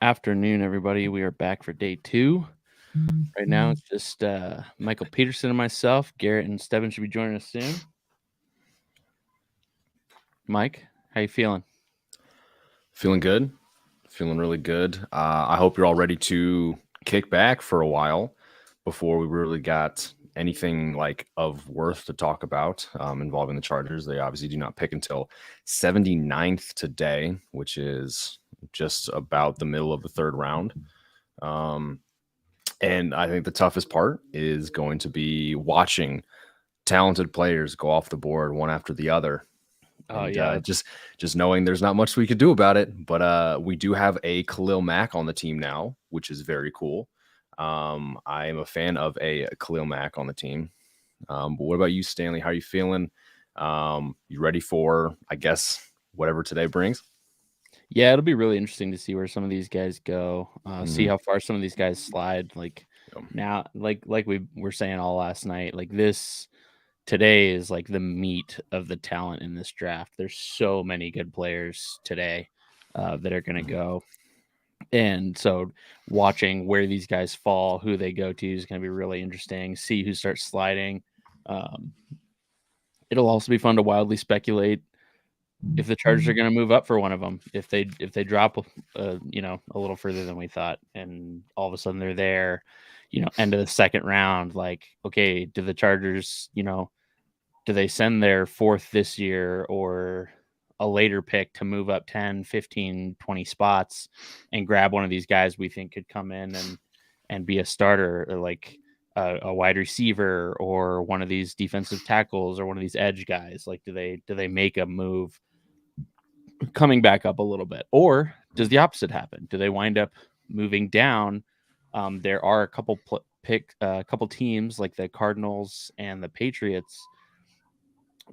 afternoon, everybody. We are back for day 2. Right now, it's just Michael Peterson and myself. Garrett and Steven should be joining us soon. Mike, how you feeling? Feeling good. Feeling really good. I hope you're all ready to kick back for a while before we really got anything like of worth to talk about involving the Chargers. They obviously do not pick until 79th today, which is just about the middle of the third round. And I think the toughest part is going to be watching talented players go off the board one after the other. And just knowing there's not much we could do about it, but we do have a Khalil Mack on the team now, which is very cool. I am a fan of a Khalil Mack on the team. But what about you, Stanley? How are you feeling? You ready for, I guess, whatever today brings? Yeah, it'll be really interesting to see where some of these guys go. See how far some of these guys slide. Now, like we were saying all last night, like this today is like the meat of the talent in this draft. There's so many good players today that are going to go. And so watching where these guys fall, who they go to is going to be really interesting. See who starts sliding. It'll also be fun to wildly speculate if the Chargers are going to move up for one of them. If they drop, a little further than we thought, and all of a sudden they're there, end of the second round. Like, okay, do the Chargers, do they send their fourth this year or a later pick to move up 10, 15, 20 spots and grab one of these guys we think could come in and be a starter, or like a wide receiver or one of these defensive tackles or one of these edge guys? Like, do they make a move coming back up a little bit, or does the opposite happen? Do they wind up moving down? There are a couple couple teams like the Cardinals and the Patriots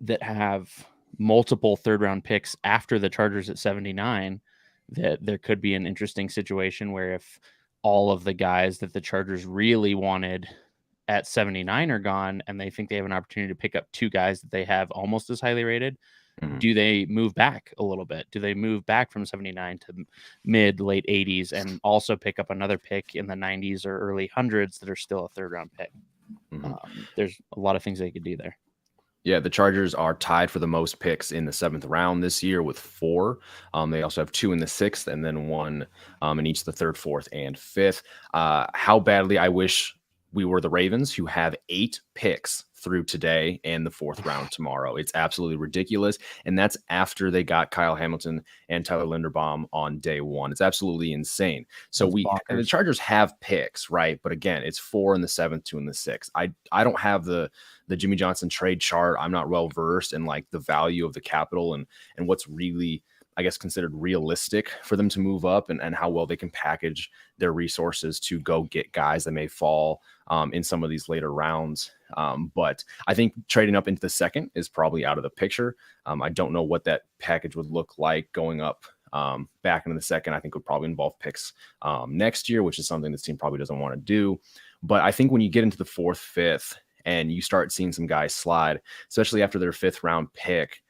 that have multiple third round picks after the Chargers at 79, that there could be an interesting situation where if all of the guys that the Chargers really wanted at 79 are gone and they think they have an opportunity to pick up two guys that they have almost as highly rated, do they move back a little bit? Do they move back from 79 to late 80s and also pick up another pick in the 90s or early hundreds that are still a third round pick? There's a lot of things they could do there. Yeah, the Chargers are tied for the most picks in the 7th round this year with 4. They also have 2 in the 6th and then 1 in each of the 3rd, 4th, and 5th. How badly I wish we were the Ravens, who have 8 picks through today and the 4th round tomorrow. It's absolutely ridiculous. And that's after they got Kyle Hamilton and Tyler Linderbaum on day 1. It's absolutely insane. So and the Chargers have picks, right? But again, it's 4 in the 7th, 2 in the 6th. I don't have the Jimmy Johnson trade chart. I'm not well versed in like the value of the capital and what's really, I guess, considered realistic for them to move up and how well they can package their resources to go get guys that may fall in some of these later rounds. But I think trading up into the 2nd is probably out of the picture. I don't know what that package would look like going up back into the 2nd. I think would probably involve picks next year, which is something this team probably doesn't want to do. But I think when you get into the 4th, 5th, and you start seeing some guys slide, especially after their 5th round pick,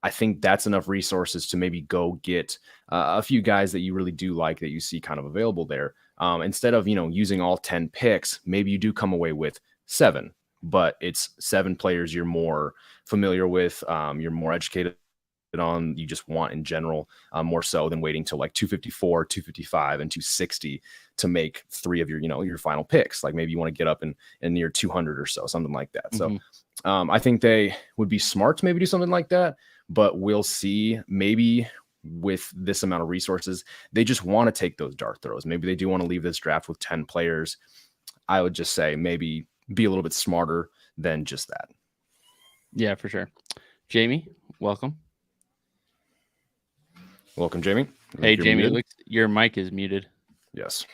I think that's enough resources to maybe go get a few guys that you really do like that you see kind of available there. Instead of, using all 10 picks, maybe you do come away with 7, but it's 7 players you're more familiar with, you're more educated on, you just want in general, more so than waiting till like 254, 255, and 260 to make 3 of your, your final picks. Like maybe you want to get up in near 200 or so, something like that. So I think they would be smart to maybe do something like that, but we'll see. Maybe with this amount of resources, they just want to take those dart throws. Maybe they do want to leave this draft with 10 players. I would just say maybe be a little bit smarter than just that. Yeah, for sure. Jamie, welcome. Welcome, Jamie. Hey, Jamie, your mic is muted. Yes.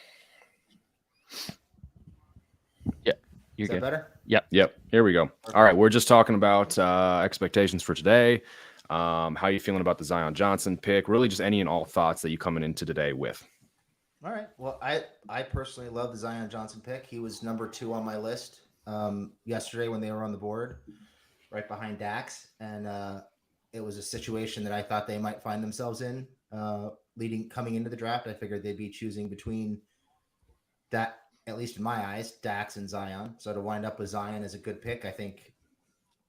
Yeah, you're good. Is that better? Yep. Here we go. All right, we're just talking about expectations for today. How are you feeling about the Zion Johnson pick? Really just any and all thoughts that you coming into today with. All right. Well, I personally love the Zion Johnson pick. He was number 2 on my list yesterday when they were on the board, right behind Dax. And it was a situation that I thought they might find themselves in coming into the draft. I figured they'd be choosing between that, at least in my eyes, Dax and Zion. So to wind up with Zion is a good pick. I think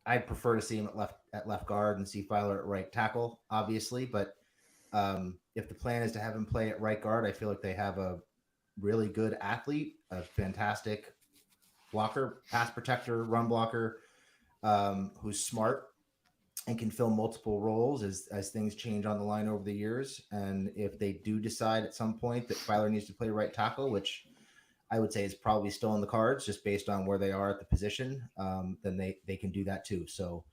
I'd prefer to see him at left guard and see Filer at right tackle, obviously. But if the plan is to have him play at right guard, I feel like they have a really good athlete, a fantastic blocker, pass protector, run blocker, who's smart and can fill multiple roles as things change on the line over the years. And if they do decide at some point that Filer needs to play right tackle, which I would say is probably still in the cards just based on where they are at the position, then they can do that too. So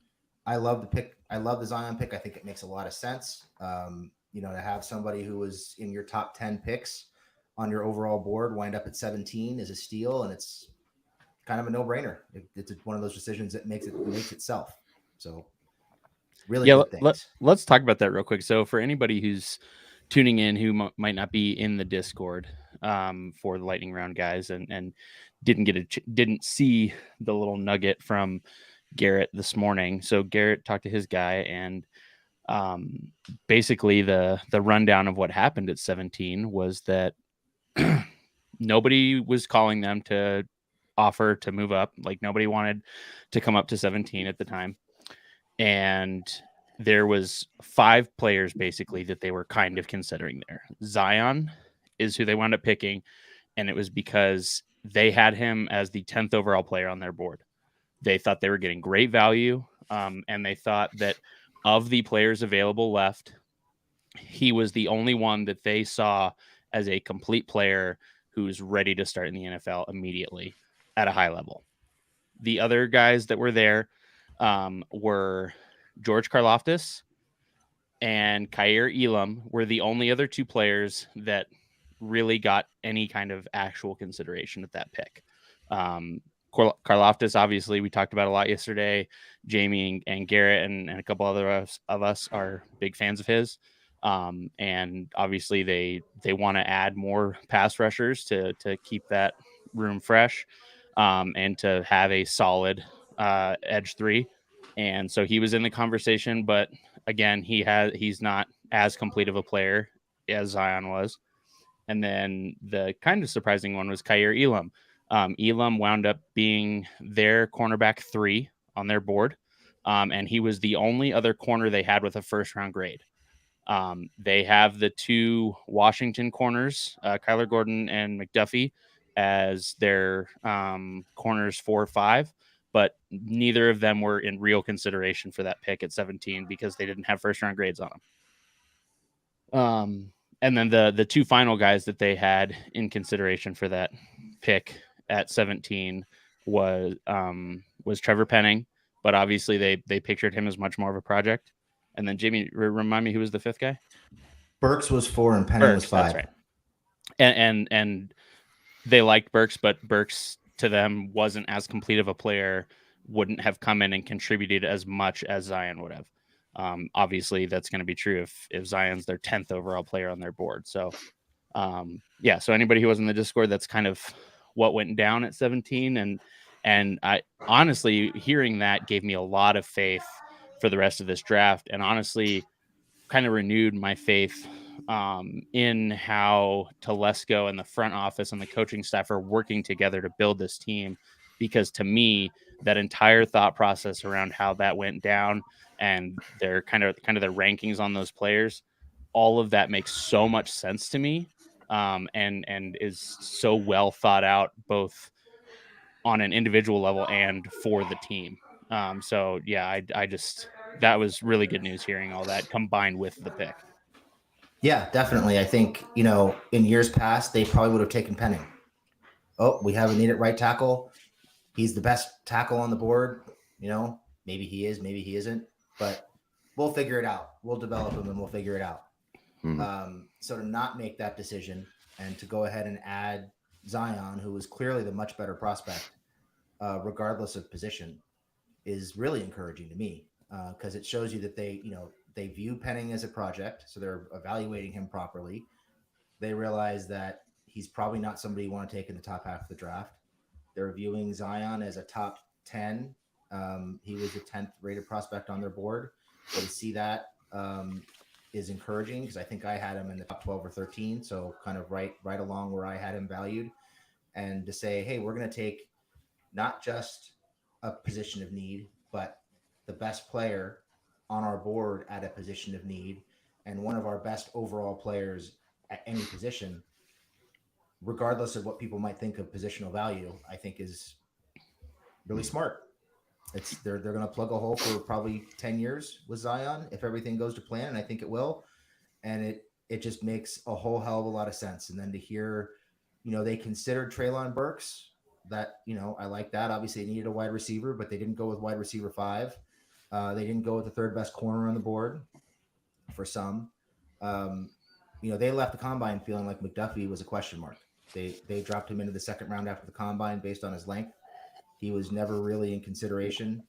I love the pick. I love the Zion pick. I think it makes a lot of sense. To have somebody who was in your top 10 picks on your overall board wind up at 17 is a steal, and it's kind of a no-brainer. It's one of those decisions that makes itself. So really good things. Let's talk about that real quick. So for anybody who's tuning in who might not be in the Discord for the lightning round guys and didn't see the little nugget from Garrett this morning. So Garrett talked to his guy, and basically the rundown of what happened at 17 was that nobody was calling them to offer to move up. Like nobody wanted to come up to 17 at the time. And there was 5 players basically that they were kind of considering there. Zion is who they wound up picking. And it was because they had him as the 10th overall player on their board. They thought they were getting great value. And they thought that of the players available left, he was the only one that they saw as a complete player who's ready to start in the NFL immediately at a high level. The other guys that were there were George Karlaftis and Kaiir Elam were the only other 2 players that really got any kind of actual consideration at that pick. Karlaftis, obviously, we talked about a lot yesterday. Jamie and Garrett and a couple other of us are big fans of his. And obviously they want to add more pass rushers to keep that room fresh and to have a solid edge 3. And so he was in the conversation, but again, he's not as complete of a player as Zion was. And then the kind of surprising one was Kaiir Elam. Elam wound up being their cornerback 3 on their board. And he was the only other corner they had with a first round grade. They have the 2 Washington corners, Kyler Gordon and McDuffie, as their corners 4 or 5, but neither of them were in real consideration for that pick at 17 because they didn't have first round grades on them. And then the 2 final guys that they had in consideration for that pick at 17 was Trevor Penning, but obviously they pictured him as much more of a project. And then Jimmy, remind me who was the 5th guy? Burks was 4 and Penning was 5. That's right. And they liked Burks, but Burks to them wasn't as complete of a player, wouldn't have come in and contributed as much as Zion would have. Obviously, that's going to be true if Zion's their 10th overall player on their board. So, so anybody who was in the Discord, that's kind of what went down at 17. And I honestly, hearing that gave me a lot of faith for the rest of this draft, and honestly kind of renewed my faith in how Telesco and the front office and the coaching staff are working together to build this team. Because to me, that entire thought process around how that went down and their kind of their rankings on those players, all of that makes so much sense to me, and is so well thought out, both on an individual level and for the team. So yeah, I just, that was really good news hearing all that combined with the pick. Yeah, definitely. I think, in years past, they probably would have taken Penning. Oh, we have a need at right tackle. He's the best tackle on the board. Maybe he is, maybe he isn't, but we'll figure it out. We'll develop him and we'll figure it out. Mm-hmm. So to not make that decision and to go ahead and add Zion, who was clearly the much better prospect, regardless of position, is really encouraging to me, because it shows you that they view Penning as a project, so they're evaluating him properly. They realize that he's probably not somebody you want to take in the top half of the draft. They're viewing Zion as a top 10. He was the 10th rated prospect on their board. So to see that, is encouraging because I think I had him in the top 12 or 13. So kind of right along where I had him valued. And to say, hey, we're going to take not just a position of need, but the best player on our board at a position of need and one of our best overall players at any position, regardless of what people might think of positional value, I think is really smart. They're going to plug a hole for probably 10 years with Zion if everything goes to plan, and I think it will. And it just makes a whole hell of a lot of sense. And then to hear, they considered Treylon Burks. That, I like that. Obviously, they needed a wide receiver, but they didn't go with wide receiver 5. They didn't go with the third best corner on the board for some. They left the combine feeling like McDuffie was a question mark. They dropped him into the second round after the combine based on his length. He was never really in consideration.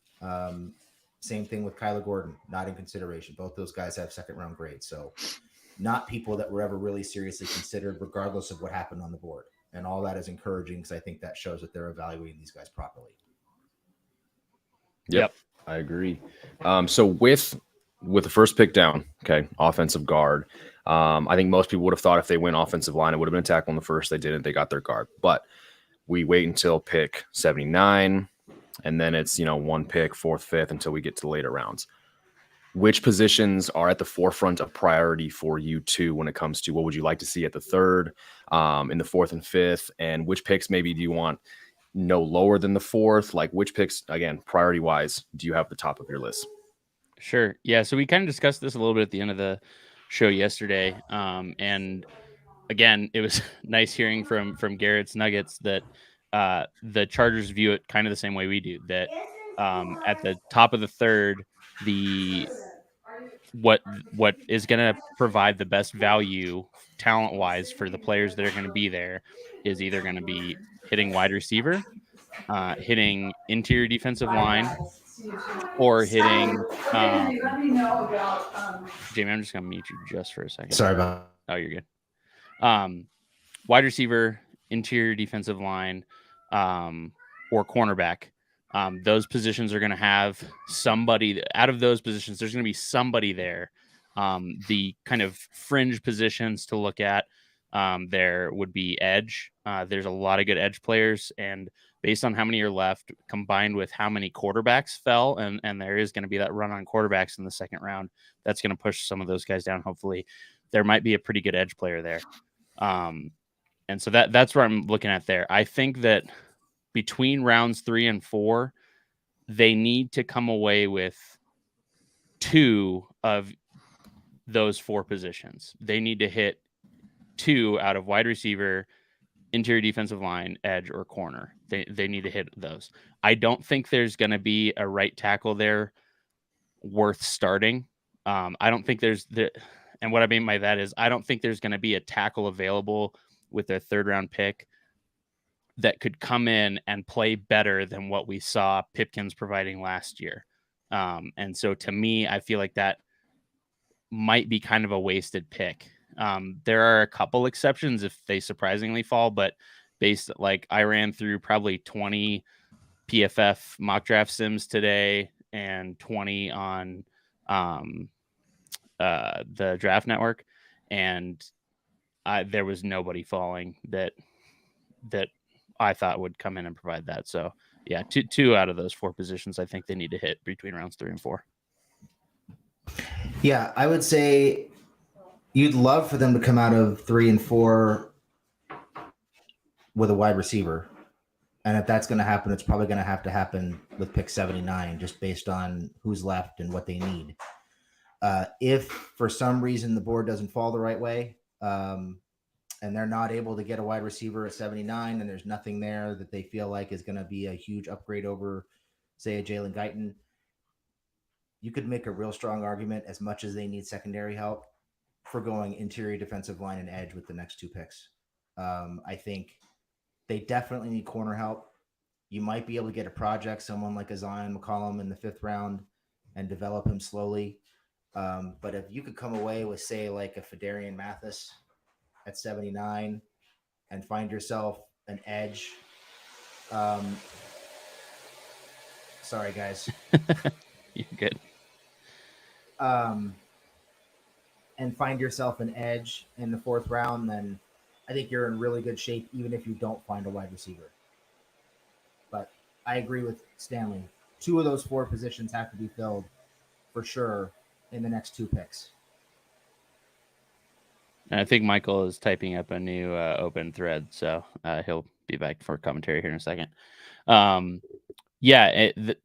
Same thing with Kyler Gordon, not in consideration. Both those guys have second round grades. So not people that were ever really seriously considered, regardless of what happened on the board. And all that is encouraging because I think that shows that they're evaluating these guys properly. Yep. I agree. So with the first pick down, okay, offensive guard. I think most people would have thought if they went offensive line, it would have been a tackle on the first. They didn't. They got their guard. But we wait until pick 79, and then it's, one pick, fourth, fifth, until we get to the later rounds. Which positions are at the forefront of priority for you two when it comes to what would you like to see at the third, in the fourth and fifth, and which picks maybe do you want no lower than the fourth? Like which picks, again, priority-wise, do you have at the top of your list? Sure. Yeah. So we kind of discussed this a little bit at the end of the show yesterday. And again, it was nice hearing from Garrett's Nuggets that the Chargers view it kind of the same way we do, that at the top of the third, what is going to provide the best value talent wise for the players that are going to be there is either going to be hitting wide receiver, hitting interior defensive line, or hitting Jamie, I'm just going to mute you just for a second. Sorry about. Oh, you're good. Wide receiver, interior defensive line, or cornerback. Those positions are going to have somebody out of those positions. There's going to be somebody there. The kind of fringe positions to look at, there would be edge. There's a lot of good edge players, and based on how many are left, combined with how many quarterbacks fell, and there is going to be that run on quarterbacks in the second round, that's going to push some of those guys down. Hopefully, there might be a pretty good edge player there. And so that's where I'm looking at there. I think that between rounds 3 and 4, they need to come away with 2 of those 4 positions. They need to hit 2 out of wide receiver, interior defensive line, edge, or corner. They need to hit those. I don't think there's going to be a right tackle there worth starting. I don't think and what I mean by that is I don't think there's going to be a tackle available with their third round pick that could come in and play better than what we saw Pipkins providing last year. And so to me, I feel like that might be kind of a wasted pick. There are a couple exceptions if they surprisingly fall, but I ran through probably 20 PFF mock draft sims today and 20 on the Draft Network, and there was nobody falling that I thought would come in and provide that. So yeah, two out of those 4 positions, I think they need to hit between rounds 3 and 4. Yeah, I would say you'd love for them to come out of 3 and 4 with a wide receiver. And if that's going to happen, it's probably going to happen with pick 79, just based on who's left and what they need. If for some reason the board doesn't fall the right way, and they're not able to get a wide receiver at 79, and there's nothing there that they feel like is going to be a huge upgrade over, say, a Jalen Guyton, you could make a real strong argument, as much as they need secondary help, for going interior defensive line and edge with the next 2 picks. I think they definitely need corner help. You might be able to get a project, someone like a Zion McCollum in the 5th round, and develop him slowly. But if you could come away with, say, like a Fedarian Mathis at 79 and find yourself an edge. Sorry, guys. You're good. and find yourself an edge in the fourth round, then I think you're in really good shape, even if you don't find a wide receiver. But I agree with Stanley. 2 of those 4 positions have to be filled for sure in the next 2 picks. And I think Michael is typing up a new open thread, so he'll be back for commentary here in a second. The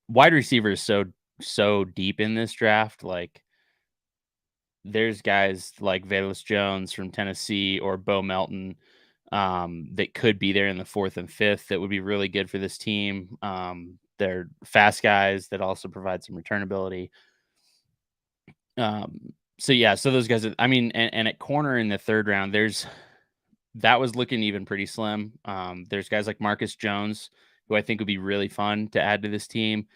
wide receiver is so deep in this draft. Like, there's guys like Velus Jones from Tennessee or Bo Melton that could be there in the 4th and 5th that would be really good for this team. They're fast guys that also provide some returnability. So those guys, and at corner in the 3rd round, that was looking even pretty slim. There's guys like Marcus Jones, who I think would be really fun to add to this team.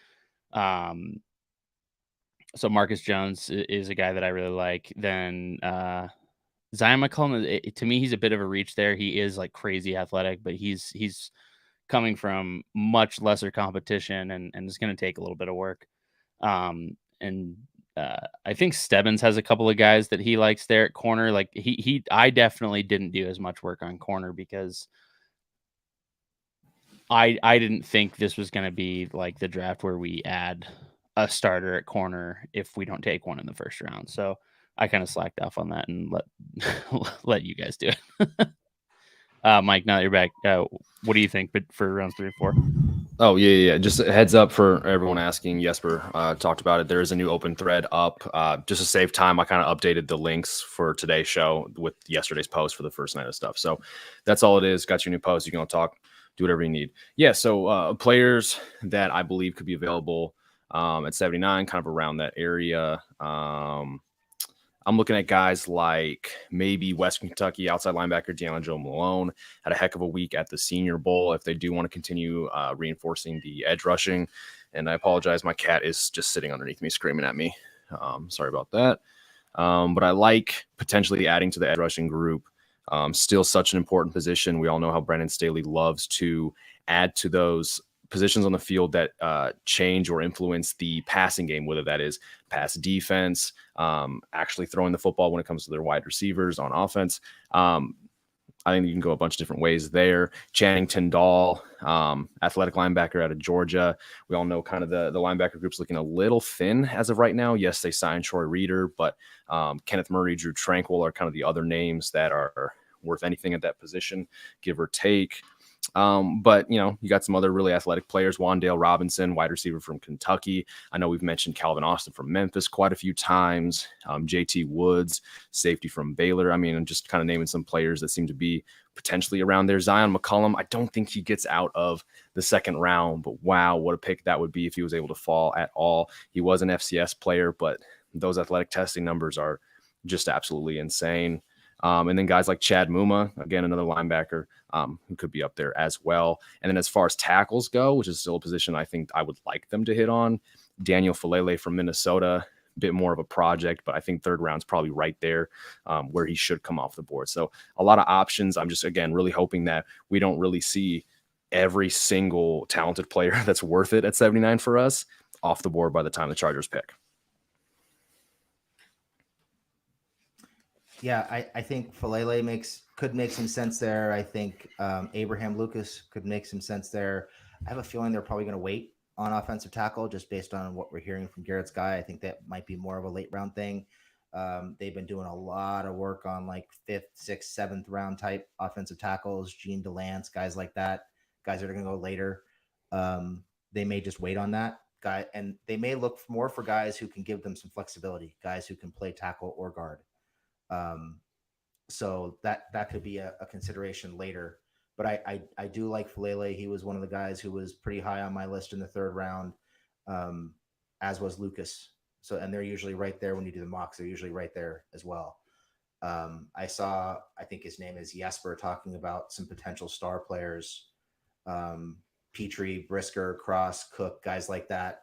So Marcus Jones is a guy that I really like. Then Zion McCollum, to me, he's a bit of a reach there. He is like crazy athletic, but he's coming from much lesser competition and it's going to take a little bit of work. I think Stebbins has a couple of guys that he likes there at corner. Like I definitely didn't do as much work on corner because I didn't think this was going to be like the draft where we add a starter at corner if we don't take one in the 1st round. So I kind of slacked off on that and let you guys do it. Mike, now that you're back, what do you think for rounds 3 and 4? Oh, yeah. Just a heads up for everyone asking. Jesper talked about it. There is a new open thread up. Just to save time, I kind of updated the links for today's show with yesterday's post for the first night of stuff. So that's all it is. Got your new post. You can talk, do whatever you need. Yeah, so players that I believe could be available at 79, kind of around that area. I'm looking at guys like maybe Western Kentucky outside linebacker D'Angelo Malone had a heck of a week at the Senior Bowl. If they do want to continue reinforcing the edge rushing, and I apologize, my cat is just sitting underneath me screaming at me. Sorry about that. But I like potentially adding to the edge rushing group. Still such an important position. We all know how Brandon Staley loves to add to those positions on the field that change or influence the passing game, whether that is pass defense, actually throwing the football when it comes to their wide receivers on offense. I think you can go a bunch of different ways there. Channing Tindall, athletic linebacker out of Georgia. We all know kind of the linebacker group's looking a little thin as of right now. Yes, they signed Troy Reader, but Kenneth Murray, Drew Tranquil are kind of the other names that are worth anything at that position, give or take. But you got some other really athletic players. Wandale Robinson, wide receiver from Kentucky. I know we've mentioned Calvin Austin from Memphis quite a few times. JT Woods, safety from Baylor. I'm just kind of naming some players that seem to be potentially around there. Zion McCollum, I don't think he gets out of the 2nd round, but wow, what a pick that would be if he was able to fall at all. He was an FCS player, but those athletic testing numbers are just absolutely insane. And then guys like Chad Muma, again, another linebacker who could be up there as well. And then as far as tackles go, which is still a position I think I would like them to hit on, Daniel Falele from Minnesota, a bit more of a project, but I think 3rd round's probably right there where he should come off the board. So a lot of options. I'm just, again, really hoping that we don't really see every single talented player that's worth it at 79 for us off the board by the time the Chargers pick. Yeah, I think Falele could make some sense there. I think Abraham Lucas could make some sense there. I have a feeling they're probably going to wait on offensive tackle just based on what we're hearing from Garrett's guy. I think that might be more of a late round thing. They've been doing a lot of work on like 5th, 6th, 7th round type offensive tackles, Gene DeLance, guys like that, guys that are going to go later. They may just wait on that guy, and they may look more for guys who can give them some flexibility, guys who can play tackle or guard. So that could be a consideration later, but I do like Falele. He was one of the guys who was pretty high on my list in the 3rd round, as was Lucas. So, and they're usually right there when you do the mocks. They're usually right there as well. I think his name is Jesper, talking about some potential star players, Petrie, Brisker, Cross, Cook, guys like that.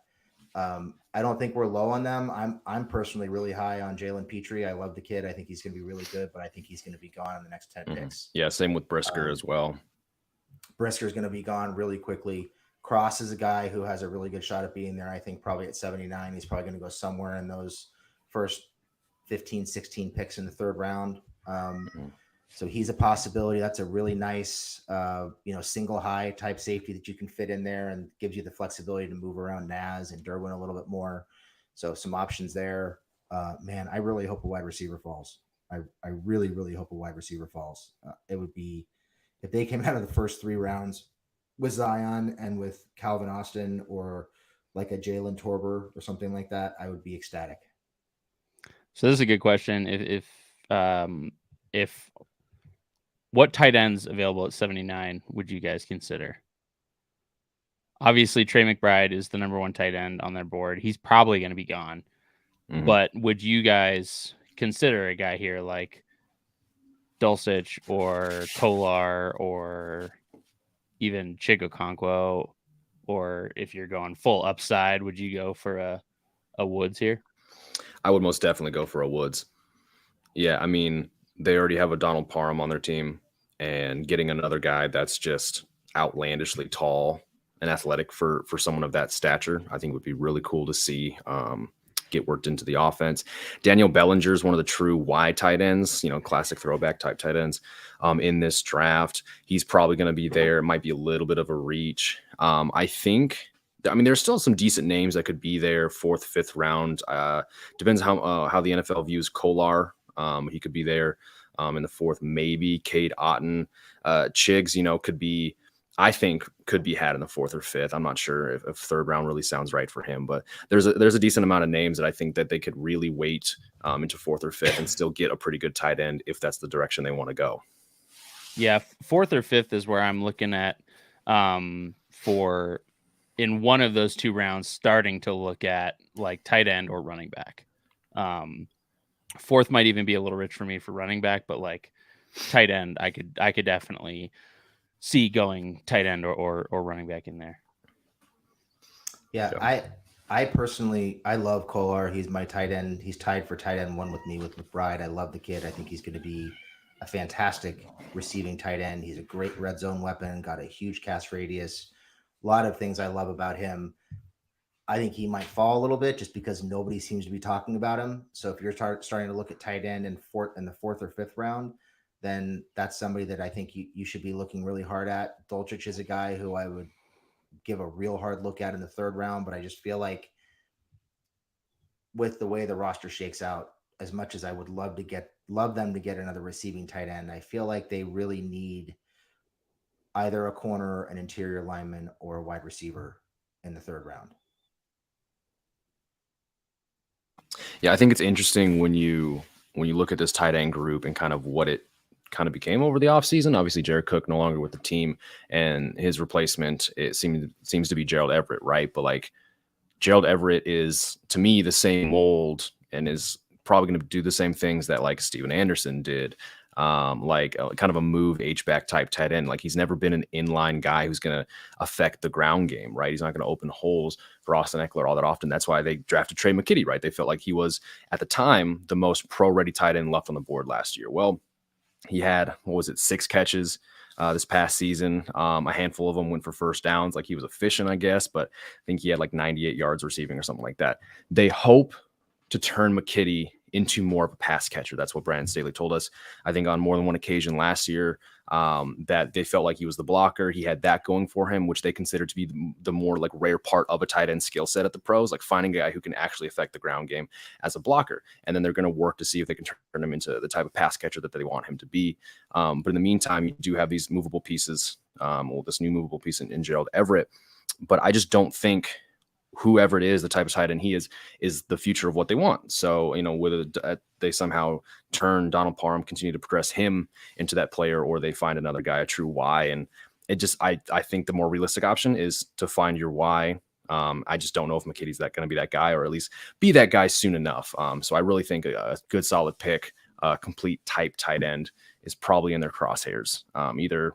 I don't think we're low on them. I'm personally really high on Jalen Petrie. I love the kid. I think he's going to be really good, but I think he's going to be gone in the next 10 picks. Yeah, same with Brisker as well. Brisker's going to be gone really quickly. Cross is a guy who has a really good shot at being there. I think probably at 79, he's probably going to go somewhere in those first 15, 16 picks in the third round. So he's a possibility. That's a really nice, single high type safety that you can fit in there and gives you the flexibility to move around Naz and Derwin a little bit more. So some options there. Man, I really hope a wide receiver falls. I really, really hope a wide receiver falls. It would be, if they came out of the first 3 rounds with Zion and with Calvin Austin or like a Jalen Torber or something like that, I would be ecstatic. So this is a good question. If what tight ends available at 79 would you guys consider? Obviously, Trey McBride is the number 1 tight end on their board. He's probably going to be gone. Mm-hmm. But would you guys consider a guy here like Dulcich or Kolar or even Chigokonkwo? Or if you're going full upside, would you go for a Woods here? I would most definitely go for a Woods. Yeah, I mean, they already have a Donald Parham on their team, and getting another guy that's just outlandishly tall and athletic for someone of that stature, I think would be really cool to see get worked into the offense. Daniel Bellinger is one of the true Y tight ends, classic throwback type tight ends in this draft. He's probably going to be there. It might be a little bit of a reach. I mean, there's still some decent names that could be there, 4th, 5th round. Depends how the NFL views Kolar. He could be there in the 4th, maybe. Cade Otton, Chigs, could be. I think could be had in the 4th or 5th. I'm not sure if 3rd round really sounds right for him, but there's a decent amount of names that I think that they could really wait into 4th or 5th and still get a pretty good tight end if that's the direction they want to go. Yeah, 4th or 5th is where I'm looking at for in one of those 2 rounds, starting to look at like tight end or running back. 4th might even be a little rich for me for running back, but like tight end, I could definitely see going tight end or running back in there. Yeah, so. I personally, I love Kolar. He's my tight end. He's tied for tight end 1 with me with McBride. I love the kid. I think he's going to be a fantastic receiving tight end. He's a great red zone weapon, got a huge cast radius. A lot of things I love about him. I think he might fall a little bit just because nobody seems to be talking about him. So if you're starting to look at tight end in the 4th or 5th round, then that's somebody that I think you should be looking really hard at. Dulcich is a guy who I would give a real hard look at in the 3rd round, but I just feel like with the way the roster shakes out, as much as I would love them to get another receiving tight end, I feel like they really need either a corner, an interior lineman, or a wide receiver in the 3rd round. Yeah, I think it's interesting when you look at this tight end group and kind of what it kind of became over the offseason. Obviously, Jared Cook no longer with the team, and his replacement, it seems to be Gerald Everett, right? But like Gerald Everett is, to me, the same mold and is probably going to do the same things that like Steven Anderson did. Kind of a move H-back type tight end. Like he's never been an inline guy who's going to affect the ground game, right? He's not going to open holes for Austin Eckler all that often. That's why they drafted Trey McKitty, right? They felt like he was, at the time, the most pro-ready tight end left on the board last year. Well, he had, 6 catches this past season. A handful of them went for first downs. Like he was efficient, I guess, but I think he had like 98 yards receiving or something like that. They hope to turn McKitty into more of a pass catcher. That's what Brandon Staley told us, I think, on more than one occasion last year, that they felt like he was the blocker. He had that going for him, which they considered to be the more like rare part of a tight end skill set at the pros, like finding a guy who can actually affect the ground game as a blocker. And then they're going to work to see if they can turn him into the type of pass catcher that they want him to be. But in the meantime, you do have these movable pieces, this new movable piece in Gerald Everett. But I just don't think whoever it is, the type of tight end he is the future of what they want. So, whether they somehow turn Donald Parham, continue to progress him into that player, or they find another guy, a true Y. And it just, I think the more realistic option is to find your Y. I just don't know if McKitty's going to be that guy, or at least be that guy soon enough. So I really think a good solid pick, complete type tight end is probably in their crosshairs, either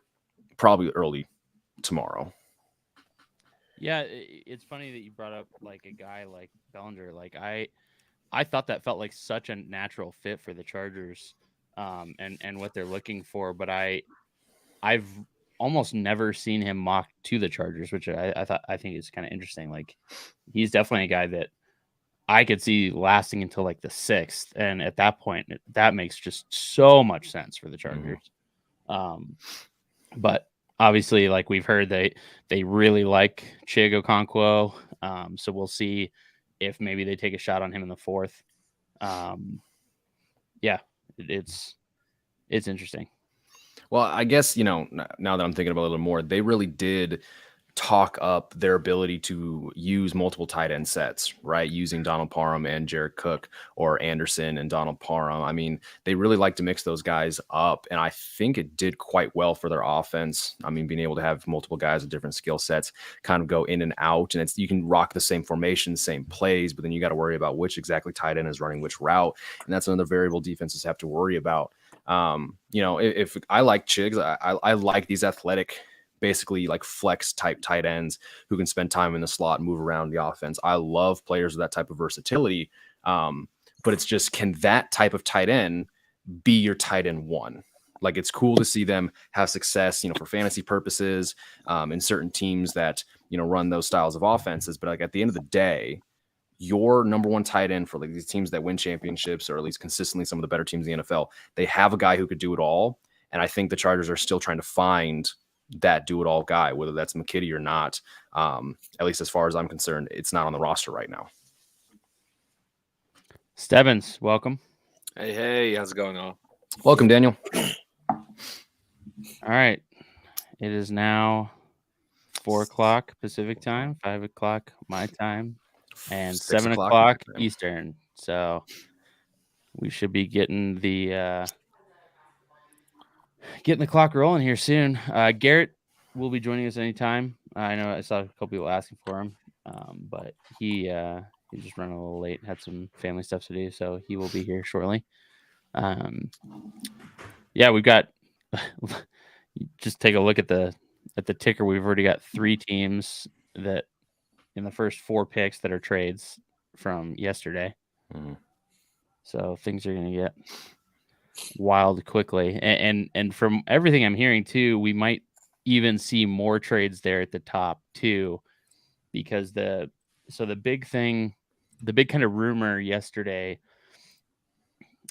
probably early tomorrow. Yeah, it's funny that you brought up like a guy like Bellinger. Like I thought that felt like such a natural fit for the Chargers, and what they're looking for. But I've almost never seen him mocked to the Chargers, which I think is kind of interesting. Like he's definitely a guy that I could see lasting until like the 6th. And at that point, that makes just so much sense for the Chargers. But obviously, like we've heard, they really like Chig Okonkwo. So we'll see if maybe they take a shot on him in the 4th. Yeah, it's interesting. Well, I guess, now that I'm thinking about it a little more, they really did talk up their ability to use multiple tight end sets, right? Using Donald Parham and Jared Cook, or Anderson and Donald Parham. I mean, they really like to mix those guys up. And I think it did quite well for their offense. I mean, being able to have multiple guys with different skill sets kind of go in and out. And you can rock the same formation, same plays, but then you got to worry about which exactly tight end is running which route. And that's another variable defenses have to worry about. If I like Chigs, I like these athletic, basically like flex type tight ends who can spend time in the slot and move around the offense. I love players with that type of versatility. But it's just, can that type of tight end be your tight end 1? Like, it's cool to see them have success, for fantasy purposes, in certain teams that, run those styles of offenses. But like at the end of the day, your number 1 tight end for like these teams that win championships, or at least consistently some of the better teams in the NFL, they have a guy who could do it all. And I think the Chargers are still trying to find that do-it-all guy, whether that's McKitty or not. At least as far as I'm concerned, it's not on the roster right now. Stebbins, welcome. Hey, how's it going on? Welcome, Daniel. All right. It is now 4:00 Pacific time, 5:00 my time, and 7:00 Eastern. So we should be getting the clock rolling here soon. Garrett will be joining us anytime. I know I saw a couple people asking for him, but he's just running a little late, had some family stuff to do, so he will be here shortly. We've got just take a look at the ticker. We've already got 3 teams that in the first 4 picks that are trades from yesterday. So things are going to get wild quickly, and from everything I'm hearing too, we might even see more trades there at the top too, because the big kind of rumor yesterday,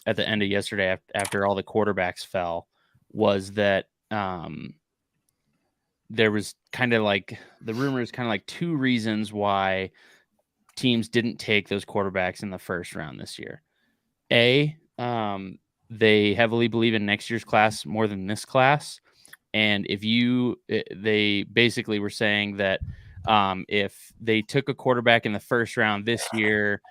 at the end of yesterday, after all the quarterbacks fell, was that there was kind of like, the rumor is kind of like 2 reasons why teams didn't take those quarterbacks in the first round this year. They heavily believe in next year's class more than this class. And they basically were saying that if they took a quarterback in the first round this year,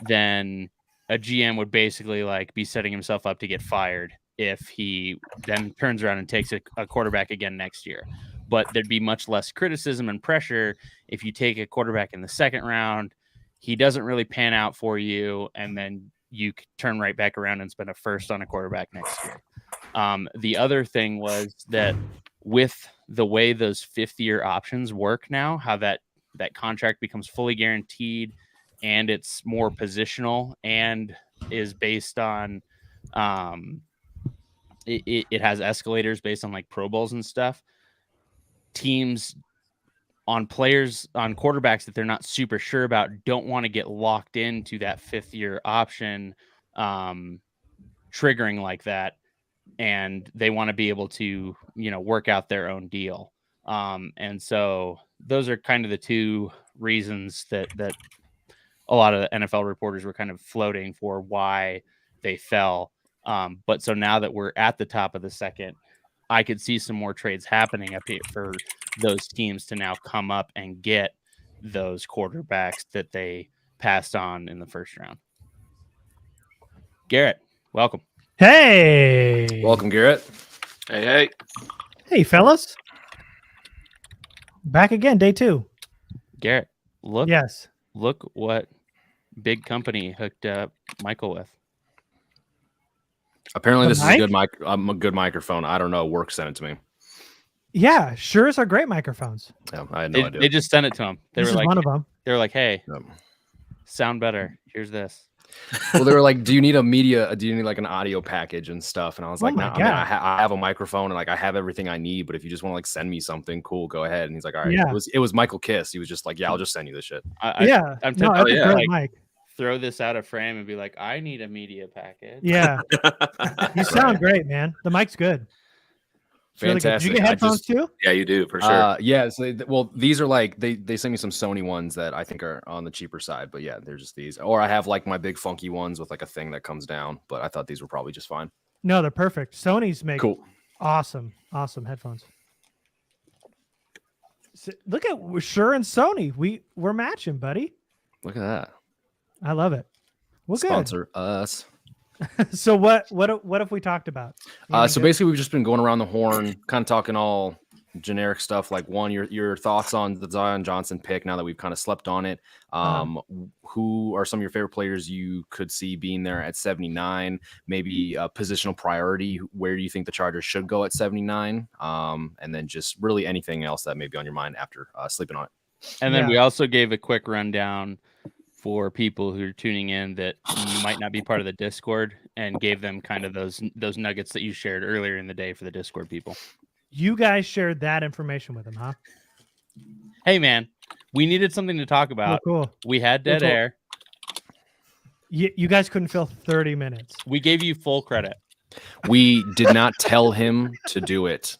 then a GM would basically like be setting himself up to get fired if he then turns around and takes a quarterback again next year. But there'd be much less criticism and pressure if you take a quarterback in the second round, he doesn't really pan out for you, and then you turn right back around and spend a first on a quarterback next year. The other thing was that with the way those 5th-year options work now, how that contract becomes fully guaranteed, and it's more positional and is based on it has escalators based on like Pro Bowls and stuff. Teams on quarterbacks that they're not super sure about don't want to get locked into that 5th-year option triggering like that, and they want to be able to work out their own deal. And so those are kind of the 2 reasons that a lot of the NFL reporters were kind of floating for why they fell. But so now that we're at the top of the second, I could see some more trades happening up here for those teams to now come up and get those quarterbacks that they passed on in the first round. Garrett, welcome. Hey. Welcome, Garrett. Hey. Hey, fellas. Back again, day 2. Garrett, look what big company hooked up Michael with. Apparently, this is a good microphone. I don't know. Work sent it to me. Yeah, Shure's are great microphones. Yeah, I had no idea. They just sent it to him. This is one of them. They were like, "Hey, sound better. Here's this." Well, they were like, "Do you need like an audio package and stuff?" And I was like, "No, I have a microphone and like I have everything I need. But if you just want to like send me something, cool, go ahead." And he's like, "All right." Yeah. It was Michael Kiss. He was just like, "Yeah, I'll just send you this shit." I'm a great mic. throw this out of frame and be like, I need a media package. Yeah. You sound great, man. The mic's good. It's really good. Did Fantastic. you get headphones too? Yeah, you do for sure. Yeah. So these are like they sent me some Sony ones that I think are on the cheaper side, but yeah, they're just these. Or I have like my big funky ones with like a thing that comes down, but I thought these were probably just fine. No, they're perfect. Sony's make Cool. awesome headphones. So, look at Shure and Sony. We're matching, buddy. Look at that. I love it. Well, Sponsor us. good. So what have we talked about? So basically, we've just been going around the horn, kind of talking all generic stuff. Like one, your thoughts on the Zion Johnson pick now that we've kind of slept on it. Who are some of your favorite players you could see being there at 79? Maybe a positional priority. Where do you think the Chargers should go at 79? And then just really anything else that may be on your mind after sleeping on it. And then we also gave a quick rundown for people who are tuning in that you might not be part of the Discord, and gave them kind of those nuggets that you shared earlier in the day for the Discord people. You guys shared that information with them, huh? Hey, man, we needed something to talk about. Cool. We had dead Cool. air. You guys couldn't fill 30 minutes. We gave you full credit. We did not tell him to do it.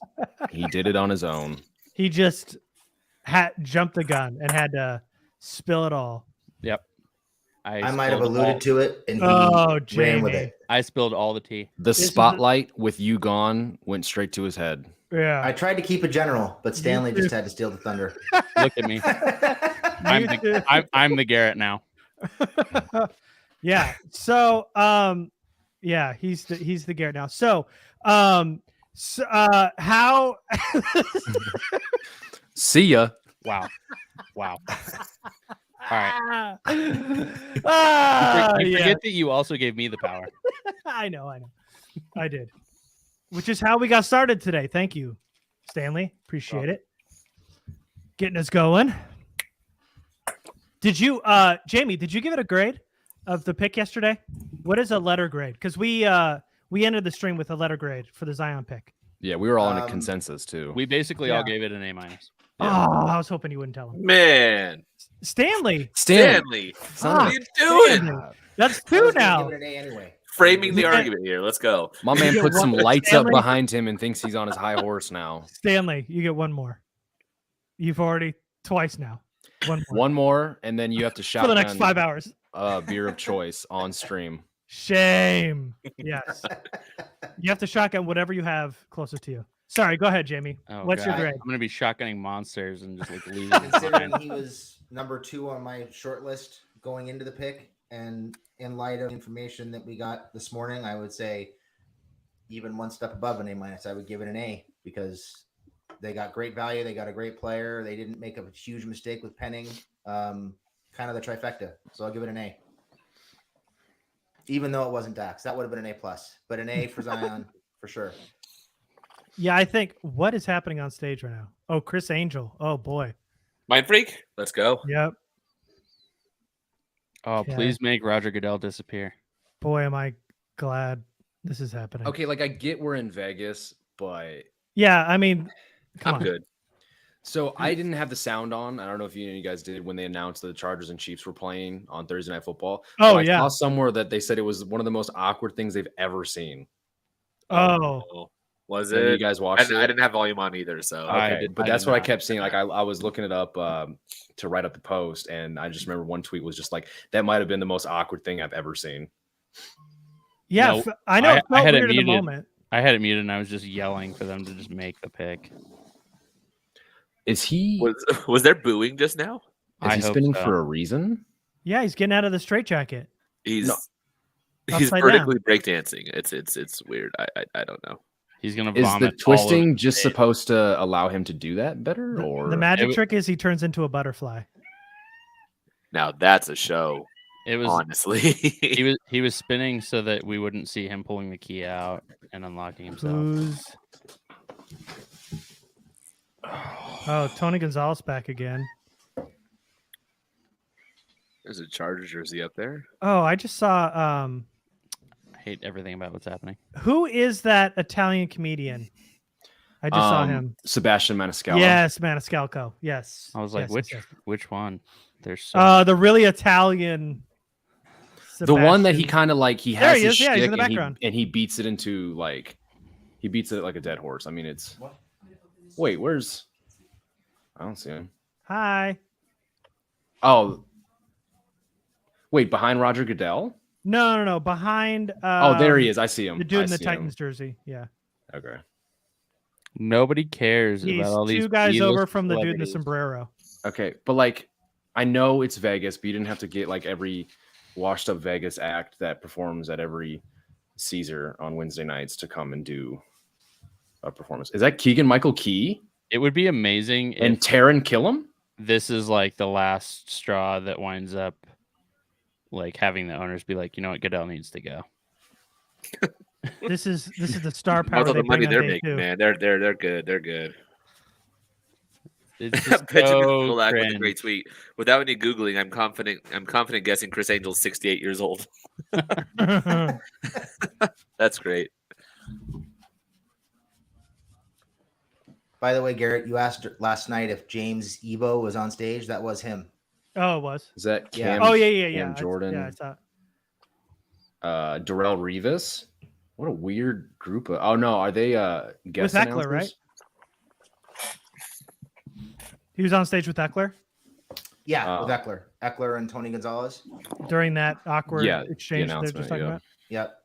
He did it on his own. He just jumped the gun and had to spill it all. Yep. I might have alluded to it, and he ran with it. I spilled all the tea. The spotlight with you gone went straight to his head. Yeah. I tried to keep it general, but Stanley just had to steal the thunder. Look at me. I'm the Garrett now. Yeah. So yeah, he's the Garrett now. So how See ya. Wow. All right. You forget that you also gave me the power. I know. I did. Which is how we got started today. Thank you, Stanley. Appreciate it. Getting us going. Did you, Jamie, did you give it a grade of the pick yesterday? What is a letter grade? Because we ended the stream with a letter grade for the Zion pick. Yeah, we were all in a consensus too. We basically all gave it an A-. Yeah. Oh, I was hoping you wouldn't tell him. Man, Stanley. Stanley, what are you doing? Stanley. That's I two was gonna now. give it an A anyway. Framing the argument here. Let's go. My man get put some one- lights Stanley? up behind him and thinks he's on his high horse now. Stanley, you get one more. You've already twice now. One more, and then you have to for shotgun the next 5 hours. beer of choice on stream. Shame. Yes. You have to shotgun whatever you have closer to you. Sorry, go ahead, Jamie. Oh, What's your God. grade? I'm gonna be shotgunning monsters and just like leaving. Considering he was number 2 on my short list going into the pick, and in light of information that we got this morning, I would say even one step above an A-. I would give it an A because they got great value. They got a great player. They didn't make a huge mistake with penning. Kind of the trifecta. So I'll give it an A. Even though it wasn't Dax, that would have been an A+, but an A for Zion for sure. Yeah, I think what is happening on stage right now? Oh, Chris Angel. Oh boy. Mind Freak. Let's go. Yep. Oh, Yeah. please make Roger Goodell disappear. Boy, am I glad this is happening. Okay, like I get we're in Vegas, but Yeah, I mean, come I'm on. good. so I didn't have the sound on. I don't know if you guys did when they announced that the Chargers and Chiefs were playing on Thursday Night Football. Oh, But I yeah. saw somewhere that they said it was one of the most awkward things they've ever seen. Oh, Was Have you it? guys I watched it? didn't have volume on either, so Okay, but I that's did what I not. kept seeing. Like I was looking it up to write up the post, and I just remember one tweet was just like, "That might have been the most awkward thing I've ever seen." yeah. No, I know. I It felt had it weird in the muted. moment. I had it muted and I was just yelling for them to just make the pick. Is he was there booing just now? is I he hope spinning so. for a reason? Yeah, he's getting out of the straitjacket. He's No. he's Upside vertically breakdancing. It's weird. I don't know. He's gonna Is vomit the all over twisting the just stage. supposed to allow him to do that better, or The magic It- trick is he turns into a butterfly. Now that's a show. It was Honestly, he was spinning so that we wouldn't see him pulling the key out and unlocking himself. Booze. Oh, Tony Gonzalez back again. There's a Chargers jersey up there. Oh, I just saw I hate everything about what's happening. who is that Italian comedian? I just saw him. Sebastian Maniscalco. Yes, Maniscalco. Yes. I was like, Yes, yes, yes. which one? There's so The really Italian The one that he Sebastian. kind of like he There has he his is. Yeah, he's in shtick the and background. he beats it into like he beats it like a dead horse. I mean, it's wait, where's I don't see him. Hi. Oh, wait, behind Roger Goodell? No. Behind. Oh, there he is. I see him. The dude I in the see him. Titans jersey. Yeah. Okay. Nobody cares He's about all these 2 guys B-list over from the dude in the celebrities. sombrero. Okay, but like I know it's Vegas, but you didn't have to get like every washed up Vegas act that performs at every Caesar on Wednesday nights to come and do a performance. Is that Keegan Michael Key It would be amazing and if Taron Killam? this is like the last straw that winds up like having the owners be like, you know what, Goodell needs to go. This is the star With power all they the money bring on they're day making, 2. man, they're good. They're good. It's just Benjamin so Solak with a cringe. great tweet. Without any googling, I'm confident guessing Chris Angel's 68 years old. That's great. By the way, Garrett, you asked last night if James Evo was on stage. That was him. Oh, it was. Is that Yeah. Cam? Oh yeah. Cam Jordan. Yeah, I saw. Darrell Revis. What a weird group of. Oh no, are they guest Eckler, announcers? right? He was on stage with Eckler Yeah, with Eckler and Tony Gonzalez. during that awkward Yeah, the exchange they're just announcement, talking yeah. about. Yep.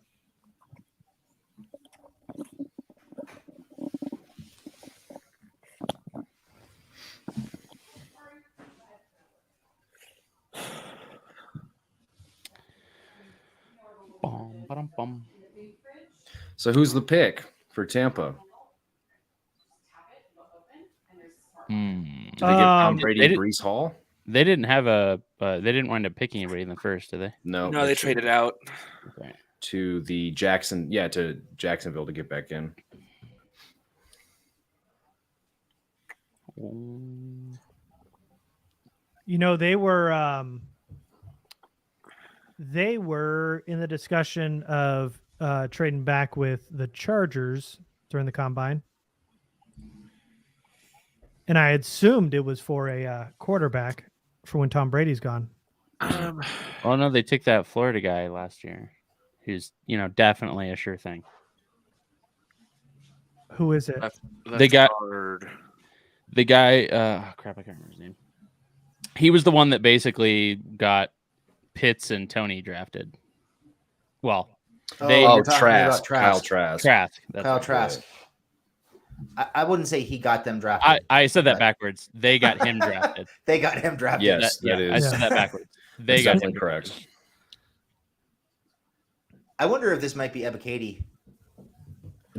Bum, ba-dum, bum. So who's the pick for Tampa? Did they get Tom Brady they and did- Brees Hall? They didn't have they didn't wind up picking anybody in the first, did they? No, No, they traded out. Okay. to the to Jacksonville to get back in. You know, they were in the discussion of trading back with the Chargers during the combine. And I assumed it was for a quarterback for when Tom Brady's gone. Oh no, they took that Florida guy last year, who's definitely a sure thing. Who is it? They got- hard. The guy, crap, I can't remember his name. He was the one that basically got Pitts and Tony drafted. Well, they you're talking Trask, about Kyle Trask. Trask. That's Kyle it. Trask. I wouldn't say he got them drafted. I said that but backwards. They got him drafted. They got him drafted. Yes, that I is said that backwards. They that's got definitely him correct. drafted. I wonder if this might be Ebikady.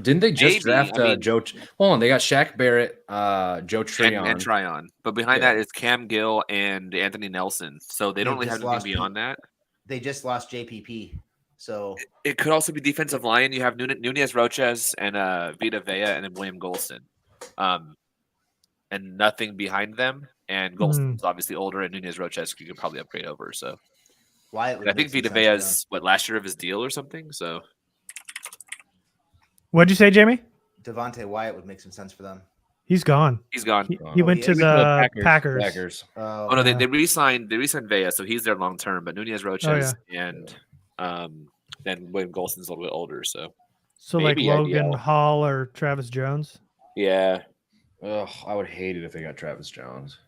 Didn't they just Maybe, draft I mean- Joe? Hold on, they got Shaq Barrett, Joe Tryon. And Tryon. But behind Yeah. that is Cam Gill and Anthony Nelson. So they don't really just have anything lost beyond that. They just lost JPP. So It could also be defensive line. You have Nunez Roches and Vita Vea and then William Golston. And nothing behind them. And Golston's obviously older, and Nunez Roches you could probably upgrade over. So Wyatt would and I think make some Vita sense Vea's last year of his deal or something. So What'd you say, Jamie? for them. Devontae Wyatt would make some sense for them. He's gone. he's gone. He went he to is? the Packers. Packers. Packers. Oh no, Yeah. they re-signed Vea, so he's there long term. But Nunez Roches and then William Golston's a little bit older. So So like Maybe Logan IDL. Hall or Travis Jones. yeah, Ugh, I would hate it if they got Travis Jones.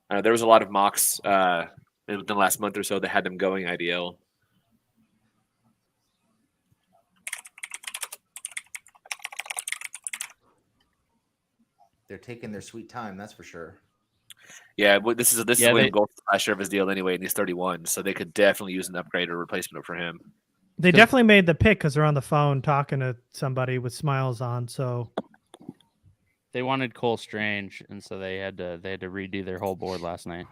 there was a lot of mocks in the last month or so that had them going IDL. They're taking their sweet time, that's for sure. Yeah, but this is Yeah, William Golston's last year of his deal anyway, and he's 31, so they could definitely use an upgrade or replacement for him. They definitely made the pick because they're on the phone talking to somebody with smiles on. So They wanted Cole Strange, and so they had to redo their whole board last night.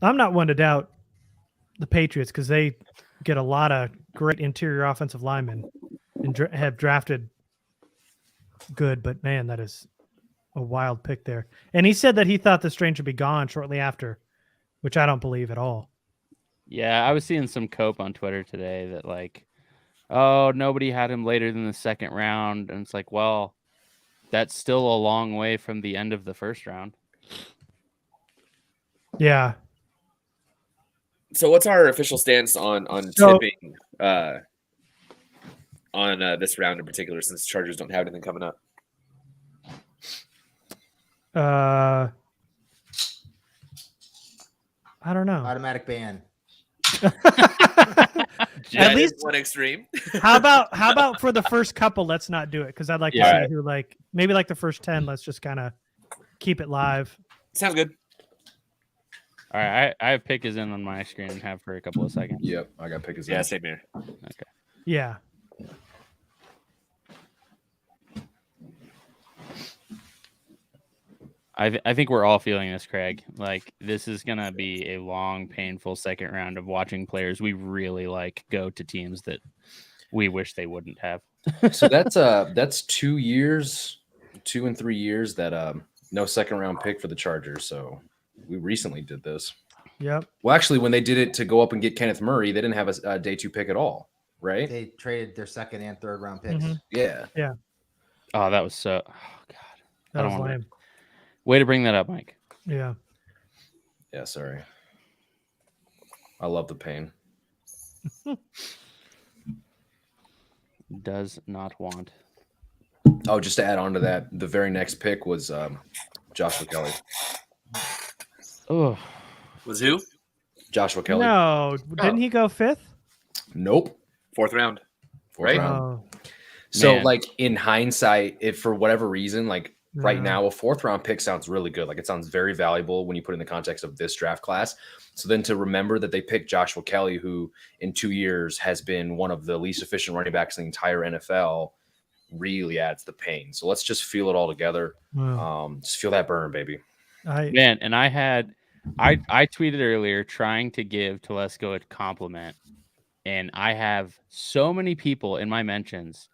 I'm not one to doubt the Patriots because they get a lot of great interior offensive linemen and have drafted good. But man, that is a wild pick there. And he said that he thought the Strange would be gone shortly after, which I don't believe at all. Yeah, I was seeing some cope on Twitter today that like, oh, nobody had him later than the second round, and it's like, well, that's still a long way from the end of the first round. Yeah. So what's our official stance on tipping on this round in particular, since Chargers don't have anything coming up? I don't know. Automatic ban. At least one extreme. how about for the first couple, let's not do it, because I'd like to Yeah. see who, like, maybe like the first 10, let's just kind of keep it live. Sounds good. All right, I have pick is in on my screen and have for a couple of seconds. Yep, I got pick as Yeah, same here. Okay. Yeah. I think we're all feeling this, Craig. Like, this is gonna be a long, painful second round of watching players we really like go to teams that we wish they wouldn't have. So that's 2 years, 2 and 3 years that no second round pick for the Chargers. So we recently did this. Yep. Well, actually, when they did it to go up and get Kenneth Murray, they didn't have a day 2 pick at all, right? They traded their second and third round picks. Mhm. Yeah. Oh, that was so. Oh God, That I was don't want lame. way to bring that up, Mike. Yeah. Yeah, sorry. I love the pain. Does not want. Oh, just to add on to that, the very next pick was Joshua Kelly. Oh, Was who? Joshua Kelly. No, didn't he go 5th? Nope. 4th round. Fourth Right? round. Oh, So, Man. like, in hindsight, if for whatever reason, like right no. now, a 4th round pick sounds really good. Like, it sounds very valuable when you put it in the context of this draft class. So then to remember that they picked Joshua Kelly, who in 2 years has been one of the least efficient running backs in the entire NFL, really adds the pain. So let's just feel it all together. Wow. Just feel that burn, baby. man, and I tweeted earlier trying to give Telesco a compliment, and I have so many people in my mentions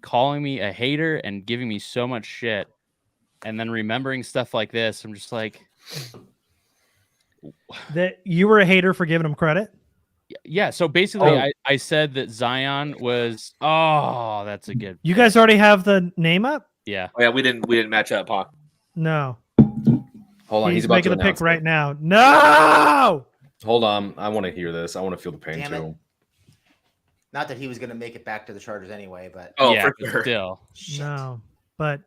calling me a hater and giving me so much shit, and then remembering stuff like this. I'm just like, That you were a hater for giving him credit? yeah. So basically, Oh. I said that Zion was. Oh, that's a good. You guys already have the name up? Yeah. Oh yeah, we didn't match up, huh? No. Hold on. He's about making to the pick announce right it. now. No! Hold on. I want to hear this. I want to feel the pain Damn it. too. Not that he was going to make it back to the Chargers anyway, but Oh, yeah, for but sure. still. shit. No. But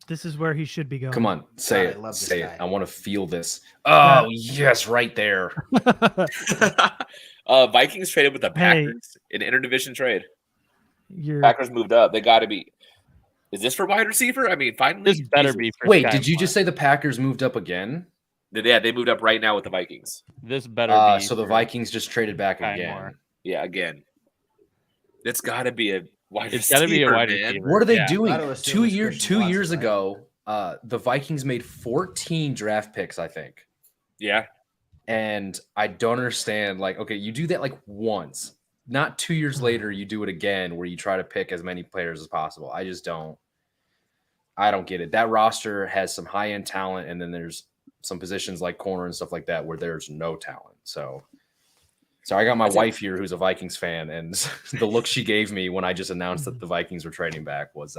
this is where he should be going. Come on. Say God, I it. love this Say guy. it. I want to feel this. Oh, yes. Right there. Vikings traded with the Hey. Packers in an interdivision trade. You're Packers moved up. They got to be. Is this for wide receiver? I mean, finally. This better Jesus. be for Wait, Sky did you Moore. just say the Packers moved up again? Yeah, they moved up right now with the Vikings. This better be. So the for- Vikings just traded back Sky again. Moore. Yeah, again. It's got to be a wide It's receiver. got to be a wide man. receiver. What are they Yeah. doing? Gotta assume it's Christian 2 Watson, years right? ago, the Vikings made 14 draft picks, I think. Yeah. And I don't understand. Like, okay, you do that like once, not 2 years later, you do it again where you try to pick as many players as possible. I just don't. I don't get it. That roster has some high end talent, and then there's some positions like corner and stuff like that where there's no talent. So I got my wife here who's a Vikings fan, and the look she gave me when I just announced that the Vikings were trading back was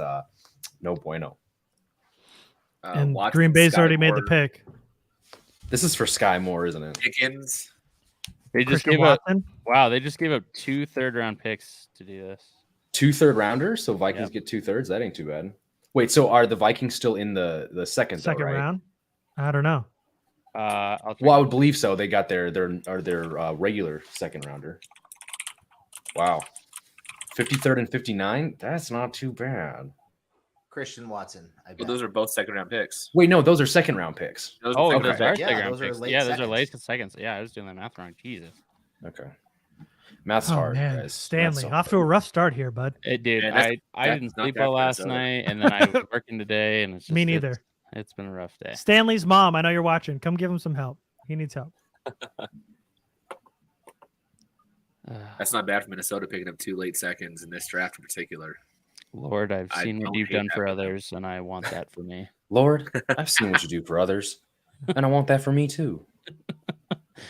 no bueno. and Watson, Green Bay's Sky already made the Moore, pick. This is for Sky Moore, isn't it? Pickens. They just Christian gave up. Watson. Wow, they just gave up 2 third-round picks to do this. 2 third-rounders, so Vikings Yep. get 2/3. That ain't too bad. Wait, so are the Vikings still in the second though, Second right? round. I don't know. I'll check. Well, I would believe so. They got their regular second rounder. Wow, 53rd and 59. That's not too bad. Christian Watson. I Well, bet. those are both second round picks. Wait, no, those are second round picks. Those Oh, are okay. those are Yeah, second-round those are picks. late Yeah, those are seconds. late seconds. Yeah, I was doing that math wrong. Jesus. Okay, math's Oh hard, man, guys. Stanley, Math's so off to a rough start here, bud. It did. Man, that's- I that's didn't not sleep bad well for last Minnesota. night, and then I was working today, and it's just, Me neither. It's been a rough day. Stanley's mom, I know you're watching. Come give him some help. He needs help. That's not bad for Minnesota picking up 2 late seconds in this draft in particular. Lord, I've I seen what don't you've hate done for having them. others, and I want that for me. Lord, I've seen what you do for others, and I want that for me too.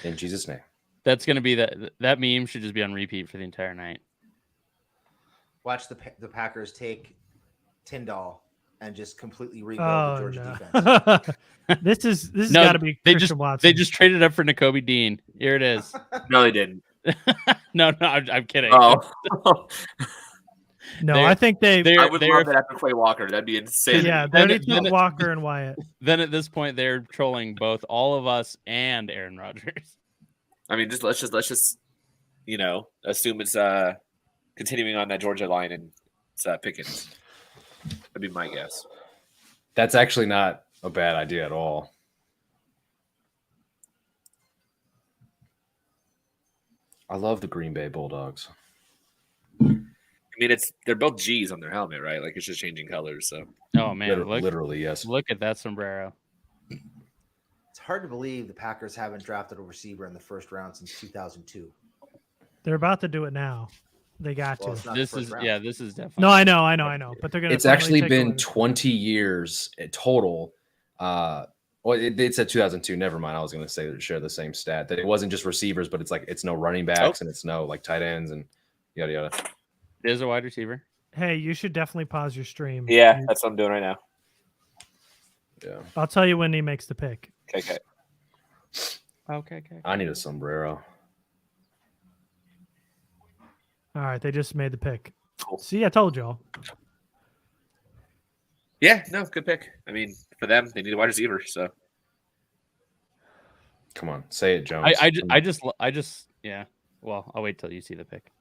In Jesus' name. That's gonna be that meme should just be on repeat for the entire night. Watch the Packers take Tyndall and just completely rebuild the Georgia defense. This has No, got to be Christian Watson. They just traded up for Nakobe Dean. Here it is. No, they didn't. No, I'm kidding. Oh, no, I think I would love that after Quay Walker. That'd be insane. Yeah, they took Walker and Wyatt. Then at this point, they're trolling both all of us and Aaron Rodgers. I mean, let's just assume it's continuing on that Georgia line and it's Pickens. That'd be my guess. That's actually not a bad idea at all. I love the Green Bay Bulldogs. I mean, they're both G's on their helmet, right? Like it's just changing colors. So, oh man, literally, yes. Look at that sombrero. It's hard to believe the Packers haven't drafted a receiver in the first round since 2002. They're about to do it now. They got to. This is definitely. No, I know. But they're gonna. It's actually been 20 years total. Well, it said 2002. Never mind. I was going to say share the same stat that it wasn't just receivers, but it's no running backs and it's no like tight ends and yada yada. There's a wide receiver. Hey, you should definitely pause your stream. Yeah, that's what I'm doing right now. Yeah. I'll tell you when he makes the pick. Okay. I need a sombrero. All right, they just made the pick. Cool. See, I told y'all. Yeah, no, good pick. I mean, for them, they need a wide receiver. So, come on, say it, Jones. I just yeah. Well, I'll wait till you see the pick.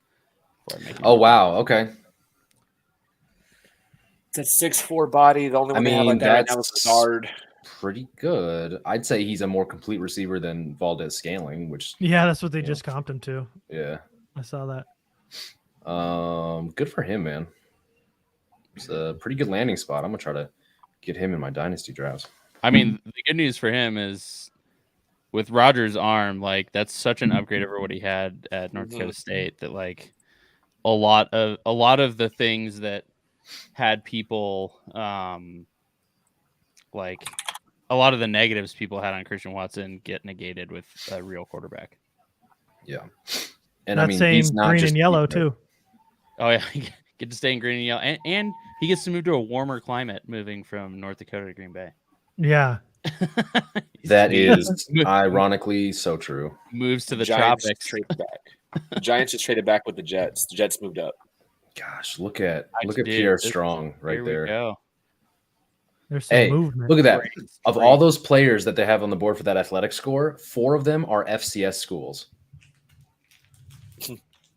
Oh wow, okay. It's a 6'4" body. The only one they have like that right now is Lazard. Pretty good. I'd say he's a more complete receiver than Valdez Scantling, which that's what they just comped him to. Yeah, I saw that. Good for him, man. It's a pretty good landing spot. I'm gonna try to get him in my dynasty drafts. I mean, the good news for him is with Rodgers' arm, like that's such an upgrade over what he had at North Dakota State that like a lot of the things that had people like a lot of the negatives people had on Christian Watson get negated with a real quarterback. Yeah. And that I mean, same he's not green just and yellow too. Oh yeah, get to stay in green and yellow, and he gets to move to a warmer climate, moving from North Dakota to Green Bay. Yeah, that is ironically so true. Moves to the Giants tropics. Traded back. The Giants just traded back with the Jets. The Jets moved up. Gosh, look at Pierre Strong right there. Go. There's some movement. Look at that. Of all those players that they have on the board for that athletic score, 4 of them are FCS schools.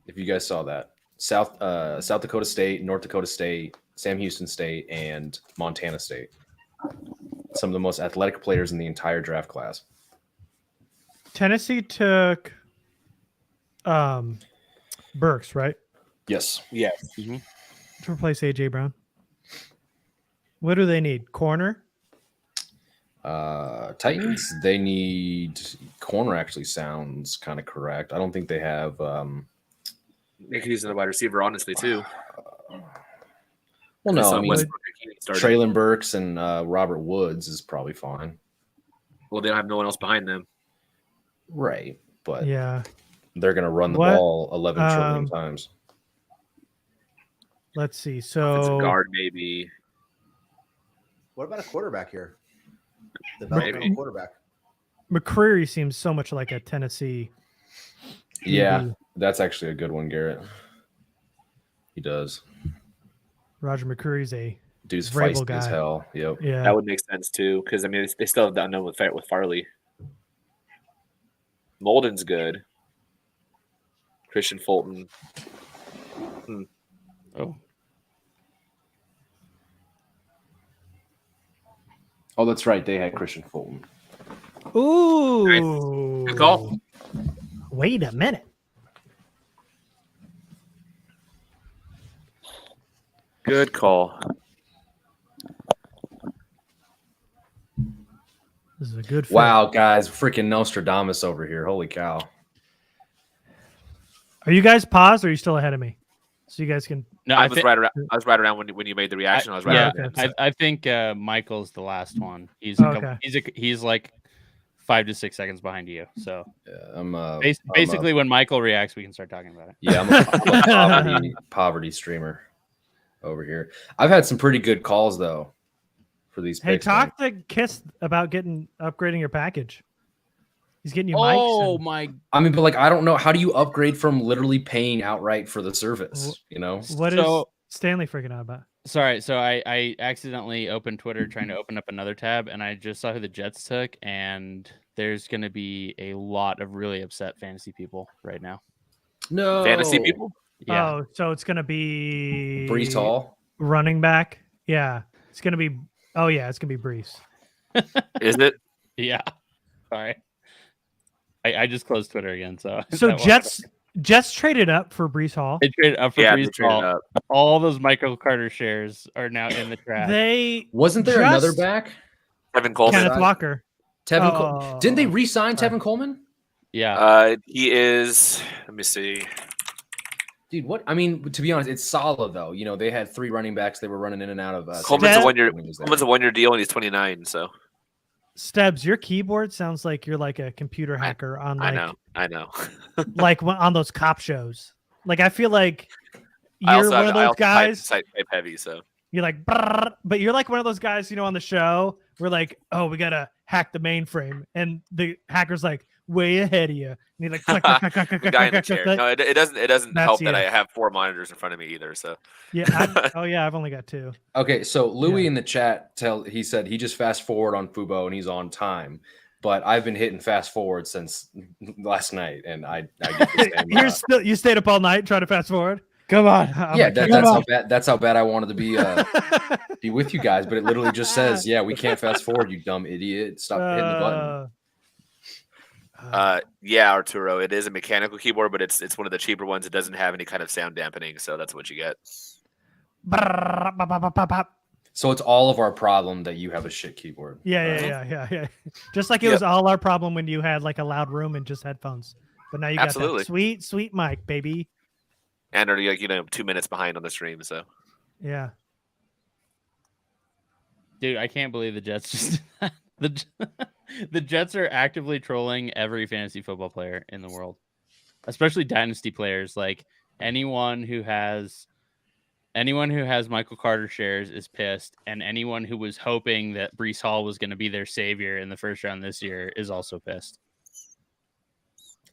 If you guys saw that. South Dakota State, North Dakota State, Sam Houston State, and Montana State. Some of the most athletic players in the entire draft class. Tennessee took Burks, right? Yes. Yeah. Mm-hmm. To replace AJ Brown. What do they need? Corner? Titans, they need corner. Actually sounds kind of correct. I don't think they have They could use a wide receiver, honestly, too. Well, no, I mean, Traylon Burks and Robert Woods is probably fine. Well, they don't have no one else behind them. Right, but yeah, they're going to run the ball 11 trillion times. Let's see. So it's a guard, maybe. What about a quarterback here? Developmental quarterback. McCreary seems so much like a Tennessee. Yeah, that's actually a good one, Garrett. He does. Roger McCreary's a dude's feisty as hell. Yep. Yeah, that would make sense too, because I mean they still have the unknown with Farley. Molden's good. Christian Fulton. Oh, that's right. They had Christian Fulton. Ooh, good call. Wait a minute. Good call. This is a good fit. Wow, guys. Freaking Nostradamus over here. Holy cow. Are you guys paused or are you still ahead of me? So you guys can. No, I was right around when you made the reaction. I was right around. Yeah, I think Michael's the last one. He's he's like 5 to 6 seconds behind you. So basically, when Michael reacts, we can start talking about it. Yeah, I'm a poverty streamer over here. I've had some pretty good calls though. for these Hey, picks. talk to Kiss about upgrading your package. He's getting you Oh mics. my! I mean, but like, I don't know. How do you upgrade from literally paying outright for the service? You know? What is Stanley freaking out about? Sorry, so I accidentally opened Twitter trying to open up another tab, and I just saw who the Jets took, and there's going to be a lot of really upset fantasy people right now. No. Fantasy people? Yeah. Oh, so it's going to be Brees Hall. running back. Yeah, it's going to be. Oh yeah, it's going to be Brees. Is it? Yeah. Sorry. I just closed Twitter again, so Jets traded up for Brees Hall. They traded up for Yeah, Brees they traded Hall. up. All those Michael Carter shares are now in the trash. Wasn't there another back? Tevin Coleman. Kenneth Walker. Tevin Didn't they re-sign Tevin Coleman? Yeah. He is. Let me see. Dude, what? I mean, to be honest, it's solid though. You know, they had 3 running backs. They were running in and out of. Coleman's a 1-year deal, and he's 29. So. Stebbs, your keyboard sounds like you're like a computer hacker on like. I know. Like on those cop shows. Like I feel like you're one of those guys. Type heavy, so. You're like, but you're like one of those guys, you know, on the show. We're like, oh, we gotta hack the mainframe, and the hacker's like way ahead of you. And you're like, click, click, click, click, click, The guy in the click, chair. click. No, it doesn't That's help you. that I have 4 monitors in front of me either. So. Yeah. I've only got 2. Okay, so Louis in the chat he said he just fast forward on Fubo and he's on time, but I've been hitting fast forward since last night, and I get the same, You stayed up all night trying to fast forward. Come on. yeah, that's how bad I wanted to be with you guys, but it literally just says, yeah, we can't fast forward, you dumb idiot. Stop hitting the button. Yeah, Arturo, it is a mechanical keyboard, but it's one of the cheaper ones. It doesn't have any kind of sound dampening, so that's what you get. So it's all of our problem that you have a shit keyboard. Yeah. Just like it was all our problem when you had like a loud room and just headphones. But now you got that sweet mic, baby. And are like 2 minutes behind on the stream, so. Yeah. Dude, I can't believe the Jets just the Jets are actively trolling every fantasy football player in the world, especially dynasty players. Like anyone who has Michael Carter shares is pissed, and anyone who was hoping that Brees Hall was going to be their savior in the first round this year is also pissed.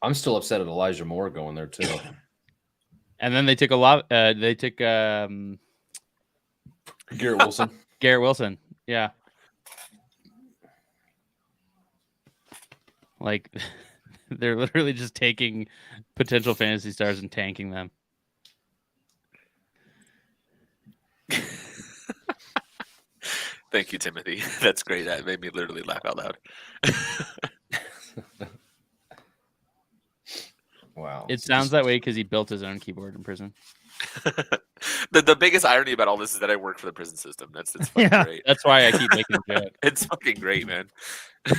I'm still upset at Elijah Moore going there too. And then they took Garrett Wilson. Garrett Wilson. Yeah. Like they're literally just taking potential fantasy stars and tanking them. Thank you, Timothy. That's great. That made me literally laugh out loud. Wow. It sounds that way because he built his own keyboard in prison. The biggest irony about all this is that I work for the prison system. It's fucking great. That's why I keep making a joke. It's fucking great, man.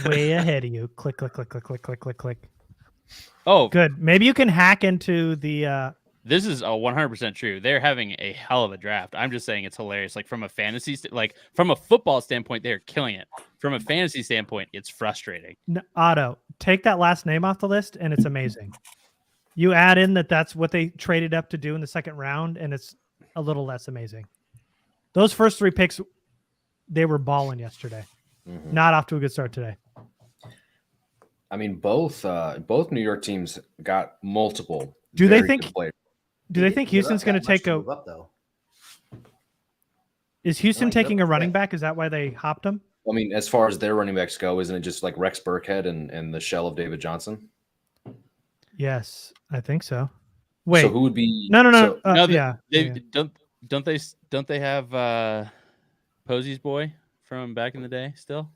Way ahead of you. Click, click, click, click, click, click, click, click. Oh, good. Maybe you can hack into the. This is 100% true. They're having a hell of a draft. I'm just saying it's hilarious. Like from a fantasy, from a football standpoint, they're killing it. From a fantasy standpoint, it's frustrating. No, Otto, take that last name off the list, and it's amazing. You add in that's what they traded up to do in the second round, and it's a little less amazing. Those first 3 picks, they were balling yesterday. Mm-hmm. Not off to a good start today. I mean, both New York teams got multiple. Do they think Houston's going to take a? Up, though. Is Houston taking a running back? Is that why they hopped him? I mean, as far as their running backs go, isn't it just like Rex Burkhead and the shell of David Johnson? Yes, I think so. Wait, so who would be? No. Don't they have Posey's boy from back in the day still?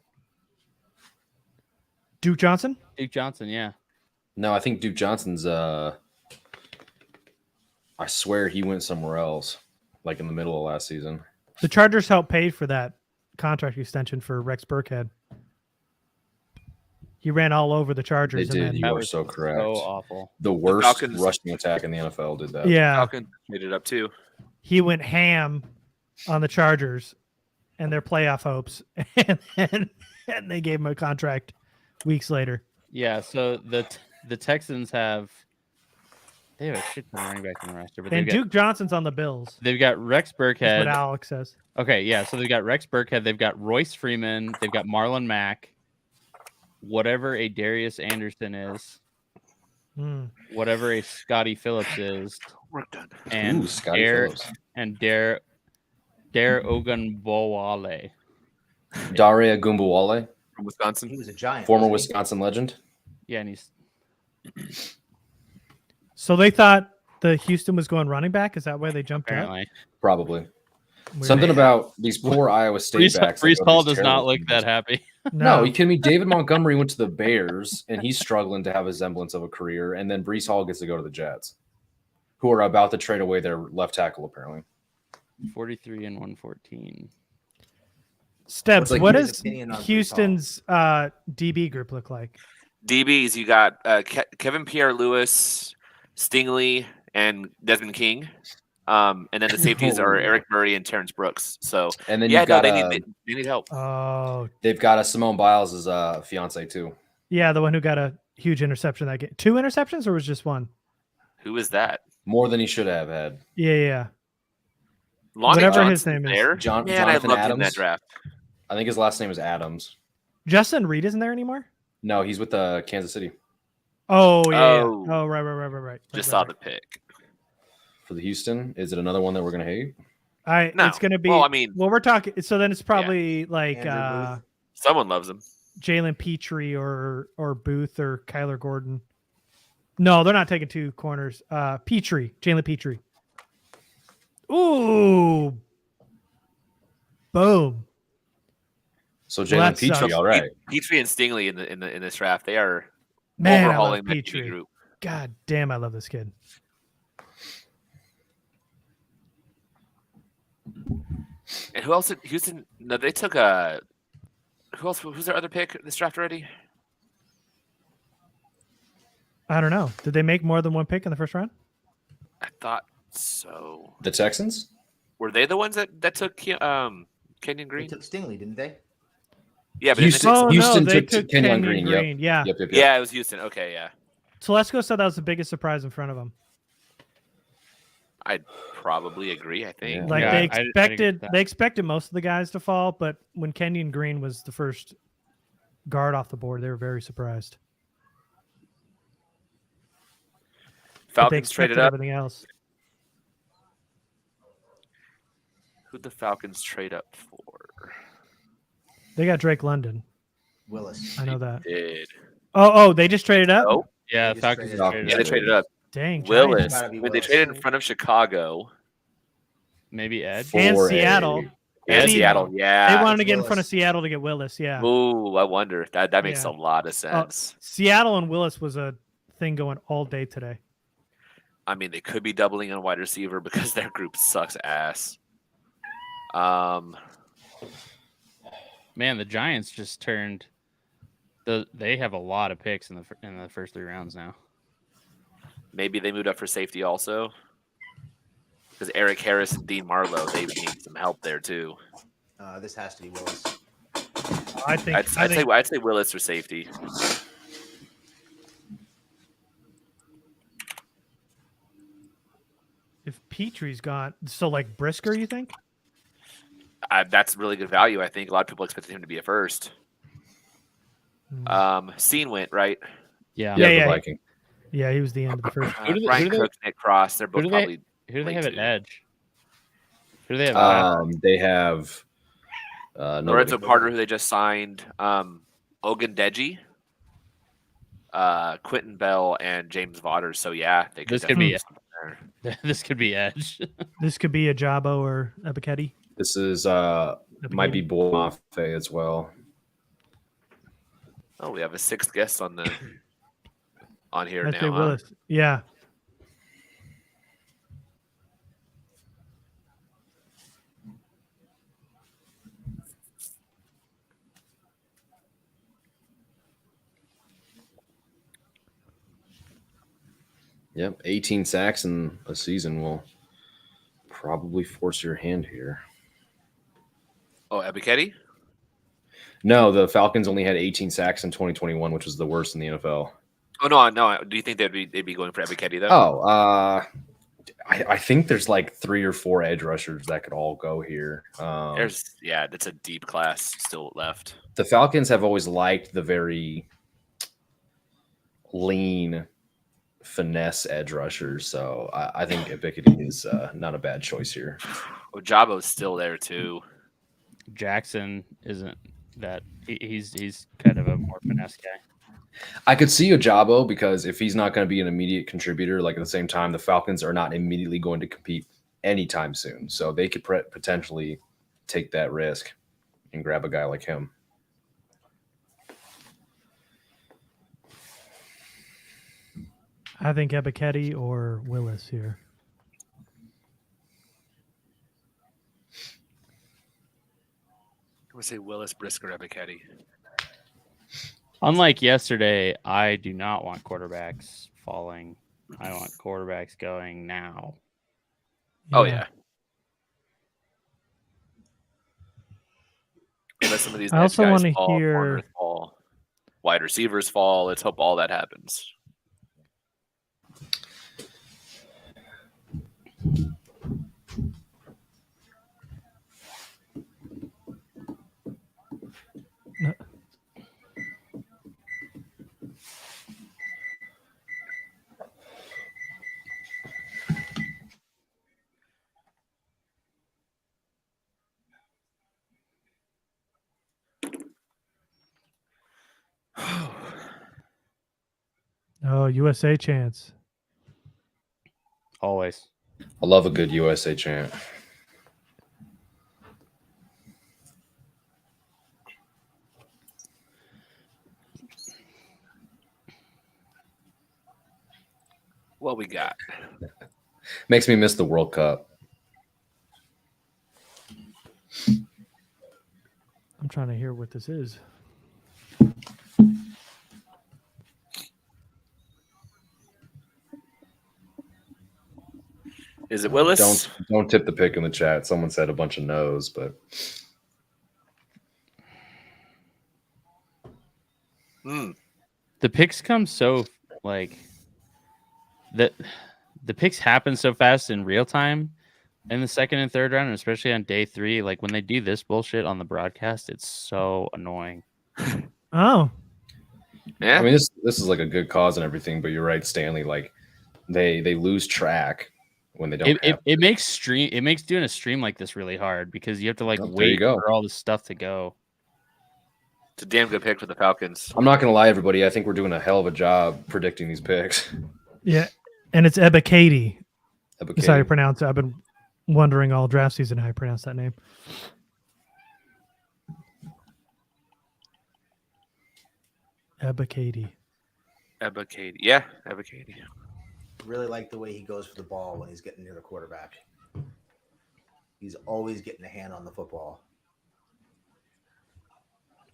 Duke Johnson? Duke Johnson, yeah. No, I think Duke Johnson's. I swear he went somewhere else, like in the middle of last season. The Chargers helped pay for that contract extension for Rex Burkhead. He ran all over the Chargers. They did. You are so correct. So awful. The worst rushing attack in the NFL did that. Yeah. Falcons made it up too. He went ham on the Chargers and their playoff hopes, and they gave him a contract weeks later. Yeah. So the Texans have They have a shit ton of running backs on the roster, but And Duke Johnson's on the Bills. they've got Rex That's Burkhead. what Alex says. Okay, yeah. So they've got Rex Burkhead. They've got Royce Freeman. They've got Marlon Mack. Whatever a Darius Anderson is. Whatever a Scotty Phillips is. Work done. And Scotty Dare Phillips. and Dare Ogunbowale. Daria Gumbawale, From Wisconsin. He was a giant. former wasn't he? Wisconsin legend. Yeah, and he's So they thought the Houston was going running back. Is that why they jumped up? apparently. Probably. Weird. Something about these poor Iowa State backs. Brees that go to Hall these does not terrible look teams. that happy. No, you kidding me? David Montgomery went to the Bears, and he's struggling to have a semblance of a career. And then Brees Hall gets to go to the Jets, who are about to trade away their left tackle, apparently. 43 and 114. Stebbs, What's, like, what his does opinion on Brees Houston's DB group look like? DBs, you got Kevin Pierre-Louis, Stingley, and Desmond King. And then the safeties are Eric Murray and Terrence Brooks. So, And then yeah, you've got they need help. Oh, they've got a Simone Biles' fiance too. yeah, the one who got a huge interception that game. 2 interceptions or was just one? Who is that? More than he should have had. Yeah. Lonnie Whatever Johnson's his name is. there. Jonathan Man, I loved him in Adams. that draft. I think his last name is Adams. Justin Reed isn't there anymore? No, he's with Kansas City Oh yeah. Oh. Oh right. Just saw the pick. for the Houston. Is it another one that we're gonna hate? No. It's gonna be. Well, I mean, we're talking. So then it's probably like Andrew Booth. someone loves him. Jalen Petrie or Booth or Kyler Gordon. No, they're not taking 2 corners. Jalen Petrie. Ooh, boom. So Well, Jalen that Petrie, sucks. all right. Petrie and Stingley in this draft. They are Man, I love overhauling that Petrie. DB group. God damn, I love this kid. And who else? Houston? No, they took a. Who else? Who's their other pick this draft already? I don't know. Did they make more than 1 pick in the first round? I thought so. The Texans? Were they the ones that took Kenyon They Green? took Stingley, didn't they? Yeah, but Houston- Oh Houston no, they took took Kenyon Kenyon Green, yep. Green. Yeah. Yep. yeah, it was Houston. Okay, yeah. Telesco said that was the biggest surprise in front of him. I'd probably agree. I think. Yeah. Like Yeah, they I agree with expected, that. they expected most of the guys to fall, but when Kenyon Green was the first guard off the board, they were very surprised. But they Falcons traded expected up. everything else. Who'd the Falcons trade up for? They got Drake London. Willis. I know that. Did Oh, they just traded up. no? Yeah, They just Falcons traded up. traded Yeah, up. they traded up. Dang, Willis. Giants. Gotta be When they Willis. traded in front of Chicago Maybe Edge. And For a- Seattle. and See, Seattle, yeah. They wanted to it's get in front of Willis. Seattle to get Willis. Yeah. Ooh, I wonder. That makes Yeah. a lot of sense. Seattle and Willis was a thing going all day today. I mean, they could be doubling on wide receiver because their group sucks ass. Man, the Giants just turned. They have a lot of picks in the first 3 rounds now. Maybe they moved up for safety also. Because Eric Harris and Dean Marlowe, they need some help there too. This has to be Willis. I think. I'd say Willis for safety. If Petrie's gone, so like Brisker, you think? That's really good value. I think a lot of people expected him to be a first. Scene went right. Yeah. Yeah, Yeah. the Viking. Yeah, he was the end of the first. Who do they- Brian who do they- Cook, Nick Cross, they're both do they- probably. Who do they late have at two. Edge? Who do they have at Edge? They have Lorenzo nobody. Carter, who they just signed, Ogundeji, Quentin Bell, and James Vaughters. So yeah, they could This could be- definitely do something there. This could be Edge. This could be a Jabo or Ebiketie. This is might be Bournemouth as well. Oh, we have a 6th guest on here I'd now. say huh? Willis. Yeah. Yep, 18 sacks in a season will probably force your hand here. Oh, Ebiketie? No, the Falcons only had 18 sacks in 2021, which was the worst in the NFL. Oh no. Do you think they'd be going for Ebiketie though? Oh, I think there's like 3 or 4 edge rushers that could all go here. That's a deep class still left. The Falcons have always liked the very lean finesse edge rushers, so I think Ebiketie is not a bad choice here. Ojabo's still there too. Jackson isn't that he's kind of a more finesse guy. I could see Ojabo because if he's not going to be an immediate contributor, like at the same time, the Falcons are not immediately going to compete anytime soon. So they could potentially take that risk and grab a guy like him. I think Ebiketie or Willis here. I would say Willis, Brisker, Ebiketie. Unlike yesterday, I do not want quarterbacks falling. I want quarterbacks going now. Oh yeah. Let some of these I also guys want to fall, hear corners fall, wide receivers fall. Let's hope all that happens. Oh, USA chance. Always. I love a good USA chant. What we got? Makes me miss the World Cup. I'm trying to hear what this is. Is it Willis? Don't tip the pick in the chat. Someone said a bunch of no's, but the picks come so like that. The picks happen so fast in real time in the second and third round, and especially on day 3. Like when they do this bullshit on the broadcast, it's so annoying. Oh, Yeah. I mean this is like a good cause and everything, but you're right, Stanley. Like they lose track when they don't. It makes doing a stream like this really hard because you have to like wait for all this stuff to go. It's a damn good pick for the Falcons. I'm not gonna lie, everybody. I think we're doing a hell of a job predicting these picks. yeah. And it's Ebiketie. Ebiketie. That's how you pronounce it. I've been wondering all draft season how you pronounce that name. Ebiketie. Yeah, Ebiketie. Really like the way he goes for the ball when he's getting near the quarterback. He's always getting a hand on the football.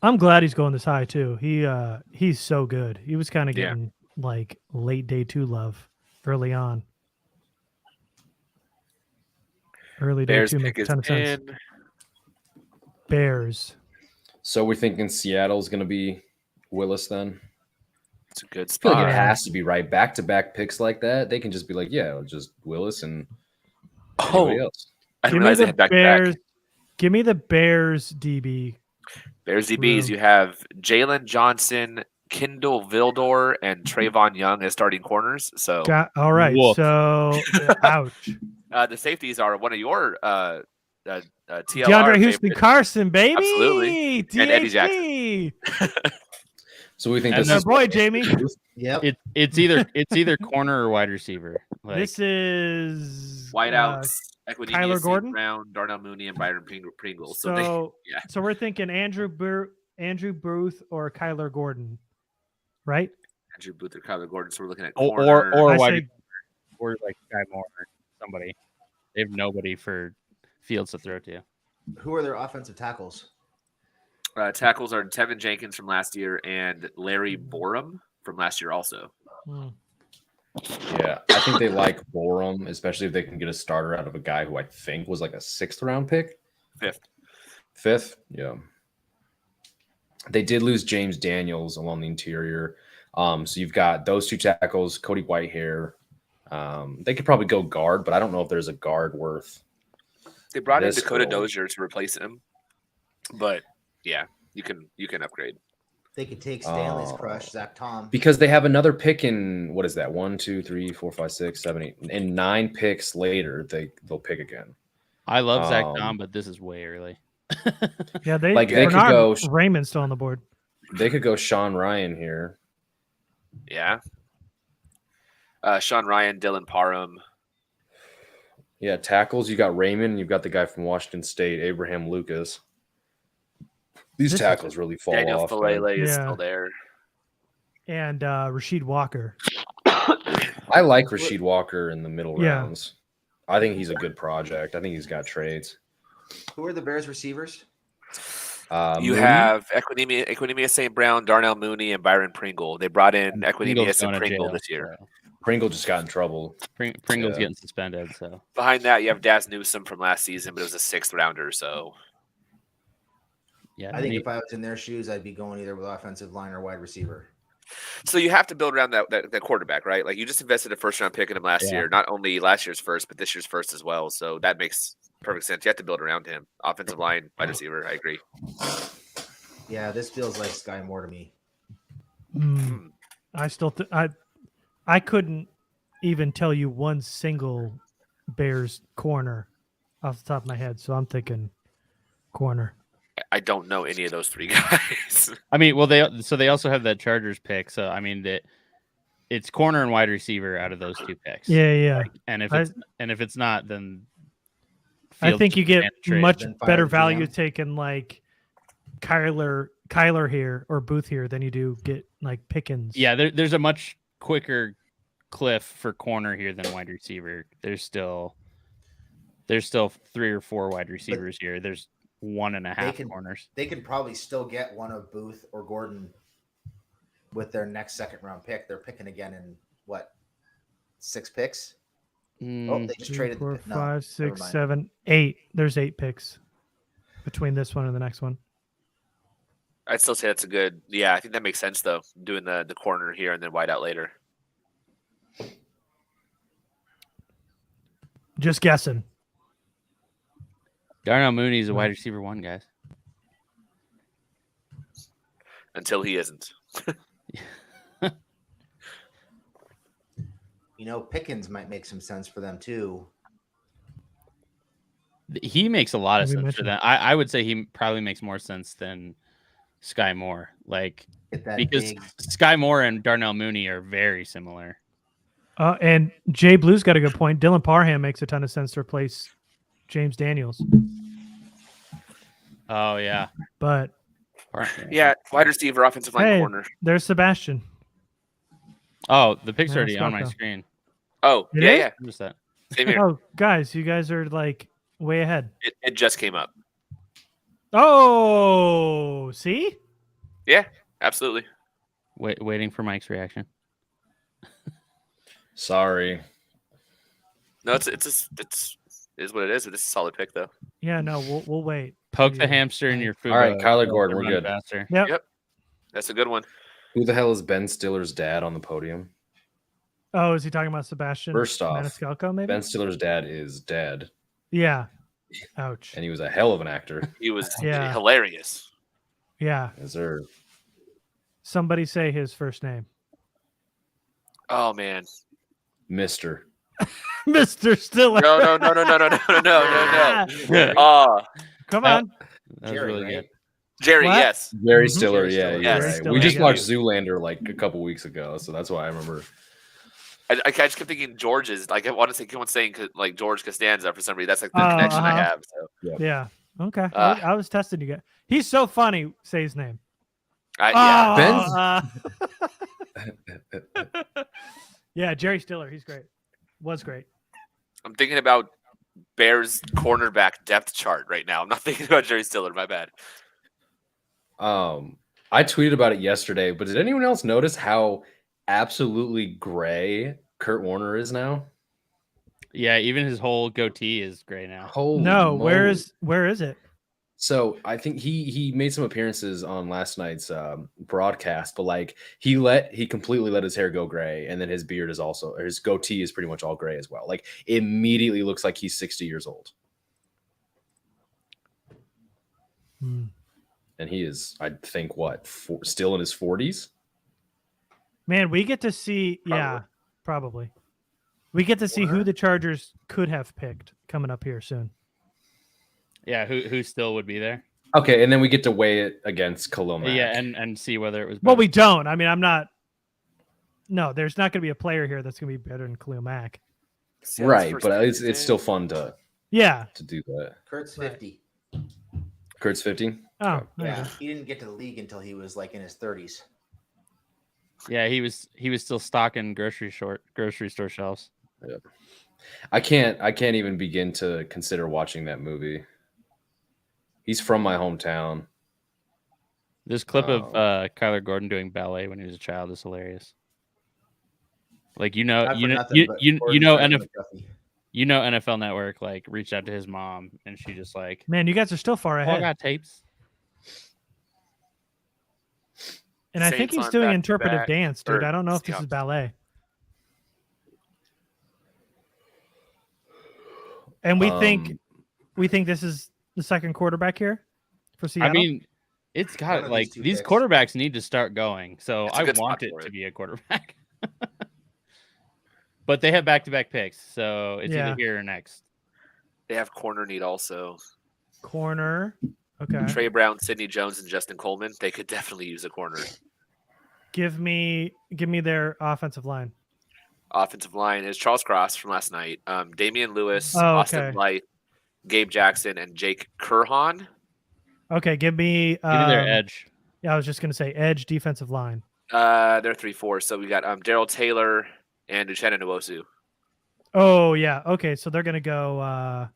I'm glad he's going this high too. He's so good. He was kind of getting like late day 2 love early on. Early day Bears 2 pick makes a is ton of sense. in. Bears. So we're thinking Seattle's gonna be Willis then. It's a good I feel like spot. it has to be right. Back-to-back picks like that, they can just be like, yeah, just Willis and anybody else. I didn't Give me realize they the had back to Bears. back. Give me the Bears DB. Bears DBs. You have Jalen Johnson, Kendall Vildor, and Trayvon Young as starting corners. So All right. Woof. So ouch. the safeties are one of your TLR DeAndre Houston favorites. Carson, baby. Absolutely. And Eddie DHT. So we think And this Our is boy Jamie. Yep. It's either corner or wide receiver. Like, This is Wideouts. Equinemius, Kyler St. Gordon? Brown, Darnell Mooney, and Byron Pringles. So yeah. so we're thinking Andrew Booth or Kyler Gordon, right? Andrew Booth or Kyler Gordon. So we're looking at or corner. I wide say- receiver, or like Sky Moore or somebody. They have nobody for Fields to throw to. Who are their offensive tackles? Tackles are Tevin Jenkins from last year and Larry Borum from last year also. Yeah, I think they like Borum, especially if they can get a starter out of a guy who I think was like a 6th round pick. Fifth. Yeah. They did lose James Daniels along the interior. So you've got those two tackles, Cody Whitehair. They could probably go guard, but I don't know if there's a guard worth. They brought in This Dakota early. Dozier to replace him, but yeah, you can upgrade. They could take Stanley's crush, Zach Tom. Because they have another pick in, what is that? 1, 2, 3, 4, 5, 6, 7, 8. And 9 picks later, they'll pick again. I love Zach Tom, but this is way early. Yeah, they could go. Raymond's still on the board. They could go Sean Ryan here. Yeah. Sean Ryan, Dylan Parham. Yeah, tackles. You got Raymond. You've got the guy from Washington State, Abraham Lucas. These tackles really fall Daniel off. Falele is still there. And Rasheed Walker. I like Rasheed Walker in the middle Yeah. rounds. I think he's a good project. I think he's got trades. Who are the Bears receivers? You Mooney? have Equinemius St. Brown, Darnell Mooney, and Byron Pringle. They brought in Equinemius and Pringle this year. So. Pringle just got in trouble. Pringle's getting suspended. So Behind that, you have Daz Newsome from last season, but it was a 6th rounder. So yeah, I think if I was in their shoes, I'd be going either with offensive line or wide receiver. So you have to build around that quarterback, right? Like you just invested a 1st-round pick in him last year, not only last year's first, but this year's first as well. So that makes perfect sense. You have to build around him. Offensive line, wide receiver. I agree. Yeah, this feels like Sky Moore to me. I still I couldn't even tell you one single Bears corner off the top of my head, so I'm thinking corner. I don't know any of those 3 guys. I mean, well, they also have that Chargers pick. So I mean it's corner and wide receiver out of those 2 picks. Yeah. Like, and if it's not, then I think you get much better GM. value taking like Kyler here or Booth here than you do get like Pickens. Yeah, there's a much quicker cliff for corner here than wide receiver. There's still 3 or 4 wide receivers here. There's 1.5 corners. They could probably still get one of Booth or Gordon with their next 2nd-round pick. They're picking again in what, 6 picks? Oh, they just 3, traded 4, no, 5, 6, never mind. 7, 8. There's 8 picks between this one and the next one. I'd still say that's a good. Yeah, I think that makes sense though. Doing the corner here and then wide out later. Just guessing. Darnell Mooney is a wide receiver 1, guys. Until he isn't. Pickens might make some sense for them too. He makes a lot of sense for that. I would say he probably makes more sense than Sky Moore. Like because Sky Moore and Darnell Mooney are very similar. And Jay Blue's got a good point. Dylan Parham makes a ton of sense to replace James Daniels. Oh yeah. But yeah, wide receiver, offensive line, corner. There's Sebastian. Oh, the pick's already on my screen. Oh, yeah. What's that? Same here. Oh, guys, you guys are like way ahead. It just came up. Oh, see? Yeah, absolutely. Waiting for Mike's reaction. Sorry. No, it's is what it is. It's a solid pick though. Yeah, no, we'll wait. Poke the hamster in your food. All right, Kyler Gordon, we're good. Faster. Yep. That's a good one. Who the hell is Ben Stiller's dad on the podium? Oh, is he talking about Sebastian? First off, Maniscalco, maybe? Ben Stiller's dad is dead. Yeah. Ouch. And he was a hell of an actor. He was hilarious. Yeah. Is there? Somebody say his first name. Oh man, Mr. Mr. Stiller. No. Oh, Come on. That was Jerry, really right? good. Jerry, What? yes. Jerry Stiller, yeah. Yes. Right. Stiller, We just yeah. watched Zoolander like a couple weeks ago, so that's why I remember. I just kept thinking George's. Like I want to say, keep on saying like George Costanza for some reason. That's like the connection I have. So. Yeah. Okay. I was testing you guys. He's so funny. Say his name. Yeah. Yeah, Jerry Stiller. He's great. Was great. I'm thinking about Bears cornerback depth chart right now. I'm not thinking about Jerry Stiller. My bad. I tweeted about it yesterday, but did anyone else notice how absolutely gray Kurt Warner is now? Yeah, even his whole goatee is gray now. Holy No, moly. where is it? So I think he made some appearances on last night's broadcast, but like he completely let his hair go gray, and then his beard is also, or his goatee is pretty much all gray as well. Like immediately looks like he's 60 years old. And he is, I think, still in his 40s. Man, we get to see. Yeah, probably. We get to see who the Chargers could have picked coming up here soon. Yeah, who still would be there? Okay, and then we get to weigh it against Khalil Mack. Yeah, and see whether it was. Well, better. we don't. I mean, I'm not. No, there's not going to be a player here that's going to be better than Khalil Mack. Right, but it's still fun to do that. Kurt's 50. Kurt's 50. Oh, Yeah, he didn't get to the league until he was like in his 30s. Yeah, he was still stocking grocery store shelves. Yeah. I can't even begin to consider watching that movie. He's from my hometown. This clip of Kyler Gordon doing ballet when he was a child is hilarious. Like NFL Network like reached out to his mom and she just like, man, you guys are still far I ahead. got tapes. And I think he's doing interpretive dance, dude. I don't know if this is ballet. And we think this is the second quarterback here for Seattle. I mean, it's got like these quarterbacks need to start going. So I want it to be a quarterback. But they have back-to-back picks, so it's either here or next. They have corner need also. Corner. Okay. Trey Brown, Sidney Jones, and Justin Coleman. They could definitely use a corner. Give me their offensive line. Offensive line is Charles Cross from last night. Damian Lewis, Austin Blythe, Gabe Jackson, and Jake Kurhan. Okay, give me their edge. Yeah, I was just gonna say edge defensive line. They're 3-4. So we got Darryl Taylor and Uchenna Nwosu. Oh yeah. Okay, so they're gonna go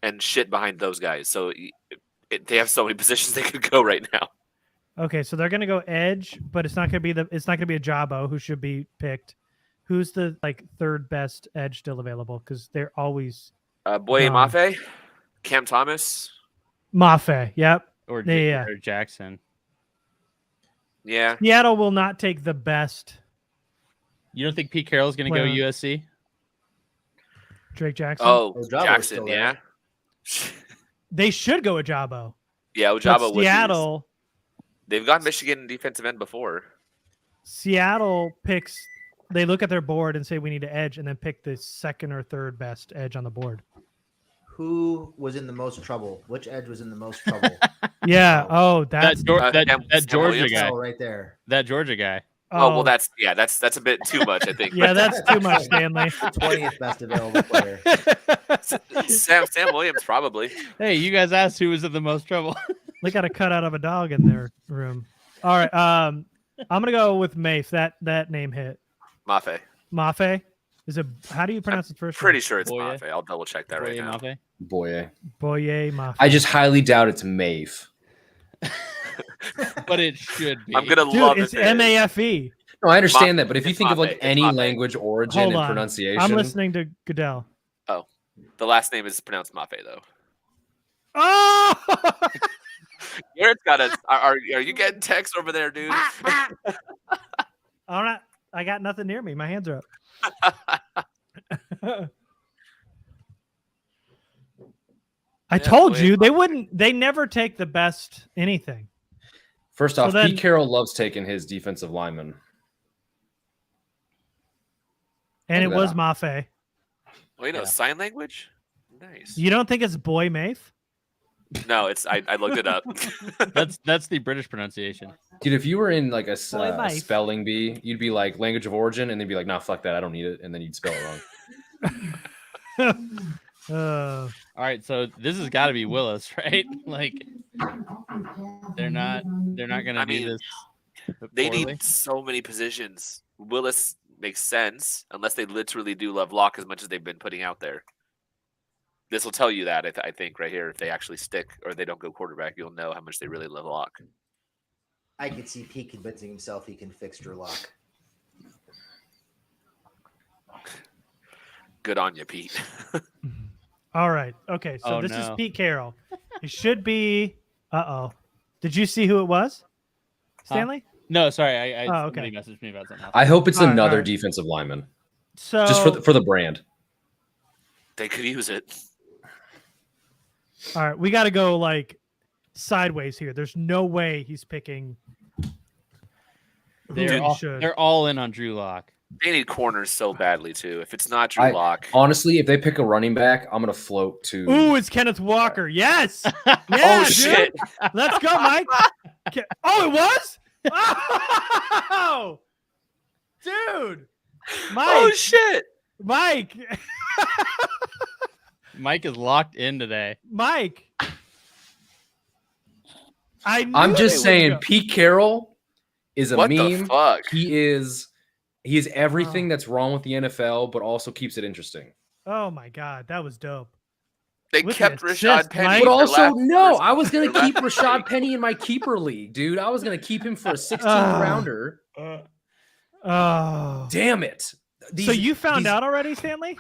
and shit behind those guys. So they have so many positions they could go right now. Okay, so they're gonna go edge, but it's not gonna be a Jabo who should be picked. Who's the third best edge still available? Because they're always Boye Mafe, Cam Thomas, Mafe. Yep. Or Jackson. Yeah. Seattle will not take the best. You don't think Pete Carroll's going to go USC? Drake Jackson. Oh, Jackson. Yeah. They should go Jabo. Yeah, Ojabo. Seattle. They've gone Michigan defensive end before. Seattle picks. They look at their board and say we need an edge, and then pick the second or third best edge on the board. Who was in the most trouble? Which edge was in the most trouble? Yeah. Oh, that Georgia guy right there. That Georgia guy. Oh well, that's a bit too much, I think. Yeah, that's too much, Stanley. 20th best available player. Sam Williams probably. Hey, you guys asked who was in the most trouble. They got a cut out of a dog in their room. All right. I'm gonna go with Mafe. That name hit. Mafe. Mafe. Is it? How do you pronounce it first? Pretty sure it's Mafe. I'll double check that right now. Boye Mafe. I just highly doubt it's Mafe. But it should be. I'm gonna love it. It's Mafe. No, I understand that, but if you think of any language origin and pronunciation, I'm listening to Goodell. Oh, the last name is pronounced Mafe though. Oh. Garrett's got a. Are you getting text over there, dude? All right. I got nothing near me. My hands are up. I told you they never take the best anything. First off, Pete Carroll loves taking his defensive lineman. And it was Mafe. Wait, no, sign language? Nice. You don't think it's Boy Mafe? No, it's I looked it up. That's the British pronunciation. Dude, if you were in like a spelling bee, you'd be like language of origin, and they'd be like, "Nah, fuck that, I don't need it," and then you'd spell it wrong. All right, so this has got to be Willis, right? Like, they're not gonna do this. They need so many positions. Willis makes sense unless they literally do love Locke as much as they've been putting out there. This will tell you that, I think, right here. If they actually stick or they don't go quarterback, you'll know how much they really love Locke. I could see Pete convincing himself he can fix Drew Lock. Good on you, Pete. All right. Okay. So this is Pete Carroll. It should be. Did you see who it was? Stanley? No, sorry. Oh, Somebody okay. messaged me about something else. I hope it's All right, another all right. defensive lineman, So just for the brand. They could use it. all right, we got to go like sideways here. There's no way he's picking. who They're he all, should. they're all in on Drew Lock. They need corners so badly too. If it's not Drew Lock, Honestly, if they pick a running back, I'm gonna float to. Ooh, it's Kenneth Walker. Yes. Yeah, oh dude. shit! Let's go, Mike. Oh, it was? Oh, dude. Mike. Oh shit! Mike. Mike is locked in today. Mike. I'm just saying, Pete Carroll is a What meme. the fuck? He is everything that's wrong with the NFL, but also keeps it interesting. Oh my God, that was dope. They With kept the Rashad assist, Penny. Mike. But for also, last- no, for- I was gonna for keep last Rashad week. Penny in my keeper league, dude. I was gonna keep him for a 16th rounder. Oh. Damn it! So you found out already, Stanley?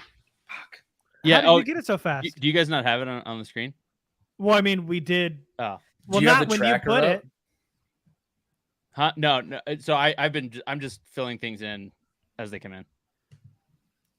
Fuck. Yeah. How did you get it so fast? Do you guys not have it on the screen? Well, I mean, we did. Oh. Well, Do you have not the when you tracker put up? it. Huh? No. So I'm just filling things in as they come in.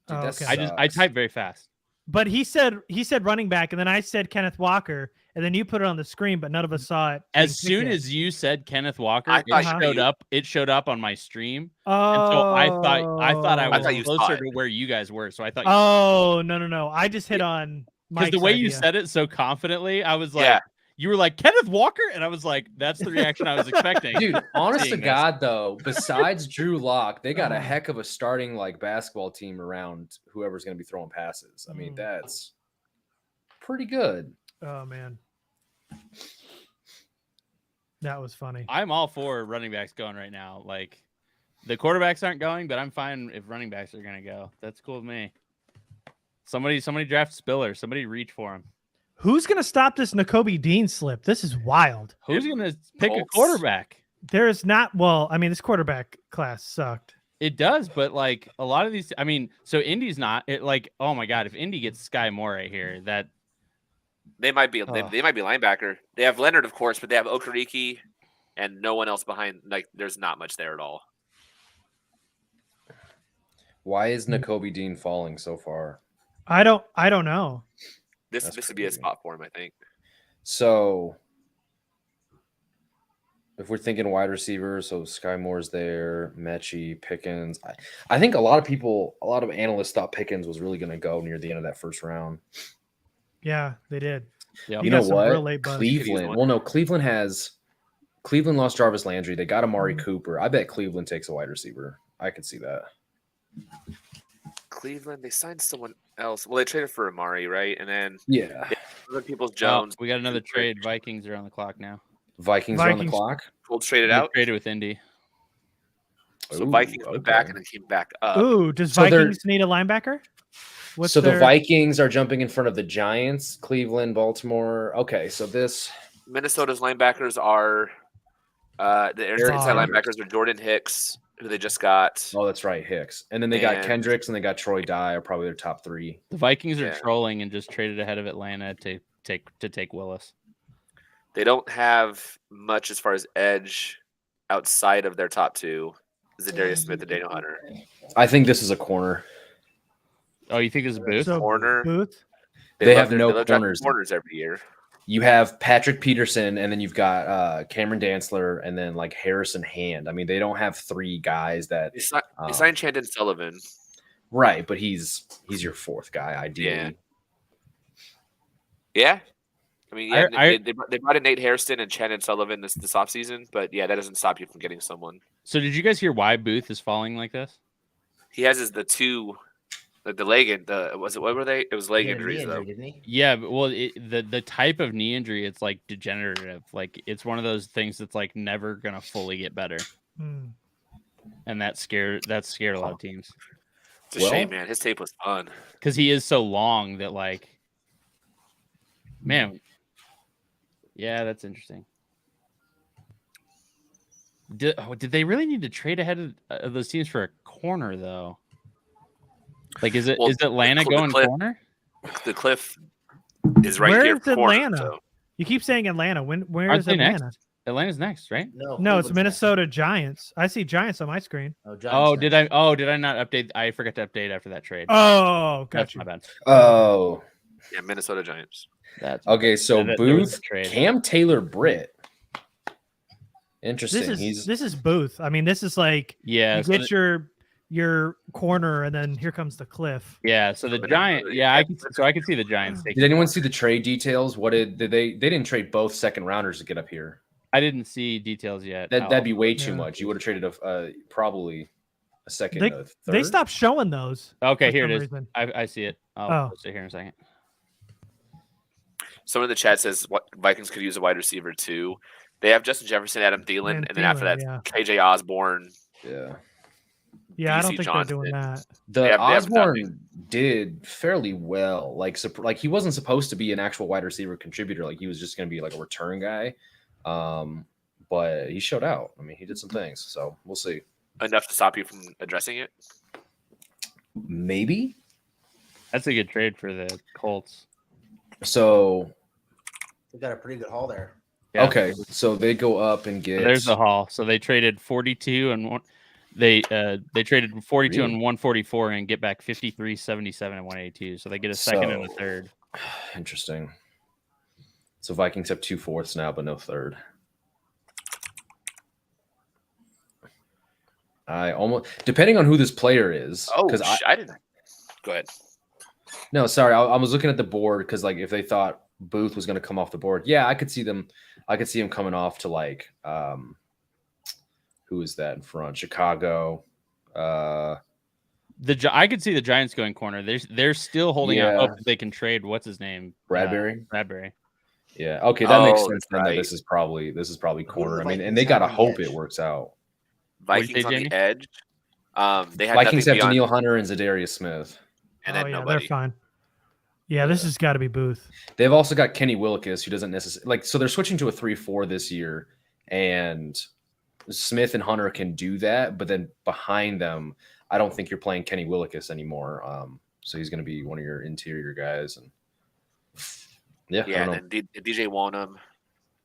Dude, Oh, that okay. I sucks. type very fast. But he said running back, and then I said Kenneth Walker, and then you put it on the screen, but none of us saw it. As being soon picked. as you said Kenneth Walker, I it thought showed you- up. It showed up on my stream, Oh, and so I thought I I was thought you saw closer it. to where you guys were. So I thought Oh no! I just hit on because Mike's the way you idea. said it so confidently, I was like, Yeah. you were like Kenneth Walker, and I was like, that's the reaction I was expecting. Dude, honest to Seeing this. God, though, besides Drew Lock, they got a heck of a starting like basketball team around whoever's going to be throwing passes. I mean, that's pretty good. Oh man, that was funny. I'm all for running backs going right now. Like the quarterbacks aren't going, but I'm fine if running backs are going to go. That's cool with me. Somebody draft Spiller. Somebody reach for him. Who's gonna stop this Nakobe Dean slip? This is wild. Who's going to pick a Colts. quarterback? There is not. Well, I mean, this quarterback class sucked. It does, but like a lot of these, I mean, so Indy's not it. Like, oh my God, if Indy gets Sky Moore right here, that They might be. Oh. They might be linebacker. They have Leonard, of course, but they have Okereke and no one else behind. Like, there's not much there at all. Why is Nakobe Dean falling so far? I don't know. This That's would be a crazy. spot for him, I think. So, if we're thinking wide receiver, so Sky Moore's there, Mechie, Pickens. I think a lot of analysts thought Pickens was really going to go near the end of that first round. Yeah, they did. Yep. He You got know some real what? late buzz. Cleveland. one. Well, no, Cleveland lost Jarvis Landry. They got Amari Mhm. Cooper. I bet Cleveland takes a wide receiver. I could see that. Cleveland, they signed someone else. Well, they traded for Amari, right? And then Yeah. other people's Oh, Jones. we got another trade. Vikings are on the clock now. Vikings are on the Vikings. clock. Colts traded They out. traded with Indy. So Ooh, Vikings went back okay. and then came back up. Ooh, does So they're- Vikings need a linebacker? What's So the their- Vikings are jumping in front of the Giants, Cleveland, Baltimore. Okay, so this Minnesota's linebackers are the Eric inside Kendricks. linebackers are Jordan Hicks, who they just got. oh, that's right, Hicks. And then they got And- Kendricks and they got Troy Dye are probably their top three. The Vikings are Yeah. trolling and just traded ahead of Atlanta to take Willis. They don't have much as far as edge outside of their top two, Zadarius Smith and Daniel Hunter. I think this is a corner. Oh, you think this is Booth? So Corner. Booth? They love have their- no they love drafting corners. corners every year. You have Patrick Peterson, and then you've got Cameron Dantzler, and then like Harrison Hand. I mean, they don't have three guys that They signed Chandon Sullivan. right, but he's your fourth guy, ideally. Yeah. I mean, yeah, I- they brought in Nate Hairston and Chandon Sullivan this offseason, but yeah, that doesn't stop you from getting someone. So did you guys hear why Booth is falling like this? He has the two, the leg and what were they? It was leg He had a knee injuries though. injury, didn't he? Yeah, but, well, the type of knee injury, it's like degenerative. Like it's one of those things that's like never gonna fully get better, Hmm. and that scared a lot of teams It's a Well- shame, man. His tape was fun. because he is so long that like, man, yeah, that's interesting. Did they really need to trade ahead of those teams for a corner though? Like, is Well, Atlanta the going Cliff- corner? The cliff is right Where here. is for corner, Atlanta? so You keep saying Atlanta. Where Aren't is they Atlanta? next? Atlanta's next, right? No, it's Cleveland's next. Minnesota Giants. I see Giants on my screen. Oh, Giants Did next. I not update? I forgot to update after that trade. Oh, That's got my you. bad. Oh, Yeah, Minnesota Giants. That's okay. So There was Booth, a trade. Cam Taylor, Britt. Interesting. This is Booth. I mean, this is like yeah. you So get your corner, and then here comes the cliff. yeah. So the Minnesota, Giant. Yeah, yeah. I can see the Giants taking. Did anyone see the trade details? What did they? They didn't trade both second rounders to get up here. I didn't see details yet. That'd be way too Yeah. much. You would have traded probably a second. They- a third. They stopped showing those. Okay, for here it some is. reason. I see it. I'll Oh. post it here in a second. Someone in the chat says what Vikings could use a wide receiver too. They have Justin Jefferson, Adam Thielen, and then after that, Thielen, KJ Osborne. Yeah. Yeah, I don't DC think Johnson. they're doing that. The They have Osborne did fairly well. Like he wasn't supposed to be an actual wide receiver contributor. Like he was just going to be like a return guy. But he showed out. I mean, he did some things. So we'll see. Enough to stop you from addressing it. Maybe. That's a good trade for the Colts. So We got a pretty good haul there. Yeah. okay, so they go up and get. There's the haul. So they traded 42 and one. They traded 42 Really? and 144 and get back 53, 77 and 182. So they get a second and a So- third. Interesting. So Vikings have 2 fourths now, but no third. I almost depending on who this player is. Oh, because I didn't. Go ahead. No, sorry, I was looking at the board because like if they thought Booth was going to come off the board, yeah, I could see them. I could see him coming off to like who is that in front? Chicago. I could see the Giants going corner. They're still holding out Yeah. hope that they can trade. What's his name? Bradbury. Bradbury. Yeah. Okay, that makes Oh, sense. that's Then that right. this is probably corner. I mean, Vikings and they gotta have on the hope it edge? works out. What'd you Vikings say, on Jamie? the edge. They had Vikings have nothing beyond, Daniil Hunter and Zadarius Smith. and oh then yeah, nobody. they're fine. Yeah, this has got to be Booth. They've also got Kenny Willekes, who doesn't necessarily like. So they're switching to a 3-4 this year, and Smith and Hunter can do that. But then behind them, I don't think you're playing Kenny Willekes anymore. So he's going to be one of your interior guys, and yeah, I Yeah, don't know. and then DJ Wanham,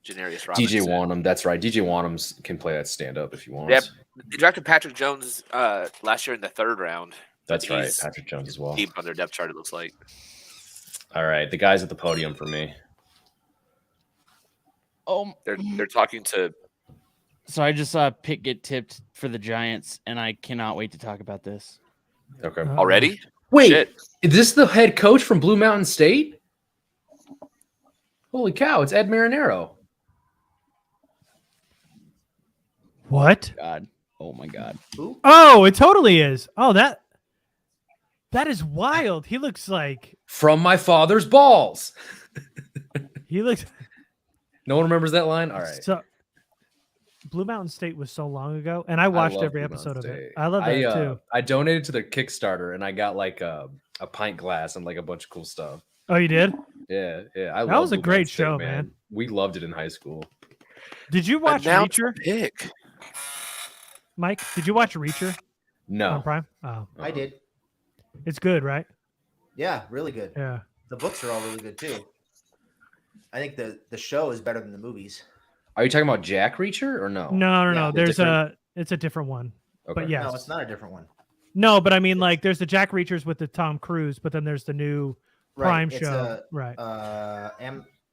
Janarius Robinson. DJ Wanham, that's right. DJ Wanham can play that stand up if you want. Yep. They drafted Patrick Jones last year in the 3rd round. That's right. He's Patrick Jones as well. deep on their depth chart, it looks like. All right, the guys at the podium for me. Oh, They're talking to so I just saw a pick get tipped for the Giants, and I cannot wait to talk about this. Okay. already. Wait, Shit. is this the head coach from Blue Mountain State? Holy cow, it's Ed Marinero. What? God. Oh my God. Oh, it totally is. Oh, that is wild. He looks like From my father's balls. he looks No one remembers that line? All right. so. Blue Mountain State was so long ago, and I watched love every Blue episode of Mountain it. State. I love that too. I donated to their Kickstarter and I got like a pint glass and like a bunch of cool stuff. Oh, you did? Yeah. That love was a Blue great Mountain State, show, man. We loved it in high school. Did you watch Announce Reacher, a pick. Mike? Did you watch Reacher on No. Prime? Oh, I did. it's good, right? Yeah, really good. Yeah. The books are all really good too. I think the show is better than the movies. Are you talking about Jack Reacher or no? No. Yeah, There's different? it's a different one. Okay. But yes. No, it's not a different one. No, but I mean, like, there's the Jack Reachers with the Tom Cruise, but then there's the new Prime It's show. Right.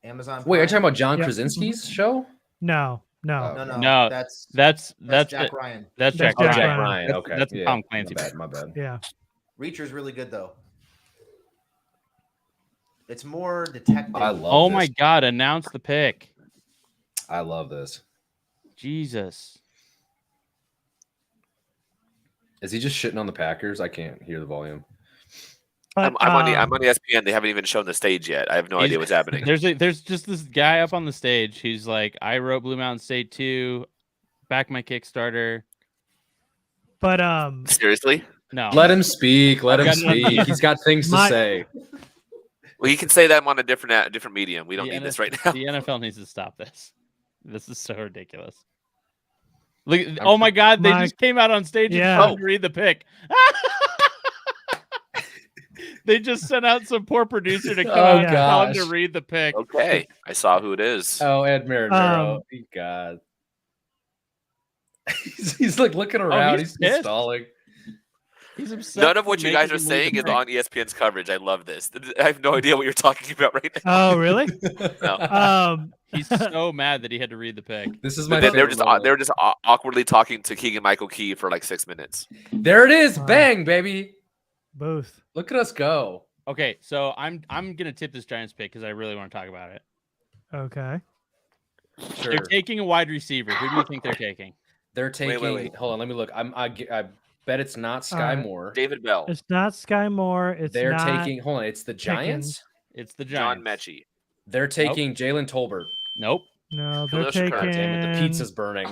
Amazon. Wait, are you Prime? talking about John Yep. Krasinski's show? No. No, No, That's That's Jack Ryan. That's That's Jack. Jack Ryan. Ryan. Ryan. Okay. That's yeah. Tom Clancy. My bad. Yeah. Reacher's really good though. It's more detective. I love Oh this. my God! Announce the pick. I love this. Jesus. Is he just shitting on the Packers? I can't hear the volume. But, I'm on the ESPN. They haven't even shown the stage yet. I have no idea what's happening. There's just this guy up on the stage who's like, I wrote Blue Mountain State 2, back my Kickstarter. But Seriously? No. Let him speak. Let him I've got nothing. speak. He's got things to My- say. Well, you can say that on a different medium. We don't The need this NF right now. The NFL needs to stop this. This is so ridiculous. Look! Oh my God! They Mike- just came out on stage Yeah. and tried to read the pick. They just sent out some poor producer to come Oh, out and tell him to gosh. read the pick. Okay, I saw who it is. Oh, Ed Marinero. God. he's like looking around. he's He's pissed. stalling. He's upset. None of what for you guys are making him read saying the is pick. on ESPN's coverage. I love this. I have no idea what you're talking about right now. Oh, really? No. He's so mad that he had to read the pick. This is my But then favorite they were just awkwardly talking to Keegan Michael Key for like 6 minutes. There it is. Wow. Bang, baby. Booth. Look at us go. Okay, so I'm gonna tip this Giants pick because I really want to talk about it. Okay. Sure. They're taking a wide receiver. Who do you think they're taking? They're taking. wait. Hold on. Let me look. I bet it's not Sky right. Moore. David Bell, It's not Sky Moore. It's They're not taking. Hold on. It's the Giants. It's the John Giants. Mechie. They're taking Jalen Tolbert. Nope. No, they're Khalil taking. Shakir. Damn it, the pizza's burning.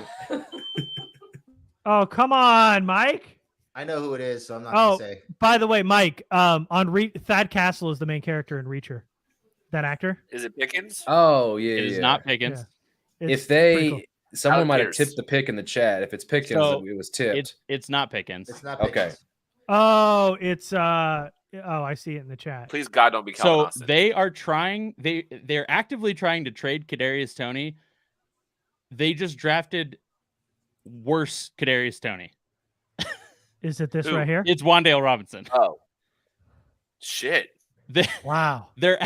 Oh, come on, Mike. I know who it is, so I'm not Oh, gonna say. by the way, Mike, Thad Castle is the main character in Reacher. That actor. Is it Pickens? Oh yeah. It is yeah. not Pickens. Yeah. If It's pretty cool. someone Alec might have Pierce. tipped the pick in the chat. If it's Pickens, So, it was tipped. It's not Pickens. It's not. Okay. Pickens. Oh, it's oh, I see it in the chat. Please God, don't be Calvin So Austin. they are trying. They're actively trying to trade Kadarius Toney. They just drafted worse Kadarius Toney. Is it this Who? right here? It's Wan'Dale Robinson. Oh, shit. Wow. They're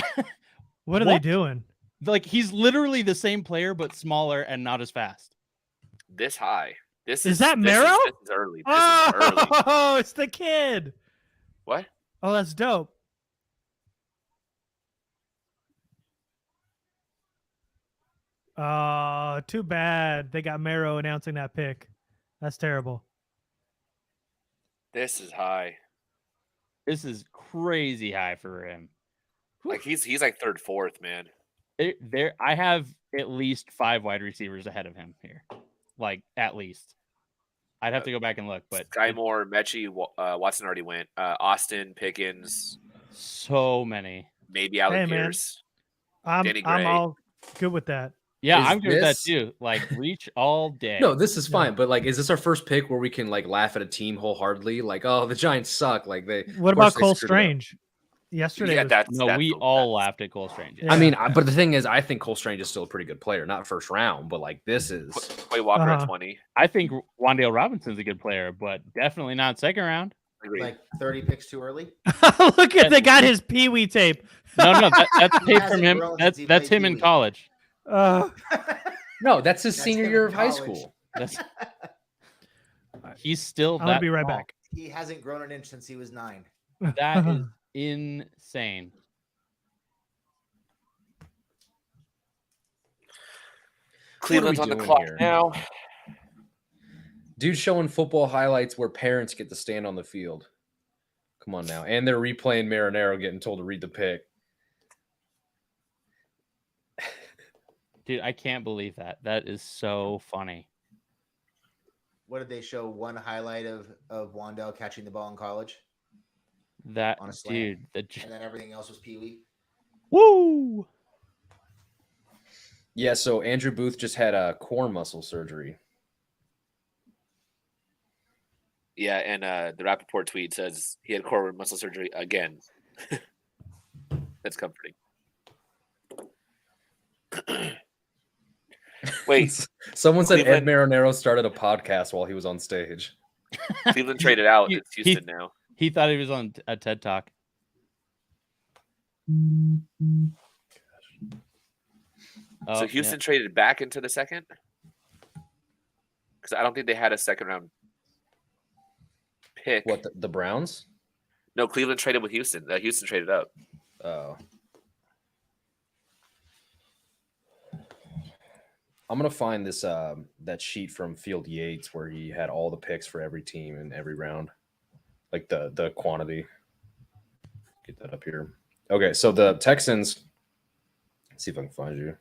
What are they What? doing? like he's literally the same player but smaller and not as fast. This high. This Is that Marrow? This is early. This is early. Oh, it's the kid. What? Oh, that's dope. Oh, too bad they got Marrow announcing that pick. That's terrible. This is high. This is crazy high for him. Like he's like third, fourth, man. I have at least 5 wide receivers ahead of him here. Like at least. I'd have to go back and look, but Sky Moore, Mechie, Watson already went. Austin, Pickens, so many. maybe Alec Hey, man. Pierce. I'm Danny Gray. all good with that. Yeah, Is I'm good with that this- too. Like reach all day. No, this is fine. But like, is this our first pick where we can like laugh at a team wholeheartedly? Like, oh, the Giants suck. Like they. What of course about they Cole screwed it up. Strange? Yesterday Yeah, was that's No, we all that's- laughed at Cole Strange. Yeah. I mean, but the thing is, I think Cole Strange is still a pretty good player. Not first round, but like this is. Quay Walker at Uh-huh. 20. I think Wan'Dale Robinson's a good player, but definitely not second round. Agreed. Like 30 picks too early. Look at they got his Pee Wee tape. No, that's He tape from hasn't him. grown That's since he played him in Pee-wee. college. No, that's his That's senior him year in of high college. school. That's he's still I'm that. gonna be right small. back. He hasn't grown an inch since he was 9. That is insane. Cleveland's What on are the we clock doing here? now. Dude showing football highlights where parents get to stand on the field. Come on now. And they're replaying Marinero getting told to read the pick. Dude, I can't believe that. That is so funny. What did they show? One highlight of Wan'Dale catching the ball in college, That On a slant. dude, and then everything else was Pee Wee. woo. Yeah, so Andrew Booth just had a core muscle surgery. Yeah, and the Rappaport tweet says he had core muscle surgery again. That's comforting. Wait, Someone said Ed Cleveland- Marinero started a podcast while he was on stage. Cleveland traded out. He- It's Houston now. He thought he was on a TED Talk. Oh, So yeah. Houston traded back into the second? Because I don't think they had a second round pick. What, the Browns? No, Cleveland traded with Houston. Houston traded up. Oh. I'm gonna find this that sheet from Field Yates where he had all the picks for every team in every round, like the quantity. Get that up here. Okay, so the Texans. Let's see if I can find you.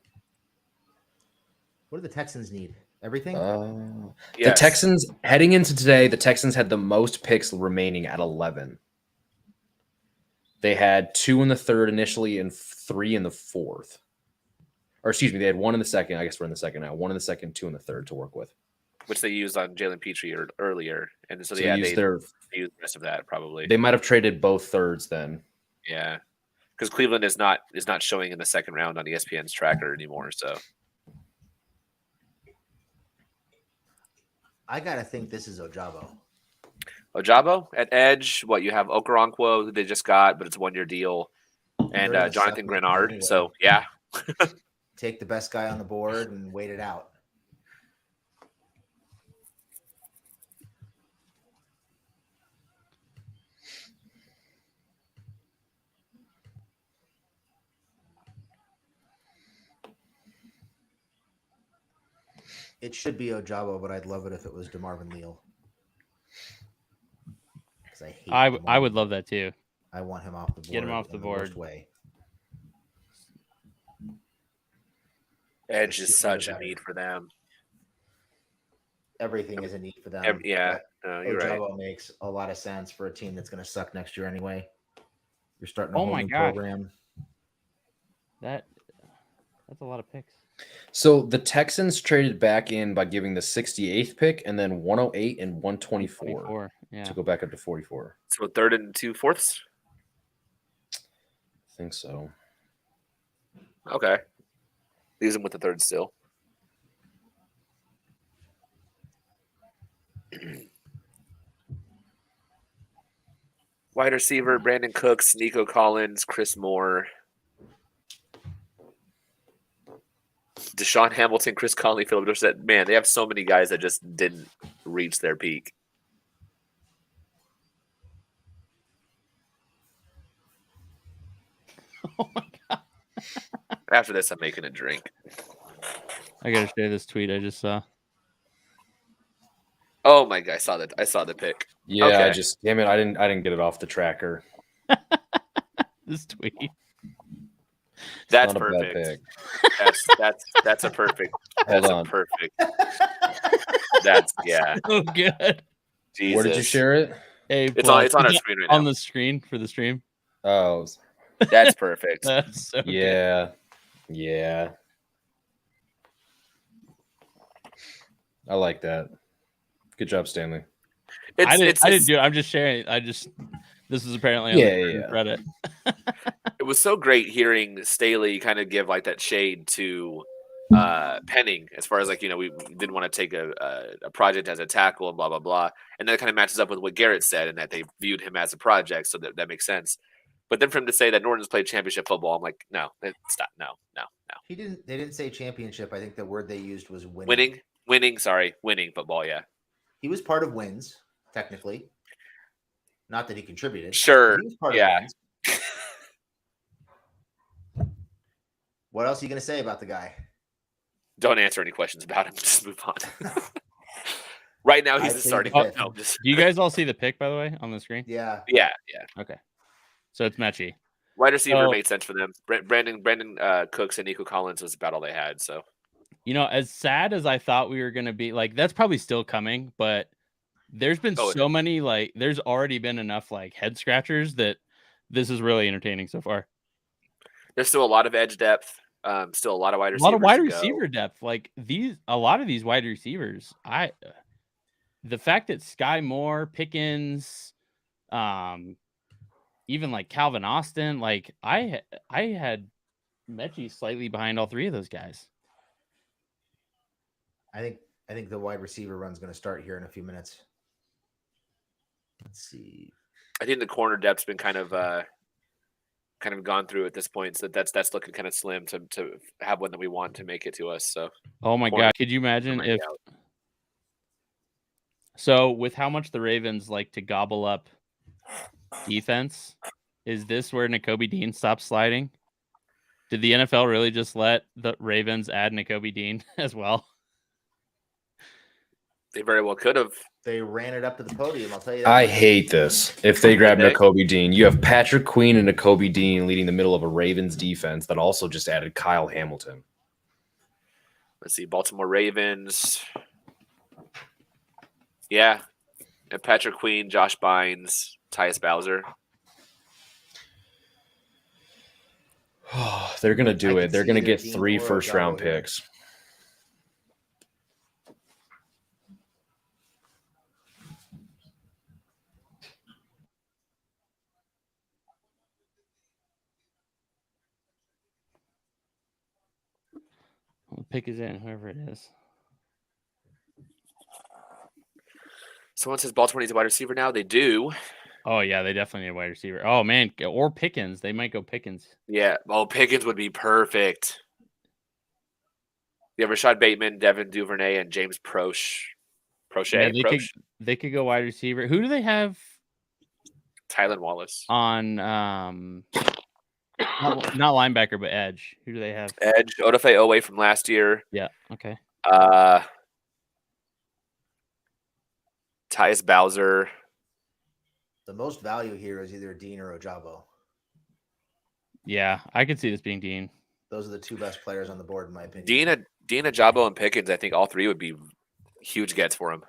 What do the Texans need? Everything? The Yes. Texans heading into today, the Texans had the most picks remaining at 11. They had 2 in the third initially and 3 in the fourth. Or excuse me, they had 1 in the second. I guess we're in the second now. 1 in the second, 2 in the third to work with. Which they used on Jalen Petrie earlier. And so, So yeah, they they used their. used the rest of that probably. They might have traded both thirds then. Yeah, because Cleveland is not showing in the second round on ESPN's tracker anymore. So I gotta think this is Ojabo. Ojabo at edge. What you have Okoronkwo, who they just got, but it's a 1-year deal, and They're gonna Jonathan suck Grenard. anyway. So yeah, Take the best guy on the board and wait it out. It should be Ojabo, but I'd love it if it was DeMarvin Leal. Because I hate. I would love that too. I want him off the board. Get him off the board. Worst way. edge is such a need for them. Everything is a need for them. Yeah, no, you're right. Ojabo makes a lot of sense for a team that's going to suck next year anyway. You're starting a Oh whole my new God. program. That's a lot of picks. So the Texans traded back in by giving the 68th pick and then 108 and 124 24, yeah. to go back up to 44. So 3rd and 2/4. I think so. Okay, leaves them with the 3rd still. Wide receiver: Brandon Cooks, Nico Collins, Chris Moore, Deshaun Hamilton, Chris Conley, Philip Dorsett. Man, they have so many guys that just didn't reach their peak. Oh my God. After this, I'm making a drink. I gotta share this tweet I just saw. Oh my God, I saw the pick. Yeah, Okay. damn it, I didn't get it off the tracker. This tweet. That's Not a bad perfect. pick. That's a perfect. Hold That's a on. perfect. That's yeah. So good. Jesus. Where did you share it? Hey, It's on Paul, our is it screen right on now. the screen for the stream. Oh, That's perfect. That's so good. yeah. Yeah. I like that. Good job, Stanley. I didn't do it. I'm just sharing. This is apparently on Yeah. Reddit. It was so great hearing Staley kind of give like that shade to Penning as far as like, you know, we didn't want to take a project as a tackle and blah, blah, blah. And that kind of matches up with what Garrett said and that they viewed him as a project. So that makes sense. But then for him to say that Norton's played championship football, I'm like, no, stop. No. They didn't say championship. I think the word they used was winning. Winning football. Yeah. He was part of wins, technically. Not that he contributed. Sure. He was part Yeah. of wins. What else are you going to say about the guy? Don't answer any questions about him. Just move on. Right now, he's I'd the say starting. the fifth. No, just Do you guys all see the pick, by the way, on the screen? Yeah. yeah. Okay. So it's Mechie. Wide receiver So- made sense for them. Brandon Cooks and Nico Collins was about all they had. So You know, as sad as I thought we were going to be, like, that's probably still coming, but there's been Oh, so many, like, there's already been enough, like, head scratchers that this is really entertaining so far. there's still a lot of edge depth. Still a lot of wide A receivers. lot of wide to go. receiver depth. Like, a lot of these wide receivers, the fact that Sky Moore, Pickens, even like Calvin Austin, like I had Mechie slightly behind all three of those guys. I think the wide receiver run's going to start here in a few minutes. Let's see. I think the corner depth's been kind of gone through at this point. So that's looking kind of slim to have one that we want to make it to us. So Oh my Corner- God. Could you imagine if so with how much the Ravens like to gobble up defense, is this where Nakobe Dean stops sliding? Did the NFL really just let the Ravens add Nakobe Dean as well? they very well could have. They ran it up to the podium. I'll tell you that. I hate this. If they grab Okay. Nakobe Dean, you have Patrick Queen and Nakobe Dean leading the middle of a Ravens defense that also just added Kyle Hamilton. Let's see, Baltimore Ravens. Yeah, and Patrick Queen, Josh Bynes, Tyus Bowser. They're going to I do can it. They're see going to either get Dean 3 or first-round Ojabo here. picks. pick is in, whoever it is. Someone says Baltimore needs a wide receiver now. They do. Oh, yeah, they definitely need a wide receiver. Oh, man, or Pickens. They might go Pickens. Yeah. Oh, Pickens would be perfect. You have Rashad Bateman, Devin Duvernay, and James Prochet. Yeah, they could go wide receiver. Who do they have Tylan Wallace. on not linebacker, but edge? Who do they have? Edge, Odafe Owe from last year. Yeah, okay. Tyus Bowser. The most value here is either Dean or Ojabo. Yeah, I could see this being Dean. Those are the two best players on the board, in my opinion. Dean, Ojabo, and Pickens, I think all three would be huge gets for him.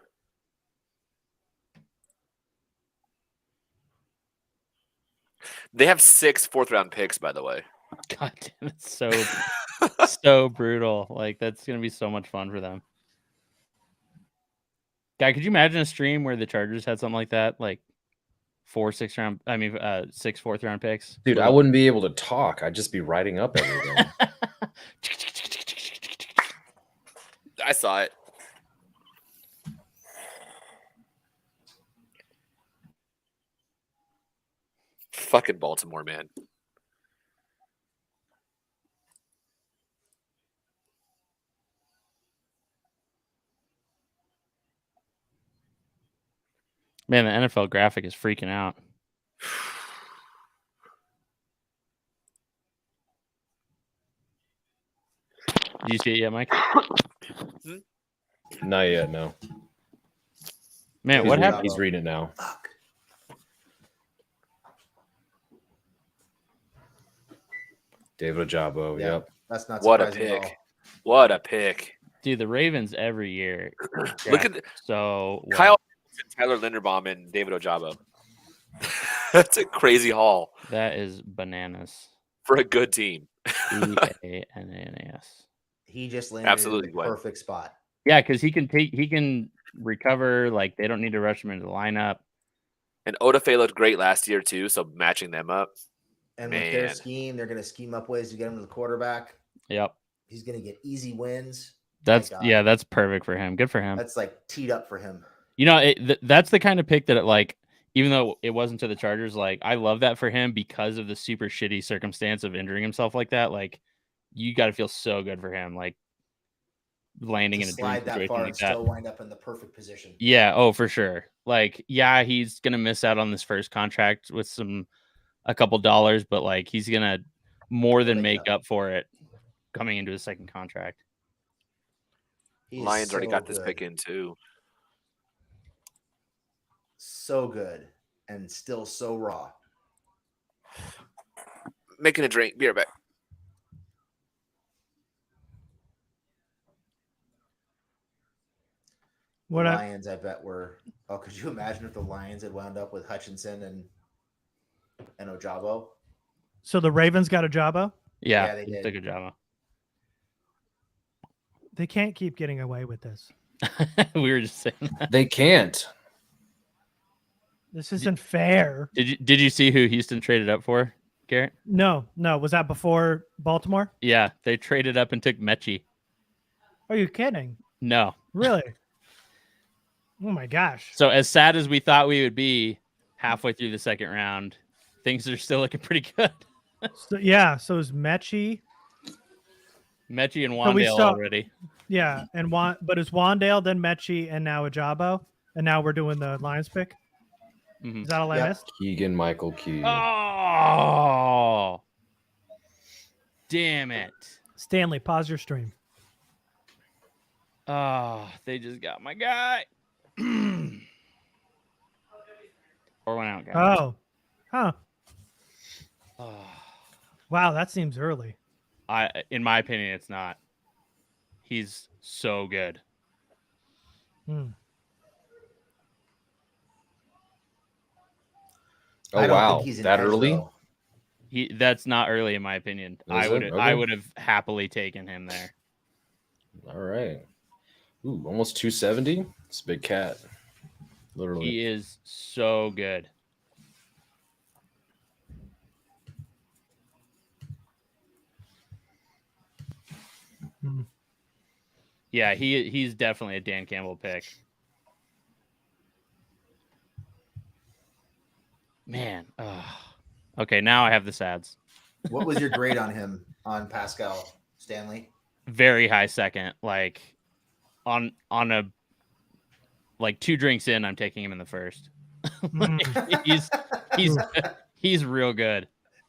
They have 6 fourth-round picks, by the way. God damn, it's so so brutal. Like, that's gonna be so much fun for them. Guy, could you imagine a stream where the Chargers had something like that, like 6 fourth-round picks? Dude, I wouldn't be able to talk. I'd just be writing up everything. I saw it. Fucking Baltimore, man. Man, the NFL graphic is freaking out. Do you see it yet, Mike? Not yet, no. Man, what happened? He's reading it now. Fuck. David Ojabo, Yeah. yep. That's not What a surprising at pick. all. What a pick. Dude, the Ravens every year. Look at so well. Kyle, Tyler Linderbaum, and David Ojabo. That's a crazy haul That is bananas. for a good team. BANANAS. He just landed Absolutely in the would. perfect spot. Yeah, because he can recover. Like, they don't need to rush him into the lineup. And Odafe looked great last year, too, so matching them up. And with their Man. scheme, they're going to scheme up ways to get him to the quarterback. Yep. He's going to get easy wins. That's God. yeah, that's perfect for him. Good for him. That's like teed up for him. You know, that's the kind of pick that, like, even though it wasn't to the Chargers, like, I love that for him because of the super shitty circumstance of injuring himself like that. Like, you got to feel so good for him, like, landing To in a dream slide that situation far like and that. still wind up in the perfect position. Yeah, oh, for sure. Like, yeah, he's gonna miss out on this first contract with a couple dollars, but, like, he's gonna more than make up for it coming into his second contract. He's Lions already so got this good. pick in, too. So good and still so raw. Making a drink. Be right back. What The I, Lions, I bet were. Oh, could you imagine if the Lions had wound up with Hutchinson and Ojabo? so the Ravens got a Jabba? Yeah, Yeah, they he did. did a good job. They can't keep getting away with this. We were just saying that. They can't. This isn't fair. Did you see who Houston traded up for, Garrett? No. Was that before Baltimore? Yeah, they traded up and took Mechie. Are you kidding? No. Really? Oh my gosh. So as sad as we thought we would be halfway through the second round, things are still looking pretty good. So, yeah. So is Mechie. Mechie and So we Wandale saw- already. Yeah. But it's Wandale, then Mechie, and now Ajabo. And now we're doing the Lions pick. Mhm. Is that all I Yep. missed? Keegan Michael Key. Oh, damn it. Stanley, pause your stream. Oh, they just got my guy. Or went out, guys. Oh. Huh. Oh. Wow, that seems early. In my opinion, it's not. He's so good. Hmm. Oh, I don't wow. think he's an That edge, early? though. That's not early in my opinion. Is I it? would Okay. have happily taken him there. All right. Ooh, almost 270. It's a big cat. Literally. He is so good. Yeah, he's definitely a Dan Campbell pick. Man. Okay, now I have the sads. What was your grade on him, on Pascal Stanley? Very high second. Like on a like 2 drinks in, I'm taking him in the first. He's real good.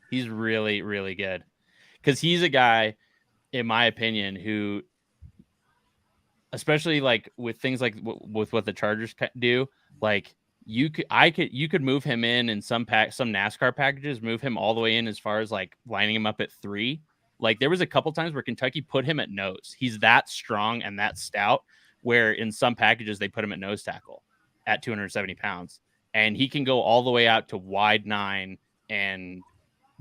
He's really, really good. Because he's a guy, in my opinion, who, especially like with things like with what the Chargers do, like you could move him in some NASCAR packages, move him all the way in as far as like lining him up at 3. Like there was a couple times where Kentucky put him at nose. He's that strong and that stout, where in some packages they put him at nose tackle at 270 pounds. And he can go all the way out to wide 9 and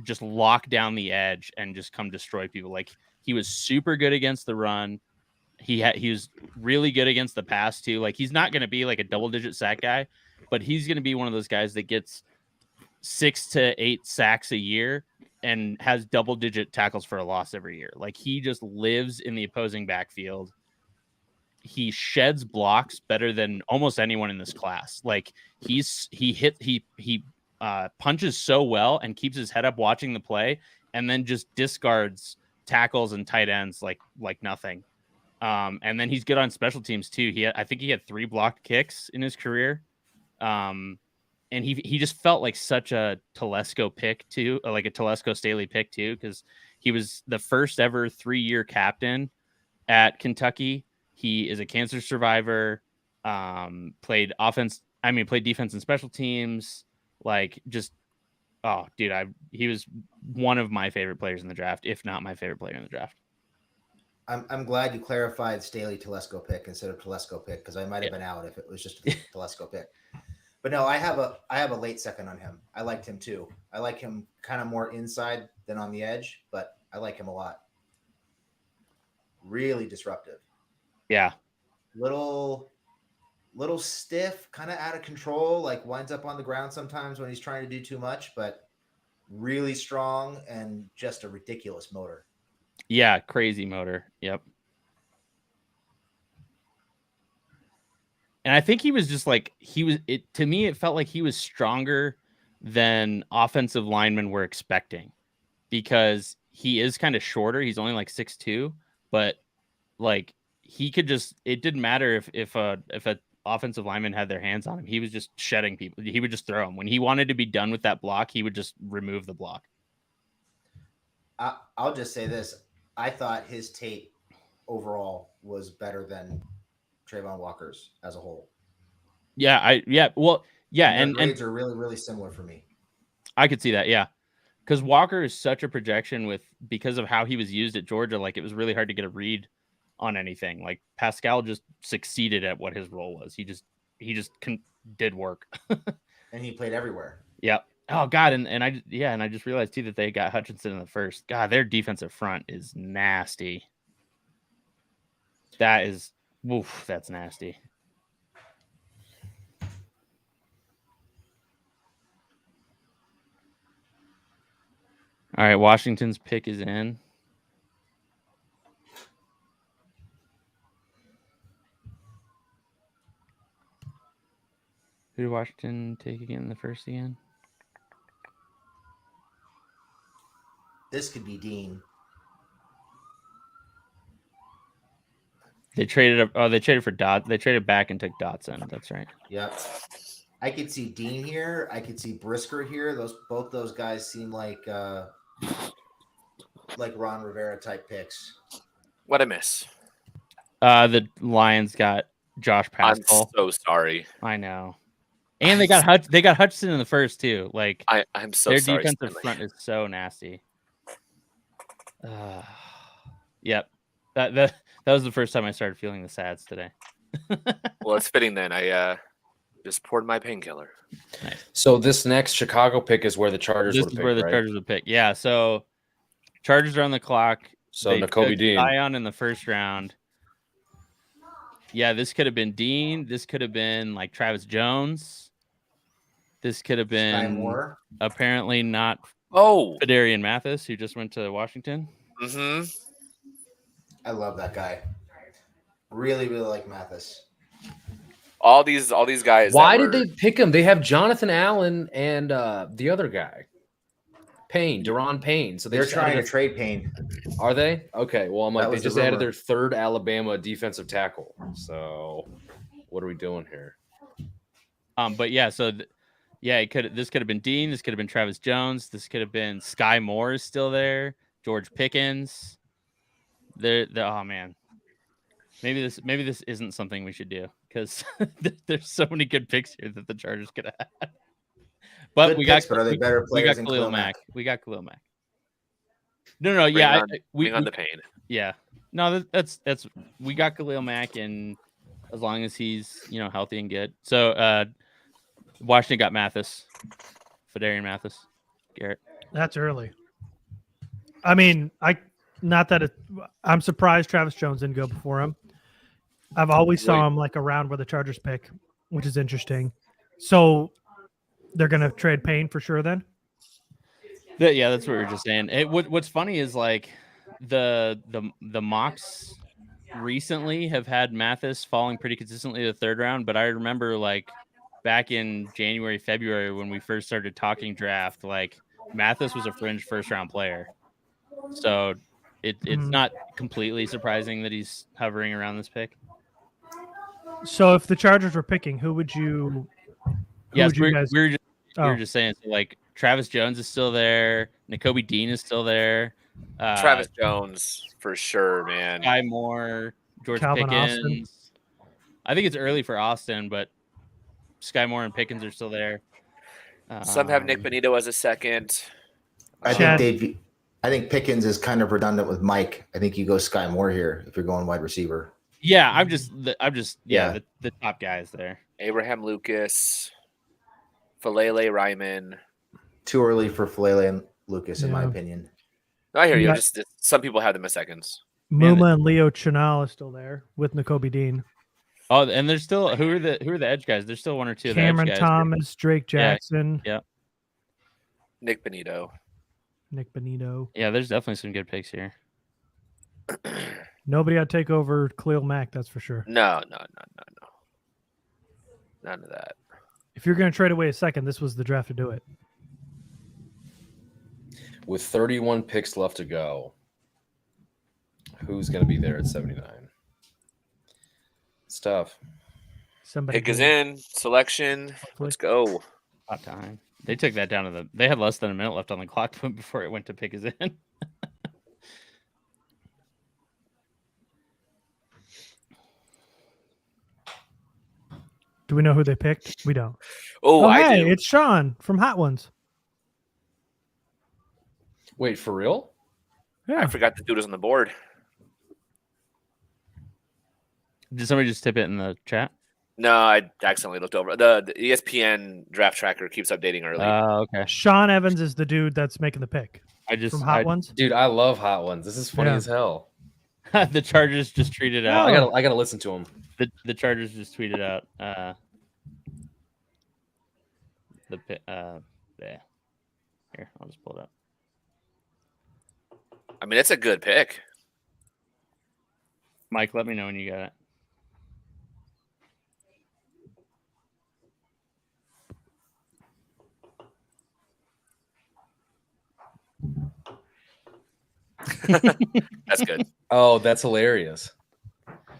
just lock down the edge and just come destroy people. Like he was super good against the run. He was really good against the pass too. Like he's not going to be like a double-digit sack guy, but he's going to be one of those guys that gets 6 to 8 sacks a year and has double-digit tackles for a loss every year. Like he just lives in the opposing backfield. He sheds blocks better than almost anyone in this class. Like he punches so well and keeps his head up watching the play, and then just discards tackles and tight ends like nothing. And then he's good on special teams too. I think he had 3 blocked kicks in his career. And he just felt like such a Telesco pick too, like a Telesco Staley pick too, because he was the first ever 3-year captain at Kentucky. He is a cancer survivor. Played defense and special teams. Like just, oh, dude, he was one of my favorite players in the draft, if not my favorite player in the draft. I'm glad you clarified Staley Telesco pick instead of Telesco pick, because I might have been out if it was just a Telesco pick. But no, I have a late second on him. I liked him too. I like him kind of more inside than on the edge, but I like him a lot. Really disruptive. Yeah. Little stiff, kind of out of control, like winds up on the ground sometimes when he's trying to do too much, but really strong and just a ridiculous motor. Yeah, crazy motor. Yep. And I think he was just like to me it felt like he was stronger than offensive linemen were expecting, because he is kind of shorter. He's only like 6'2", but like he could just, it didn't matter if a offensive lineman had their hands on him. He was just shedding people. He would just throw them. When he wanted to be done with that block, he would just remove the block. I'll just say this. I thought his tape overall was better than Trayvon Walker's as a whole. And grades are really, really similar for me. I could see that. Yeah. Because Walker is such a projection because of how he was used at Georgia. Like it was really hard to get a read on anything. Like Pascal just succeeded at what his role was. He just did work. And he played everywhere. Yep. Oh God. And I just realized too that they got Hutchinson in the first. God, their defensive front is nasty. That's nasty. All right, Washington's pick is in. Who did Washington take again in the first again? This could be Dean. They traded for Dot. They traded back and took Dotson. That's right. Yep. I could see Dean here. I could see Brisker here. Both those guys seem like Ron Rivera type picks. What I miss? The Lions got Josh Pascal. I'm so sorry. I know. And they got Hutchinson in the first too. Like I'm so their sorry. Their defensive Stanley. front is so nasty. Yep. That was the first time I started feeling the sads today. Well, it's fitting then. I just poured my painkiller. Nice. So this next Chicago pick is where the Chargers This would is pick, where the right? Chargers would pick. Yeah. So Chargers are on the clock. So They Nakobe took Dean. Zion in the first round. Yeah, this could have been Dean. This could have been like Travis Jones. This could have been Moore. Apparently not Oh, Fedarian Mathis, who just went to Washington. mm-hmm. I love that guy. Really, really like Mathis. All these guys. Why did they pick him? They have Jonathan Allen and the other guy, Deron Payne. So They're trying to trade Payne. Are they? Okay. Well, I'm like, That they was the just added rumor. their third Alabama defensive tackle. So what are we doing here? But yeah, so this could have been Dean. This could have been Travis Jones. This could have been Sky Moore is still there. George Pickens. Oh man, maybe this isn't something we should do because there's so many good picks here that the Chargers could have had. But Good we picks, got but are they better we got players than Khalil Mack. We got Khalil Mack. No, bring on the pain. Yeah, no, that's we got Khalil Mack, and as long as he's healthy and good. So Washington got Mathis, Fedarian Mathis, Garrett. That's early. I mean, I'm surprised Travis Jones didn't go before him. I've always saw him like around where the Chargers pick, which is interesting. So they're gonna trade Payne for sure then? Yeah, that's what we were just saying. What's funny is like the mocks recently have had Mathis falling pretty consistently to the third round, but I remember like back in January, February when we first started talking draft, like Mathis was a fringe first round player. So it's not completely surprising that he's hovering around this pick. So if the Chargers were picking, who would you we were just saying, so like Travis Jones is still there, Nakobe Dean is still there. Travis Jones for sure, man. Sky Moore, George Calvin Pickens. Austin. I think it's early for Austin, but Sky Moore and Pickens are still there. Some have Nick Benito as a second. I think Pickens is kind of redundant with Mike. I think you go Sky Moore here if you're going wide receiver. Yeah, I'm just the top guys there. Abraham Lucas, Falele Ryman. Too early for Falele and Lucas, in my opinion. I hear you. Just some people have them as seconds. Muma and Leo Chenal is still there with Nakobe Dean. Oh, and there's still who are the edge guys? There's still one or two. Cameron of the edge guys. Thomas, Drake Jackson. Yeah. Nick Benito. Yeah, there's definitely some good picks here. Nobody ought to take over Khalil Mack, that's for sure. No. None of that. If you're going to trade away a second, this was the draft to do it. With 31 picks left to go, who's going to be there at 79? It's tough. Somebody pick is in. Selection. Let's go. Hot time. They took that down to they had less than a minute left on the clock before it went to pick is in. Do we know who they picked? We don't. Oh, I do. do. It's Sean from Hot Ones. Wait, for real? Yeah. I forgot the dude was on the board. Did somebody just tip it in the chat? No, I accidentally looked over. The ESPN draft tracker keeps updating early. Okay. Sean Evans is the dude that's making the pick. From Hot Ones. Dude, I love Hot Ones. This is funny as hell. The Chargers just tweeted out. I gotta listen to him. The Chargers just tweeted out. Yeah. Here, I'll just pull it up. I mean, it's a good pick. Mike, let me know when you got it. That's good. Oh, that's hilarious.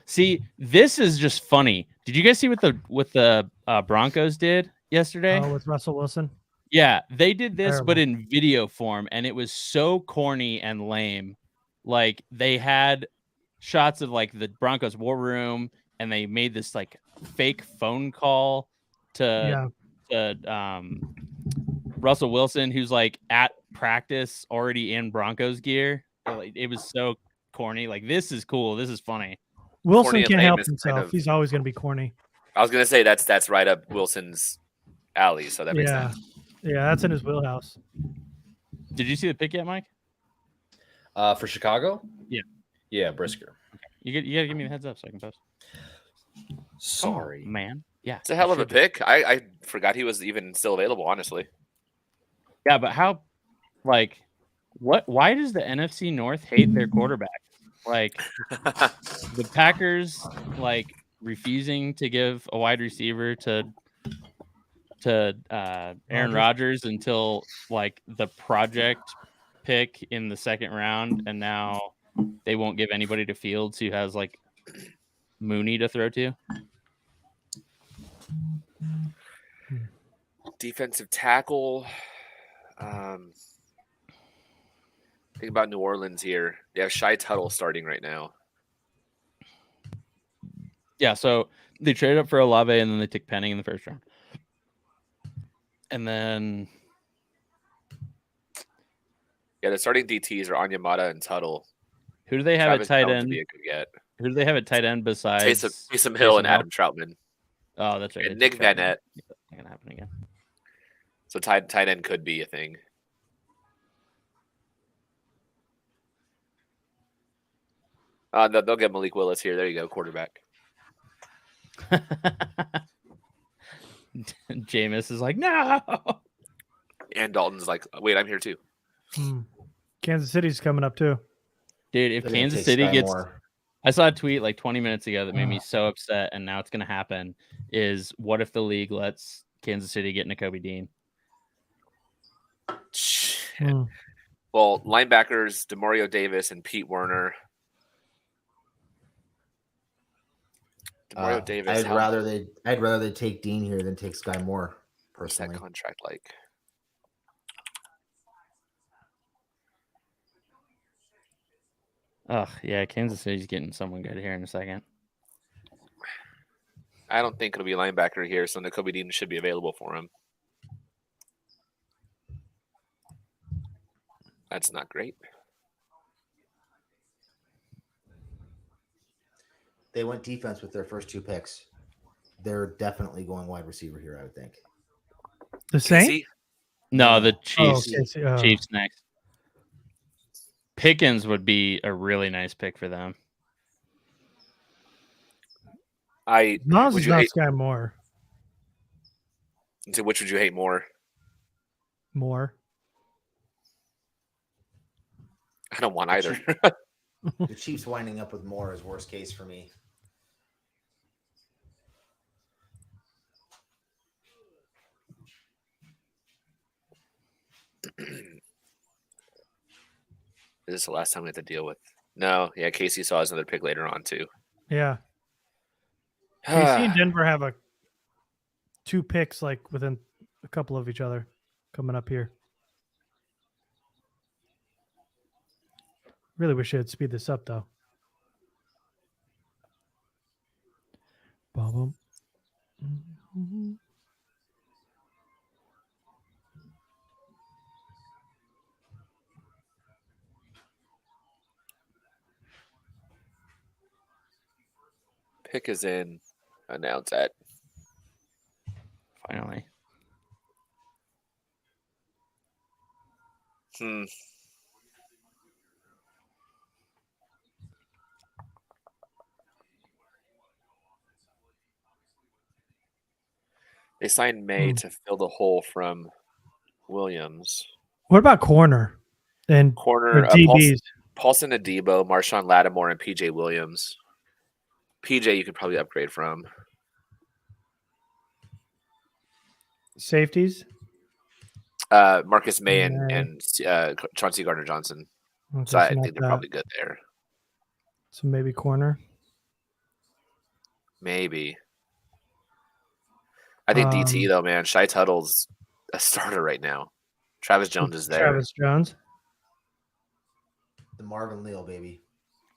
See, this is just funny. Did you guys see what the Broncos did yesterday? Oh, with Russell Wilson? Yeah, they did this, Terrible. but in video form, and it was so corny and lame. Like they had shots of like the Broncos war room, and they made this like fake phone call to Russell Wilson, who's like at practice already in Broncos gear. It was so corny. Like, this is cool. This is funny. Wilson Corny and can't lame help is himself. kind of- He's always going to be corny. I was gonna say that's right up Wilson's alley, so that makes sense. Yeah, that's in his wheelhouse. Did you see the pick yet, Mike? For Chicago? Yeah. Yeah, Brisker. You gotta give me the heads up so I can post. Sorry. Oh, man. Yeah. It's a hell of a pick. I forgot he was even still available, honestly. Yeah, but how, like, why does the NFC North hate their quarterback? Like the Packers, like refusing to give a wide receiver to Aaron Rodgers until like the project pick in the second round, and now they won't give anybody to Fields who has like Mooney to throw to. Defensive tackle. Think about New Orleans here. They have Shai Tuttle starting right now. Yeah, so they traded up for Olave and then they took Penning in the first round. And then the starting DTs are Onyemata and Tuttle. Who do they have Travis at tight Jones end? would be a good get. Who do they have at tight end besides Taysom Hill and Adam Troutman? Oh, that's right. And Nick Van Nett. Not gonna happen again. So tight end could be a thing. They'll get Malik Willis here. There you go, quarterback. Jameis is like, no. And Dalton's like, wait, I'm here too. Kansas City's coming up too. Dude, if Kansas City gets I saw a tweet like 20 minutes ago that made me so upset, and now it's going to happen, is what if the league lets Kansas City get Nakobe Dean? Well, linebackers, DeMario Davis and Pete Werner. DeMario Davis. I'd rather they take Dean here than take Sky Moore, personally. What's that contract like? Oh, yeah, Kansas City's getting someone good here in a second. I don't think it'll be a linebacker here, so Nakobe Dean should be available for him. That's not great. They went defense with their first two picks. They're definitely going wide receiver here, I would think. The Saints? No, the Chiefs. Oh. Chiefs next. Pickens would be a really nice pick for them. Miles is not Sky Moore. So which would you hate more? Moore. I don't want either. The Chiefs winding up with Moore is worst case for me. Is this the last time we have to deal with? No, yeah, Casey saw his another pick later on too. Yeah. KC and Denver have two picks like within a couple of each other coming up here. Really wish I'd speed this up though. Boom. Pick is in. Announce it. Finally. They signed May to fill the hole from Williams. What about corner? And corner DBs? Paulson Adebo, Marshawn Lattimore, and PJ Williams. PJ you could probably upgrade from. Safeties? Marcus May and Chauncey Gardner-Johnson. Okay, so I think they're probably good there. So maybe corner? Maybe. I think DT, though, man. Shai Tuttle's a starter right now. Travis Jones is there. Travis Jones. The Marvin Leal, baby.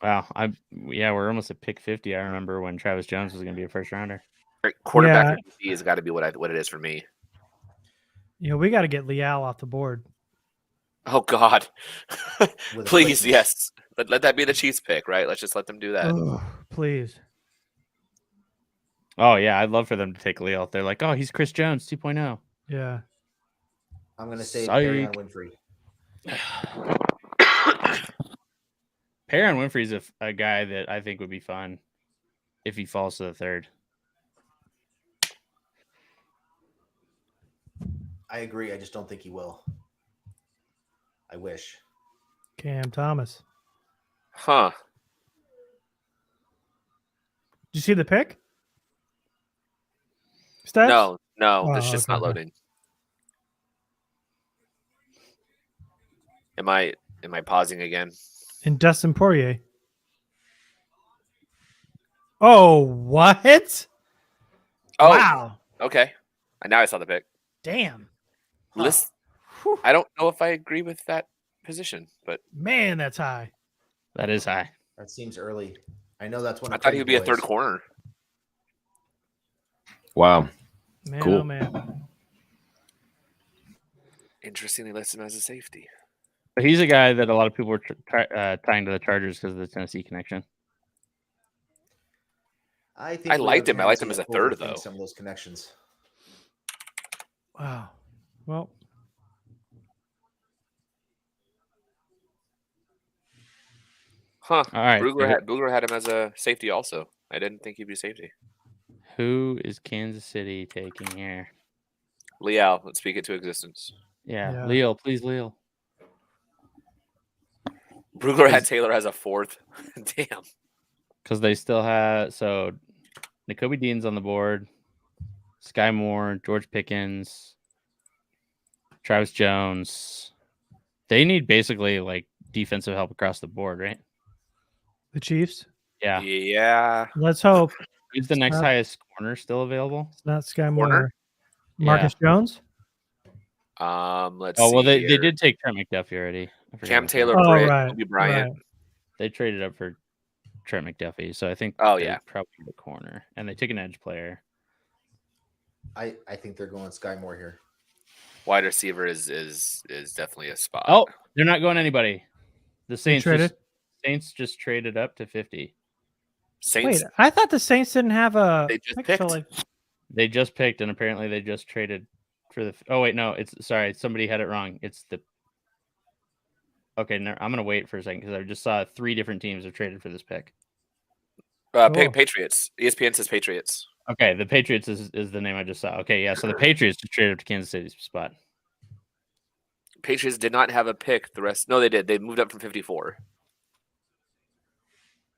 Wow. We're almost at pick 50. I remember when Travis Jones was going to be a first rounder. Quarterback DT has got to be what it is for me. We got to get Leal off the board. Oh, God. Please, yes. Let that be the Chiefs pick, right? Let's just let them do that. Oh, please. Oh, yeah. I'd love for them to take Leal. They're like, oh, he's Chris Jones 2.0. Yeah. I'm going to say Perry Winfrey. Perrin Winfrey's a guy that I think would be fun if he falls to the third. I agree. I just don't think he will. I wish. Cam Thomas. Huh. you see the pick? Stats? No, Oh, it's just okay, not loading. Am I pausing again? And Dustin Poirier. Oh, what? Oh, Wow. okay. Now I saw the pick. Damn. List. Whew. I don't know if I agree with that position, but Man, that's high. That is high. That seems early. I know that's one. I of thought he would be a third Boys. corner. Wow. Man, Cool. oh man. Interesting, they list him as a safety. But he's a guy that a lot of people were tying to the Chargers because of the Tennessee connection. I think I liked him. I liked him Ramsey as a third, overthinks though. Some of those connections. Wow. Well, Huh. All right. Brugler had him as a safety also. I didn't think he'd be safety. Who is Kansas City taking here? Leal, let's speak it to existence. Yeah. Yeah. Leo, please, Leo. Brugler had Taylor as a fourth. Damn. Because they still have Nakobe Dean's on the board, Sky Moore, George Pickens, Travis Jones. They need basically like defensive help across the board, right? the Chiefs. Yeah. Yeah. Let's hope Who's the next highest corner still available? it's not Sky Corner? Moore. Marcus Jones. Let's Oh, see. well, they here. did take Trent McDuffie already. I forgot Cam about that. Taylor, Oh, Britt, right, Kobe Bryant. right. They traded up for Trent McDuffie, so I think Oh, they yeah. probably the corner. And they took an edge player. I think they're going Sky Moore here. Wide receiver is definitely a spot. Oh, they're not going anybody. The Saints traded? just traded up to 50. Saints. Wait, I thought the Saints didn't have a. They just pick picked. till, like, They just picked, and apparently they just traded for the. Oh wait, no, it's sorry, somebody had it wrong. It's the. Okay, no, I'm gonna wait for a second because I just saw 3 different teams have traded for this pick. Cool. Patriots. ESPN says Patriots. Okay, the Patriots is the name I just saw. Okay, yeah, so the Patriots just traded up to Kansas City's spot. Patriots did not have a pick. The rest, no, they did. They moved up from 54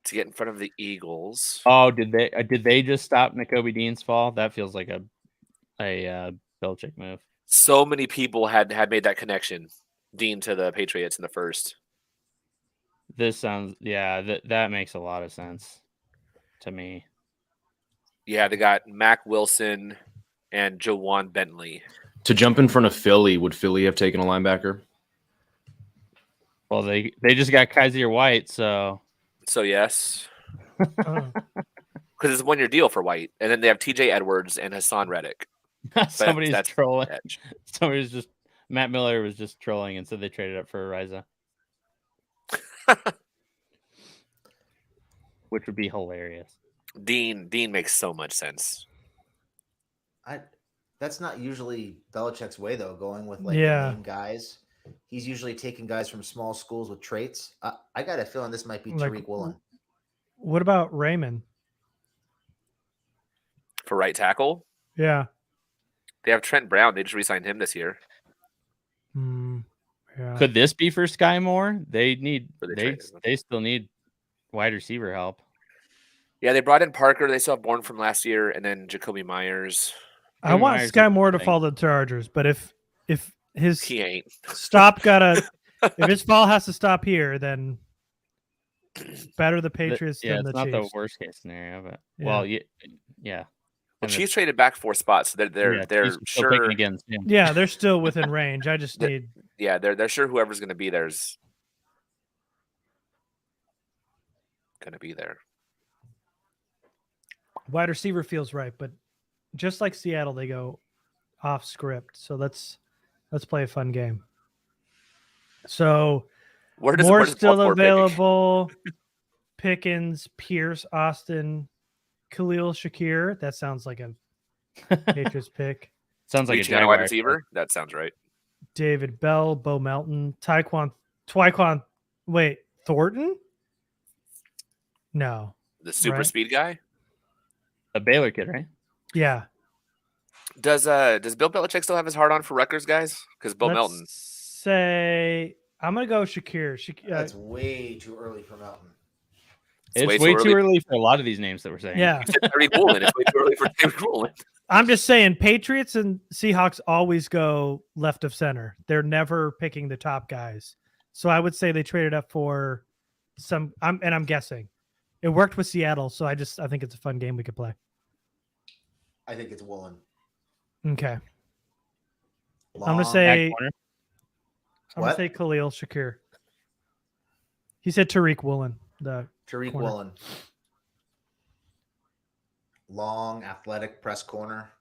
to get in front of the Eagles. Oh, did they just stop Nakobe Dean's fall? That feels like a Belichick move. So many people had made that connection. Dean to the Patriots in the first. This sounds that makes a lot of sense to me. Yeah, they got Mac Wilson and Jawan Bentley. To jump in front of Philly, would Philly have taken a linebacker? Well, they just got Kaiser White, so yes, oh. because it's a 1-year deal for White, and then they have T.J. Edwards and Hassan Reddick. somebody's that's trolling. edge. Somebody's just Matt Miller was just trolling and said they traded up for Ariza, which would be hilarious. Dean makes so much sense. That's not usually Belichick's way, though, going with like Yeah. name guys. He's usually taking guys from small schools with traits. I got a feeling this might be Like- Tariq Woolen. What about Raymond? For right tackle, Yeah. they have Trent Brown. They just re-signed him this year. Yeah. Could this be for Sky Moore? They traded him. they still need wide receiver help. Yeah, they brought in Parker. They still have Bourne from last year, and then Jacoby Myers. I Urban want Meyer's Sky a Moore to thing. fall to the Chargers, but if his He ain't. stop if his fall has to stop here, then better the Patriots Yeah, than it's the not the Chiefs. worst case scenario, but Yeah. well, yeah. Well, And the- Chiefs traded back 4 spots. So they're Chiefs are still sure. picking again soon. Yeah, they're still within range. I just need Yeah, they're sure whoever's going to be there's going to be there. wide receiver feels right, but just like Seattle, they go off script. So let's play a fun game. So Where does Moore's still Baltimore pick? available. Pickens, Pierce, Austin, Khalil Shakir. That sounds like a Patriots pick. Sounds like a Reaching out a Jaguar wide receiver. That sounds right. David Bell, Bo Melton, Taekwon. Wait, Thornton? No. The super Right. speed guy. A Baylor kid, right? Yeah. Does Bill Belichick still have his heart on for Rutgers guys? Because Bo Let's Melton. say I'm gonna go Shakir. That's way too early for Melton. It's way too early for a lot of these names that we're saying. Yeah. You said Tariq Woolen. It's way too early for Tariq Woolen. I'm just saying Patriots and Seahawks always go left of center. They're never picking the top guys. So I would say they traded up for some, I'm guessing. It worked with Seattle, so I think it's a fun game we could play. I think it's Woolen. Okay. Long, I'm gonna What? say Khalil Shakir. He said Tariq Woolen. Tariq corner. Woolen. Long, athletic press corner.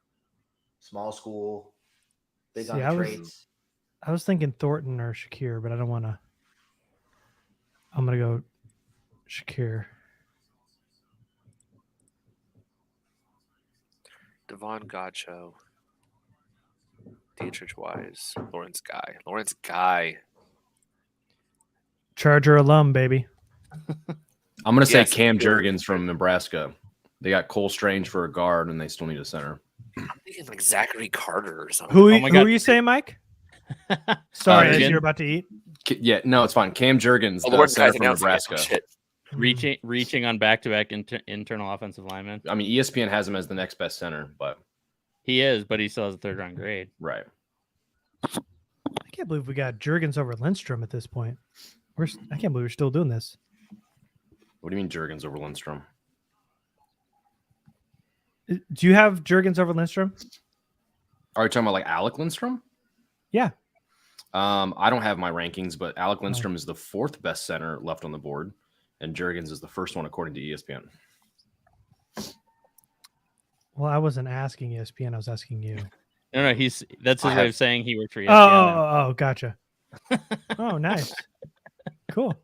Small school. Big on the traits. I was thinking Thornton or Shakir, but I don't want to. I'm gonna go Shakir. Devon Gaucho. Dietrich Wise. Lawrence Guy. Charger alum, baby. I'm going to say Yes. Cam Jurgens from Nebraska. They got Cole Strange for a guard, and they still need a center. I'm thinking like Zachary Carter or something. Who Oh my who God. are you saying, Mike? Sorry, as Jurgens. you're about to eat. Yeah, no, it's fine. Cam Jurgens, Oh, the Lawrence center Guy's from announcing it. Nebraska. Shit. Reaching on back-to-back internal offensive linemen. I mean, ESPN has him as the next best center, but He is, but he still has a third-round grade. right. I can't believe we got Jurgens over Lindstrom at this point. I can't believe we're still doing this. What do you mean Jurgens over Lindstrom? Do you have Jurgens over Lindstrom? Are you talking about like Alec Lindstrom? Yeah. I don't have my rankings, but Alec Lindstrom is the fourth best center left on the board, and Jurgens is the first one according to ESPN. Well, I wasn't asking ESPN. I was asking you. No, that's his way of saying he worked for ESPN. Oh, gotcha. Oh, nice. Cool.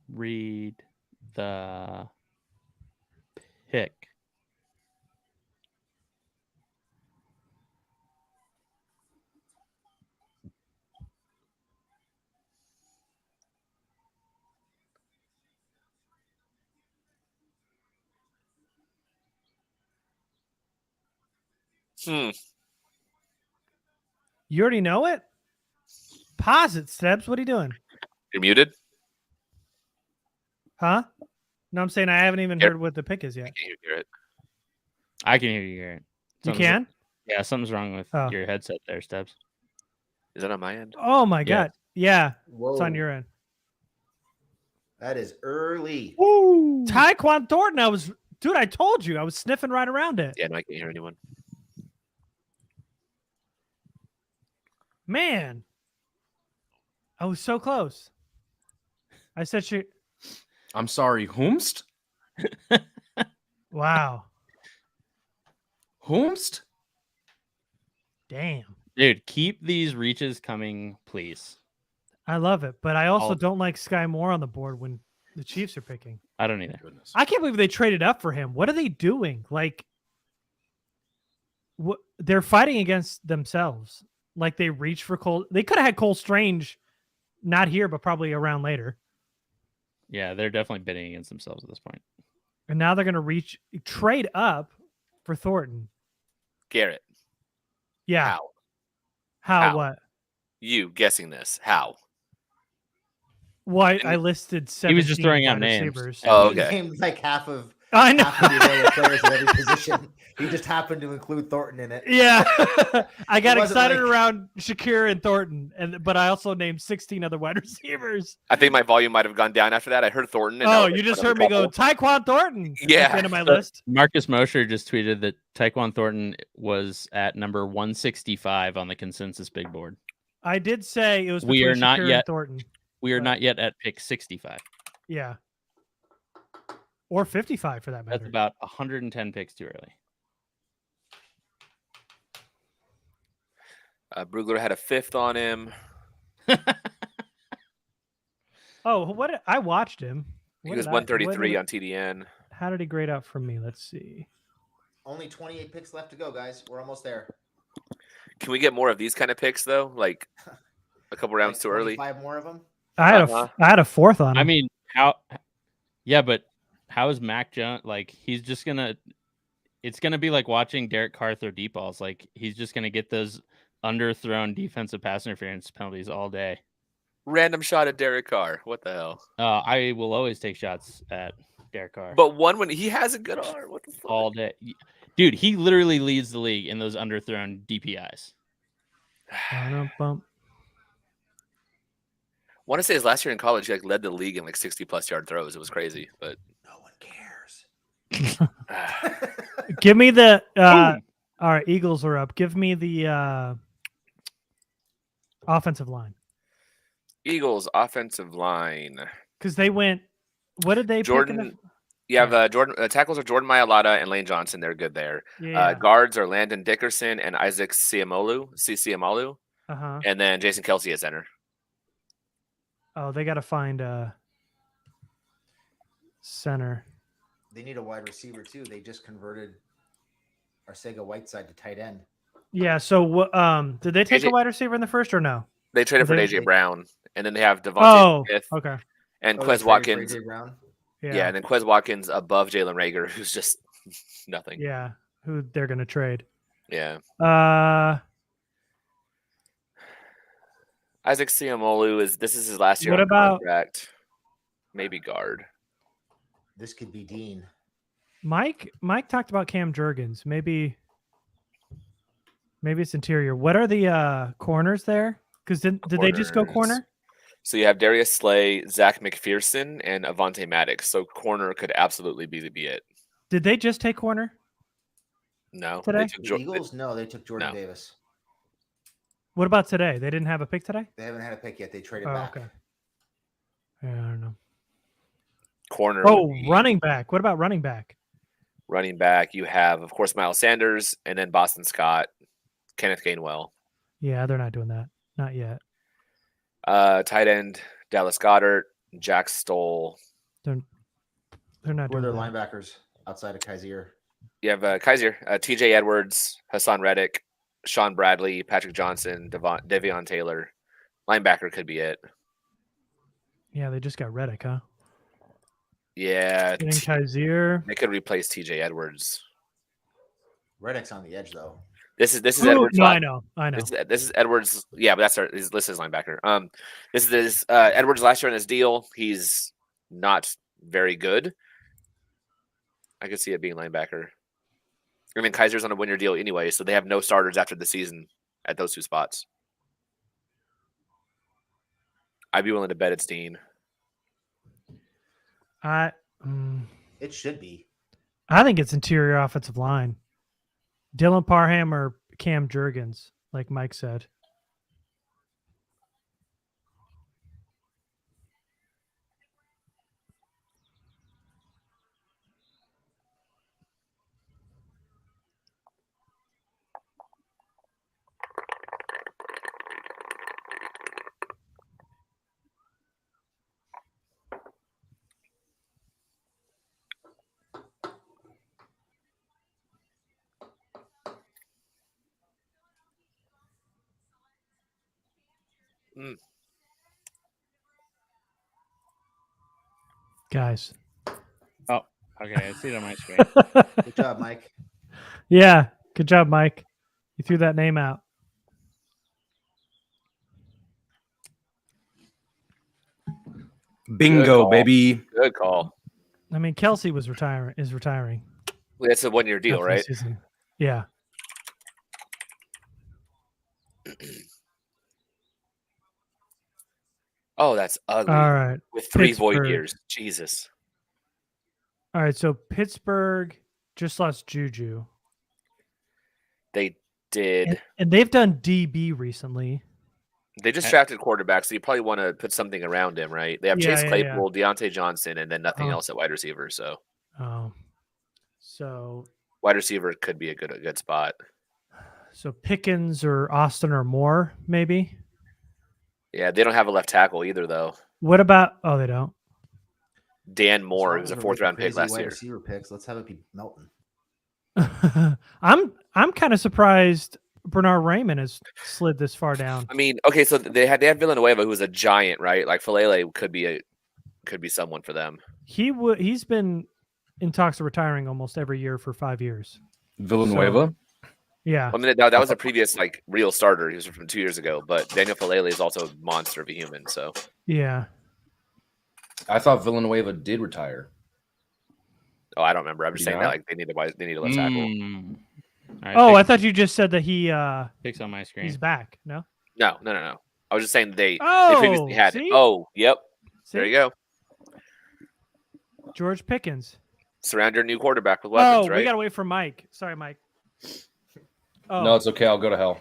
Read the pick. You already know it? Pause it, Steps. What are you doing? You're muted? Huh? No, I'm saying I haven't even Yep. heard what the pick is yet. Can you hear it? I can hear you, Garrett. You can? Yeah, something's wrong with Oh. your headset there, Steps. Is that on my end? Oh my Yeah. god. Yeah, Whoa. it's on your end. That is early. Taekwon Thornton. I told you. I was sniffing right around it. Yeah, no, I can't hear anyone. Man. I was so close. I said she. I'm sorry, Whomst? Wow. Whomst? Damn. Dude, keep these reaches coming, please. I love it. But I also I'll- don't like Sky Moore on the board when the Chiefs are picking. I don't either. Goodness. I can't believe they traded up for him. What are they doing? Like, what they're fighting against themselves. Like they reached for Cole. They could have had Cole Strange, not here, but probably around later. Yeah, they're definitely bidding against themselves at this point. And now they're going to trade up for Thornton. Garrett, Yeah. how? How? What? You guessing this? How? Well, I listed 17 He was just throwing out wide names. receivers. Oh, He okay. named like half of I know. half of the array of players at every position. He just happened to include Thornton in it. Yeah. I got It wasn't excited like- around Shakir and Thornton, but I also named 16 other wide receivers. I think my volume might have gone down after that. I heard Thornton. And I Oh, was you like, just what heard me go, couple? Taekwon Thornton. Yeah. That's the end of my So- list. Marcus Mosher just tweeted that Taekwon Thornton was at number 165 on the consensus big board. I did say it was We between are not Shakir yet- and Thornton. We are Right. not yet at pick 65. Yeah. Or 55 for that That's matter. about 110 picks too early. Brugler had a fifth on him. Oh, I watched him. He What was did 133 on TDN. How did he grade out from me? Let's see. Only 28 picks left to go, guys. We're almost there. Can we get more of these kind of picks though? Like a couple rounds Like too early. 25 more of them. I had a fourth on him. I mean, how? Yeah, but how is Mac Jones? Like, he's just gonna. it's going to be like watching Derek Carr throw deep balls. Like he's just going to get those underthrown defensive pass interference penalties all day. Random shot at Derek Carr. What the hell? I will always take shots at Derek Carr. But one when he has a good arm. What the fuck? All day. Dude, he literally leads the league in those underthrown DPIs. Bump. I want to say his last year in college, he like led the league in like 60+ yard throws. It was crazy, but No one cares. Give me the all right, Eagles are up. Give me the offensive line. Eagles offensive line. Because they went, what did they Jordan. pick? You have tackles are Jordan Mailata and Lane Johnson. They're good there. Yeah. Guards are Landon Dickerson and Isaac Ciamolu. Uh-huh. And then Jason Kelsey at center. Oh, they got to find a center. They need a wide receiver too. They just converted Arcega Whiteside to tight end. Yeah. So, did they take a wide receiver in the first or no? They traded for AJ Brown, and then they have Devontae Smith okay. and they Quez traded Watkins. for AJ Brown? Yeah, and then Quez Watkins above Jalen Reagor, who's just nothing. Yeah, who they're going to trade. Yeah. Isaac Ciamolu this is his last year What on about- contract. Maybe guard. This could be Dean. Mike talked about Cam Jurgens. Maybe it's interior. What are the corners there? Because did they just go Corners. corner? So you have Darius Slay, Zach McPherson, and Avonte Maddox. So corner could absolutely be it. Did they just take corner? No. Today? They took The Eagles? No, they took Jordan No. Davis. What about today? They didn't have a pick today? They haven't had a pick yet. They traded Oh, back. okay. Yeah, I don't know. corner. Oh, would be running back. What about running back? running back. You have, of course, Miles Sanders, and then Boston Scott, Kenneth Gainwell. Yeah, they're not doing that. Not yet. Tight end, Dallas Goedert, Jack Stoll. They're not Who are doing their that. linebackers outside of Kaiser? You have Kaiser, TJ Edwards, Hassan Reddick, Sean Bradley, Patrick Johnson, Devion Taylor. Linebacker could be it. Yeah, they just got Reddick, huh? Yeah. Getting Kaiser. They could replace TJ Edwards. Reddick's on the edge though. This is Ooh, Edwards. no, I know. This is Edwards. Yeah, but that's his list as linebacker. This is Edwards last year on his deal. He's not very good. I could see it being linebacker. I mean, Kaiser's on a one-year deal anyway, so they have no starters after the season at those two spots. I'd be willing to bet it's Dean. It should be. I think it's interior offensive line. Dylan Parham or Cam Jurgens, like Mike said. Guys. Oh, okay. I see it on my screen. Good job, Mike. Yeah, good job, Mike. You threw that name out. Bingo, baby. Good call. I mean, Kelsey is retiring. That's a one-year deal, after the right? season. Yeah. Oh, that's ugly. All right. With 3 void Pittsburgh. years. Jesus. All right. So Pittsburgh just lost Juju. They did. And they've done DB recently. They just drafted quarterback, so you probably want to put something around him, right? They have Yeah, Chase yeah, Claypool, Deontay Johnson, and then nothing Uh-huh. else at wide receiver. So So wide receiver could be a good spot. Pickens or Austin or Moore, maybe. Yeah, they don't have a left tackle either, though. What about? Oh, they don't. Dan Moore, who's a As long as we're 4th round making pick crazy last wide year. Receiver picks. Let's have it be Melton. I'm kind of surprised Bernard Raymond has slid this far down. I mean, okay, so they have Villanueva, who's a giant, right? Like Falele could be someone for them. He's been in talks of retiring almost every year for 5 years. Villanueva. Yeah. I mean, that was a previous like real starter. He was from 2 years ago, but Daniel Falele is also a monster of a human. So Yeah. I thought Villanueva did retire. I don't remember. I'm just Did he saying that not? like they need a left tackle. All right, Oh, I thought you just said that he picks on my screen. he's back. No. No. I was just saying they Oh, previously had. see? Oh, yep. See? There you go. George Pickens. Surround your new quarterback with weapons, right? We gotta wait for Mike. Sorry, Mike. Oh, No, it's okay. I'll go to hell.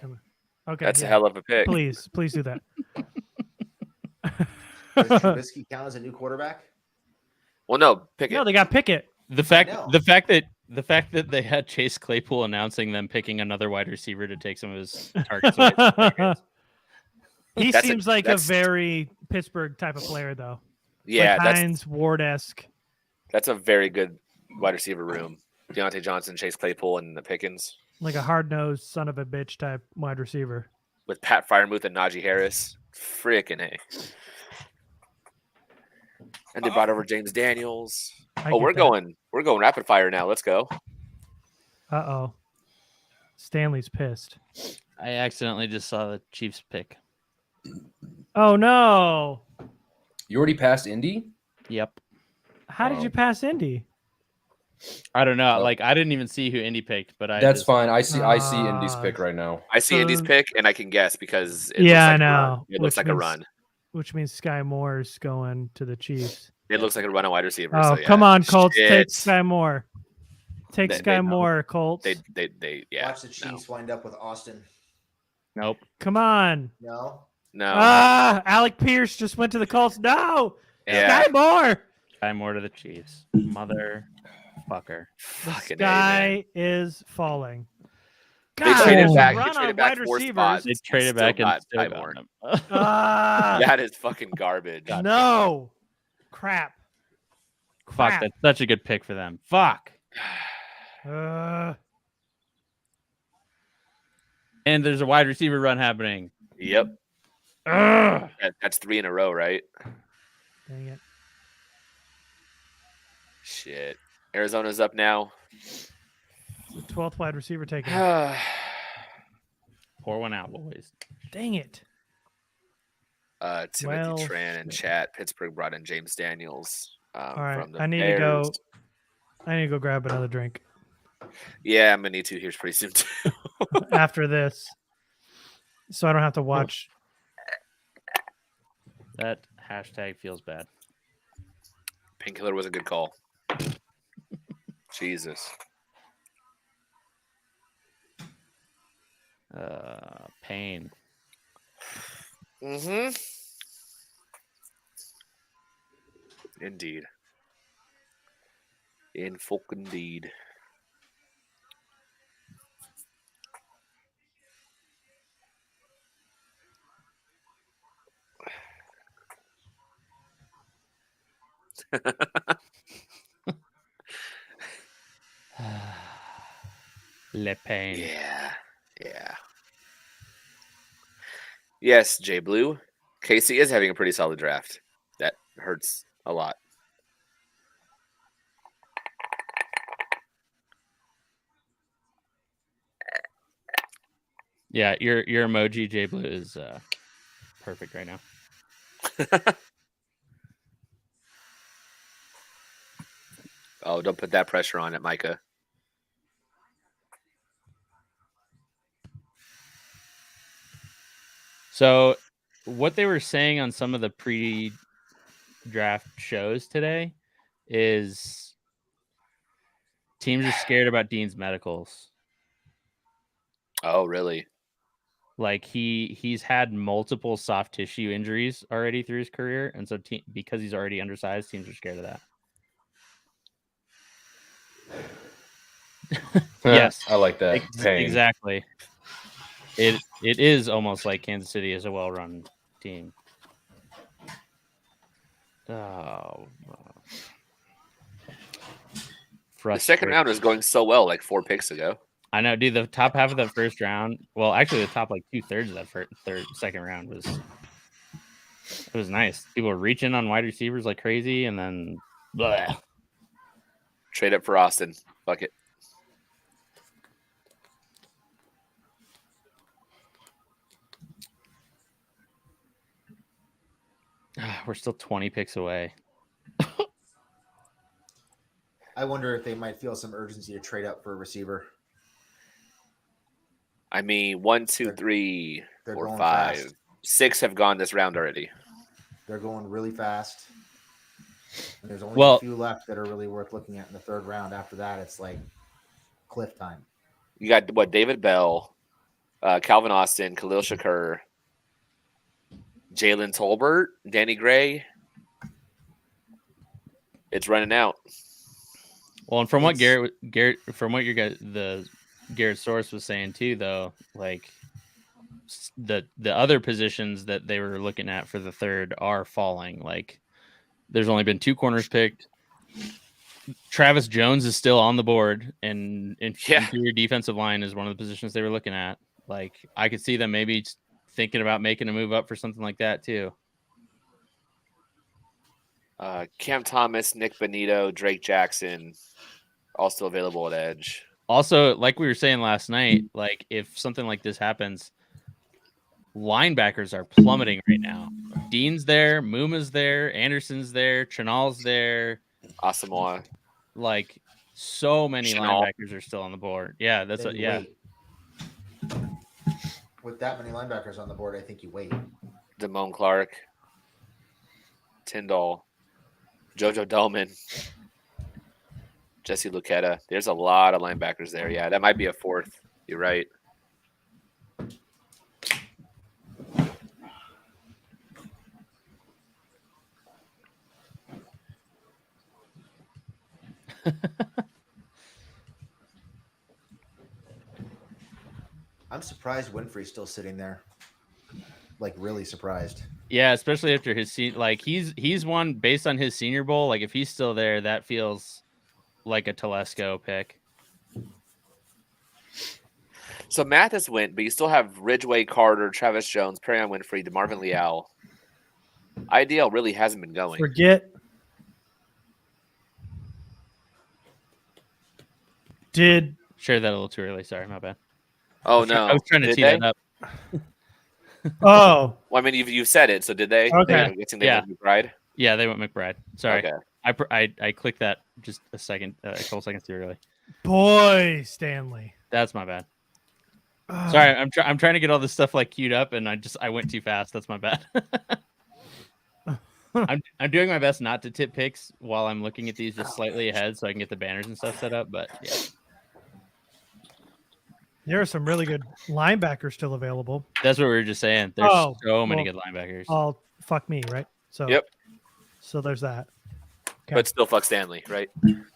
okay. That's a hell of a pick. Please do that. Does Trubisky count as a new quarterback? Well, no, pick it. No, they got Pickett. The fact know. that they had Chase Claypool announcing them picking another wide receiver to take some of his targets away from the Patriots. He That's seems like a very Pittsburgh type of player, though. Yeah, like Hines, Ward-esque. that's a very good wide receiver room. Deontay Johnson, Chase Claypool, and the Pickens Like a hard-nosed son of a bitch type wide receiver. with Pat Fryermuth and Najee Harris. Freaking A. And they brought over James Daniels. We're going rapid fire now. Let's go. Uh-oh. Stanley's pissed. I accidentally just saw the Chiefs pick. Oh, no. You already passed Indy? Yep. How did you pass Indy? I don't know. Oh. Like I didn't even see who Indy picked, but That's fine. I see Indy's pick right now. I see Indy's pick, and I can guess because it Yeah, looks like I a run. know. It looks like a run. Which means Sky Moore's going to the Chiefs. It looks like a run on wide receiver. Oh, so yeah. come on, Colts. Shit. Take Sky Moore. Take They Sky know. Moore, Colts. They yeah. Watch the Chiefs wind up with Austin. Nope. Come on. No. Alec Pierce just went to the Colts. No. Yeah. Sky Moore. Sky Moore to the Chiefs. Motherfucker. Fucking A, man. Sky is falling. They God, traded back. run They on traded back wide 4 receivers. spots. They traded back and still Ty got Moore. him. That is fucking garbage. No. Crap. Fuck, that's such a good pick for them. Fuck. Uh, And there's a wide receiver run happening. Yep. ugh. That's 3 in a row, right? Dang it. Shit. Arizona's up now. The 12th wide receiver taken. Pour one out, boys. Dang it. Timothy Well, Tran and chat. Pittsburgh brought in James Daniels. All right. From the I need Bears. to go grab another drink Yeah, I'm gonna need to here pretty soon too. after this. So I don't have to watch. That hashtag feels bad. Painkiller was a good call. Jesus. Pain. Mm-hmm. Indeed. In folk indeed. Le pain. Yeah. Yes, Jay Blue. Casey is having a pretty solid draft. That hurts a lot. Yeah, your emoji, J Blue, is perfect right now. Oh, don't put that pressure on it, Micah. So, what they were saying on some of the pre-draft shows today is teams are scared about Dean's medicals. Oh, really? Like he's had multiple soft tissue injuries already through his career, and so because he's already undersized, teams are scared of that. Yes, I like that. Pain. Exactly. It is almost like Kansas City is a well-run team. Oh, The second round was going so well like 4 picks ago. I know, dude. The top half of that first round, well, actually, the top like 2/3 of that second round was nice. People were reaching on wide receivers like crazy, and then blah. Trade up for Austin. Fuck it. We're still 20 picks away. I wonder if they might feel some urgency to trade up for a receiver. I mean, 1, 2, 3, They're 4, going 5, fast. 6 have gone this round already. They're going really fast. And there's only Well- a few left that are really worth looking at in the third round. After that, it's like cliff time. You got what? David Bell, Calvin Austin, Khalil Shakur, Jalen Tolbert, Danny Gray. It's running out. Well, and from what Garrett, from what the Garrett source was saying too, though, like the other positions that they were looking at for the third are falling. Like, there's only been 2 corners picked. Travis Jones is still on the board, and interior defensive line is one of the positions they were looking at. Like, I could see them maybe thinking about making a move up for something like that too. Cam Thomas, Nick Benito, Drake Jackson, also available at edge. Also, like we were saying last night, like if something like this happens, linebackers are plummeting right now. Dean's there, Muma's there, Anderson's there, Chenal's there. Asamoah. Like, so many Chenal. linebackers are still on the board. Yeah, that's Then what. you Yeah, wait. With that many linebackers on the board, I think you wait. Damone Clark, Tyndall, Jojo Dolman, Jesse Lucetta. There's a lot of linebackers there. Yeah, that might be a fourth. You're right. I'm surprised Winfrey's still sitting there. Like, really surprised. yeah, especially after his like he's one based on his Senior Bowl. Like, if he's still there, that feels like a Telesco pick. So Mathis went, but you still have Ridgeway, Carter, Travis Jones, Perrion Winfrey, DeMarvin Leal. IDL really hasn't been going. Share that a little too early. Sorry, my bad. Oh no! I was trying to Did tee they? that up. Oh, Well, I mean, you've said it, so did they? Okay. I'm guessing they went McBride. Yeah, they went McBride. Sorry, Okay. I clicked that just a couple seconds too early. boy, Stanley. That's my bad. Ah. Sorry, I'm trying to get all this stuff like queued up, and I went too fast. That's my bad. I'm doing my best not to tip picks while I'm looking at these just slightly ahead, so I can get the banners and stuff set up. But yeah, There are some really good linebackers still available. that's what we were just saying. There's Oh, so many well, good linebackers. Oh, fuck me, right? So Yep. So there's that. Okay. But still, fuck Stanley, right?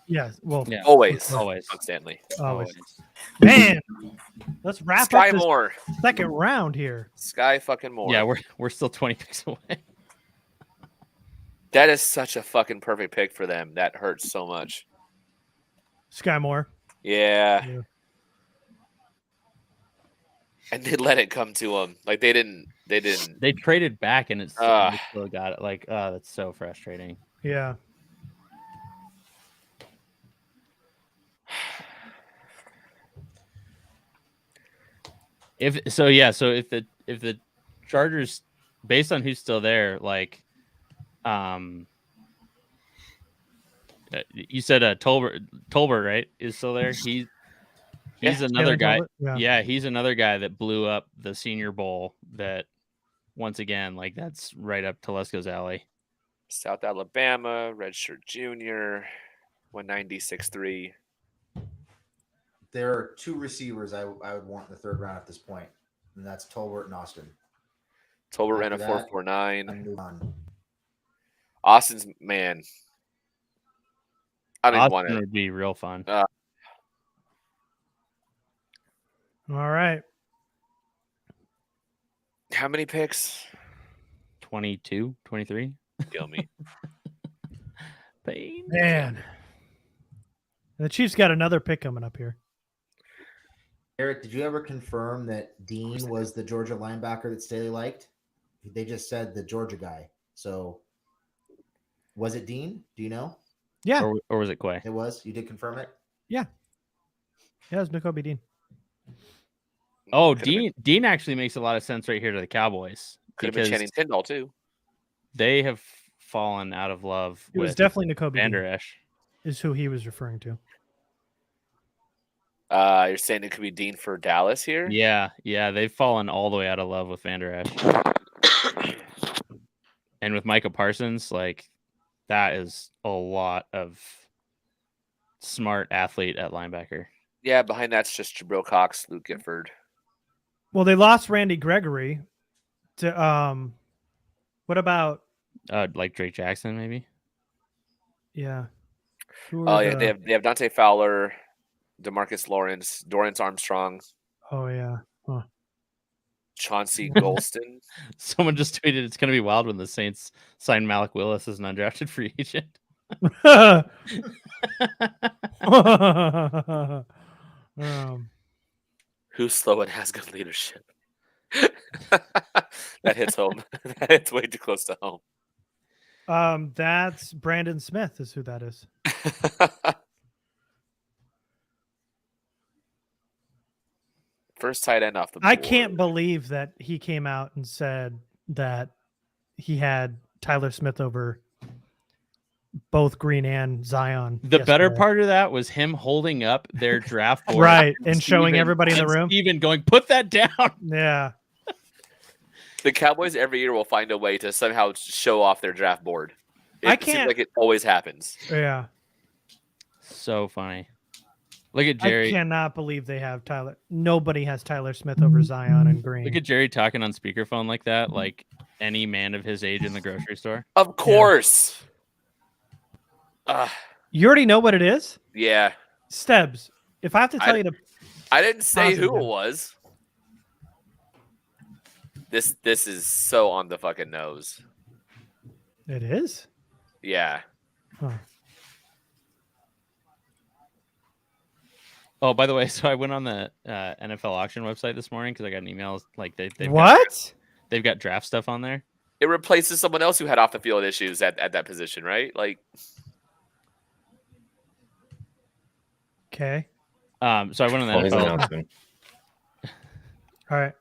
Yeah. Well, Yeah. Always, Always. fuck Stanley. always. Man, let's wrap Sky up this Moore. second round here. Sky fucking Moore. Yeah, we're still 20 picks away. That is such a fucking perfect pick for them. That hurts so much. Sky Moore. Yeah. Yeah. And they let it come to them. Like they didn't. They traded back, and it's Ah. they still got it. Like, oh, that's so frustrating. Yeah. So if the Chargers, based on who's still there, like, you said Tolbert, right, is still there. He's another Jalen guy. Tolbert? Yeah, he's another guy that blew up the Senior Bowl. That once again, like, that's right up Telesco's alley. South Alabama, redshirt junior, 196.3. There are 2 receivers I would want in the third round at this point, and that's Tolbert and Austin. Tolbert ran a After that, 4.49. I move on. Austin's man. I don't even want Austin to. would be real fun. All right. How many picks? 22, 23. Kill me. Pain. Man. The Chiefs got another pick coming up here. Eric, did you ever confirm that Dean was the Georgia linebacker that Staley liked? They just said the Georgia guy. So was it Dean? Do you know? Yeah. Or was it Quay? It was. You did confirm it? Yeah, it was N'Kobe Dean. Oh, Could've been- Dean actually makes a lot of sense right here to the Cowboys. Could have been because Channing Tyndall too. they have fallen out of love It was with definitely N'Kobe Van Der Dean, Esch. is who he was referring to. You're saying it could be Dean for Dallas here? Yeah, they've fallen all the way out of love with Van Der Esch. And with Micah Parsons, like, that is a lot of smart athlete at linebacker. Yeah, behind that's just Jabril Cox, Luke Gifford. Well, they lost Randy Gregory to what about Like Drake Jackson, maybe? yeah. Oh yeah, they have Dante Fowler, DeMarcus Lawrence, Dorrance Armstrong, Oh yeah. Huh. Chauncey Golston. Someone just tweeted it's going to be wild when the Saints sign Malik Willis as an undrafted free agent. Who's slow and has good leadership? That hits home. That hits way too close to home. That's Brandon Smith is who that is. First tight end off the board. I can't believe that he came out and said that he had Tyler Smith over both Green and Zion. The better yesterday. part of that was him holding up their draft board. Right, and showing everybody in the room. Steven going, put that down. Yeah. The Cowboys every year will find a way to somehow show off their draft board. I It seems can't- like it always happens. Yeah. So funny. Look at Jerry. I cannot believe they have Tyler. Nobody has Tyler Smith over Zion and Green. Look at Jerry talking on speakerphone like that, like any man of his age in the grocery store. Of course. You already know what it is? Yeah. Stebbs. If I have to tell you to I didn't say who Positive. it was. This is so on the fucking nose. It is? Yeah. Huh. Oh, by the way, so I went on the NFL auction website this morning because I got an email like they've What? they've got draft stuff on there. It replaces someone else who had off the field issues at that position, right? Like, Okay. So I went on the Oh, he's NFL. announcing. All right.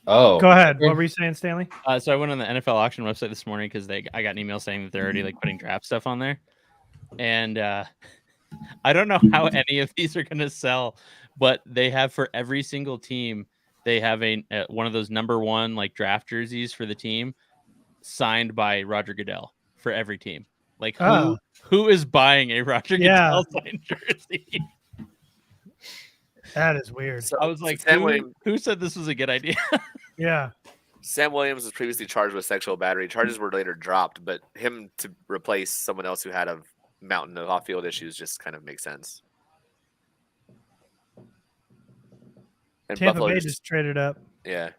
Oh, Go ahead. What were you saying, Stanley? So I went on the NFL auction website this morning because I got an email saying that they're already like putting draft stuff on there, and I don't know how any of these are going to sell, but they have for every single team they have a one of those number one like draft jerseys for the team signed by Roger Goodell for every team. Like who is buying a Roger Goodell signed jersey? That is weird. so I was like, Sam Williams, who said this was a good idea? Yeah. Sam Williams was previously charged with sexual battery. Charges were later dropped, but him to replace someone else who had a mountain of off-field issues just kind of makes sense. And Tampa Buffalo Bay just traded up. yeah.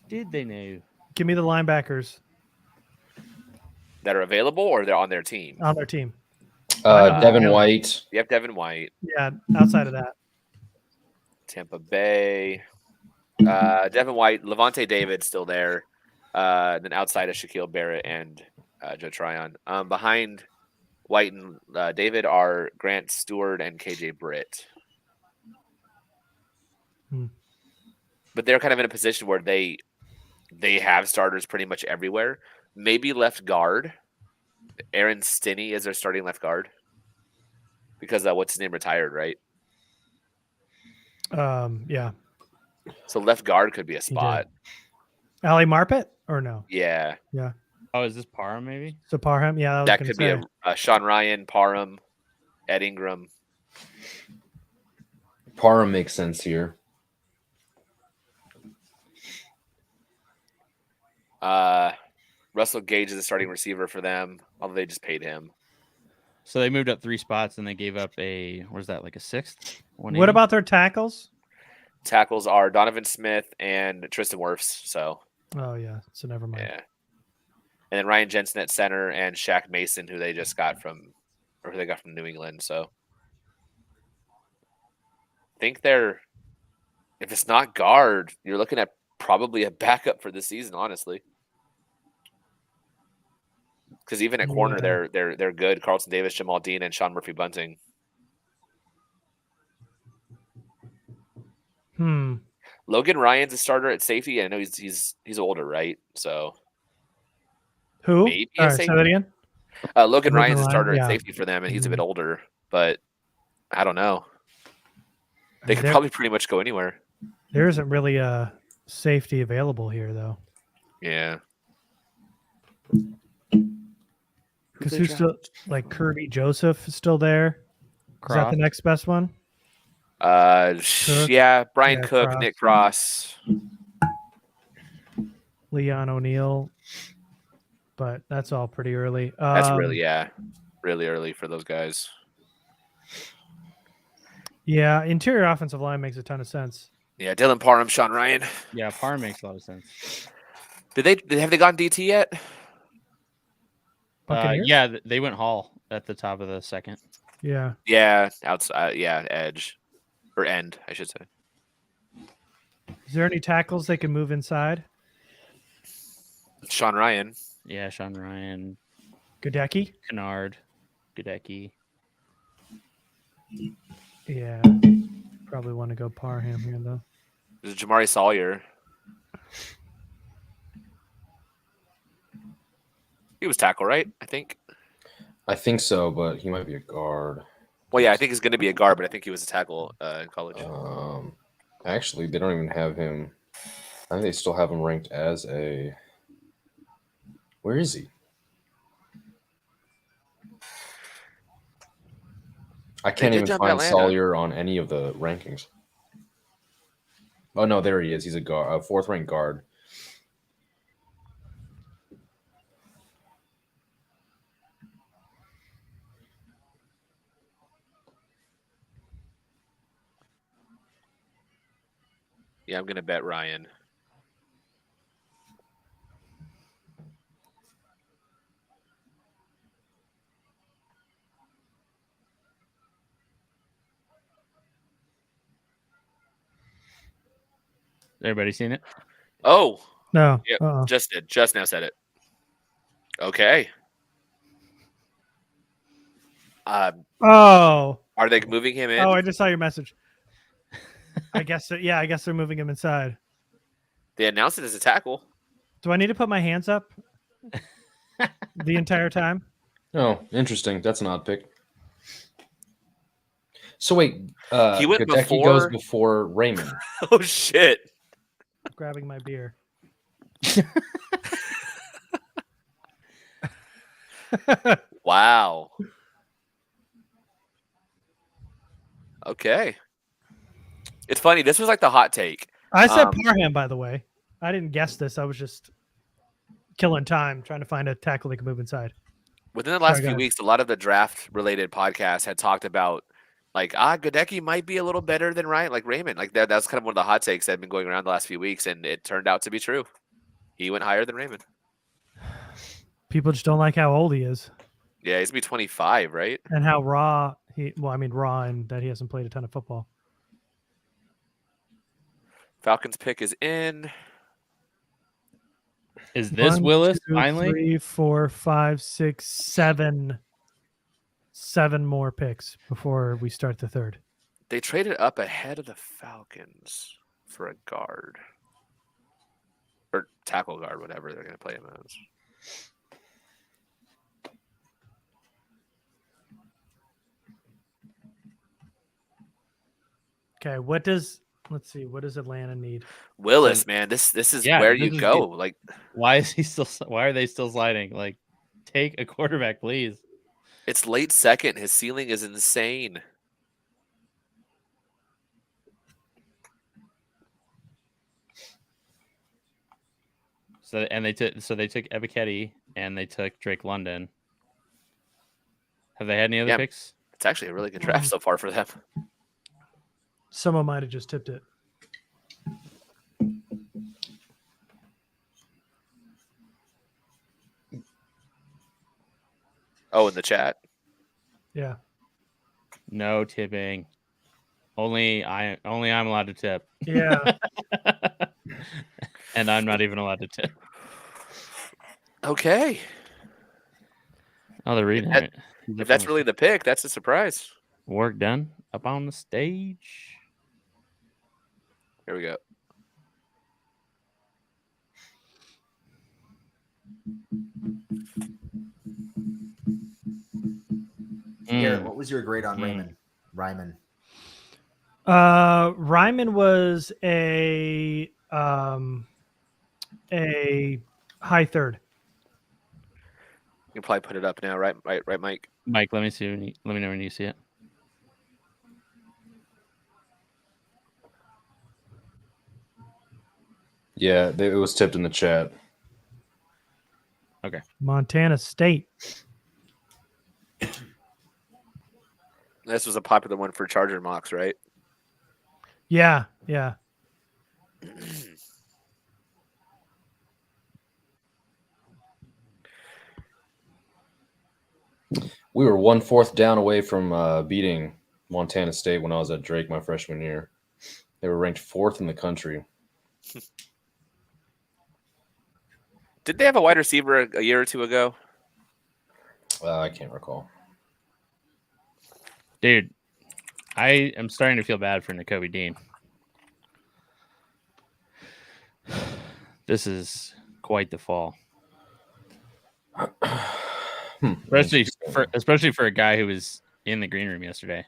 Did they know? Give me the linebackers That are available or they're on their team. on their team. Devin White. You have Devin White, Yeah, outside of that. Tampa Bay. Devin White, Levante David still there. Then outside of Shaquille Barrett and Joe Tryon. Behind White and David are Grant Stewart and KJ Britt. But they're kind of in a position where they have starters pretty much everywhere. Maybe left guard. Aaron Stinney is their starting left guard. Because what's his name retired, right? Yeah. So left guard could be a spot. Ali Marpet or no? Yeah. Oh, is this Parham maybe? So Parham? Yeah, I was That gonna could be say. a Sean Ryan, Parham, Ed Ingram. Parham makes sense here. Russell Gage is the starting receiver for them, although they just paid him. So they moved up 3 spots and they gave up where's that, like a sixth? What about their tackles? Tackles are Donovan Smith and Tristan Wirfs. So Oh yeah, so never mind. yeah, and then Ryan Jensen at center and Shaq Mason, who they got from New England. So I think they're, if it's not guard, you're looking at probably a backup for the season, honestly. Because even at corner, they're good. Carlton Davis, Jamal Dean, and Sean Murphy Bunting. Logan Ryan's a starter at safety. I know he's older, right? So Who? maybe All a right, say safety. that again. Logan Ryan's a Ryan, starter yeah. at safety for them, and he's a bit Mhm. older. But I don't know. They could probably pretty much go anywhere. There isn't really a safety available here, though. Yeah. Because who's still like Kirby Joseph is still there? Is that the next best one? Yeah, Brian Cook, Cross. Nick Cross. Leon O'Neal, but that's all pretty early. That's really early for those guys. Yeah, interior offensive line makes a ton of sense. Yeah, Dylan Parham, Sean Ryan. Yeah, Parham makes a lot of sense. Have they gone DT yet? Buccaneers? They went Hall at the top of the second. Yeah. Yeah, outside. Yeah, edge or end, I should say. Is there any tackles they can move inside? Sean Ryan. Yeah, Sean Ryan, Gadecki? Kennard, Gadecki. Yeah. Probably want to go Parham here, though. There's Jamari Sawyer. He was tackle, right? I think. I think so, but he might be a guard. Well, yeah, I think he's going to be a guard, but I think he was a tackle in college. Actually, they don't even have him. I think they still have him ranked as a. Where is he? I can't even find Sawyer on any of the rankings. Oh no, there he is. He's a guard, a fourth-ranked guard. Yeah, I'm going to bet Ryan. Everybody seen it? Oh. No. Yep, just now said it. Okay. Oh. Are they moving him in? Oh, I just saw your message. I guess so. Yeah, I guess they're moving him inside. They announced it as a tackle. Do I need to put my hands up the entire time? Oh, interesting. That's an odd pick. So wait, he went Gadecki goes before Raymond. Oh shit! I'm grabbing my beer. Wow. Okay. It's funny. This was like the hot take. I said Parham, by the way. I didn't guess this. I was just killing time trying to find a tackle that can move inside. Within the last few weeks, a lot of the draft-related podcasts had talked about, like, Gadecki might be a little better than Raymond. Like, that's kind of one of the hot takes that have been going around the last few weeks, and it turned out to be true. He went higher than Raymond. People just don't like how old he is. Yeah, he's going to be 25, right? And how raw raw and that he hasn't played a ton of football. Falcons pick is in. Is this 1, Willis 2, finally? 3, 4, 5, 6, 7. 7 more picks before we start the third. They traded up ahead of the Falcons for a guard. Or tackle guard, whatever they're going to play him as. Okay, let's see, what does Atlanta need? Willis, man, this is where you go. Like, why are they still sliding? Like, take a quarterback, please. It's late second. His ceiling is insane. So they took Ebiketie and they took Drake London. Have they had any other picks? It's actually a really good draft so far for them. Someone might have just tipped it. Oh, in the chat. Yeah. No tipping. Only I'm allowed to tip. Yeah. And I'm not even allowed to tip. Okay. Oh, they're reading it. If that's really the pick, that's a surprise. Work done up on the stage. Here we go. Garrett, what was your grade on Ryman? Ryman was a high third. You can probably put it up now, right, Mike? Mike, let me know when you see it. Yeah, it was tipped in the chat. Okay. Montana State. This was a popular one for Charger mocks, right? Yeah. We were 1/4 down away from beating Montana State when I was at Drake my freshman year. They were ranked 4th in the country. Did they have a wide receiver a year or two ago? I can't recall. Dude, I am starting to feel bad for Nakobe Dean. This is quite the fall. Especially for a guy who was in the green room yesterday.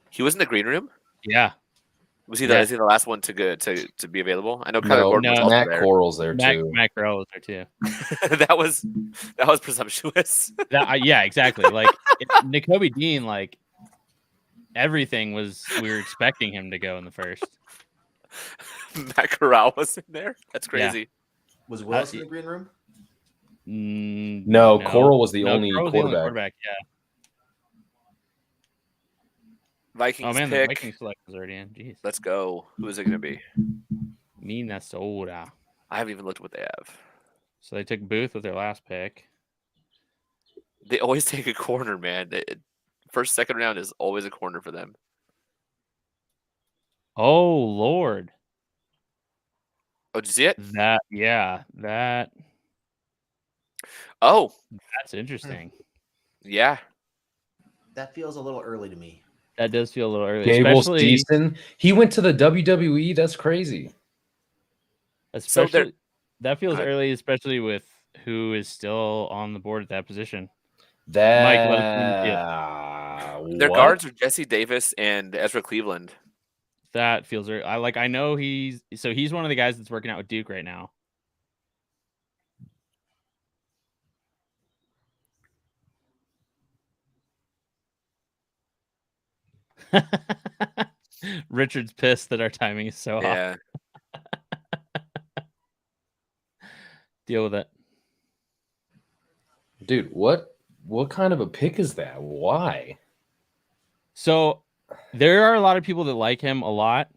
He was in the green room? Yeah. Was he the last one to go to be available? I know Kyler Gordon was also Matt there. Corral's there too. Matt Corral was there too. that was presumptuous. Yeah, exactly. Like Nakobe Dean, like everything we were expecting him to go in the first. Matt Corral was in there. That's crazy. Yeah. Was Willis in the green room? No, Corral was the only quarterback. Yeah. Vikings Oh man, pick. the Vikings select was already in. Jeez. Let's go. Who is it going to be? Minnesota. I haven't even looked at what they have. So they took Booth with their last pick. They always take a corner, man. First, second round is always a corner for them. Oh Lord. Oh, did you see it? That. Oh, that's interesting. Yeah. That feels a little early to me. That does feel a little early. Gable's decent. He went to the WWE. That's crazy. Especially, that feels early, especially with who is still on the board at that position. Mike, their guards are Jesse Davis and Ezra Cleveland. That feels early. I know he's one of the guys that's working out with Duke right now. Richard's pissed that our timing is so off. Deal with it. Dude, what kind of a pick is that? Why? So there are a lot of people that like him a lot,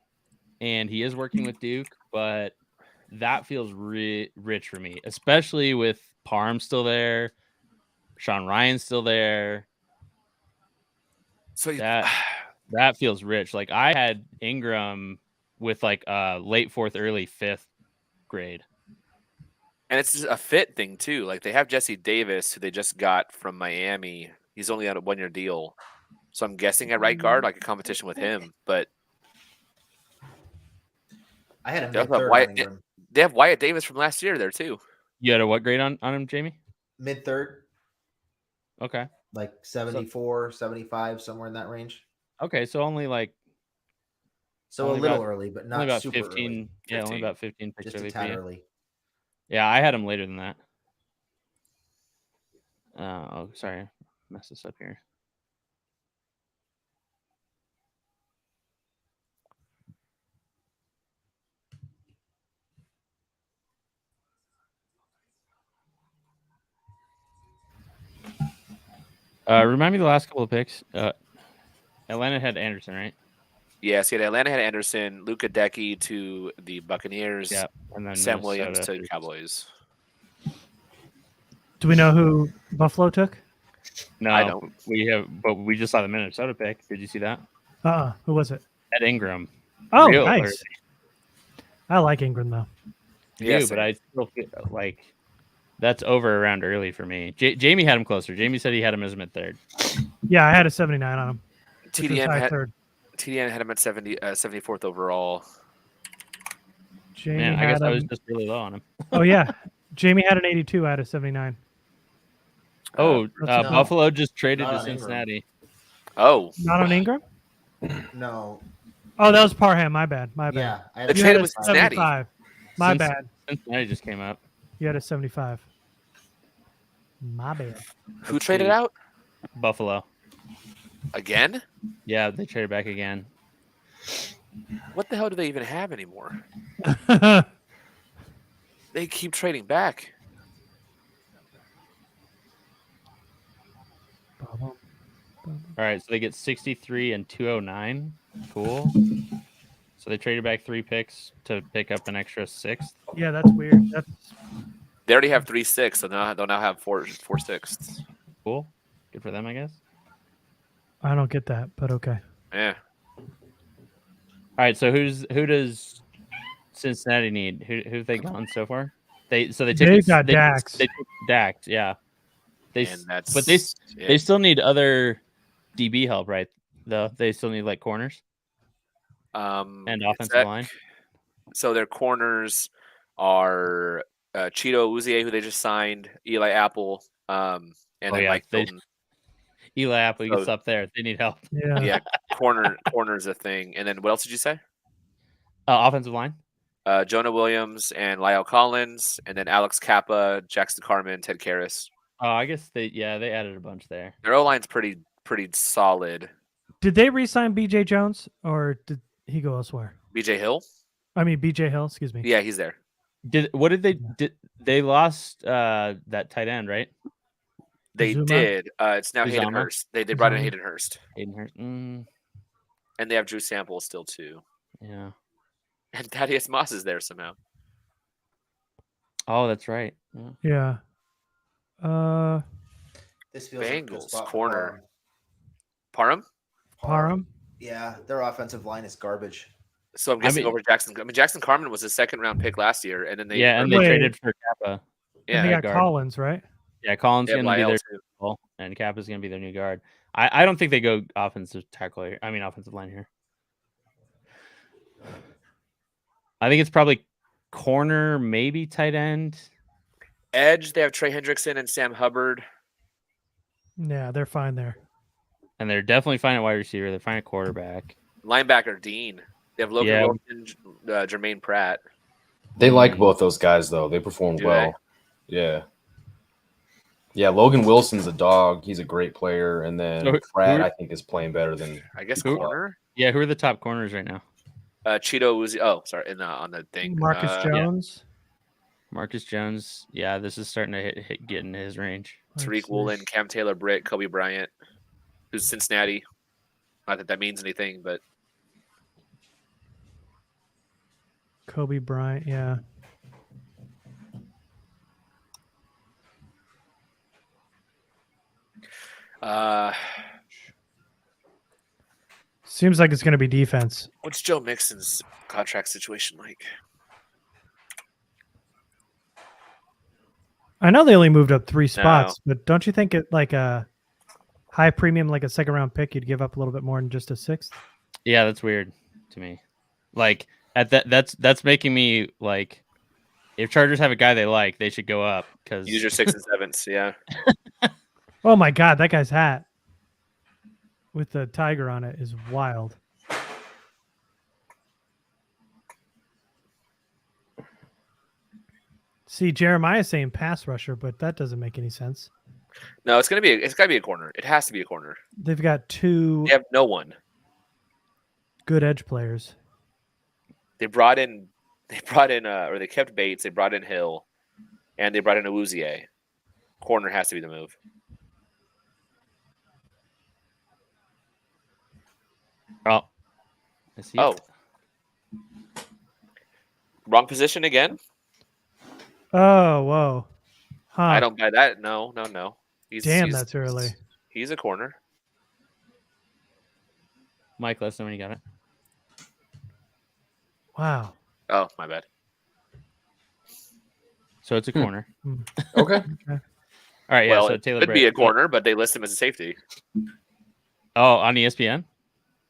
and he is working with Duke, but that feels rich for me, especially with Parham still there, Sean Ryan still there. So that feels rich. Like I had Ingram with like late 4th, early 5th grade. And it's just a fit thing too. Like they have Jesse Davis, who they just got from Miami. He's only on a 1-year deal. So I'm guessing at right guard, like a competition with him. But I had him mid-third. They have Wyatt Davis from last year there too. You had a what grade on him, Jamie? Mid-third. Okay. Like 74, 75, somewhere in that range. Okay, so only like a little early, but not about super 15. early. Yeah, only about 15 picks just a tad early. Yeah, I had him later than that. Oh, sorry, messed this up here. Remind me the last couple of picks. Atlanta had Anderson, right? Yes, he had Atlanta had Anderson, Luka Decky to the Buccaneers, and then Sam Williams to the Cowboys. Do we know who Buffalo took? No, I don't. But we just saw the Minnesota pick. Did you see that? Who was it? Ed Ingram. Oh, nice. Early. I like Ingram though. Yeah, but I still feel like that's over around early for me. Jamie had him closer. Jamie said he had him as mid-third. Yeah, I had a 79 on him. TDN had him at 74th overall. Jamie Man, I had guess I was him- just really low on him. Oh yeah, Jamie had an 82 out of 79. Oh, no. Buffalo just traded Not to on Ingram. Cincinnati. Oh, Not on Ingram. No. Oh, that was Parham. My bad. Yeah. I The had You trade had a a with Cincinnati. 75. My Since- bad. Cincinnati just came up. You had a 75. My bad. who Let's traded see. out Buffalo. again? Yeah, they traded back again. What the hell do they even have anymore? They keep trading back. All right, so they get 63 and 209. Cool. So they traded back 3 picks to pick up an extra 6th. Yeah, that's weird. That's They already have 3-6, so now they'll now have 4-6. Cool. Good for them, I guess. I don't get that, but okay. Yeah. All right, so who does Cincinnati need? Who've they gone so far? They got Dax. They took Dax, yeah. And that's But they still need other DB help, right? Though they still need like corners and offensive line. So their corners are Cheeto Uzie, who they just signed, Eli Apple, and then Mike Hilton. Eli Apple gets up there. They need help. Yeah. Yeah, corner's a thing. And then what else did you say? Offensive line. Jonah Williams and Lyle Collins, and then Alex Kappa, Jackson Carman, Ted Karras. Oh, I guess they added a bunch there. Their O line's pretty solid. Did they re-sign BJ Jones or did he go elsewhere? BJ Hill? I mean BJ Hill, excuse me. Yeah, he's there. Did they lost that tight end, right? They Uzuma? did. It's now Hayden Uzama? Hurst. They brought in Uzama? Hayden Hurst. Hayden Hurst. And they have Drew Sample still too. Yeah. And Thaddeus Moss is there somehow. Oh, that's right. Yeah. Yeah. This feels like a good Bengals spot for corner. Parham. Parham? Parham. Yeah, their offensive line is garbage. So I'm guessing mean- over Jackson. I mean, Jackson Carman was a 2nd-round pick last year, and then they and they Wait. traded for Kappa. yeah, And they got guard. Collins, right? Yeah, Collins they going have to be Lyle their too. tackle, and Kappa's going to be their new guard. I don't think they go offensive tackle here. I mean, offensive line here. I think it's probably corner, maybe tight end. Edge. They have Trey Hendrickson and Sam Hubbard. Yeah, they're fine there. And they're definitely fine at wide receiver. They're fine at quarterback. Linebacker Dean. They have Logan Yeah. Wilson, Jermaine Pratt. They like both those guys though. They performed Do well. Yeah. Yeah, Logan Wilson's a dog. He's a great player. And then So Pratt, who- I think, is playing better than I guess Who- corner. Yeah, who are the top corners right now? Cheeto Uzi. Oh, sorry. On the thing. Marcus Jones. Marcus Jones. Yeah, this is starting to get in his range. Tariq Let's see. Woolen, Cam Taylor Britt, Kobe Bryant, who's Cincinnati. Not that means anything, but Kobe Bryant, yeah. Seems like it's going to be defense. what's Joe Mixon's contract situation like? I know they only moved up 3 spots, but don't you think it like a high premium, like a 2nd-round pick, you'd give up a little bit more than just a 6th? Yeah, that's weird to me. Like at that's making me like, if Chargers have a guy they like, they should go up because Use your 6th and 7th. Yeah. Oh my God, that guy's hat with the tiger on it is wild. See, Jeremiah's saying pass rusher, but that doesn't make any sense. No, it's gotta be a corner. It has to be a corner. They've got 2 They have no one. good edge players. They kept Bates, they brought in Hill, and they brought in Awuzie. Corner has to be the move. Oh, I see. Oh. Wrong position again? Oh, whoa. Huh. I don't buy that. No. Damn, that's early. He's a corner. Mike, let us know when you got it. Wow. Oh, my bad. So it's a corner. Okay. All right, yeah. Well, So it Taylor could be a Britt. corner, but they list him as a safety. Oh, on ESPN,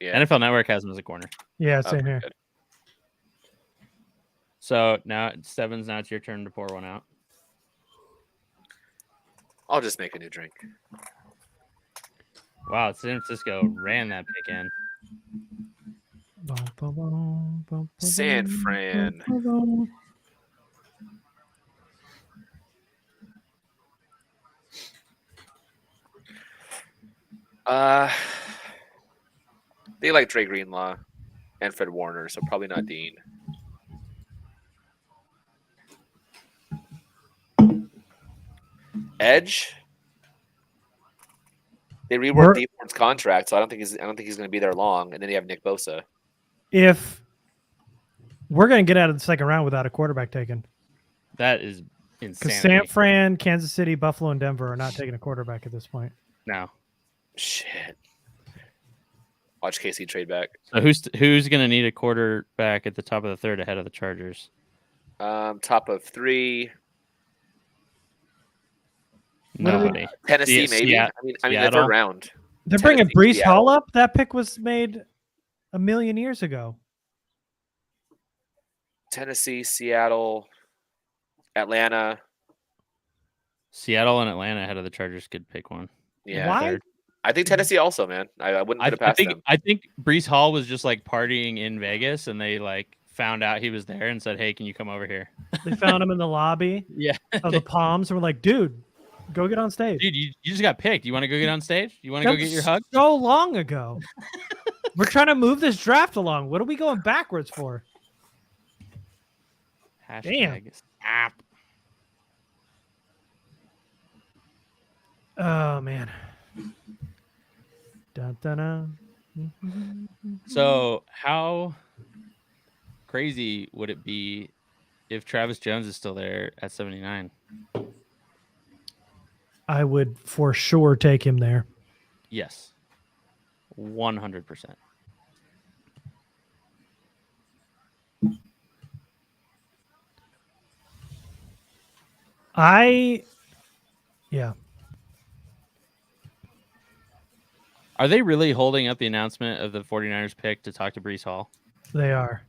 Yeah. NFL Network has him as a corner. Yeah, Oh, same here. good. So now Stebbins, now it's your turn to pour one out. I'll just make a new drink. Wow, San Francisco ran that pick in. San Fran. They like Dre Greenlaw and Fred Warner, so probably not Dean. Edge. They reworked Defort's contract, so I don't think he's going to be there long. And then you have Nick Bosa. If we're going to get out of the second round without a quarterback taken, that is because insanity. San Fran, Kansas City, Buffalo, and Denver are not taking a quarterback at this point. No. Shit. Watch KC trade back. So who's going to need a quarterback at the top of the third ahead of the Chargers? Top of 3. Nobody. Tennessee, maybe. I mean, the third round. They're bringing Breece Hall up. That pick was made a million years ago. Tennessee, Seattle, Atlanta. Seattle and Atlanta ahead of the Chargers could pick one. Yeah. Why? I think Tennessee also, man. I wouldn't put it past them. I think Breece Hall was just like partying in Vegas, and they like found out he was there and said, "Hey, can you come over here?" They found him in the lobby of the Palms and were like, "Dude, go get on stage." Dude, you just got picked. You want to go get on stage? You want to go get your hug? So long ago. We're trying to move this draft along. What are we going backwards for? Hashtag Damn. Oh man. Dun, dun, dun. So how crazy would it be if Travis Jones is still there at 79? I would for sure take him there. Yes. 100%. Yeah. Are they really holding up the announcement of the 49ers pick to talk to Breece Hall? They are.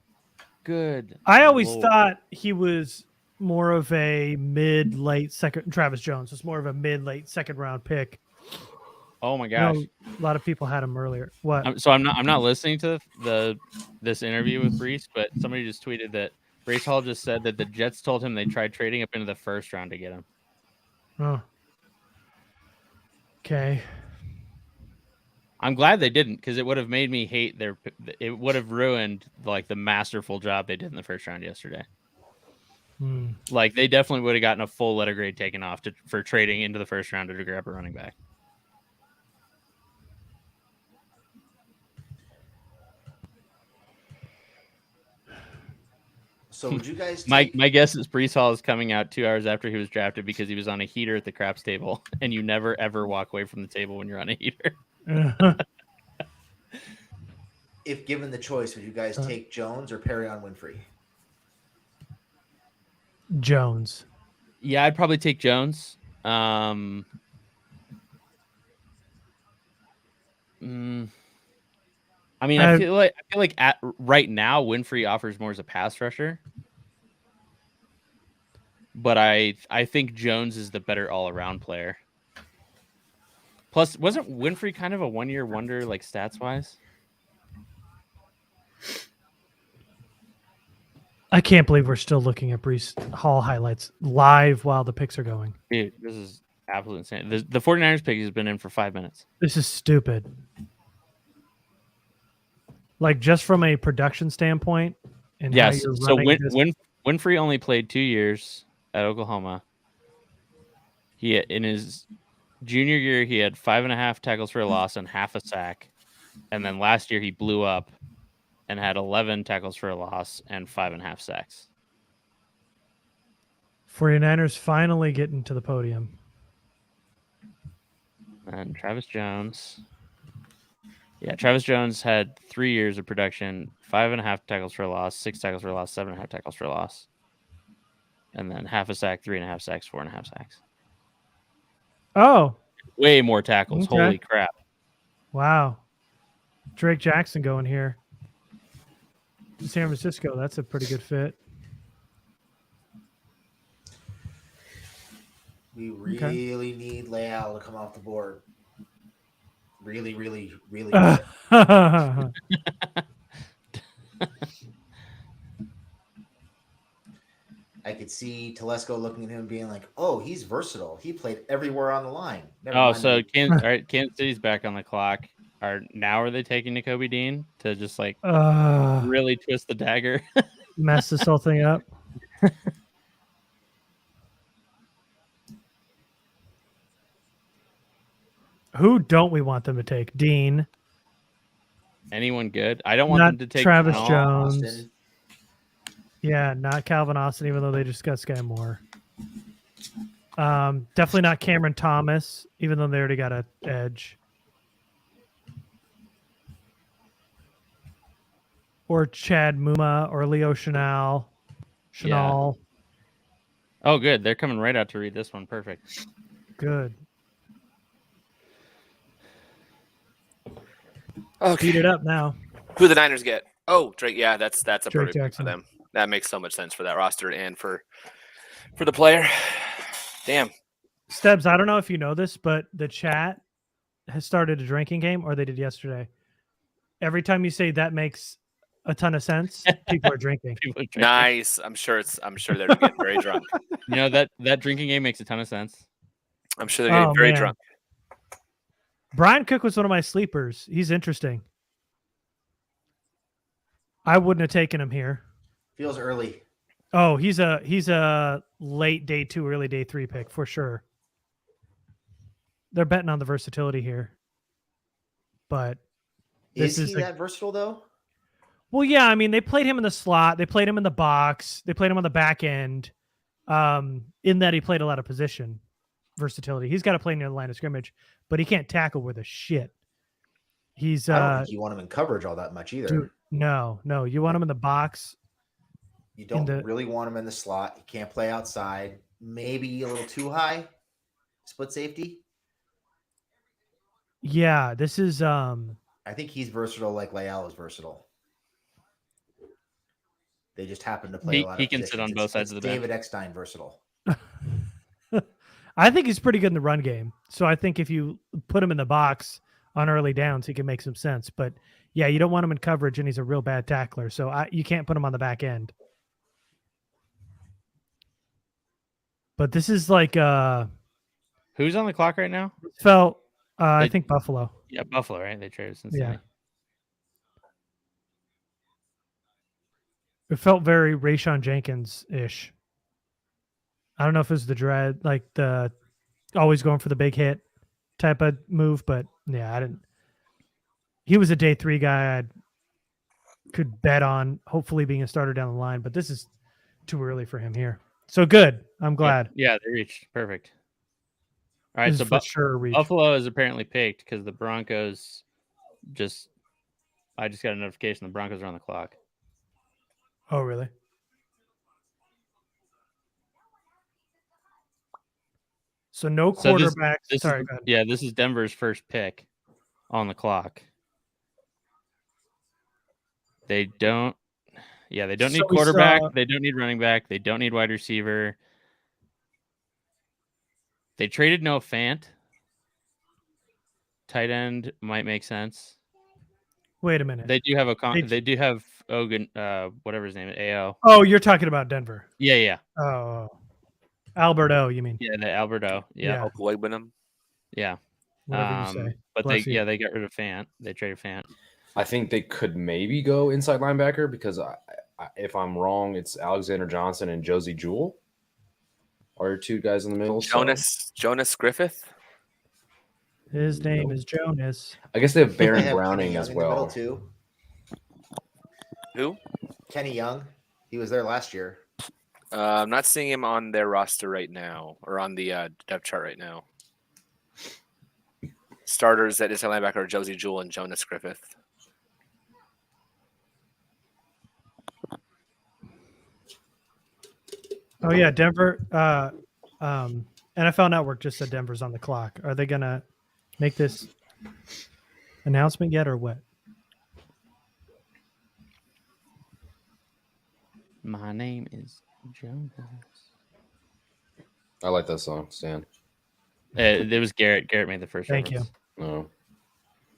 Good. I always thought he was more of a late second. Travis Jones was more of a late second round pick. Oh my gosh! A lot of people had him earlier. What? So I'm not listening to this interview with Breece, but somebody just tweeted that Breece Hall just said that the Jets told him they tried trading up into the first round to get him. Oh. Okay. I'm glad they didn't, because it would have made me hate it would have ruined like the masterful job they did in the first round yesterday. Like they definitely would have gotten a full letter grade taken off for trading into the first round to grab a running back. So would you guys my guess is Breece Hall is coming out 2 hours after he was drafted because he was on a heater at the craps table, and you never ever walk away from the table when you're on a heater. If given the choice, would you guys take Jones or Perrion Winfrey? Jones. Yeah, I'd probably take Jones. I mean, I feel like right now Winfrey offers more as a pass rusher, but I think Jones is the better all around player. Plus, wasn't Winfrey kind of a 1-year wonder, like stats wise? I can't believe we're still looking at Breece Hall highlights live while the picks are going. Dude, this is absolutely insane. The 49ers pick has been in for 5 minutes. This is stupid. Like, just from a production standpoint. And yes. So Winfrey only played 2 years at Oklahoma. In his junior year, he had 5.5 tackles for a loss and half a sack. And then last year, he blew up and had 11 tackles for a loss and 5.5 sacks. 49ers finally getting to the podium. And Travis Jones. Yeah, Travis Jones had 3 years of production, 5.5 tackles for a loss, 6 tackles for a loss, 7.5 tackles for a loss. And then half a sack, 3.5 sacks, 4.5 sacks. Oh. Way more tackles. Okay. Holy crap. Wow. Drake Jackson going here. San Francisco, that's a pretty good fit. really need Leal to come off the board. Really, really, really. Uh, I could see Telesco looking at him and being like, "Oh, he's versatile. He played everywhere on the line." Never Oh, mind so that- Kansas, all right, Kansas City's back on the clock. Are they taking Nakobe Dean to just like really twist the dagger? mess this whole thing up. Who don't we want them to take? Dean. Anyone good? I don't want Not them to take Travis Cal. Jones. Austin. Yeah, not Calvin Austin, even though they just got Sky Moore. Definitely not Cameron Thomas, even though they already got an edge. Or Chad Muma or Leo Chanel. Oh, good. They're coming right out to read this one. Perfect. Good. Okay. Beat it up now. Who the Niners get? Oh, Drake. Yeah, that's a Drake perfect pick for Jackson. them. That makes so much sense for that roster and for the player. Damn. Stebbs, I don't know if you know this, but the chat has started a drinking game, or they did yesterday. Every time you say that makes a ton of sense, people are drinking. People are drinking. Nice. I'm sure they're getting very drunk. You know that drinking game makes a ton of sense. I'm sure they're getting very man. drunk. Brian Cook was one of my sleepers. He's interesting. I wouldn't have taken him here. Feels early. Oh, he's a late day 2, early day 3 pick for sure. They're betting on the versatility here. But Is he that versatile though? Well, yeah, I mean, they played him in the slot, they played him in the box, they played him on the back end. In that he played a lot of position versatility. He's got to play near the line of scrimmage, but he can't tackle worth a shit. He's I don't think you want him in coverage all that much either. dude, no, you want him in the box. You don't really want him in the slot. He can't play outside. Maybe a little too high. Split safety. Yeah, this is I think he's versatile like Leal is versatile. They just happen to play a lot He of can positions. sit on both sides of the bench. David Eckstein versatile. I think he's pretty good in the run game. So I think if you put him in the box on early downs, he can make some sense. But yeah, you don't want him in coverage, and he's a real bad tackler. So you can't put him on the back end. But this is like Who's on the clock right now? I think Buffalo. Yeah, Buffalo, right? They traded Cincinnati. Yeah. It felt very Rayshon Jenkins-ish. I don't know if it was the dread, like the always going for the big hit type of move, but yeah, I didn't. He was a day 3 guy I could bet on hopefully being a starter down the line, but this is too early for him here. So good. I'm glad. Yeah, they reached. Perfect. All right, This so is for sure a reach. Buffalo is apparently picked because the Broncos I just got a notification the Broncos are on the clock. Oh, really? So no quarterbacks. Sorry, go ahead. Yeah, this is Denver's first pick on the clock. They don't need quarterback. They don't need running back. They don't need wide receiver. They traded Noah Fant. Tight end might make sense. Wait a minute. They do have they do have Ogun, whatever his name is, AO. Oh, you're talking about Denver. Yeah. Oh, Alberto, you mean? Yeah, the Alberto. Yeah. Yeah. Whatever you say. But Bless you. they got rid of Fant. They traded Fant. I think they could maybe go inside linebacker because if I'm wrong, it's Alexander Johnson and Josie Jewell are your 2 guys in the middle. Jonas Griffith. His name is Jonas. I guess they have Baron They have Browning Kenny Young as in the middle, well. too. Who? Kenny Young. He was there last year. I'm not seeing him on their roster right now or on the depth chart right now. Starters at inside linebacker are Josie Jewell and Jonas Griffith. Oh yeah, Denver. NFL Network just said Denver's on the clock. Are they gonna make this announcement yet, or what? My name is Jonas. I like that song, Stan. It was Garrett. Garrett made the first. Thank reference. you. Oh.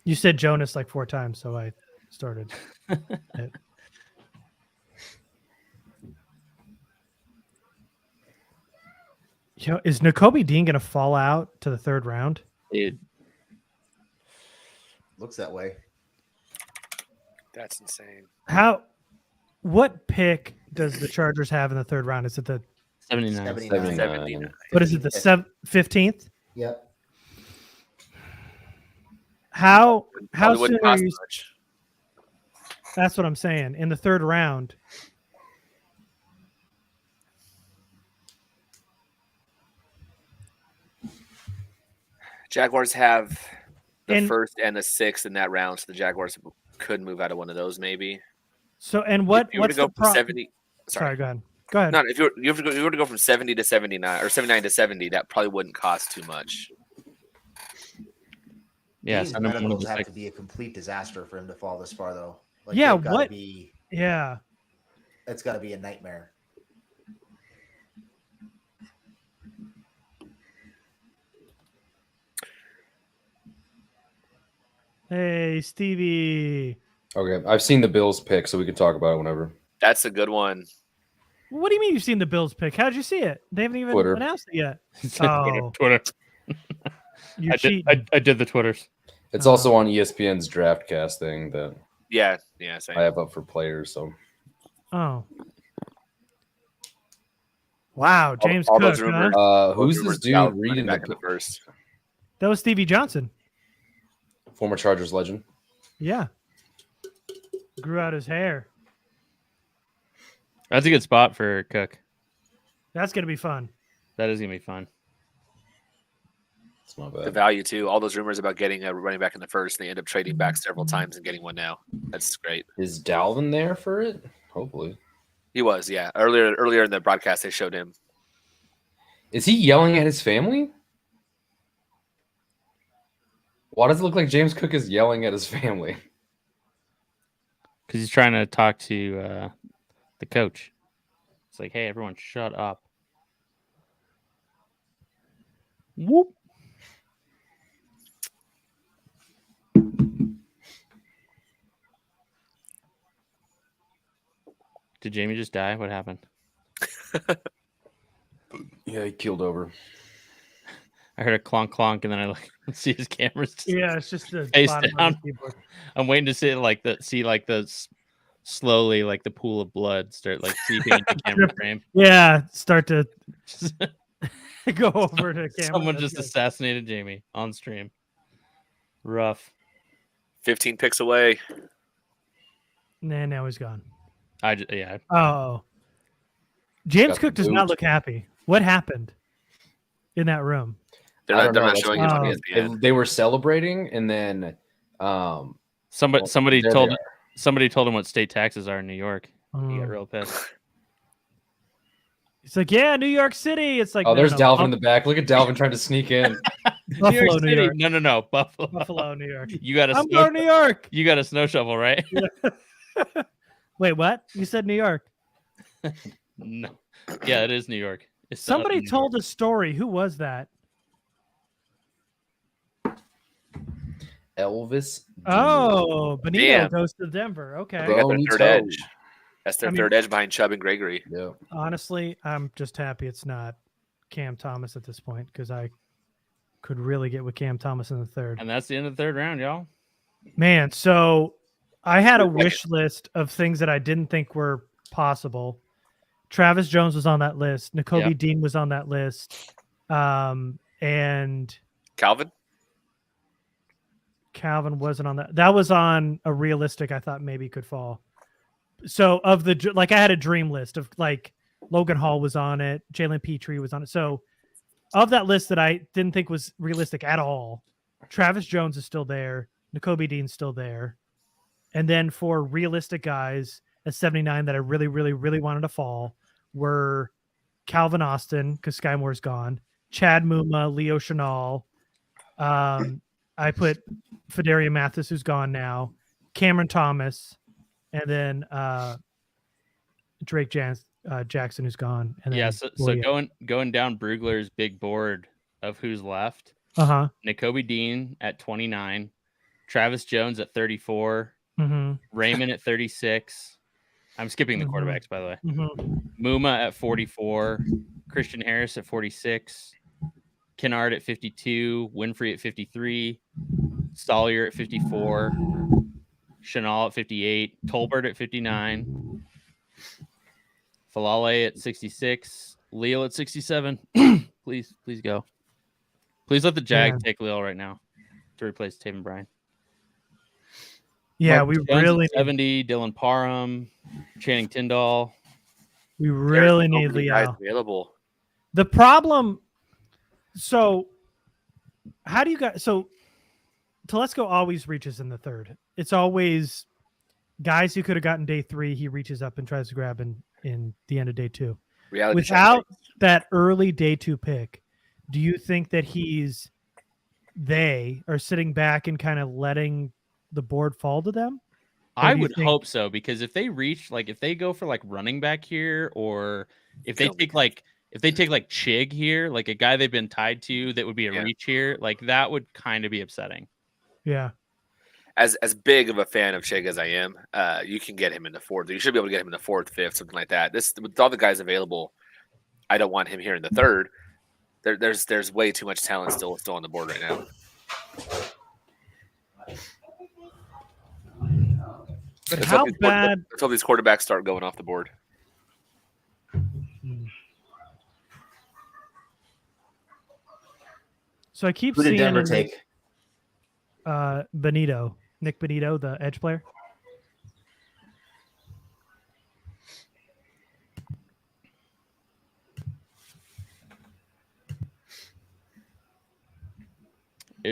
You said Jonas like 4 times, so I started. it. Is Nakobe Dean going to fall out to the 3rd round? Dude, Looks that way. That's insane. What pick does the Chargers have in the 3rd round? Is it the 79. 79. What is it? The 15th? Yep. How Probably soon wouldn't are cost you? much. That's what I'm saying. In the 3rd round. Jaguars have the And- 1st and the 6th in that round, so the Jaguars could move out of one of those maybe. So and what? If you were What's to go the from problem? 70? Sorry, go ahead. Go ahead. No, if you were to go from 70 to 79 or 79 to 70, that probably wouldn't cost too much. Yeah, These send him one of medicals the have six. to be a complete disaster for him to fall this far, though. Like, Yeah, they've gotta what- Be, Yeah. it's got to be a nightmare. Hey, Stevie. Okay, I've seen the Bills pick, so we can talk about it whenever. That's a good one. What do you mean you've seen the Bills pick? How'd you see it? They haven't even Twitter. announced it yet. Twitter. Oh. Twitter. You're I did, cheating. I did the Twitters. It's also on ESPN's DraftCast thing that Yeah, same. I have up for players. So Oh. Wow, James all Cook. those Huh? rumors. who's Rumors this dude about running reading back in the the first? That was Stevie Johnson. former Chargers legend? Yeah. Grew out his hair. That's a good spot for Cook. That's gonna be fun. That is gonna be fun. It's not The bad. value too. All those rumors about getting a running back in the first, they end up trading back several times and getting one now. That's great. Is Dalvin there for it? Hopefully. He was, yeah. Earlier in the broadcast, they showed him. Is he yelling at his family? Why does it look like James Cook is yelling at his family? Because he's trying to talk to the coach. It's like, hey, everyone, shut up. Whoop. Did Jamie just die? What happened? Yeah, he keeled over. I heard a clonk clonk, and then I see his cameras. Yeah, it's just the Face bottom down. of the keyboard. I'm waiting to see slowly like the pool of blood start like seeping into camera frame. Yeah, start to go over to camera. Someone That's just good. assassinated Jamie on stream. Rough. 15 picks away. Nah, now he's gone. Yeah. Oh. James Got Cook the does not boot. look happy. What happened in that room? They're I not, don't they're know, not that's showing what it on E I'm ESPN. They were celebrating, and then Somebody there told they somebody told him what state taxes are in New York. He Oh. got real pissed. He's like, yeah, New York City. It's like, Oh, no, there's no, Dalvin in the back. Look at Dalvin trying to sneak in. Buffalo, New York. No, Buffalo. Buffalo, New York. You got a I'm snow, going to New York. you got a snow shovel, right? Wait, what? You said New York. No. Yeah, it is New York. It's Somebody told a story. Who was that? Elvis. Oh, Benito Damn. goes to Denver. Okay. They got their Bony third toe. edge. That's their I mean- third edge behind Chubb and Gregory. Yeah. Honestly, I'm just happy it's not Cam Thomas at this point because I could really get with Cam Thomas in the third. And that's the end of the third round, y'all. Man, so I had a wish list of things that I didn't think were possible. Travis Jones was on that list. Nakobe Yep. Dean was on that list. And Calvin? Calvin wasn't on that. That was on a realistic I thought maybe could fall. So of the like I had a dream list of like Logan Hall was on it, Jalen Petrie was on it. So of that list that I didn't think was realistic at all, Travis Jones is still there, Nakobe Dean's still there. And then for realistic guys at 79 that I really, really, really wanted to fall were Calvin Austin, because Sky Moore's gone, Chad Muma, Leo Chenal. I put Fedaria Mathis, who's gone now, Cameron Thomas, and then Drake Jackson, who's gone. And then Yeah, so Boye. going down Brugler's big board, of who's left. Uh-huh. Dean at 29, Travis Jones at 34, Mm-hmm. Raymond at 36. I'm skipping the quarterbacks, by the way. Muma at 44, Christian Harris at 46, Kennard at 52, Winfrey at 53, Sawyer at 54, Chenal at 58, Tolbert at 59, Falale at 66, Leal at 67. Please go. Please let the Jags take Leal right now to replace Taven Bryan. Yeah, Marcus we Jones really at 70, Dylan Parham, Channing Tyndall. We really need Leal available. The problem. So, how do you guys? So, Telesco always reaches in the third. It's always guys who could have gotten day 3. He reaches up and tries to grab in the end of day 2. Without that early day 2 pick, do you think that they are sitting back and kind of letting the board fall to them? I would hope so, because if they reach, like, if they go for like running back here, or if they take like Chig here, like a guy they've been tied to, that would be a reach here, like that would kind of be upsetting. Yeah. As big of a fan of Chig as I am, you can get him in the 4th. You should be able to get him in the 4th, 5th, something like that. This, with all the guys available, I don't want him here in the 3rd. There's way too much talent still on the board right now. But how bad? Until these quarterbacks start going off the board. So I keep seeing. Who did Denver take? Benito, Nick Benito, the edge player.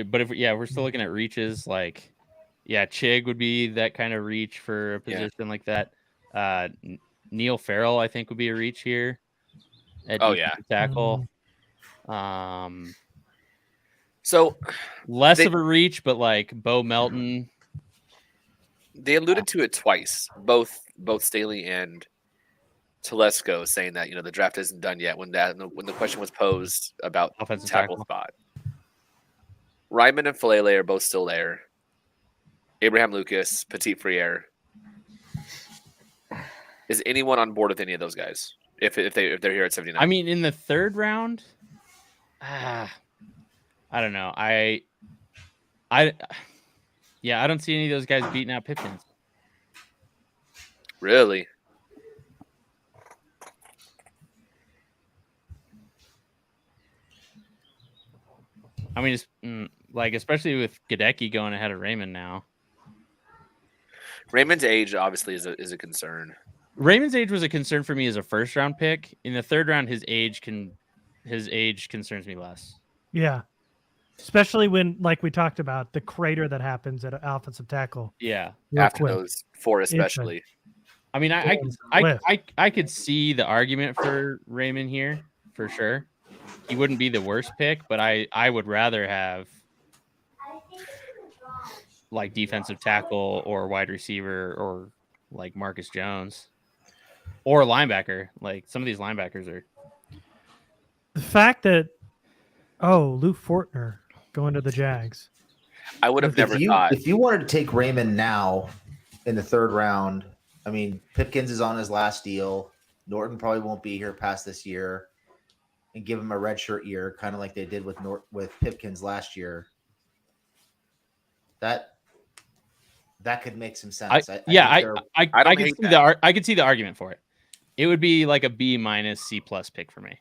But if we're still looking at reaches, like, Chig would be that kind of reach for a position like that. Neil Farrell, I think, would be a reach here at tackle. So less of a reach, but like Bo Melton. They alluded to it twice, both Staley and Telesco, saying that the draft isn't done yet. When the question was posed about offensive tackle spot, Ryman and Falele are both still there. Abraham Lucas, Petit Frere. Is anyone on board with any of those guys? If they're here at 79? I mean, in the 3rd round, I don't know. I don't see any of those guys beating out Pipkins. Really? I mean, it's like, especially with Gadecki going ahead of Raymond now. Raymond's age obviously is a concern. Raymond's age was a concern for me as a 1st round pick. In the 3rd round, his age concerns me less. Yeah. Especially when, like we talked about, the crater that happens at offensive tackle. Yeah. After those 4 especially. I mean, I could see the argument for Raymond here for sure. He wouldn't be the worst pick, but I would rather have like defensive tackle or wide receiver or like Marcus Jones or linebacker. Like some of these linebackers are. The fact that Lou Fortner going to the Jags. I would have never thought. If you wanted to take Raymond now in the 3rd round, I mean, Pipkins is on his last deal. Norton probably won't be here past this year, and give him a redshirt year, kind of like they did with Pipkins last year. That could make some sense. I could see the argument for it. It would be like a B- C+ pick for me.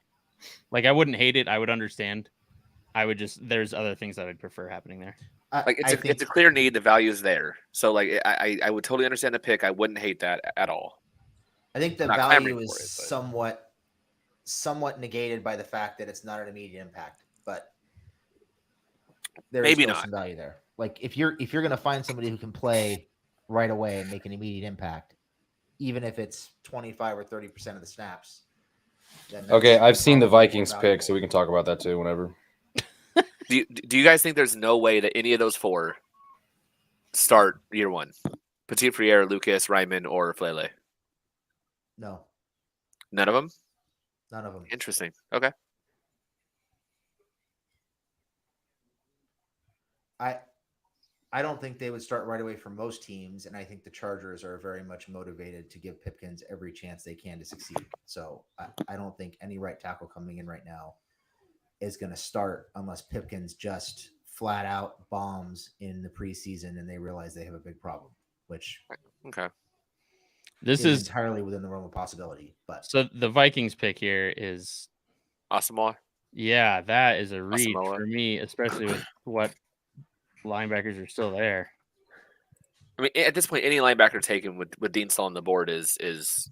Like I wouldn't hate it. I would understand. I would there's other things that I'd prefer happening there. Like it's a clear need. The value is there. So like I would totally understand the pick. I wouldn't hate that at all. I think the value is somewhat negated by the fact that it's not an immediate impact, but there is still some value there. Like if you're going to find somebody who can play right away and make an immediate impact, even if it's 25 or 30% of the snaps. Okay, I've seen the Vikings pick, so we can talk about that too whenever. Do you guys think there's no way that any of those 4 start year 1? Petit Frere, Lucas, Ryman, or Falele? No. None of them? None of them. Interesting. Okay. I don't think they would start right away for most teams, and I think the Chargers are very much motivated to give Pipkins every chance they can to succeed. So I don't think any right tackle coming in right now is going to start unless Pipkins just flat out bombs in the preseason and they realize they have a big problem, which Okay. This is entirely within the realm of possibility. But so the Vikings pick here is, Asamoah. yeah, that is a reach Asamoah. for me, especially with what linebackers are still there. I mean, at this point, any linebacker taken with Dean still on the board is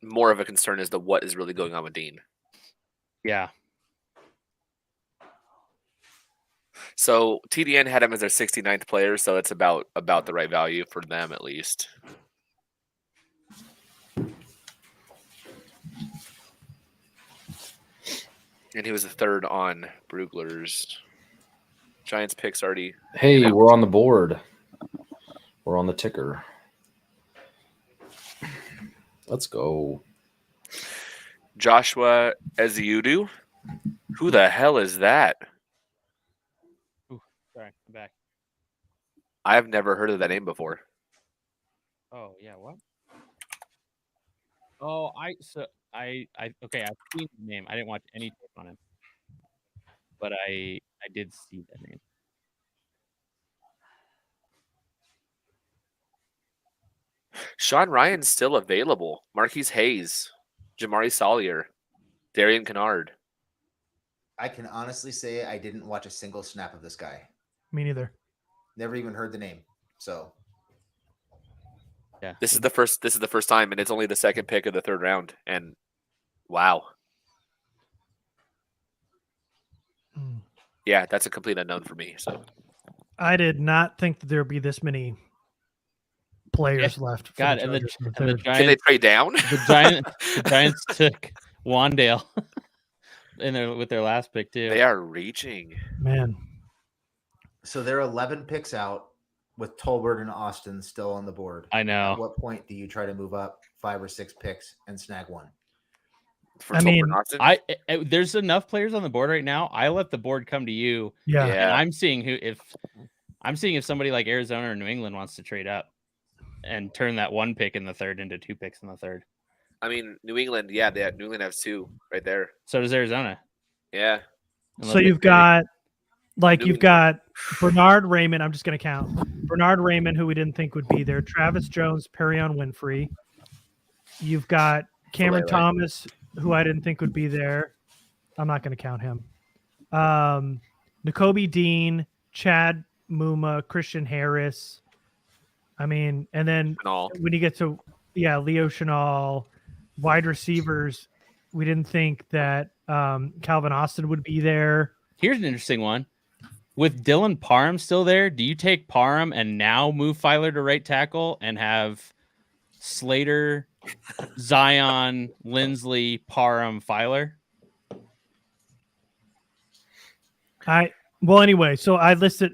more of a concern as to what is really going on with Dean. Yeah. So TDN had him as their 69th player, so it's about the right value for them at least. And he was the third on Brugler's. Giants picks already. Hey, we're on the board. We're on the ticker. Let's go. Joshua Eziudu. Who the hell is that? Ooh, sorry, I'm back. I've never heard of that name before. Oh yeah, what? Oh, I okay, I've seen the name. I didn't watch any tape on him, but I did see that name. Sean Ryan's still available. Marquise Hayes, Jamari Salyer, Darian Kennard. I can honestly say I didn't watch a single snap of this guy. Me neither. Never even heard the name. So Yeah. This is the first time, and it's only the second pick of the third round. And wow. Mm. Yeah, that's a complete unknown for me. So I did not think that there would be this many players left. For God, the and the Chargers in the and the third. can they Giants trade down? the Giants took Wandale with their last pick too. They are reaching. Man, So they're 11 picks out with Tolbert and Austin still on the board. I know. At what point do you try to move up 5 or 6 picks and snag one? For I Tolbert mean, and Austin? There's enough players on the board right now. I let the board come to you, yeah. and I'm seeing if somebody like Arizona or New England wants to trade up and turn that one pick in the third into 2 picks in the third. I mean, New England, New England has 2 right there. So does Arizona. Yeah. So you've got Bernard Raymond. I'm just going to count Bernard Raymond, who we didn't think would be there. Travis Jones, Perion Winfrey. You've got Cameron Thomas, who I didn't think would be there. I'm not going to count him. Nakobe Dean, Chad Muma, Christian Harris. I mean, and then when you get to Leo Chenal, wide receivers, we didn't think that Calvin Austin would be there. Here's an interesting one. With Dylan Parham still there, do you take Parham and now move Filer to right tackle and have Slater, Zion, Lindsley, Parham, Filer? Anyway, so I listed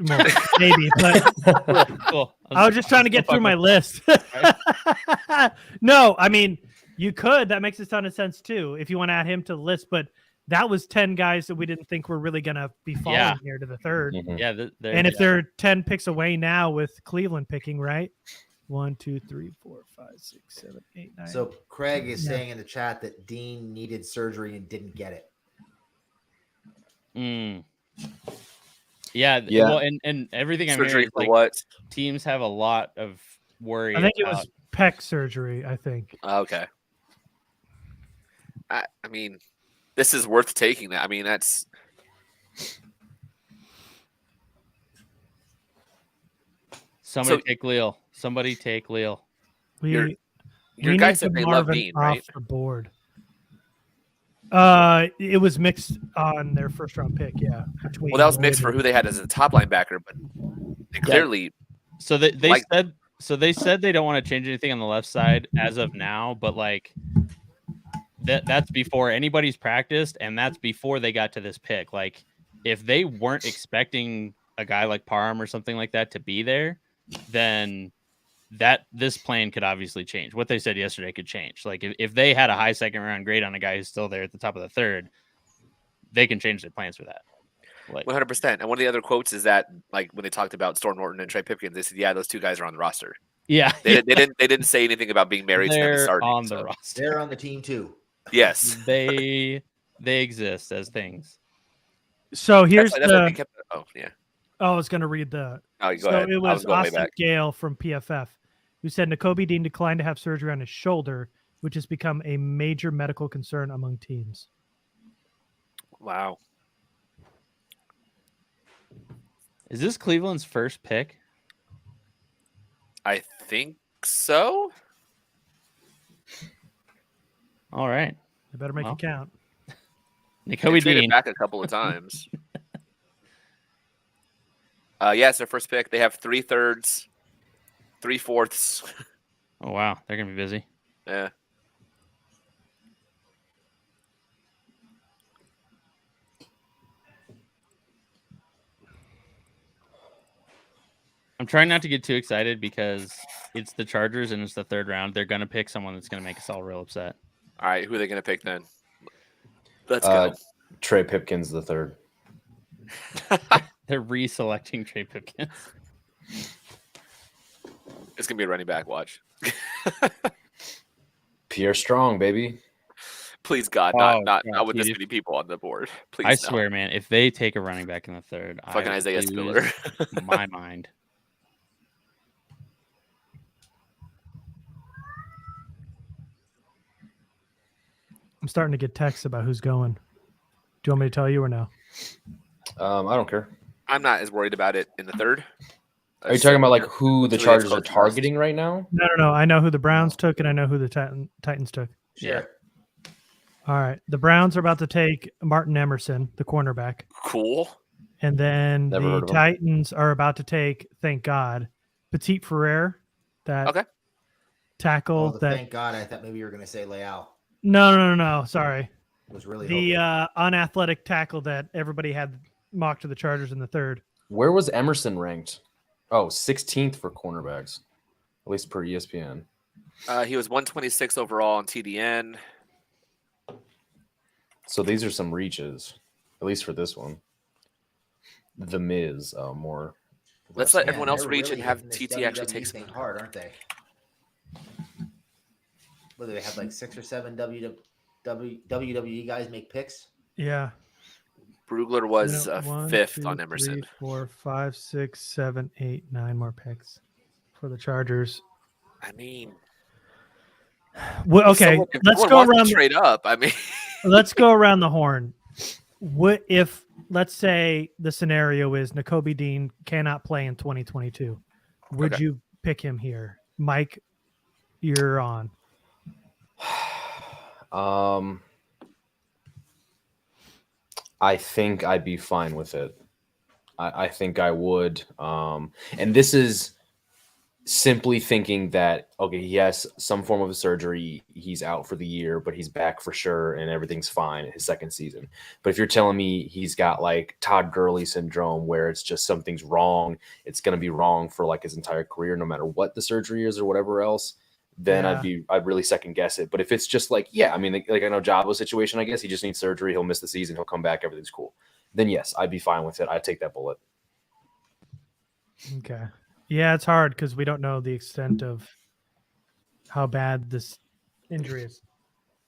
maybe, but Cool. I was just trying to get through my list. No, I mean, you could. That makes a ton of sense too if you want to add him to the list, but that was 10 guys that we didn't think were really going to be falling here to the third. Mhm. Yeah. And if they're 10 picks away now with Cleveland picking, right? 1, 2, 3, 4, 5, 6, 7, 8, 9. So Craig is saying in the chat that Dean needed surgery and didn't get it. Yeah. Well, and everything I'm hearing is like what? teams have a lot of worry. I think it was pec surgery, I think. Okay. I mean, this is worth taking that. I mean, that's Somebody take Leal. Somebody take Leal. your We guys need said they Marvin love Dean, off right? the board. It was mixed on their first round pick, yeah. Well, that was mixed for who they had as a top linebacker, but they clearly. So they said they don't want to change anything on the left side as of now, but like that's before anybody's practiced, and that's before they got to this pick. Like if they weren't expecting a guy like Parham or something like that to be there, then this plan could obviously change. What they said yesterday could change. Like if they had a high second round grade on a guy who's still there at the top of the third, they can change their plans for that. Like, 100%. And one of the other quotes is that, like, when they talked about Storm Norton and Trey Pipkins, they said, "Yeah, those two guys are on the roster." yeah, They didn't say anything about being married to them and they're starting. on the so. roster. They're on the team too. Yes. They exist as things. So here's That's why they kept. Oh yeah. I was going to read the. Oh, go So ahead. it I was going way Austin back. Gale from PFF who said Nakobe Dean declined to have surgery on his shoulder, which has become a major medical concern among teams. Wow. Is this Cleveland's first pick? I think so. All right. They better make Well, it count. They Nakobe traded Dean. back a couple of times. Yeah, it's their first pick. They have 3/3, 3/4. Oh, wow. They're going to be busy. Yeah. I'm trying not to get too excited because it's the Chargers and it's the third round. They're going to pick someone that's going to make us all real upset. All right, who are they going to pick then? Let's go. Trey Pipkins the third. They're reselecting Trey Pipkins. It's going to be a running back. Watch. Pierre Strong, baby. Please, God, Oh, not God, with this dude. many people on the board. Please, I no. swear, man, if they take a running back in the third, Fucking I Isaiah lose Spiller. my mind. I'm starting to get texts about who's going. Do you want me to tell you or no? I don't care. I'm not as worried about it in the third. Are you talking about like who the Until it's Chargers are close to us. targeting right now? No. I know who the Browns took, and I know who the Titans took. Yeah. All right. The Browns are about to take Martin Emerson, the cornerback. Cool. And then Never heard the of him. Titans are about to take, thank God, Petit Ferrer, that Okay. tackle that. Thank God, I thought maybe you were going to say Leal. No. Sorry. Was really The hoping. unathletic tackle that everybody had mocked to the Chargers in the third. Where was Emerson ranked? Oh, 16th for cornerbacks, at least per ESPN. He was 126 overall on TDN. So these are some reaches, at least for this one. The Miz, more. Let's let Man, everyone else they're reach really and have hitting this TT actually WWE take some. thing hard, aren't they? What do they have, like 6 or 7 WWE guys make picks? Yeah. Brugler was One, fifth two, on Emerson. 3, 4, 5, 6, 7, 8, 9 more picks for the Chargers. I mean, Well, okay, if let's someone go wants to around. trade up. I mean, Let's go around the horn. What if, let's say, the scenario is Nakobe Dean cannot play in 2022? Would Okay. you pick him here, Mike? You're on. I think I'd be fine with it. I think I would. And this is simply thinking that, okay, yes, some form of a surgery, he's out for the year, but he's back for sure and everything's fine in his second season. But if you're telling me he's got like Todd Gurley syndrome where it's just something's wrong, it's going to be wrong for like his entire career, no matter what the surgery is or whatever else, then I'd really second guess it. But if it's just like, yeah, I mean, like I know Jabo's situation, I guess he just needs surgery. He'll miss the season. He'll come back. Everything's cool. Then yes, I'd be fine with it. I'd take that bullet. Okay. Yeah, it's hard because we don't know the extent of how bad this injury is.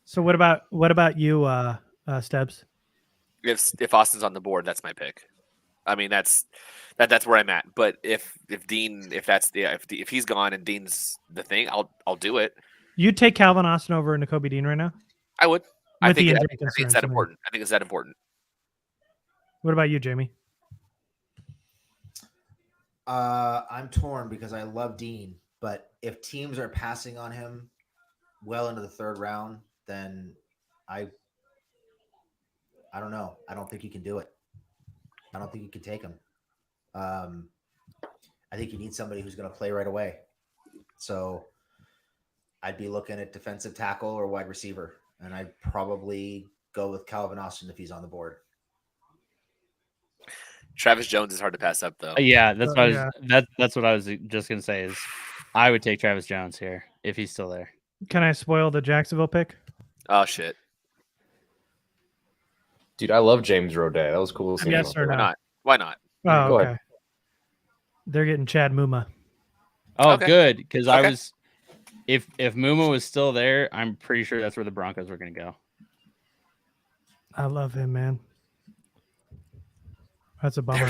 So what about you, Stebbs? if Austin's on the board, that's my pick. I mean, that's where I'm at. But if Dean, if he's gone and Dean's the thing, I'll do it. You take Calvin Austin over Nakobe Dean right now? I would. I With the think injury it's concerns, that I mean. important. I think it's that important. What about you, Jamie? I'm torn because I love Dean, but if teams are passing on him well into the third round, then I don't know. I don't think you can do it. I don't think you can take him. I think you need somebody who's going to play right away. So I'd be looking at defensive tackle or wide receiver, and I'd probably go with Calvin Austin if he's on the board. Travis Jones is hard to pass up, though. Yeah, that's what Yeah. that's what I was just gonna say. Is I would take Travis Jones here if he's still there. Can I spoil the Jacksonville pick? Oh shit! Dude, I love James Roday. That was cool. Seeing him Yes up or there. no? Why not? Oh, Go okay. ahead. They're getting Chad Muma. Oh, Okay. good. Because I Okay. was, if Muma was still there, I'm pretty sure that's where the Broncos were going to go. I love him, man. That's a bummer.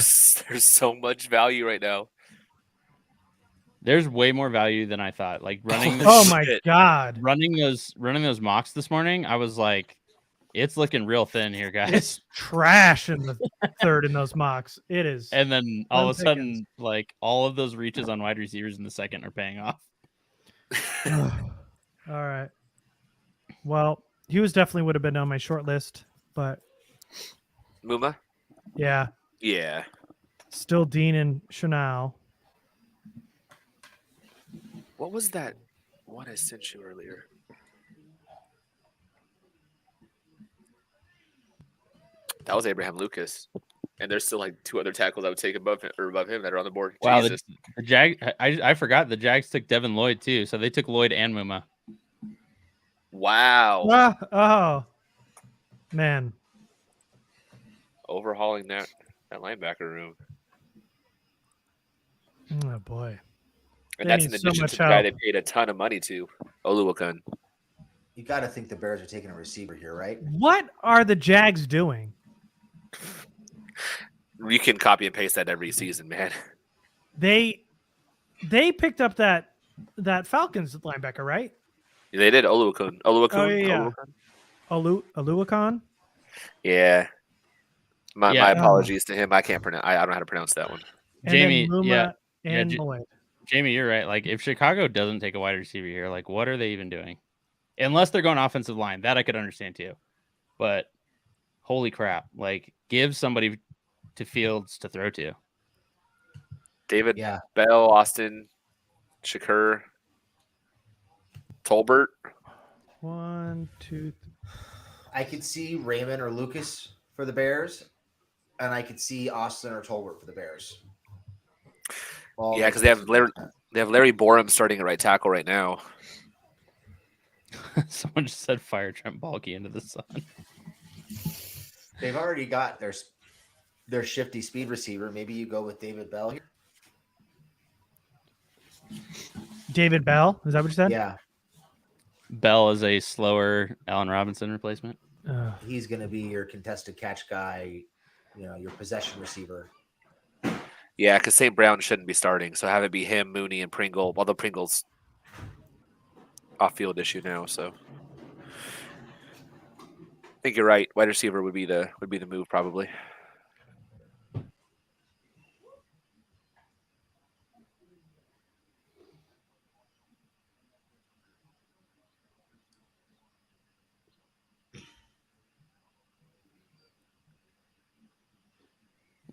There's so much value right now. There's way more value than I thought. Like running, Oh my Shit. God. running those mocks this morning, I was like, it's looking real thin here, guys. It's trash in the third in those mocks. It is. And then all of a Slim sudden, pickings. like all of those reaches on wide receivers in the second are paying off. All right. Well, he definitely would have been on my short list, but Muma? yeah, Yeah. still Dean and Chanel. What was that one I sent you earlier? That was Abraham Lucas. And there's still like 2 other tackles I would take above him that are on the board. Wow, Jesus. the Jag. I forgot the Jags took Devin Lloyd too, so they took Lloyd and Muma. Wow. Oh, man. Overhauling that linebacker room. Oh, boy. And They that's in need so addition much to the guy help. they paid a ton of money to, Oluokun. You got to think the Bears are taking a receiver here, right? What are the Jags doing? You can copy and paste that every season, man. They picked up that Falcons linebacker, right? They did Oluokun. Oh, yeah. Oluokun? Aluakon? Yeah. My Yeah. apologies to him. I can't pronounce. I don't know how to pronounce that one. And Jamie, then Muma yeah. and Yeah, Lloyd. Jamie, you're right. Like if Chicago doesn't take a wide receiver here, like what are they even doing? Unless they're going offensive line, that I could understand too. But holy crap! Like give somebody to Fields to throw to. David Yeah. Bell, Austin, Shakur, Tolbert. 1, 2, I could see Raymond or Lucas for the Bears, and I could see Austin or Tolbert for the Bears. All Yeah, because they have Larry Borum starting at right tackle right now. Someone just said fire Trent Baalke into the sun. They've already got their shifty speed receiver. Maybe you go with David Bell here. David Bell? Is that what you said? Yeah, Bell is a slower Allen Robinson replacement. he's going to be your contested catch guy. You know, your possession receiver. Yeah, because St. Brown shouldn't be starting, so have it be him, Mooney, and Pringle. Although Pringle's off-field issue now, so I think you're right. Wide receiver would be the move probably.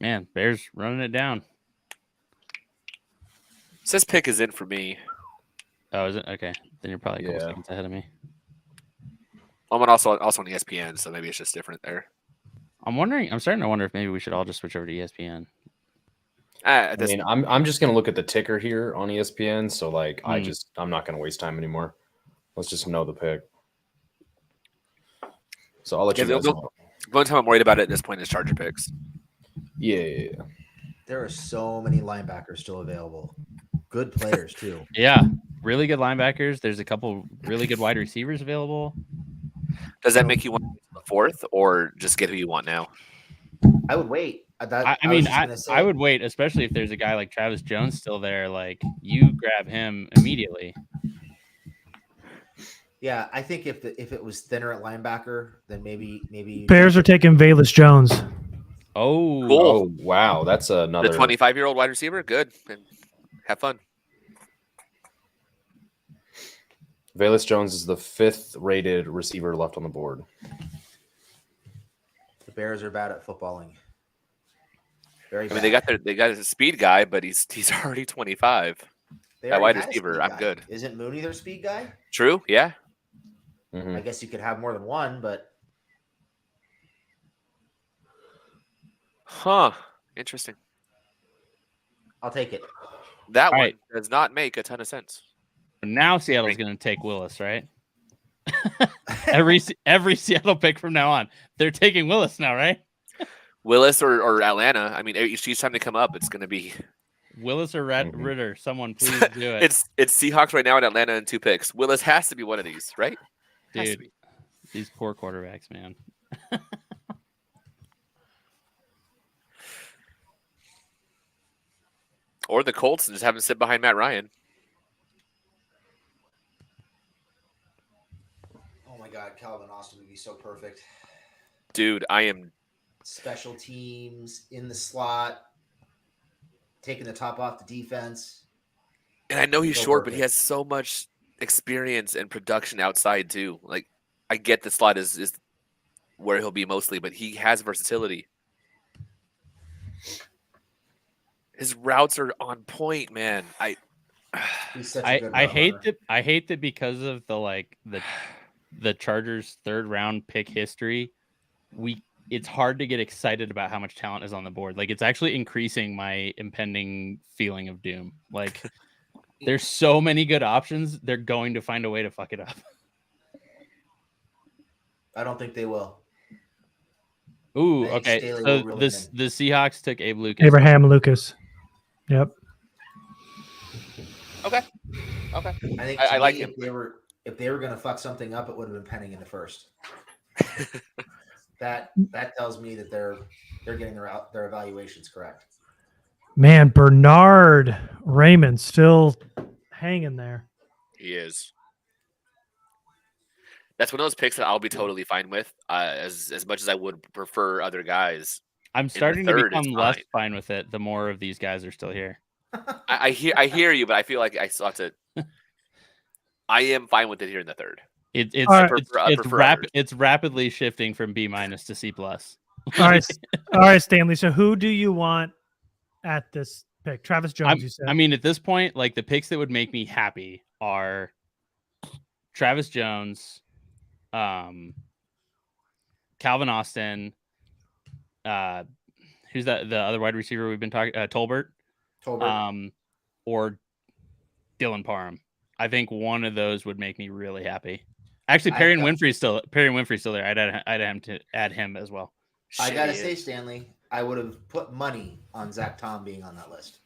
Man, Bears running it down. Says pick is in for me. Oh, is it? Okay. Then you're probably a couple Yeah. seconds ahead of me. I'm also on ESPN, so maybe it's just different there. I'm starting to wonder if maybe we should all just switch over to ESPN. I mean, I'm just gonna look at the ticker here on ESPN. So like, I'm not gonna waste time anymore. Let's just know the pick. So I'll let you guys know. The only time I'm worried about it at this point is Charger picks. Yeah. There are so many linebackers still available. Good players too. Yeah, really good linebackers. There's a couple really good wide receivers available. Does that make you want the fourth, or just get who you want now? I would wait. I would wait, especially if there's a guy like Travis Jones still there. Like you grab him immediately. Yeah, I think if it was thinner at linebacker, then maybe Bears are taking Valus Jones. Oh, Cool. Oh wow, that's another. The 25-year-old wide receiver, good. And have fun. Valus Jones is the 5th rated receiver left on the board. the Bears are bad at footballing. Very bad. I mean, they got a speed guy, but he's already 25. They that already wide had a receiver, speed I'm guy. good. Isn't Mooney their speed guy? True, yeah. Mhm. I guess you could have more than one, but Huh. Interesting. I'll take it. That All one right. does not make a ton of sense. now Seattle's going to take Willis, right? every Seattle pick from now on, they're taking Willis now, right? Willis or Atlanta. I mean, each time they come up, it's going to be Willis or Ritter. Someone please do it. It's Seahawks right now in Atlanta and 2 picks. Willis has to be one of these, right? Dude, these poor quarterbacks, man. Or the Colts and just have him sit behind Matt Ryan. Oh my God, Calvin Austin would be so perfect. Dude, I am special teams in the slot, taking the top off the defense. And I know he's short, but he has so much experience and production outside too. Like, I get the slot is where he'll be mostly, but he has versatility. His routes are on point, man. I hate that because of the Chargers' 3rd round pick history. It's hard to get excited about how much talent is on the board. Like, it's actually increasing my impending feeling of doom. Like, there's so many good options. They're going to find a way to fuck it up. I don't think they will. Ooh, okay. So the Seahawks took Abraham Lucas. Yep. Okay. I think I like him. If they were going to fuck something up, it would have been Penning in the first. That tells me that they're getting their evaluations correct. Man, Bernard Raymond still hanging there. He is. That's one of those picks that I'll be totally fine with. As much as I would prefer other guys. I'm starting to become less fine with it the more of these guys are still here. I hear you, but I feel like I still have to. I am fine with it here in the 3rd. It's rapidly shifting from B- to C+. All right, Stanley. So who do you want at this pick? Travis Jones, you said. I mean, at this point, like, the picks that would make me happy are Travis Jones, Calvin Austin, who's the other wide receiver we've been talking? Tolbert. Or Dylan Parham. I think one of those would make me really happy. Actually, Perry Winfrey's still there. I'd add him as well. I gotta say, Stanley, I would have put money on Zach Tom being on that list.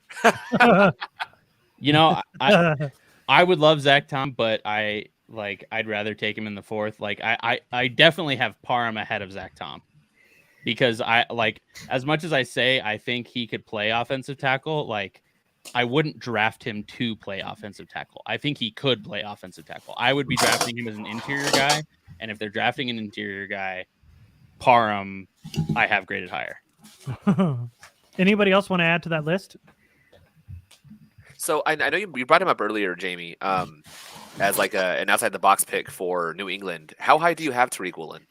You know, I would love Zach Tom, but I'd rather take him in the 4th. Like, I definitely have Parham ahead of Zach Tom. Because as much as I say I think he could play offensive tackle, like, I wouldn't draft him to play offensive tackle. I think he could play offensive tackle. I would be drafting him as an interior guy, and if they're drafting an interior guy, Parham, I have graded higher. Anybody else want to add to that list? So I know you brought him up earlier, Jamie, as like an outside the box pick for New England. How high do you have Tariq Woolen?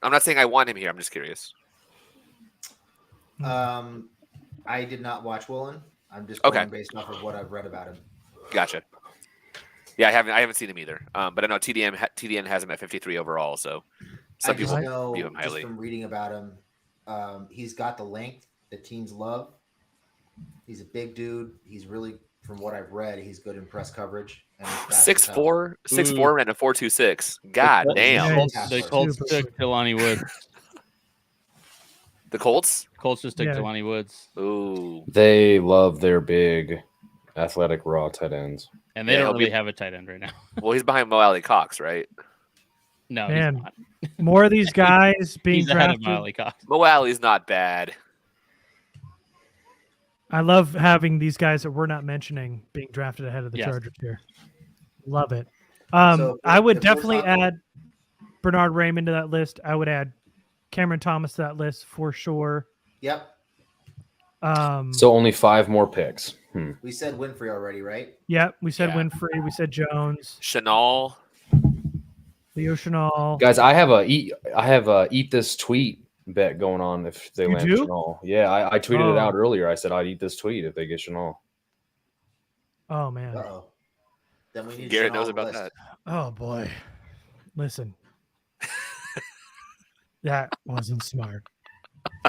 I'm not saying I want him here. I'm just curious. I did not watch Woolen. I'm just going based off of what I've read about him. Gotcha. Yeah, I haven't seen him either. But I know TDN has him at 53 overall. So some people view him highly. Just from reading about him, he's got the length that teams love. He's a big dude. He's really, from what I've read, he's good in press coverage. 6'4", and a 4.26. God damn. The Colts took Jelani Woods. The Colts? Colts just took Jelani Woods. Ooh. They love their big, athletic, raw tight ends. And they don't really have a tight end right now. Well, he's behind Mo Alley Cox, right? No, man, he's not. More of these guys being he's drafted. Ahead of Mo Alley Cox. Mo Alley's not bad. I love having these guys that we're not mentioning being drafted ahead of the Chargers here. Love it. I would definitely add Bernard Raymond to that list. I would add Cameron Thomas to that list for sure. Yep. So only 5 more picks. We said Winfrey already, right? Yeah, we said Winfrey. We said Jones. Chanel. Leo Chanel. Guys, I have a eat this tweet bet going on if they land Chanel. Yeah, I tweeted it out earlier. I said I'd eat this tweet if they get Chanel. Oh man. Uh-oh. Then we need Garrett knows about that. Oh boy. Listen. That wasn't smart.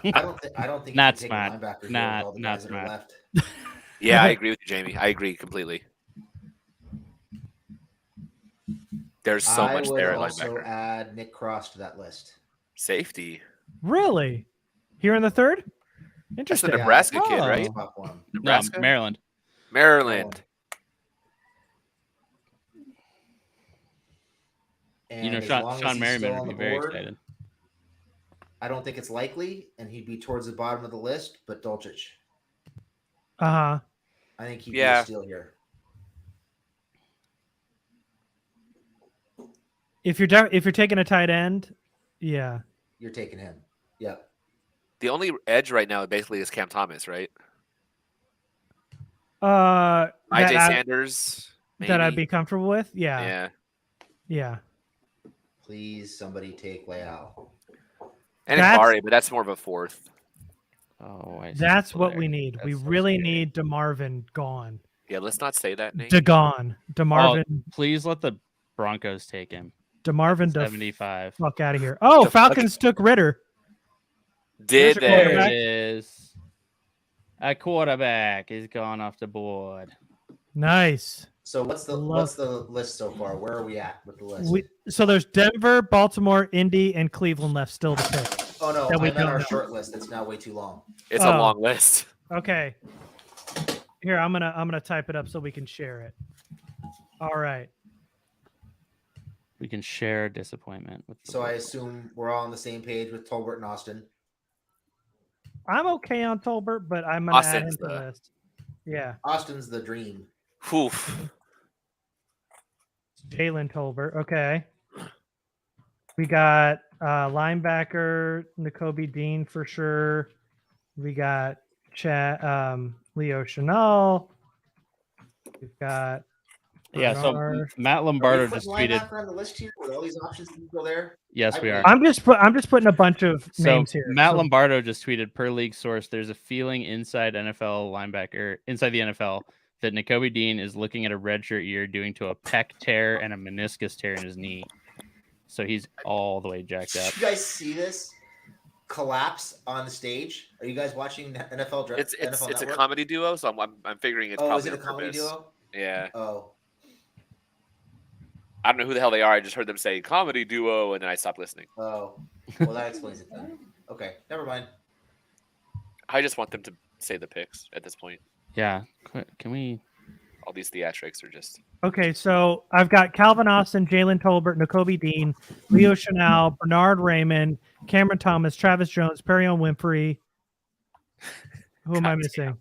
I don't think not you can smart. take a linebacker Not all the guys smart. that are left. Yeah, I agree with you, Jamie. I agree completely. There's so I much would there at also linebacker. add Nick Cross to that list. Safety. Really? Here in the third? That's the Interesting. Nebraska kid, Oh. right? Spot for him. No, Nebraska? Maryland. Maryland. And as Sean long as Sean he's Merriman still would on be the very board, excited. I don't think it's likely, and he'd be towards the bottom of the list. But Dulcich, Uh-huh. I think he'd be Yeah. a steal here. If you're taking a tight end, yeah. You're taking him. Yep. The only edge right now basically is Cam Thomas, right? IJ IJ Sanders. that I'd maybe. be comfortable with. Yeah. Yeah. Please, somebody take Leal. And That's- Akbari, but that's more of a fourth. Oh, I see That's people what there. we need. We That's so really scary. need DeMarvin gone. Yeah, let's not say that name. DeGone. DeMarvin. Please let the Broncos take him. DeMarvin. 75. Fuck out of here. Oh, The fuck- Falcons took Ritter. Did There's your they? There quarterback. it is. A quarterback is gone off the board. Nice. So what's the list so far? Where are we at with the list? So there's Denver, Baltimore, Indy, and Cleveland left still to pick. Oh no, that we I meant our don't know. short list. It's now way too long. It's Oh. a long list. Okay. Here, I'm gonna type it up so we can share it. All right. We can share disappointment with. So I assume we're all on the same page with Tolbert and Austin. I'm okay on Tolbert, but I'm gonna add him Austin's to the the- list. Yeah. Austin's the dream. Oof. Jalen Tolbert. Okay. We got linebacker N'Kobe Dean for sure. We got Leo Chanel. We've got Yeah, so Bernard. Matt Lombardo Are we just putting tweeted. linebacker on the list here with all these options can go there. Yes, we are. I'm just putting a bunch of So names here. Matt So- Lombardo just tweeted per league source. There's a feeling inside the NFL that N'Kobe Dean is looking at a redshirt year due to a pec tear and a meniscus tear in his knee. So he's all the way jacked up. Did you guys see this collapse on the stage? Are you guys watching the NFL draft? It's NFL a Network? comedy duo, so I'm figuring it's Oh, probably is it a on comedy purpose. duo? Yeah. Oh, I don't know who the hell they are. I just heard them say comedy duo, and then I stopped listening. oh. Well, that explains it then. Okay, never mind. I just want them to say the picks at this point. Yeah, can we? All these theatrics are just. Okay, so I've got Calvin Austin, Jalen Tolbert, N'Kobe Dean, Leo Chanel, Bernard Raymond, Cameron Thomas, Travis Jones, Perion Winfrey. Who am I God missing?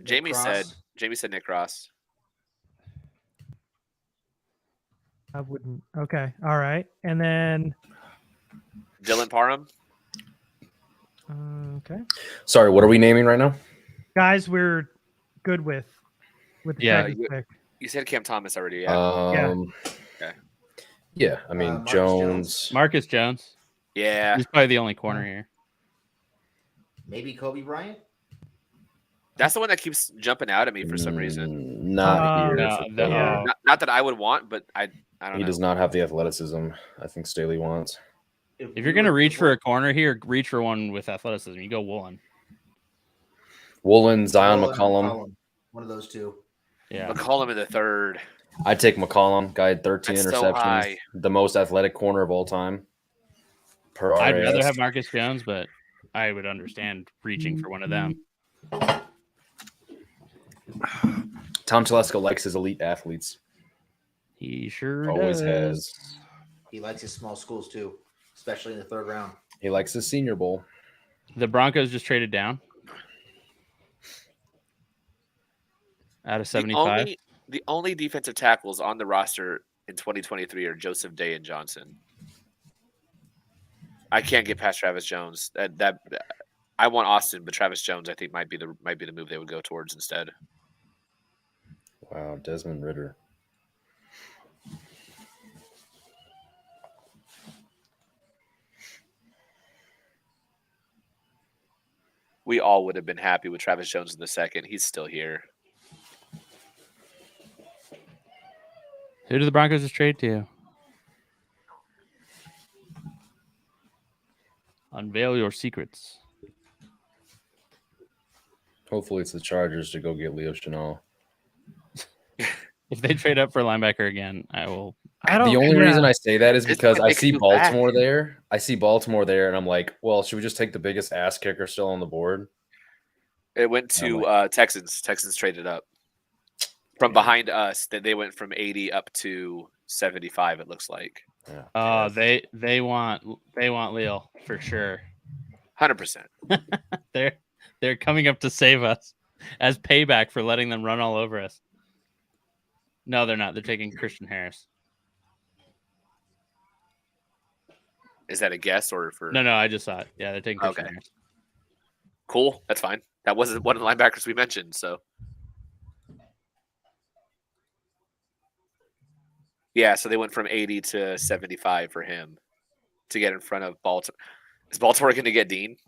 Jamie Cross. said Nick Ross. I wouldn't. Okay, all right, and then Dylan Parham. okay, Sorry, what are we naming right now? guys, we're good with the Yeah, Titans pick. You said Cam Thomas already. Yeah. Okay. Yeah, I mean Marcus Jones. Marcus Jones. Yeah. He's probably the only corner here. Maybe Kobe Bryant. That's the one that keeps jumping out at me for some reason. Not here. no, for no. Kobe. Yeah. Not that I would want, but I don't He know. does not have the athleticism I think Staley wants. If you're gonna reach for a corner here, reach for one with athleticism. You go Woolen. Woolen, Zion Mullen, McCollum. one of those two. Yeah, McCollum in the third. I'd take McCollum. Guy had 13 That's so interceptions. high. The most athletic corner of all time. Per I'd RAS. rather have Marcus Jones, but I would understand reaching for one of them. Tom Telesco likes his elite athletes. He sure Always does. has. He likes his small schools too, especially in the third round. He likes his Senior Bowl. The Broncos just traded down out of 75. The only defensive tackles on the roster in 2023 are Joseph Day and Johnson. I can't get past Travis Jones. That I want Austin, but Travis Jones I think might be the move they would go towards instead. Wow, Desmond Ritter. We all would have been happy with Travis Jones in the second. He's still here. Who do the Broncos just trade to? Unveil your secrets. Hopefully it's the Chargers to go get Leo Chanel. If they trade up for linebacker again, I will. The only reason I say that is It's because like I they see can go back. Baltimore there. I see Baltimore there, and I'm like, well, should we just take the biggest ass kicker still on the board? It went to Texans. Texans traded up from behind us. That they went from 80 up to 75. It looks like. Yeah. They want Leo for sure. 100%. They're coming up to save us as payback for letting them run all over us. No, they're not. They're taking Christian Harris. Is that a guess or for? No, I just saw it. Yeah, they're taking Christian Harris. Cool. That's fine. That wasn't one of the linebackers we mentioned. So. Yeah, so they went from 80 to 75 for him to get in front of Baltimore. Is Baltimore going to get Dean?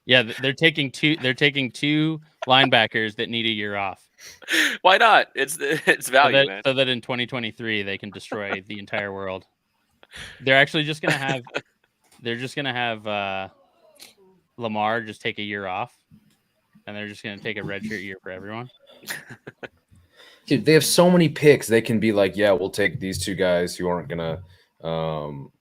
Yeah, they're taking two linebackers that need a year off. Why not? It's value, man. So that in 2023 they can destroy the entire world. They're actually just gonna have Lamar just take a year off, and they're just gonna take a redshirt year for everyone. Dude, they have so many picks. They can be like, yeah, we'll take these two guys who aren't gonna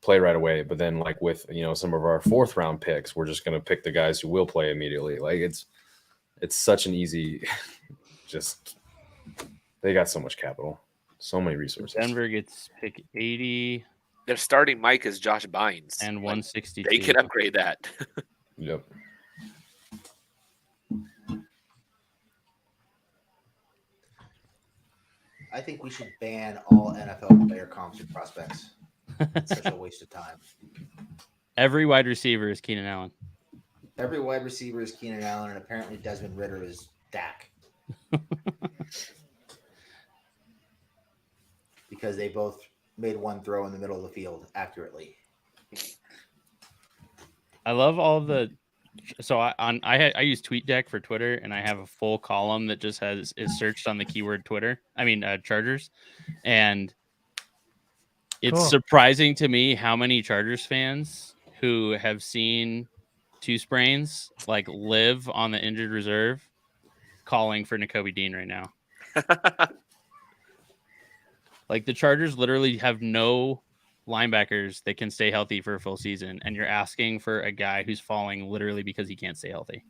play right away, but then like with some of our 4th round picks, we're just gonna pick the guys who will play immediately. Like it's such an easy. Just they got so much capital, so many resources. Denver gets pick 80. Their starting Mike is Josh Bynes and 162. They can upgrade that. Yep. I think we should ban all NFL player comps and prospects. It's such a waste of time. Every wide receiver is Keenan Allen. Every wide receiver is Keenan Allen, and apparently Desmond Ridder is Dak. Because they both made one throw in the middle of the field accurately. I love all the. So I use TweetDeck for Twitter, and I have a full column that just is searched on the keyword Twitter. Chargers, and it's surprising to me how many Chargers fans who have seen 2 sprains like live on the injured reserve, calling for Nakobe Dean right now. Like the Chargers literally have no linebackers that can stay healthy for a full season, and you're asking for a guy who's falling literally because he can't stay healthy.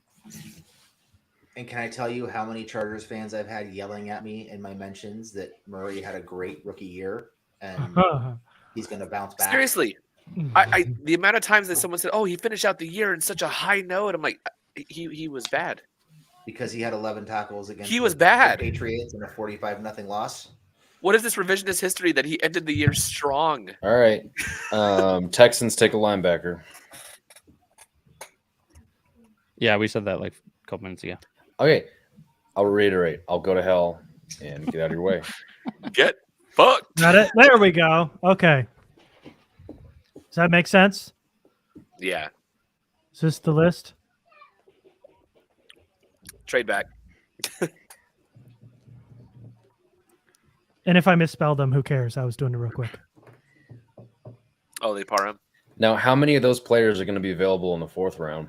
And can I tell you how many Chargers fans I've had yelling at me in my mentions that Murray had a great rookie year and he's going to bounce back? Seriously, I the amount of times that someone said, "Oh, he finished out the year in such a high note," I'm like, he was bad because he had 11 tackles against bad. The Patriots in a 45-0 loss. What is this revisionist history that he ended the year strong? All right. Texans take a linebacker. Yeah, we said that like a couple minutes ago. Okay. I'll reiterate. I'll go to hell and get out of your way. Get fucked. Got it. There we go. Okay. Does that make sense? Yeah. Is this the list? Trade back. And if I misspelled them, who cares? I was doing it real quick. Oh, they par him. Now, how many of those players are going to be available in the 4th round?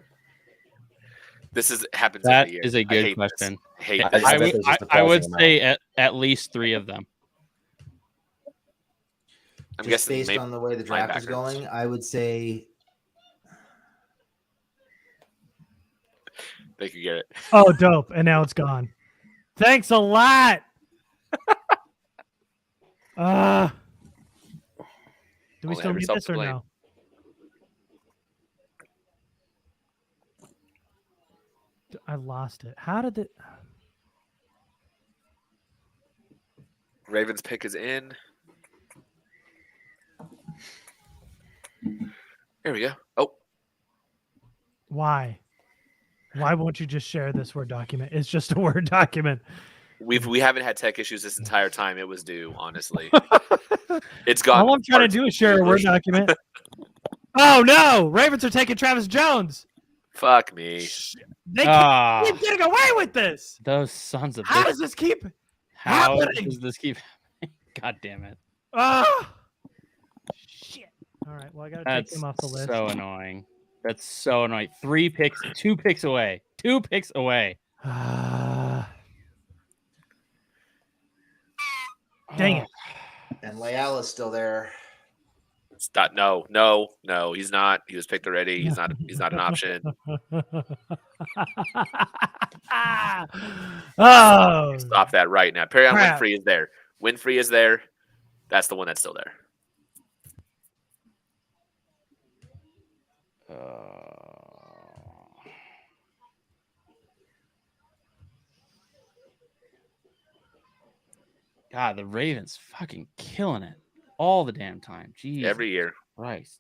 Happens That every year. is a good question. I would say at least 3 of them. I'm Just guessing based on the way the draft is linebackers. going, I would say They could get it. Oh, dope. And now it's gone. Thanks a lot. Do we Only still have need yourself this to or blame. no? I lost it. How did it? Ravens pick is in. Here we go. Oh, Why? Why won't you just share this Word document? It's just a Word document. we haven't had tech issues this entire time. It was due, honestly. It's gone. All I'm trying to do is share a Word document. Oh no! Ravens are taking Travis Jones. Fuck me. They keep getting away with this. Those sons of How bitches. does this keep? How happening? does this keep happening? God damn it. Shit. All right. Well, I got to take That's him off the list. so annoying. That's so annoying. 3 picks, 2 picks away. 2 picks away. And Leal is still there. It's not, no, he's not. He was picked already. He's not an option. Oh, Stop that right now. Perry crap. Winfrey is there. Winfrey is there. That's the one that's still there. God, the Ravens fucking killing it all the damn time. Jeez, Every year. Christ.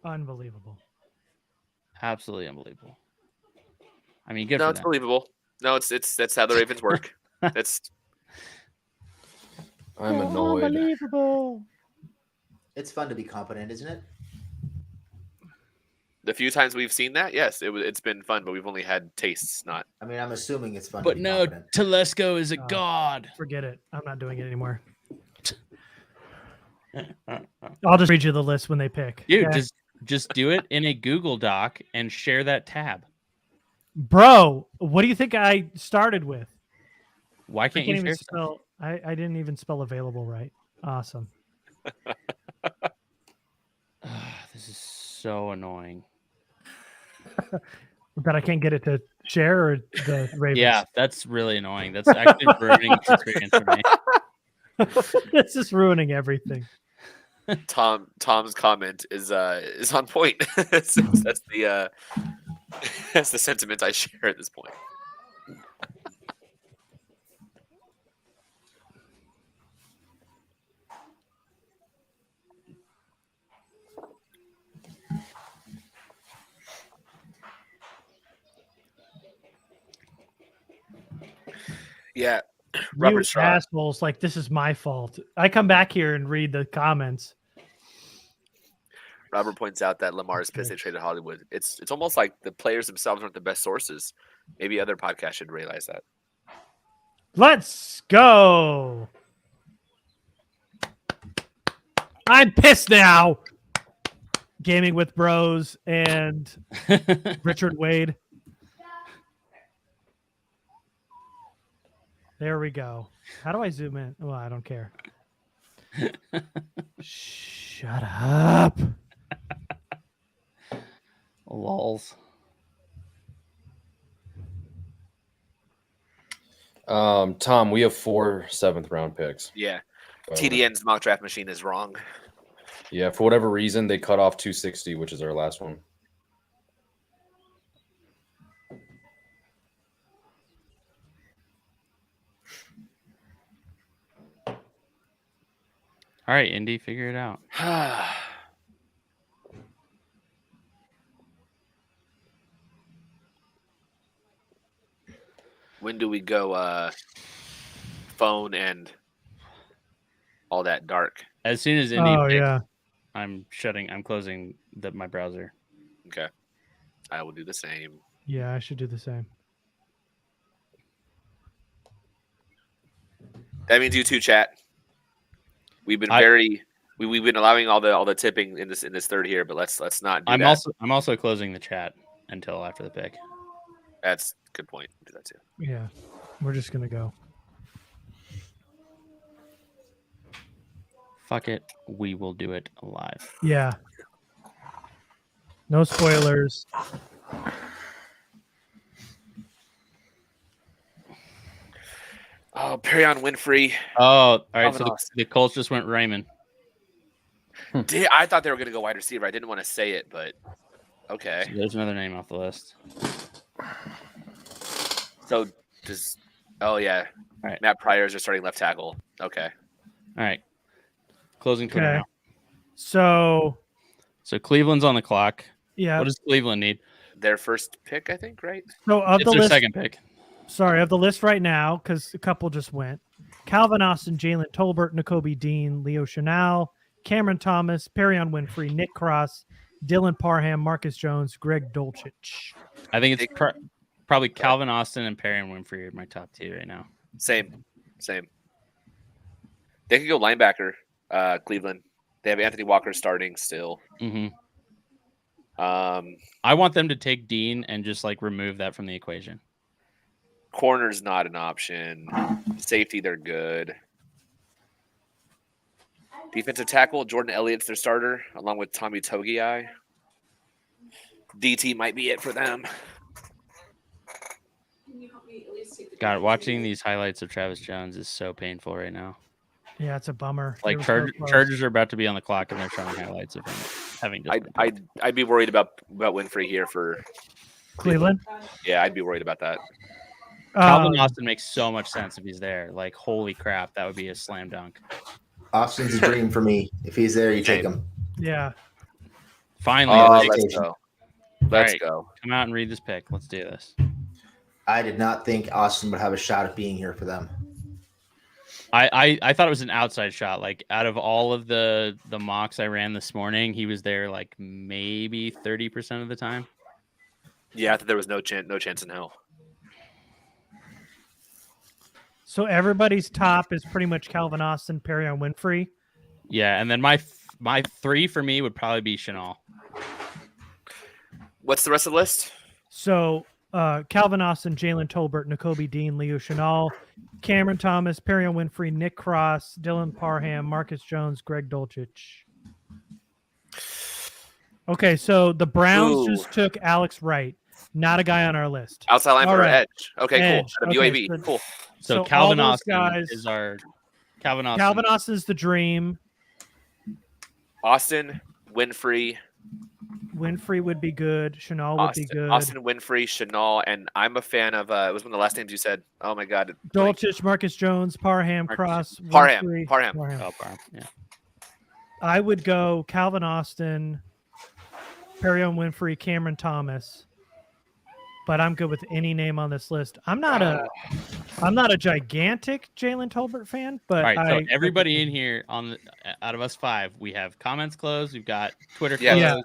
Unbelievable. Absolutely unbelievable. I mean, good No, for it's them. believable. No, that's how the Ravens work. I'm annoyed. Unbelievable. It's fun to be competent, isn't it? The few times we've seen that, yes, it's been fun, but we've only had tastes, not. I mean, I'm assuming it's fun. But to be no, competent. Telesco is a god. Forget it. I'm not doing it anymore. I'll just read you the list when they pick. Dude, Okay? just do it in a Google Doc and share that tab. Bro, what do you think I started with? Why I can't can't you even share? spell. I didn't even spell available right. Awesome. This is so annoying. That I can't get it to share or the Ravens. Yeah, that's really annoying. That's actually ruining the experience for me. This is ruining everything. Tom's comment is on point. that's the sentiment I share at this point. Yeah, Robert You Straw. assholes, like this is my fault. I come back here and read the comments. Robert points out that Lamar is pissed they traded Hollywood. It's almost like the players themselves aren't the best sources. Maybe other podcasts should realize that. Let's go. I'm pissed now. Gaming with Bros and Richard Wade. There we go. How do I zoom in? Well, I don't care. Shut up. Lols. Tom, we have 4 7th-round picks. Yeah, by the way. TDN's mock draft machine is wrong. Yeah, for whatever reason, they cut off 260, which is our last one. All right, Indy, figure it out. When do we go phone and all that dark? As soon as Indy Oh, picks, yeah. I'm closing my browser. Okay. I will do the same. Yeah, I should do the same. That means you too, chat. We've been we've been allowing all the tipping in this third here, but let's not do that. I'm also closing the chat until after the pick. That's a good point. Do that too. Yeah. We're just going to go. Fuck it. We will do it live. Yeah. No spoilers. Oh, Perry Winfrey. Oh, all right. So Calvin the Colts just went Raymond. I thought they were going to go wide receiver. I didn't want to say it, but okay. So there's another name off the list. So does oh yeah, All right. Matt Pryor's are starting left tackle. Okay. All right. Closing Twitter Okay. now. So, Cleveland's on the clock. yeah. What does Cleveland need? Their first pick, I think, right? So of It's the their list, second pick. sorry, of the list right now, because a couple just went. Calvin Austin, Jalen Tolbert, N'Kobe Dean, Leo Chenal, Cameron Thomas, Perrion Winfrey, Nick Cross, Dylan Parham, Marcus Jones, Greg Dulcich. I think it's probably Calvin Austin and Perry and Winfrey are my top 2 right now. Same. They could go linebacker. Cleveland. They have Anthony Walker starting still. Mm-hmm. I want them to take Dean and just like remove that from the equation. Corner's not an option. Safety, they're good. Defensive tackle, Jordan Elliott's their starter, along with Tommy Togiai. DT might be it for them. God, watching these highlights of Travis Jones is so painful right now. Yeah, it's a bummer. Like Chargers are about to be on the clock and they're showing highlights of him having just I'd be worried about Winfrey here for Cleveland. Yeah, I'd be worried about that. Calvin Austin makes so much sense if he's there. Like, holy crap, that would be a slam dunk. Austin's a dream for me. If he's there, you take him. Yeah. Finally, let's go. Let's go. Come out and read this pick. Let's do this. I did not think Austin would have a shot at being here for them. I thought it was an outside shot. Like, out of all of the mocks I ran this morning, he was there like maybe 30% of the time. Yeah, I thought there was no chance in hell. So everybody's top is pretty much Calvin Austin, Perrion Winfrey. Yeah, and then my 3 for me would probably be Chanel. What's the rest of the list? So Calvin Austin, Jalen Tolbert, Nakobe Dean, Leo Chenal, Cameron Thomas, Perrion Winfrey, Nick Cross, Dylan Parham, Marcus Jones, Greg Dulcich. Okay, so the Browns just took Alex Wright, not a guy on our list. Outside linebacker, right. edge. Okay, Edge. cool. Okay, UAB, cool. So Calvin Austin is our Calvin Austin. Calvin Austin's the dream. Austin, Winfrey. Winfrey would be good. Chenal would be good. Austin, Winfrey, Chenal, and I'm a fan of. It was one of the last names you said. Oh my God. Dulcich, Marcus Jones, Parham, Cross, Parham. Winfrey, Parham. Oh, Parham. Yeah. I would go Calvin Austin, Perrion Winfrey, Cameron Thomas. But I'm good with any name on this list. I'm not a gigantic Jalen Tolbert fan, but all right. So everybody in here out of us 5, we have comments closed. We've got Twitter closed. Yeah.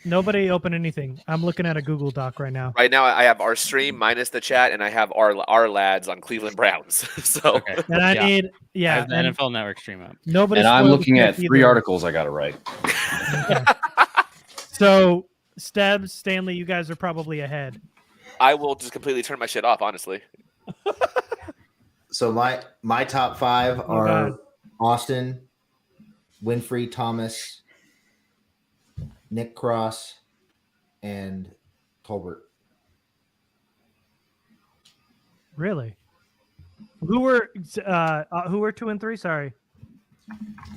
Nobody open anything. I'm looking at a Google Doc right now. Right now, I have our stream minus the chat, and I have our lads on Cleveland Browns. So, okay. And I need I have the NFL Network stream up. Nobody. And I'm looking at 3 articles I got to write. Okay. So, Stebbs, Stanley, you guys are probably ahead. I will just completely turn my shit off, honestly. So my top 5 are Austin, Winfrey, Thomas, Nick Cross, and Tolbert. Really? Who were 2 and 3? Sorry.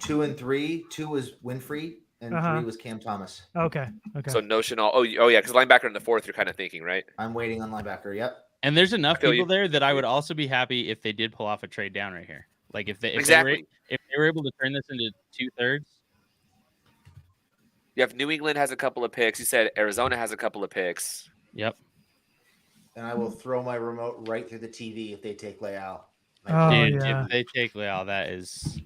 2 and 3. 2 was Winfrey, and 3 was Cam Thomas. Okay. So no Chenal. Oh yeah, because linebacker in the 4th, you're kind of thinking, right? I'm waiting on linebacker. Yep. And there's enough people there that I would also be happy if they did pull off a trade down right here. Like if they were able to turn this into 2/3. You have New England has a couple of picks. You said Arizona has a couple of picks. Yep. And I will throw my remote right through the TV if they take Leal. If they take Leal, that is,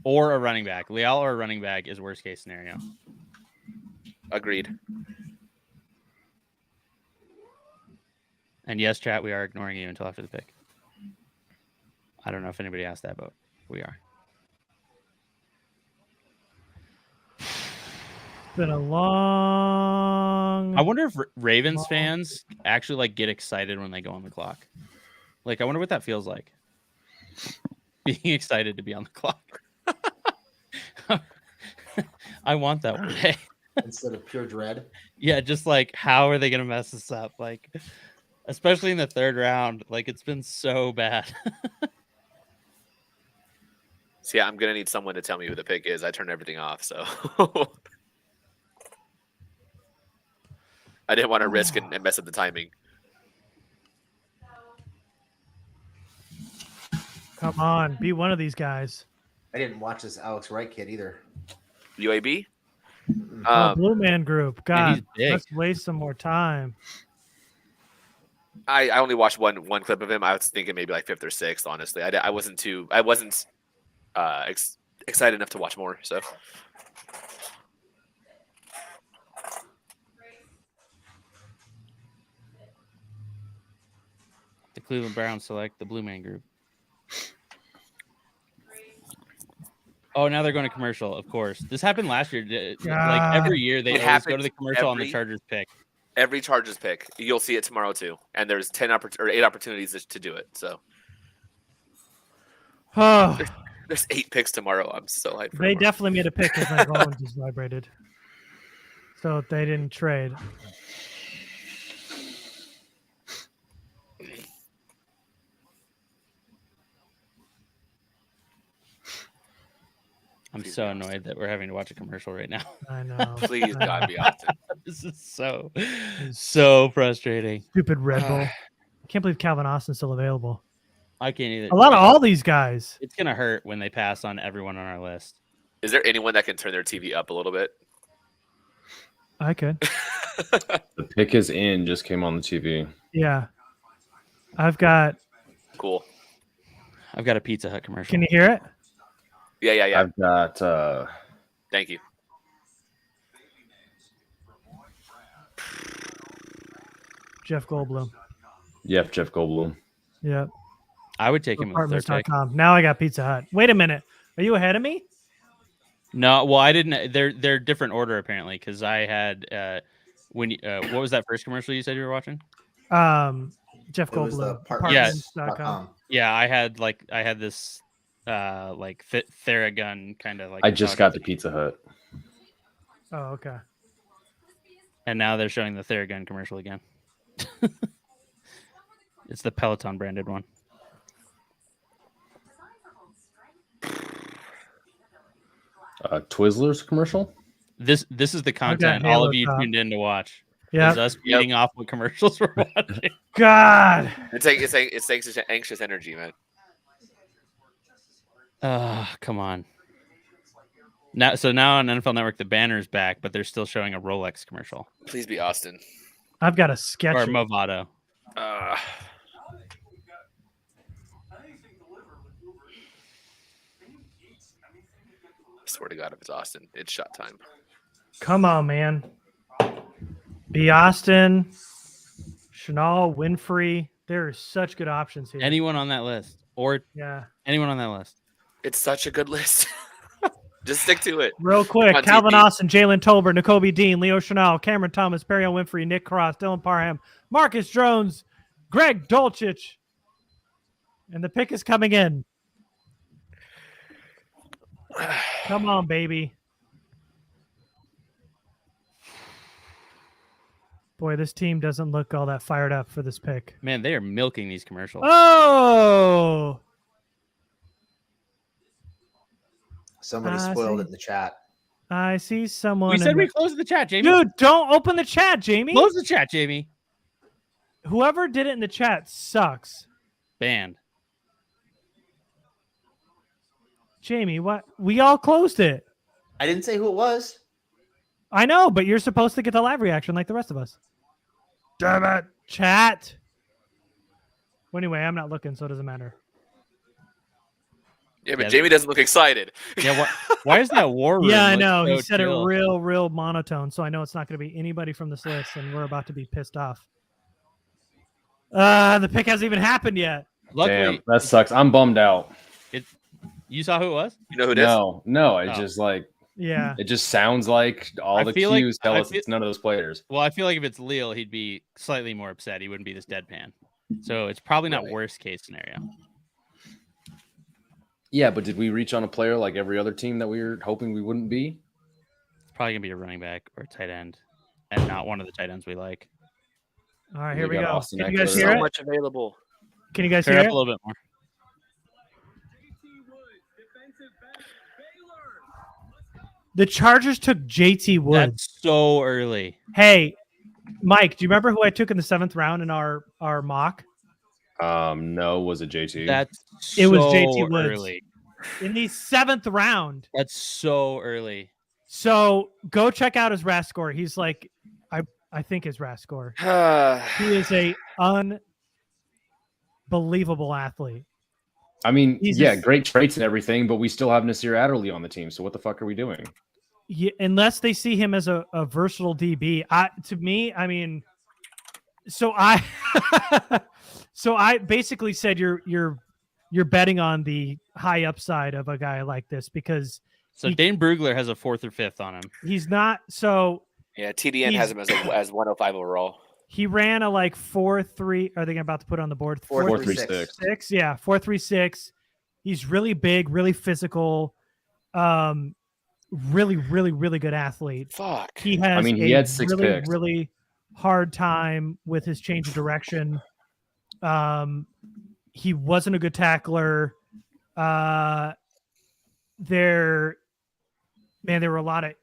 or a running back. Leal or a running back is worst case scenario. Agreed. And yes, chat, we are ignoring you until after the pick. I don't know if anybody asked that, but we are. Been a long. I wonder if Ravens fans actually like get excited when they go on the clock. Like, I wonder what that feels like. Being excited to be on the clock. I want that one day. Instead of pure dread. Yeah, just like, how are they going to mess this up? Like, especially in the 3rd round. Like, it's been so bad. So yeah, I'm gonna need someone to tell me who the pick is. I turned everything off, so I didn't want to risk and mess up the timing. Come on, be one of these guys. I didn't watch this Alex Wright kid either. UAB? Blue Man Group. God, let's waste some more time. I only watched one clip of him. I was thinking maybe like 5th or 6th. Honestly, I wasn't excited enough to watch more. So. The Cleveland Browns select the Blue Man Group. Oh, now they're going to commercial, of course. This happened last year. Like every year, they always go to the commercial on the Chargers pick. Every Chargers pick, you'll see it tomorrow too. And there's 8 opportunities to do it. So Oh, there's 8 picks tomorrow. I'm so hyped for they tomorrow. definitely made a pick because my phone just vibrated. So they didn't trade. I'm so annoyed that we're having to watch a commercial right now. I know. Please, God, be Austin. This is so frustrating. Stupid Red Bull. I can't believe Calvin Austin's still available. I can't either. A lot of all these guys. It's gonna hurt when they pass on everyone on our list. Is there anyone that can turn their TV up a little bit? I could. The pick is in. Just came on the TV. Yeah. I've got. Cool. I've got a Pizza Hut commercial. Can you hear it? Yeah. I've got. Thank you. Jeff Goldblum. Yep, Jeff Goldblum. Yep. I would take him with the third pick. Apartments.com. Now I got Pizza Hut. Wait a minute. Are you ahead of me? No, well, I didn't. They're different order apparently because I had what was that first commercial you said you were watching? Jeff It was the Goldblum. Apartments.com. Yeah, I had this like Theragun kind of like. I just got the Pizza Hut. Oh, okay. And now they're showing the Theragun commercial again. It's the Peloton branded one. Twizzlers commercial. This is the content all Halo of you top. tuned in to watch. Yeah. Is us beating off what commercials we're watching. God. It's anxious energy, man. Come on. Now on NFL Network the banner's back, but they're still showing a Rolex commercial Please be Austin. I've got a sketch. or Movado. I swear to God, if it's Austin, it's shot time. Come on, man. Be Austin, Chanel, Winfrey. There are such good options here. Anyone on that list, or Yeah. anyone on that list. It's such a good list. Just stick to it. Real quick, On Calvin TV. Austin, Jalen Tolbert, N'Kobe Dean, Leo Chanel, Cameron Thomas, Perion Winfrey, Nick Cross, Dylan Parham, Marcus Jones, Greg Dulcich. And the pick is coming in. Come on, baby. Boy, this team doesn't look all that fired up for this pick. Man, they are milking these commercials. Oh! Somebody I spoiled see. it in the chat. I see someone. We said in we the- closed the chat, Jamie. Dude, don't open the chat, Jamie. Close the chat, Jamie. Whoever did it in the chat sucks. Banned. Jamie, what? We all closed it. I didn't say who it was. I know, but you're supposed to get the live reaction like the rest of us. Damn it. Chat. Well, anyway, I'm not looking, so it doesn't matter. Yeah, but Yeah. Jamie doesn't look excited. Yeah, why is that war room? Yeah, I look know. He so said chill? it real monotone, so I know it's not going to be anybody from this list, and we're about to be pissed off. The pick hasn't even happened yet. Luckily, Damn, that sucks. I'm bummed out. you saw who it was? You know who it is? No, it's Oh. just like Yeah. it just sounds like all I the feel like- cues tell I us feel- it's none of those players. Well, I feel like if it's Lille, he'd be slightly more upset. He wouldn't be this deadpan. So it's probably not Right. worst case scenario. Yeah, but did we reach on a player like every other team that we were hoping we wouldn't be? It's probably gonna be a running back or a tight end, and not one of the tight ends we like. All right, here we got go. Austin Can you guys Eckler. hear So it? much available. Can you guys Turn hear up it? a little bit more. The Chargers took JT Woods. That's so early. Hey, Mike, do you remember who I took in the 7th round in our mock? No, was it JT? That's It was so JT Woods. early. In the 7th round. That's so early. So go check out his RAS score. He's like, I think his RAS score. He is a unbelievable athlete. I mean, he's yeah, just- great traits and everything, but we still have Nasir Adderley on the team. So what the fuck are we doing? Yeah, unless they see him as a versatile DB. So I basically said you're betting on the high upside of a guy like this because So Dane Brugler has a 4th or 5th on him. he's not. So Yeah, TDN has him as 105 overall. He ran a like 4.3. Are they about to put it on the board? 4.36. 6. Yeah, 4.36. He's really big, really physical. Really, really, really good athlete. Fuck. He has he had 6 really, picks. really hard time with his change of direction. He wasn't a good tackler. There were a lot of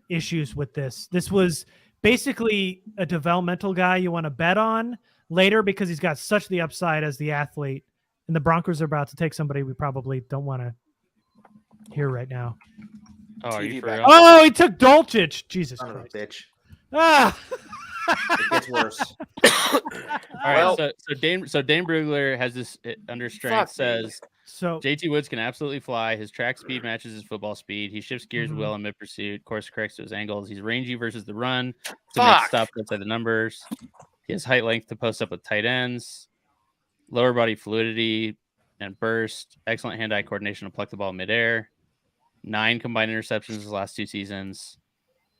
issues with this. This was basically a developmental guy you want to bet on later because he's got such the upside as the athlete. And the Broncos are about to take somebody we probably don't want to hear right now. Oh, are you for real? Oh, he took Dolchich. Jesus Son of a Christ. bitch. Ah. It gets worse. All right, so Dane Brugler has this under strength says JT Woods can absolutely fly. His track speed matches his football speed. He shifts gears well in mid pursuit. Course corrects to his angles. He's rangy versus the run to make stops outside the numbers. He has height length to post up with tight ends. Lower body fluidity and burst. Excellent hand-eye coordination to pluck the ball midair. 9 combined interceptions his last 2 seasons.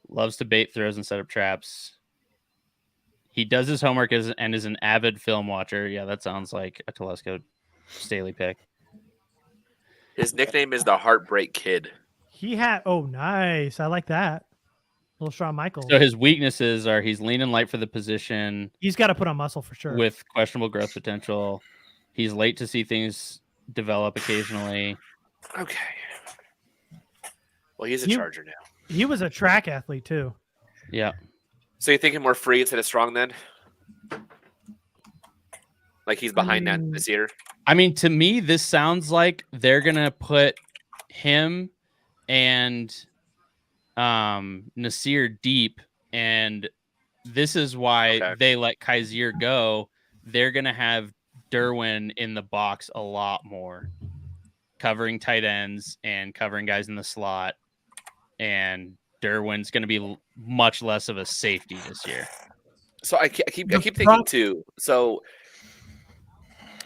Loves to bait throws and set up traps. He does his homework and is an avid film watcher. Yeah, that sounds like a Telesco Staley pick. His nickname is the Heartbreak Kid. Nice. I like that. Little Shawn Michaels. So his weaknesses are he's lean and light for the position. He's got to put on muscle for sure. With questionable growth potential. He's late to see things develop occasionally. Okay. Well, he's a Charger now. He was a track athlete too. Yeah. So you're thinking more free instead of strong then? Like he's behind that this year? I mean, to me, this sounds like they're going to put him and Nasir deep. And this is why they let Kaiser go. They're going to have Derwin in the box a lot more, covering tight ends and covering guys in the slot. And Derwin's going to be much less of a safety this year. So I keep thinking too. So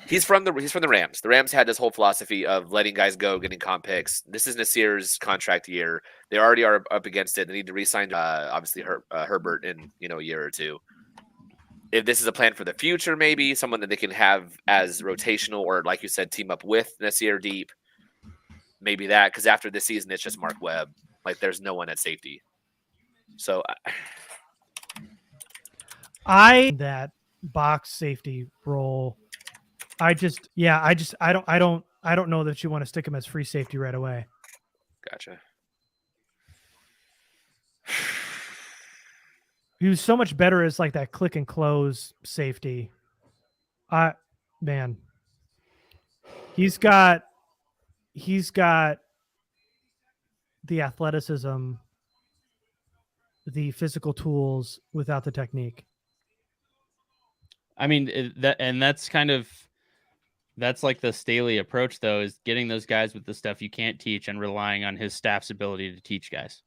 he's from the Rams. The Rams had this whole philosophy of letting guys go, getting comp picks. This is Nasir's contract year. They already are up against it. They need to re-sign obviously Herbert in a year or two. If this is a plan for the future, maybe someone that they can have as rotational or, like you said, team up with Nasir deep. Maybe that, because after this season, it's just Mark Webb. Like, there's no one at safety. So that box safety role. I don't know that you want to stick him as free safety right away. Gotcha. He was so much better as like that click and close safety. Man, he's got the athleticism, the physical tools without the technique. I mean, that's like the Staley approach, though, is getting those guys with the stuff you can't teach and relying on his staff's ability to teach guys.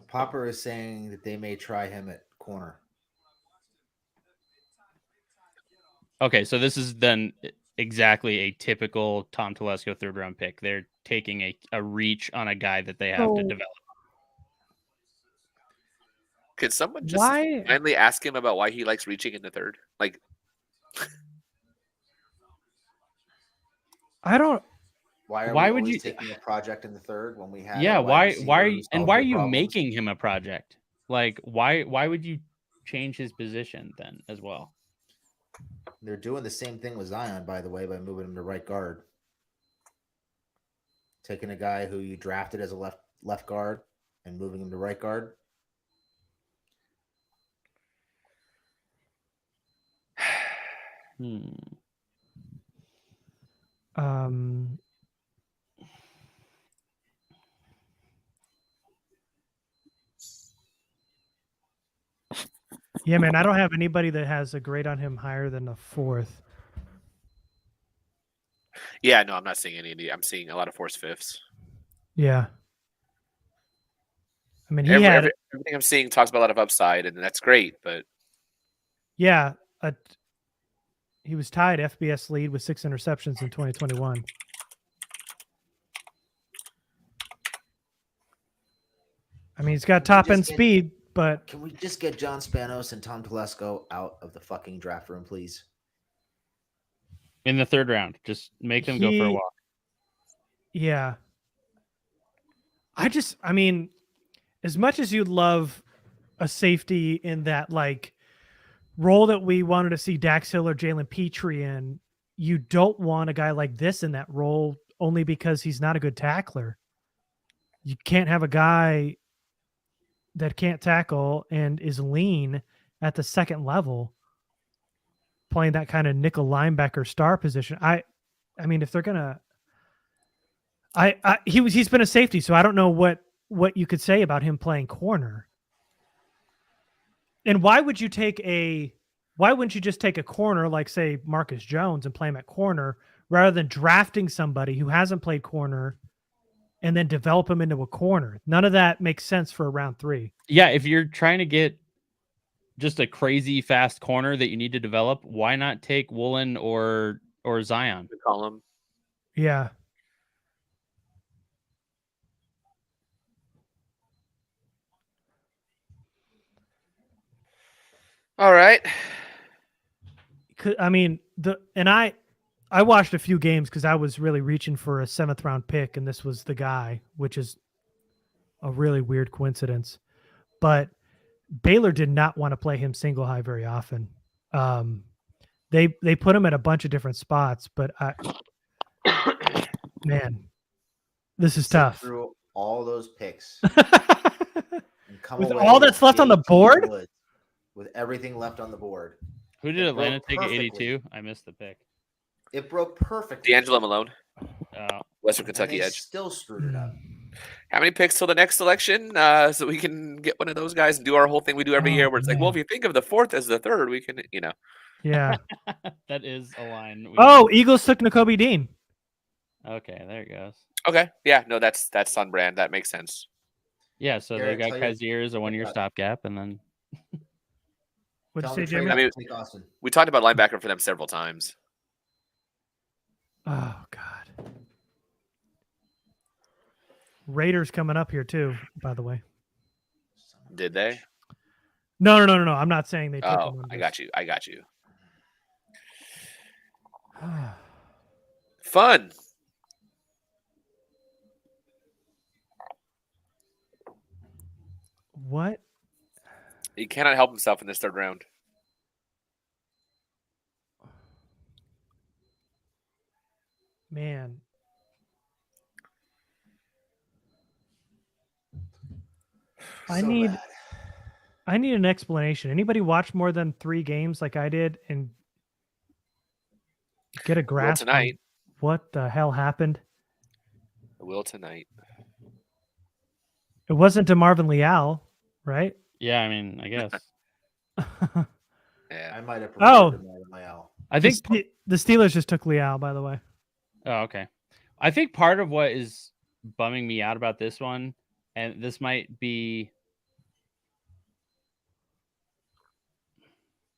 Popper is saying that they may try him at corner. Okay, so this is then exactly a typical Tom Telesco 3rd round pick. They're taking a reach on a guy that they have to develop. Could someone just finally ask him about why he likes reaching in the third? Like, Why would you taking a project in the third when we have? Yeah, why are you making him a project? Like, why would you change his position then as well? They're doing the same thing with Zion, by the way, by moving him to right guard. Taking a guy who you drafted as a left guard and moving him to right guard. Yeah, man, I don't have anybody that has a grade on him higher than a 4th. Yeah, no, I'm not seeing any. I'm seeing a lot of 4th, 5ths. Yeah. I mean, everything I'm seeing talks about a lot of upside, and that's great, but yeah, he was tied FBS lead with 6 interceptions in 2021. I mean, he's got top end speed. But Can we just get John Spanos and Tom Telesco out of the fucking draft room, please? In the 3rd round, just make them go for a walk. Yeah. I mean, as much as you'd love a safety in that like role that we wanted to see Dax Hill or Jalen Petrie in, you don't want a guy like this in that role only because he's not a good tackler. You can't have a guy that can't tackle and is lean at the second level playing that kind of nickel linebacker star position. I mean, if they're gonna, he's been a safety, so I don't know what you could say about him playing corner. And why wouldn't you just take a corner like say Marcus Jones and play him at corner rather than drafting somebody who hasn't played corner and then develop him into a corner? None of that makes sense for a round 3. Yeah, if you're trying to get just a crazy fast corner that you need to develop, why not take Woolen or Zion? Call him. Yeah. All right. I mean, I watched a few games because I was really reaching for a 7th round pick, and this was the guy, which is a really weird coincidence. But Baylor did not want to play him single high very often. They put him at a bunch of different spots, but man, this is tough. Through all those picks. And come With away all that's left on the JT board? Woods, with everything left on the board. Who did It Atlanta broke take at perfectly. 82? I missed the pick. It broke perfectly. D'Angelo Malone, Western And Kentucky they edge. still screwed it up. How many picks till the next selection? So we can get one of those guys and do our whole thing we do every year where it's like, well, if you think of the 4th as the 3rd, we can, Yeah. That is a line. Oh, Eagles took Nakobe Dean. Okay, there it goes. Okay. Yeah, no, that's on brand. That makes sense. Yeah, so Garrett, they got tell you- Kazir as a 1-year stopgap, and then What'd Tell you them say, to trade Jamie? up I mean- and take Austin. We talked about linebacker for them several times. Oh God. Raiders coming up here too, by the way. Did they? No. I'm not saying they took Oh, him. I got you. Fun. What? He cannot help himself in this 3rd round. Man. I So need bad. an explanation. Anybody watch more than 3 games like I did and get a grasp on tonight. what the hell happened? I will tonight. It wasn't to Marvin Leal, right? yeah, I mean, I guess. Yeah. I might have Oh. preferred Marvin Leal. I think the Steelers just took Leal, by the way. Oh, okay. I think part of what is bumming me out about this one, and this might be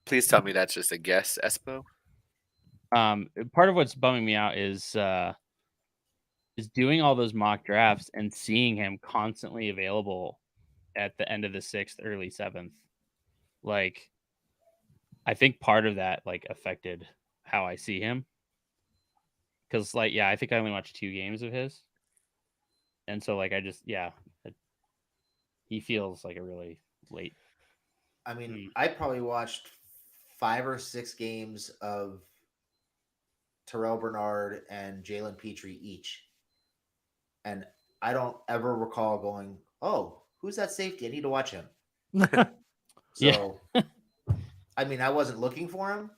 Please tell me that's just a guess, Espo. part of what's bumming me out is doing all those mock drafts and seeing him constantly available at the end of the 6th, early 7th. Like, I think part of that like affected how I see him. Because like, yeah, I think I only watched 2 games of his. And so like, he feels like a really late. I mean, I probably watched 5 or 6 games of Terrell Bernard and Jalen Petrie each. And I don't ever recall going, oh, who's that safety? I need to watch him. So, I mean, I wasn't looking for him,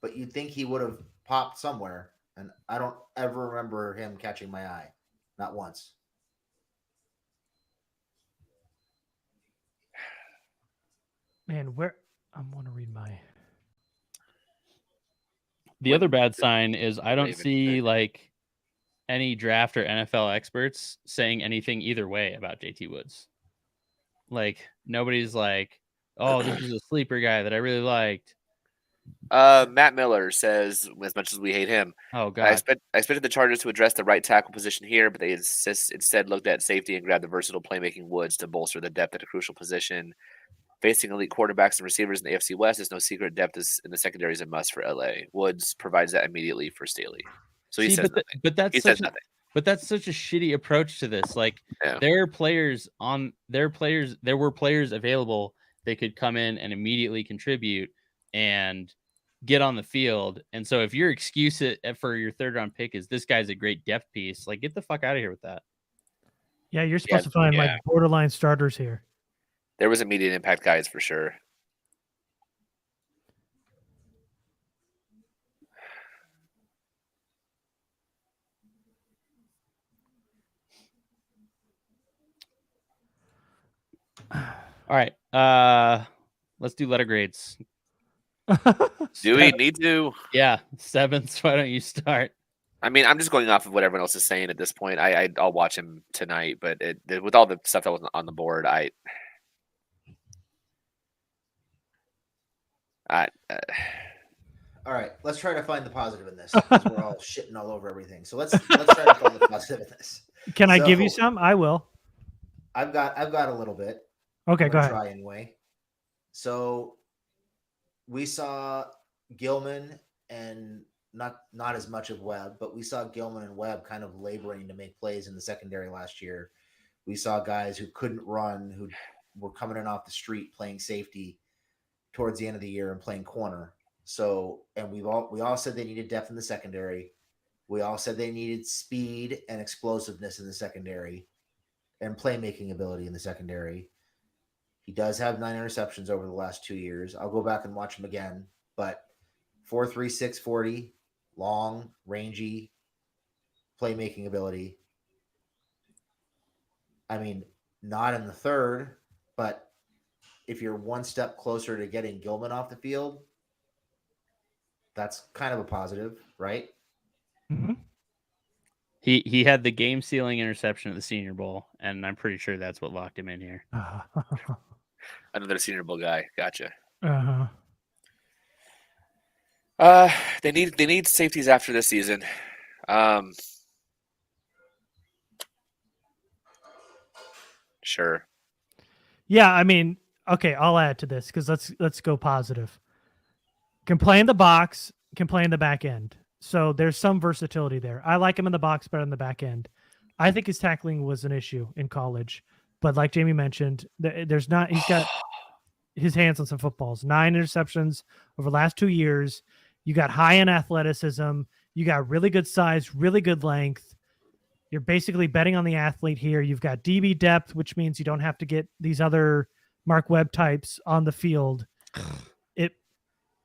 but you'd think he would have popped somewhere. And I don't ever remember him catching my eye. Not once. Man, where I want to read my. The other bad sign is I don't Raven see pick. like any draft or NFL experts saying anything either way about JT Woods. Like nobody's like, oh, this is a sleeper guy that I really liked. Matt Miller says, as much as we hate him, Oh I God. expected the Chargers to address the right tackle position here, but they instead looked at safety and grabbed the versatile playmaking Woods to bolster the depth at a crucial position. Facing elite quarterbacks and receivers in the AFC West is no secret. Depth in the secondary is a must for LA. Woods provides that immediately for Staley. So he says nothing. But that's he such says nothing. But that's such a shitty approach to this. Like Yeah. there were players available. They could come in and immediately contribute and get on the field. And so if your excuse for your third round pick is this guy's a great depth piece, like get the fuck out of here with that. Yeah, you're supposed to find like borderline starters here. There was immediate impact guys for sure. All right. Let's do letter grades. Do we need to? Yeah, 7s. Why don't you start? I mean, I'm just going off of what everyone else is saying at this point. I'll watch him tonight, but with all the stuff that was on the board, all right, let's try to find the positive in this. We're all shitting all over everything. So let's try to find the positive in this. Can I give you some? I will. I've got a little bit. Okay, go ahead. Try anyway. So we saw Gilman and not as much of Webb, but we saw Gilman and Webb kind of laboring to make plays in the secondary last year. We saw guys who couldn't run, who were coming in off the street playing safety towards the end of the year and playing corner. So, and we all said they needed depth in the secondary. We all said they needed speed and explosiveness in the secondary and playmaking ability in the secondary. He does have 9 interceptions over the last 2 years. I'll go back and watch him again, but 4.36 40, long, rangy, playmaking ability. I mean, not in the third, but if you're one step closer to getting Gilman off the field, that's kind of a positive, right? Mm-hmm. He had the game sealing interception at the Senior Bowl, and I'm pretty sure that's what locked him in here. Another Senior Bowl guy. Gotcha. Uh-huh. They need safeties after this season. Sure. Yeah, I mean, okay, I'll add to this because let's go positive. Can play in the box, can play in the back end. So there's some versatility there. I like him in the box better than the back end. I think his tackling was an issue in college, but like Jamie mentioned, there's not. He's got his hands on some footballs. 9 interceptions over the last 2 years. You got high end athleticism. You got really good size, really good length. You're basically betting on the athlete here. You've got DB depth, which means you don't have to get these other Mark Webb types on the field. It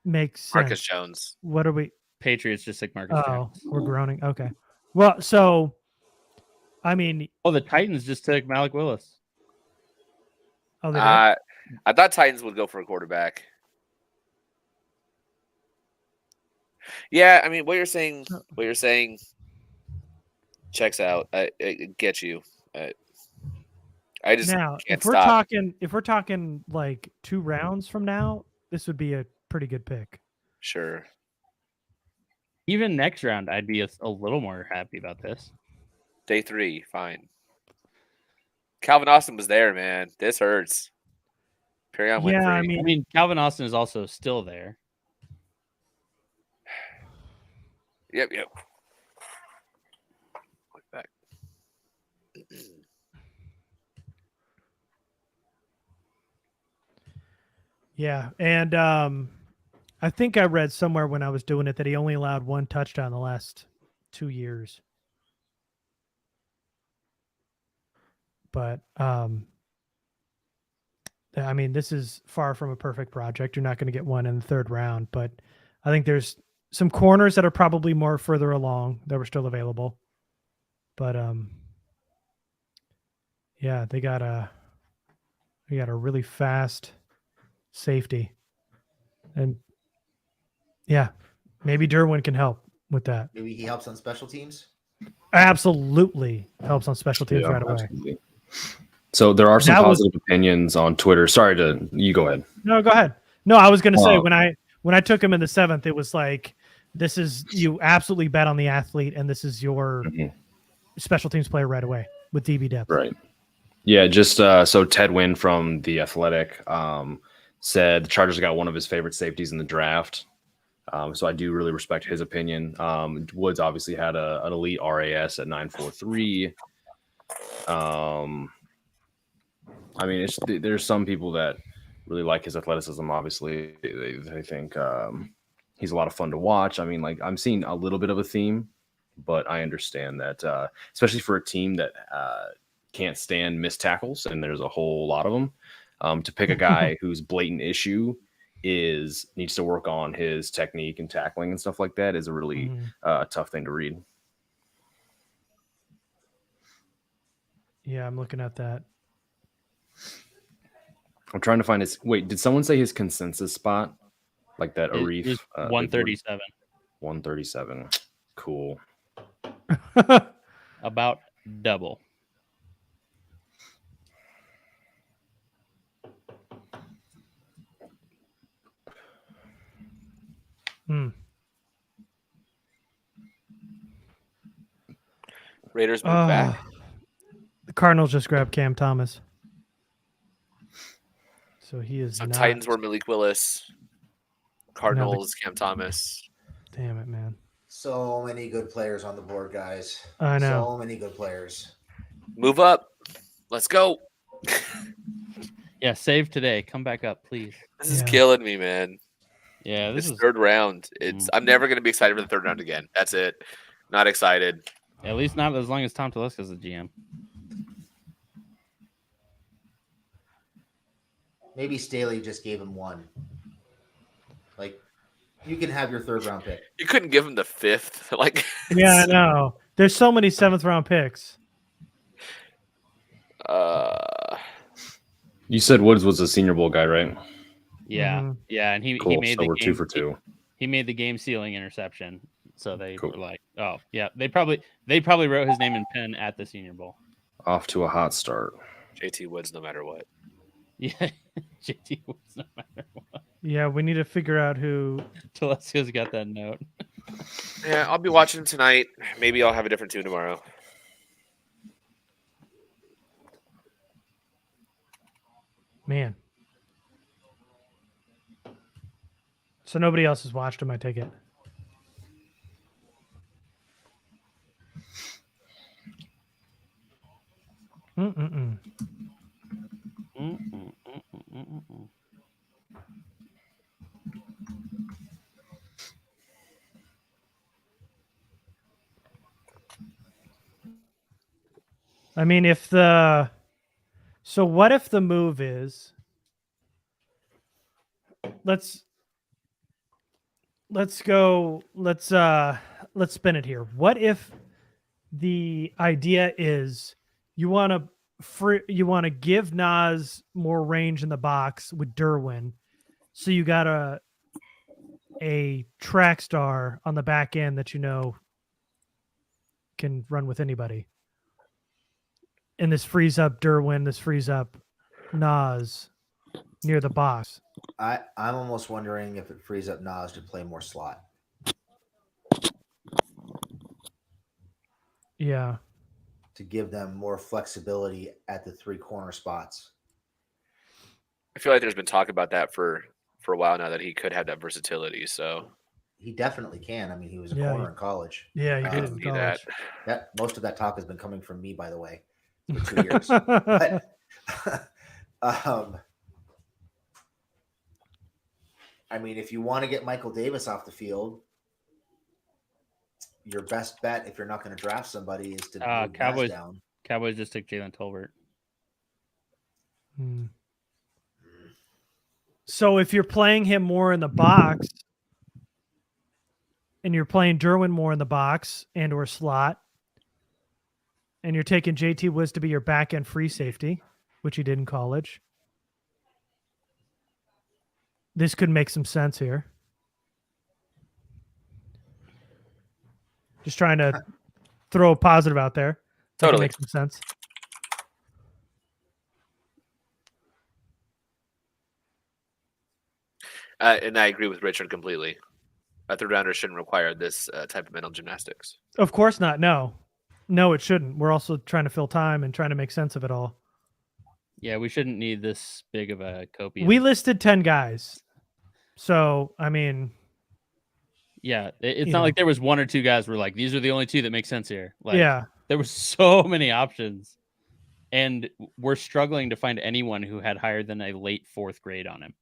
makes sense. Marcus Jones. What are we? Patriots just like Marcus Jones. We're groaning. Okay. Well, so, I mean. Oh, the Titans just took Malik Willis. Oh, they did? I thought Titans would go for a quarterback. Yeah, I mean, what you're saying checks out. I get you. I just now, can't if we're stop. if we're talking like 2 rounds from now, this would be a pretty good pick. Sure. Even next round, I'd be a little more happy about this. Day 3, fine. Calvin Austin was there, man. This hurts. Perion Yeah, Winfrey. I I mean, Calvin Austin is also still there. Yep. Look back. Yeah, and I think I read somewhere when I was doing it that he only allowed 1 touchdown the last 2 years. But I mean, this is far from a perfect project. You're not going to get one in the 3rd round, but I think there's some corners that are probably more further along that were still available. But yeah, they got a really fast safety. And yeah, maybe Derwin can help with that. Maybe he helps on special teams. Absolutely helps on special teams right away. Absolutely. So there are some positive opinions on Twitter. Sorry you go ahead. No, go ahead. No, I was going to say when I took him in the 7th, it was like, this is, you absolutely bet on the athlete, and this is your special teams player right away with DB depth. Right. Yeah, just so Ted Wynn from The Athletic said the Chargers got one of his favorite safeties in the draft. So I do really respect his opinion. Woods obviously had an elite RAS at 9.43. I mean, there's some people that really like his athleticism. Obviously, they think he's a lot of fun to watch. I mean, like I'm seeing a little bit of a theme, but I understand that, especially for a team that can't stand missed tackles, and there's a whole lot of them. To pick a guy whose blatant issue needs to work on his technique and tackling and stuff like that is a really tough thing to read. Yeah, I'm looking at that. I'm trying to find his. Wait, did someone say his consensus spot? Like that Arif? It was 137. 137. Cool. About double. Raiders move back. The Cardinals just grabbed Cam Thomas. So he is not. Titans were Malik Willis. Cardinals, Cam Thomas. Damn it, man. So many good players on the board, guys. I know. So many good players. Move up. Let's go. Yeah, save today. Come back up, please. This is killing me, man. Yeah, this is third round. I'm never going to be excited for the third round again. That's it. Not excited. At least not as long as Tom Telesco's the GM. Maybe Staley just gave him one. Like, you can have your third round pick. You couldn't give him the fifth. Like, yeah, I know. There's so many 7th round picks. You said Woods was a Senior Bowl guy, right? Yeah, yeah, and he made so the we're game, 2 for 2. He made the game sealing interception. So they were like, oh yeah, they probably wrote his name in pen at the Senior Bowl. Off to a hot start. JT Woods, no matter what. Yeah, JT Woods, no matter what. Yeah, we need to figure out who. Telesco's got that note. Yeah, I'll be watching tonight. Maybe I'll have a different tune tomorrow. Man. So nobody else has watched him, I take it. I mean, so what if the move is, let's spin it here. What if the idea is you want to give Nas more range in the box with Derwin, so you got a track star on the back end that can run with anybody. And this frees up Derwin, this frees up Nas near the box. I'm almost wondering if it frees up Nas to play more slot. Yeah. To give them more flexibility at the 3 corner spots. I feel like there's been talk about that for a while now, that he could have that versatility. So he definitely can. I mean, he was a corner in college. Yeah, he did in college. That most of that talk has been coming from me, by the way, for 2 years. But, I mean, if you want to get Michael Davis off the field, your best bet, if you're not going to draft somebody, is to move Cowboys down. Cowboys just took Jalen Tolbert. So if you're playing him more in the box, and you're playing Derwin more in the box and or slot, and you're taking JT Woods to be your back end free safety, which he did in college, this could make some sense here. Just trying to throw a positive out there. Totally makes some sense. And I agree with Richard completely. A third rounder shouldn't require this type of mental gymnastics. Of course not. No, it shouldn't. We're also trying to fill time and trying to make sense of it all. Yeah, we shouldn't need this big of a copious. We listed 10 guys. So, I mean, yeah, it's you not know. like there was one or two guys who were like, these are the only two that make sense here. Like, yeah. there were so many options, and we're struggling to find anyone who had higher than a late 4th grade on him.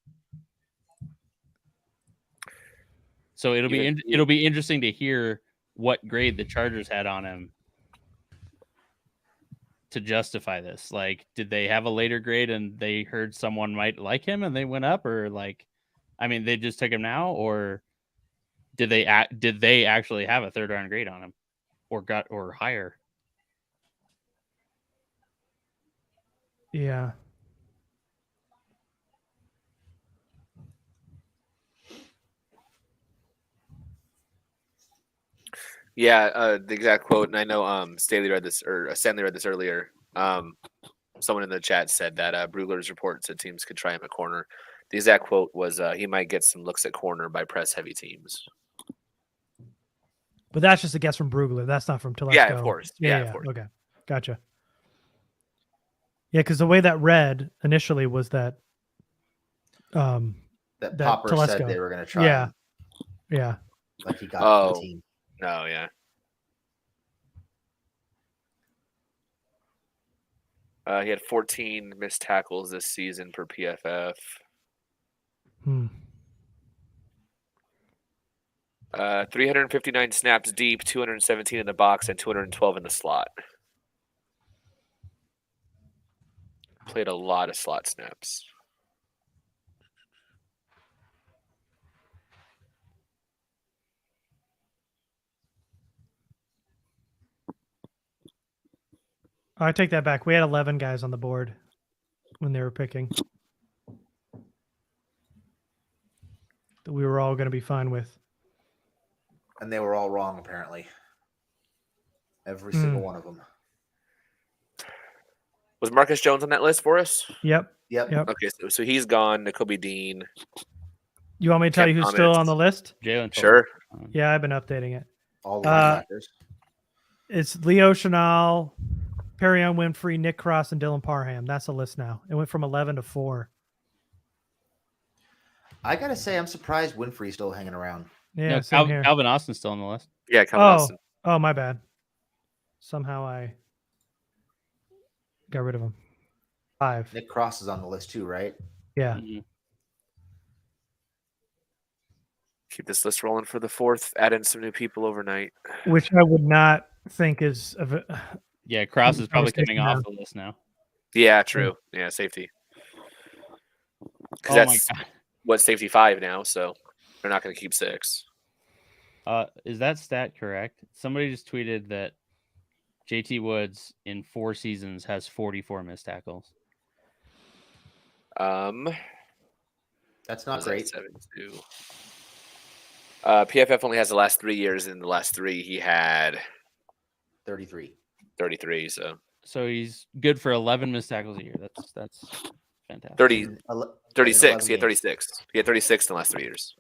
So it'll be interesting to hear what grade the Chargers had on him to justify this. Like, did they have a later grade and they heard someone might like him and they went up, or like, I mean, they just took him now, or did they actually have a 3rd round grade on him, or higher? Yeah. Yeah, the exact quote, and I know Stanley read this earlier. Someone in the chat said that Brugler's report said teams could try him at corner. The exact quote was, he might get some looks at corner by press-heavy teams. But that's just a guess from Brugler. That's not from Telesco. Yeah, of course. Yeah, of course. Okay. Gotcha. Yeah, because the way that read initially was that that Popper Telesco said they were going to try. Yeah. him, Yeah. like he got the team. No, yeah. He had 14 missed tackles this season per PFF. 359 snaps deep, 217 in the box, and 212 in the slot. Played a lot of slot snaps. I take that back. We had 11 guys on the board when they were picking that we were all going to be fine with. And they were all wrong, apparently. Every single one of them. Was Marcus Jones on that list for us? Yep. Okay, so he's gone. Nakobe Dean. You want me to tell you who's still on the list? Jalen. Sure. Yeah, I've been updating it. All the linebackers. It's Leo Chenal, Perrion Winfrey, Nick Cross, and Dylan Parham. That's the list now. It went from 11 to 4. I got to say, I'm surprised Winfrey's still hanging around. Yeah, No, Calvin Austin's still on the list. Yeah, Calvin Austin. Oh, my bad. Somehow I got rid of him. 5. Nick Cross is on the list too, right? Yeah. Mm-hmm. Keep this list rolling for the 4th. Add in some new people overnight. Which I would not think is of a, Yeah, Cross is probably coming off the list now. Yeah, true. Yeah, safety. Because that's what, safety 5 now, so they're not going to keep 6. Is that stat correct? Somebody just tweeted that JT Woods in 4 seasons has 44 missed tackles. That's not great. 72. PFF only has the last 3 years. In the last 3, he had 33. So he's good for 11 missed tackles a year. That's fantastic. 36. He had 36. He had 36 in the last 3 years.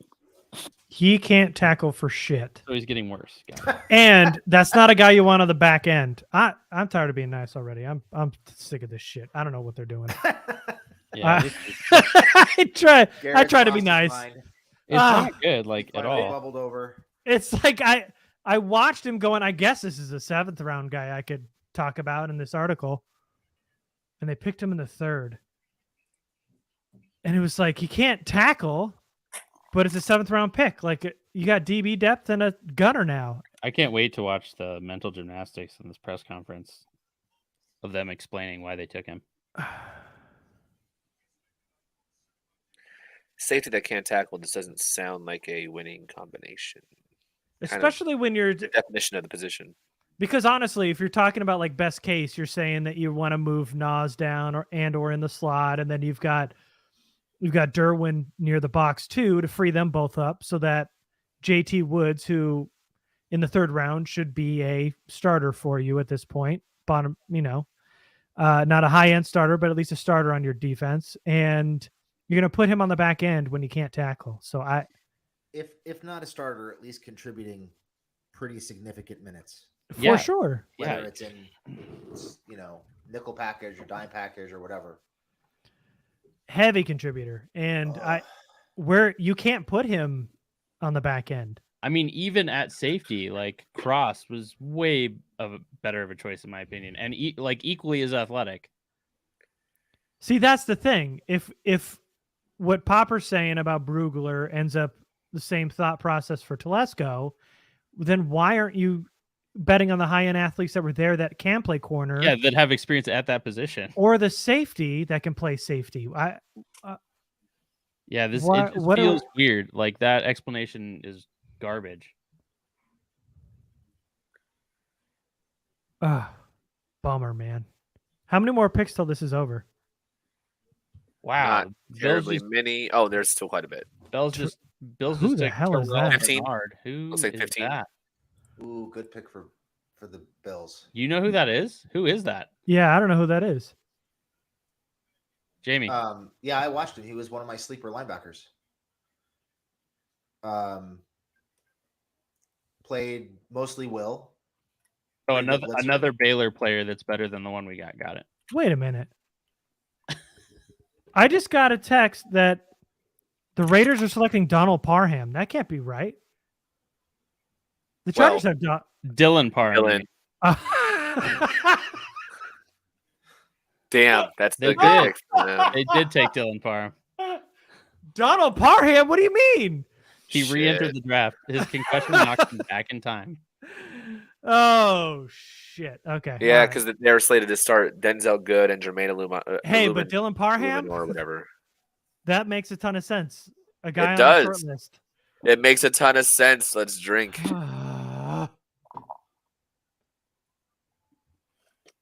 He can't tackle for shit. So he's getting worse. And that's not a guy you want on the back end. I'm tired of being nice already. I'm sick of this shit. I don't know what they're doing. Yeah, I try to be nice. It's not good, like at all. Bubbled over. It's like I watched him going, I guess this is a 7th round guy I could talk about in this article. And they picked him in the 3rd. And it was like, he can't tackle, but it's a 7th round pick. Like, you got DB depth and a gunner now. I can't wait to watch the mental gymnastics in this press conference of them explaining why they took him. Safety that can't tackle just doesn't sound like a winning combination. Especially when you're the definition of the position. Because honestly, if you're talking about like best case, you're saying that you want to move Nas down or in the slot, and then you've got Derwin near the box too to free them both up, so that JT Woods, who in the 3rd round should be a starter for you at this point, bottom, not a high end starter, but at least a starter on your defense, and you're going to put him on the back end when he can't tackle. So if not a starter, at least contributing pretty significant minutes. For sure. Whether it's in, nickel package or dime package or whatever. heavy contributor, and where you can't put him on the back end. I mean, even at safety, like Cross was way better of a choice in my opinion, and equally as athletic. See, that's the thing. If what Popper's saying about Brugler ends up the same thought process for Telesco, then why aren't you betting on the high-end athletes that were there that can play corner? Yeah, that have experience at that position. Or the safety that can play safety. Yeah, it just feels weird. Like that explanation is garbage. Bummer, man. How many more picks till this is over? Wow. Not terribly many. Oh, there's still quite a bit. Bill's Who just the hell is that? 15. Who Looks like is 15. that? Ooh, good pick for the Bills. You know who that is? Who is that? Yeah, I don't know who that is. Jamie. Yeah, I watched him. He was one of my sleeper linebackers. Played mostly Will. Oh, another Baylor player that's better than the one we got. Got it. Wait a minute. I just got a text that the Raiders are selecting Donald Parham. That can't be right. The Chargers have Dylan Parham. Damn, that's They the good did. pick. They did take Dylan Parham. Donald Parham? What do you mean? He re-entered the draft. His concussion knocked him back in time. Oh shit! Okay. Yeah, because they were slated to start Denzel Good and Jermaine Illuma. But Dylan Parham or whatever. That makes a ton of sense. A guy It on the does. short list. It makes a ton of sense. Let's drink.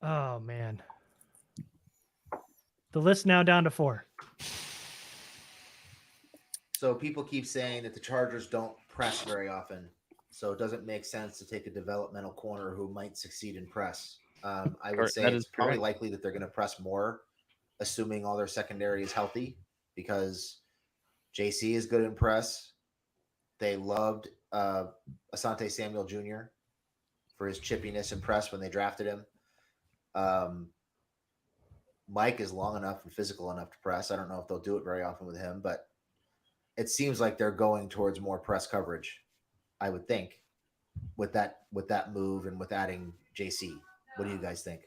Oh man. The list now down to 4. So people keep saying that the Chargers don't press very often. So it doesn't make sense to take a developmental corner who might succeed in press. I would say it's probably likely that they're going to press more, assuming all their secondary is healthy, because JC is good in press. They loved Asante Samuel Jr. for his chippiness in press when they drafted him. Mike is long enough and physical enough to press. I don't know if they'll do it very often with him, but it seems like they're going towards more press coverage, I would think, with that move and with adding JC. What do you guys think?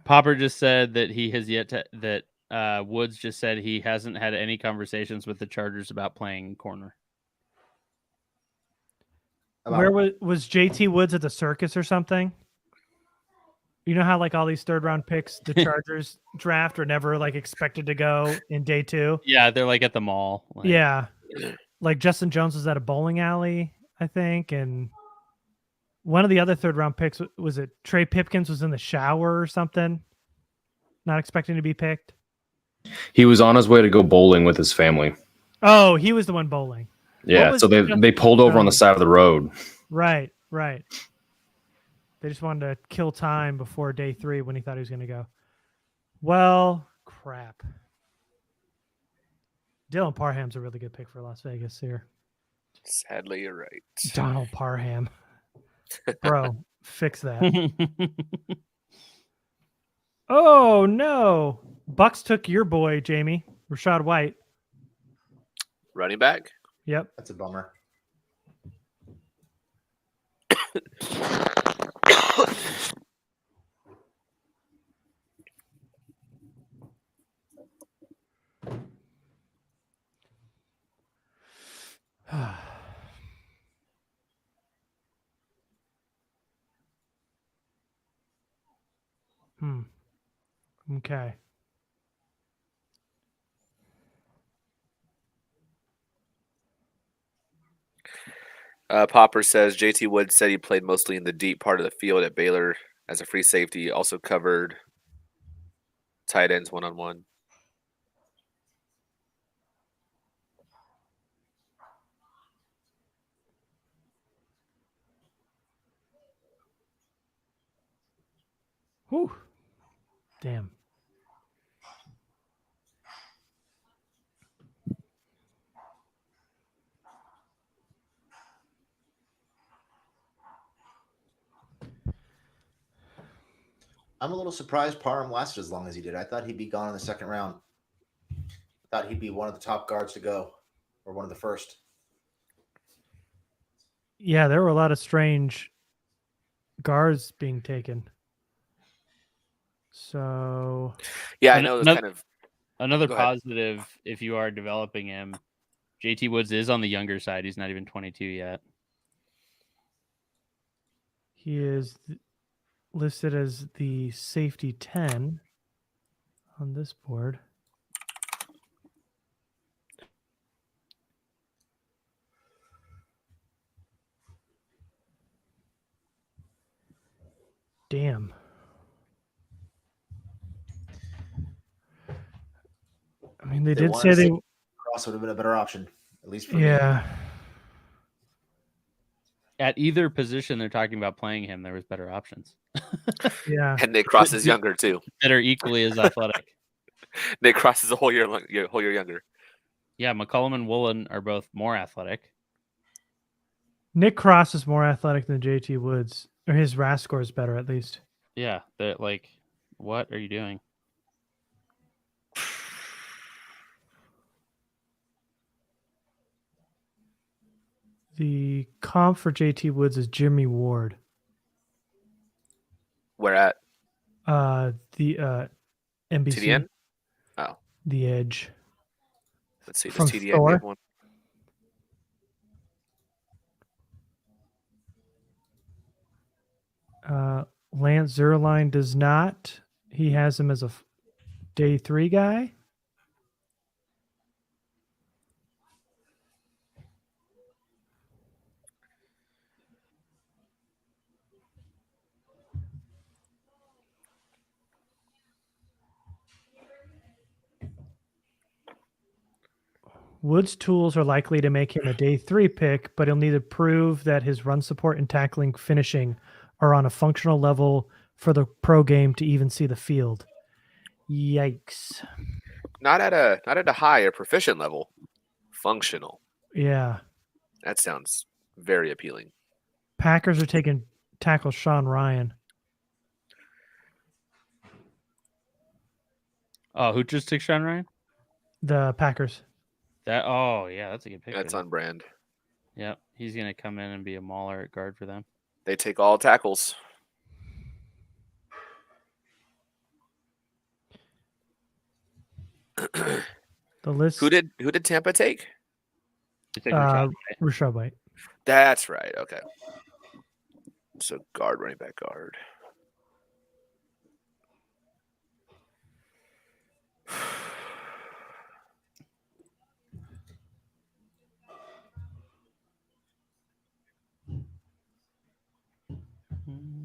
Popper just said that he has yet to Woods just said he hasn't had any conversations with the Chargers about playing corner. Where was JT Woods at the circus or something? You know how like all these 3rd round picks the Chargers draft are never like expected to go in day 2? Yeah, they're like at the mall. Yeah. Like Justin Jones was at a bowling alley, I think, and one of the other 3rd round picks was it Trey Pipkins was in the shower or something, not expecting to be picked. He was on his way to go bowling with his family. Oh, he was the one bowling. Yeah, so they pulled over on the side of the road. Right. They just wanted to kill time before day 3 when he thought he was going to go. Well, crap. Dylan Parham's a really good pick for Las Vegas here. Sadly, you're right. Donald Parham. Bro, fix that. Oh, no. Bucks took your boy, Jamie. Rashad White. Running back? Yep. That's a bummer. Okay. Popper says JT Woods said he played mostly in the deep part of the field at Baylor as a free safety. Also covered tight ends one-on-one. Whew. Damn. I'm a little surprised Parham lasted as long as he did. I thought he'd be gone in the second round. I thought he'd be one of the top guards to go, or one of the first. Yeah, there were a lot of strange guards being taken. So Yeah, I know it was kind of another Go ahead. positive if you are developing him. JT Woods is on the younger side. He's not even 22 yet. he is listed as the safety 10 on this board. Damn. I mean, they did say they. Cross would have been a better option, at least for me. Yeah. At either position they're talking about playing him, there was better options. Yeah. and Nick Cross is younger too. That are equally as athletic. Nick Cross is a whole year younger. Yeah, McCollum and Woolen are both more athletic. Nick Cross is more athletic than JT Woods, or his RAS score is better at least. Yeah, they're like, what are you doing? The comp for JT Woods is Jimmy Ward. Where at? The NBC. TDN? Oh. The Edge. Let's see. Does From TDN Thor? give one? Lance Zierlein does not. He has him as a day 3 guy. Woods' tools are likely to make him a day 3 pick, but he'll need to prove that his run support and tackling finishing are on a functional level for the pro game to even see the field. Yikes. Not at a high or proficient level. Functional. Yeah. That sounds very appealing. Packers are taking tackle Sean Ryan. Oh, who just took Sean Ryan? The Packers. That's a good pick. That's on brand. Yep, he's gonna come in and be a mauler at guard for them. They take all tackles. The list. Who did Tampa take? They took Rashad White. Rashad White. That's right. Okay. So guard, running back, guard.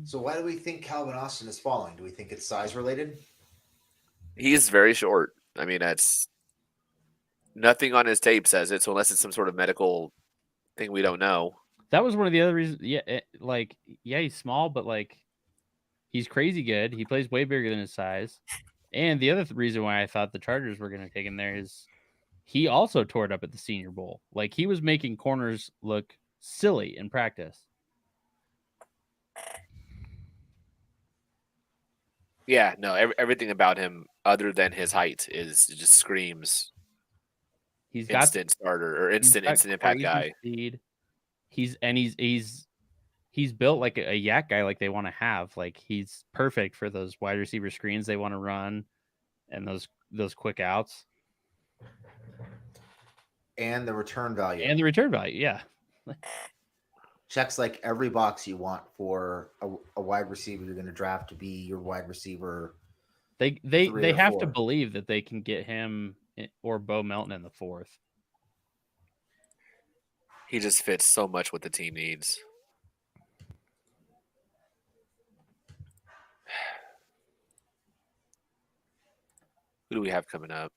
So why do we think Calvin Austin is falling? Do we think it's size related? He's very short. I mean, that's nothing on his tape says it, so unless it's some sort of medical thing we don't know. That was one of the other reasons. Yeah, he's small, but he's crazy good. He plays way bigger than his size. And the other reason why I thought the Chargers were going to take him there is he also tore it up at the Senior Bowl. Like, he was making corners look silly in practice. Yeah, no, everything about him other than his height just screams He's got instant starter or instant impact guy. Speed. He's built like a yak guy, like they want to have. Like, he's perfect for those wide receiver screens they want to run and those quick outs. And the return value. Yeah. Checks like every box you want for a wide receiver you're going to draft to be your wide receiver. They have to believe that they can get him or Bo Melton in the 4th. He just fits so much what the team needs. Who do we have coming up?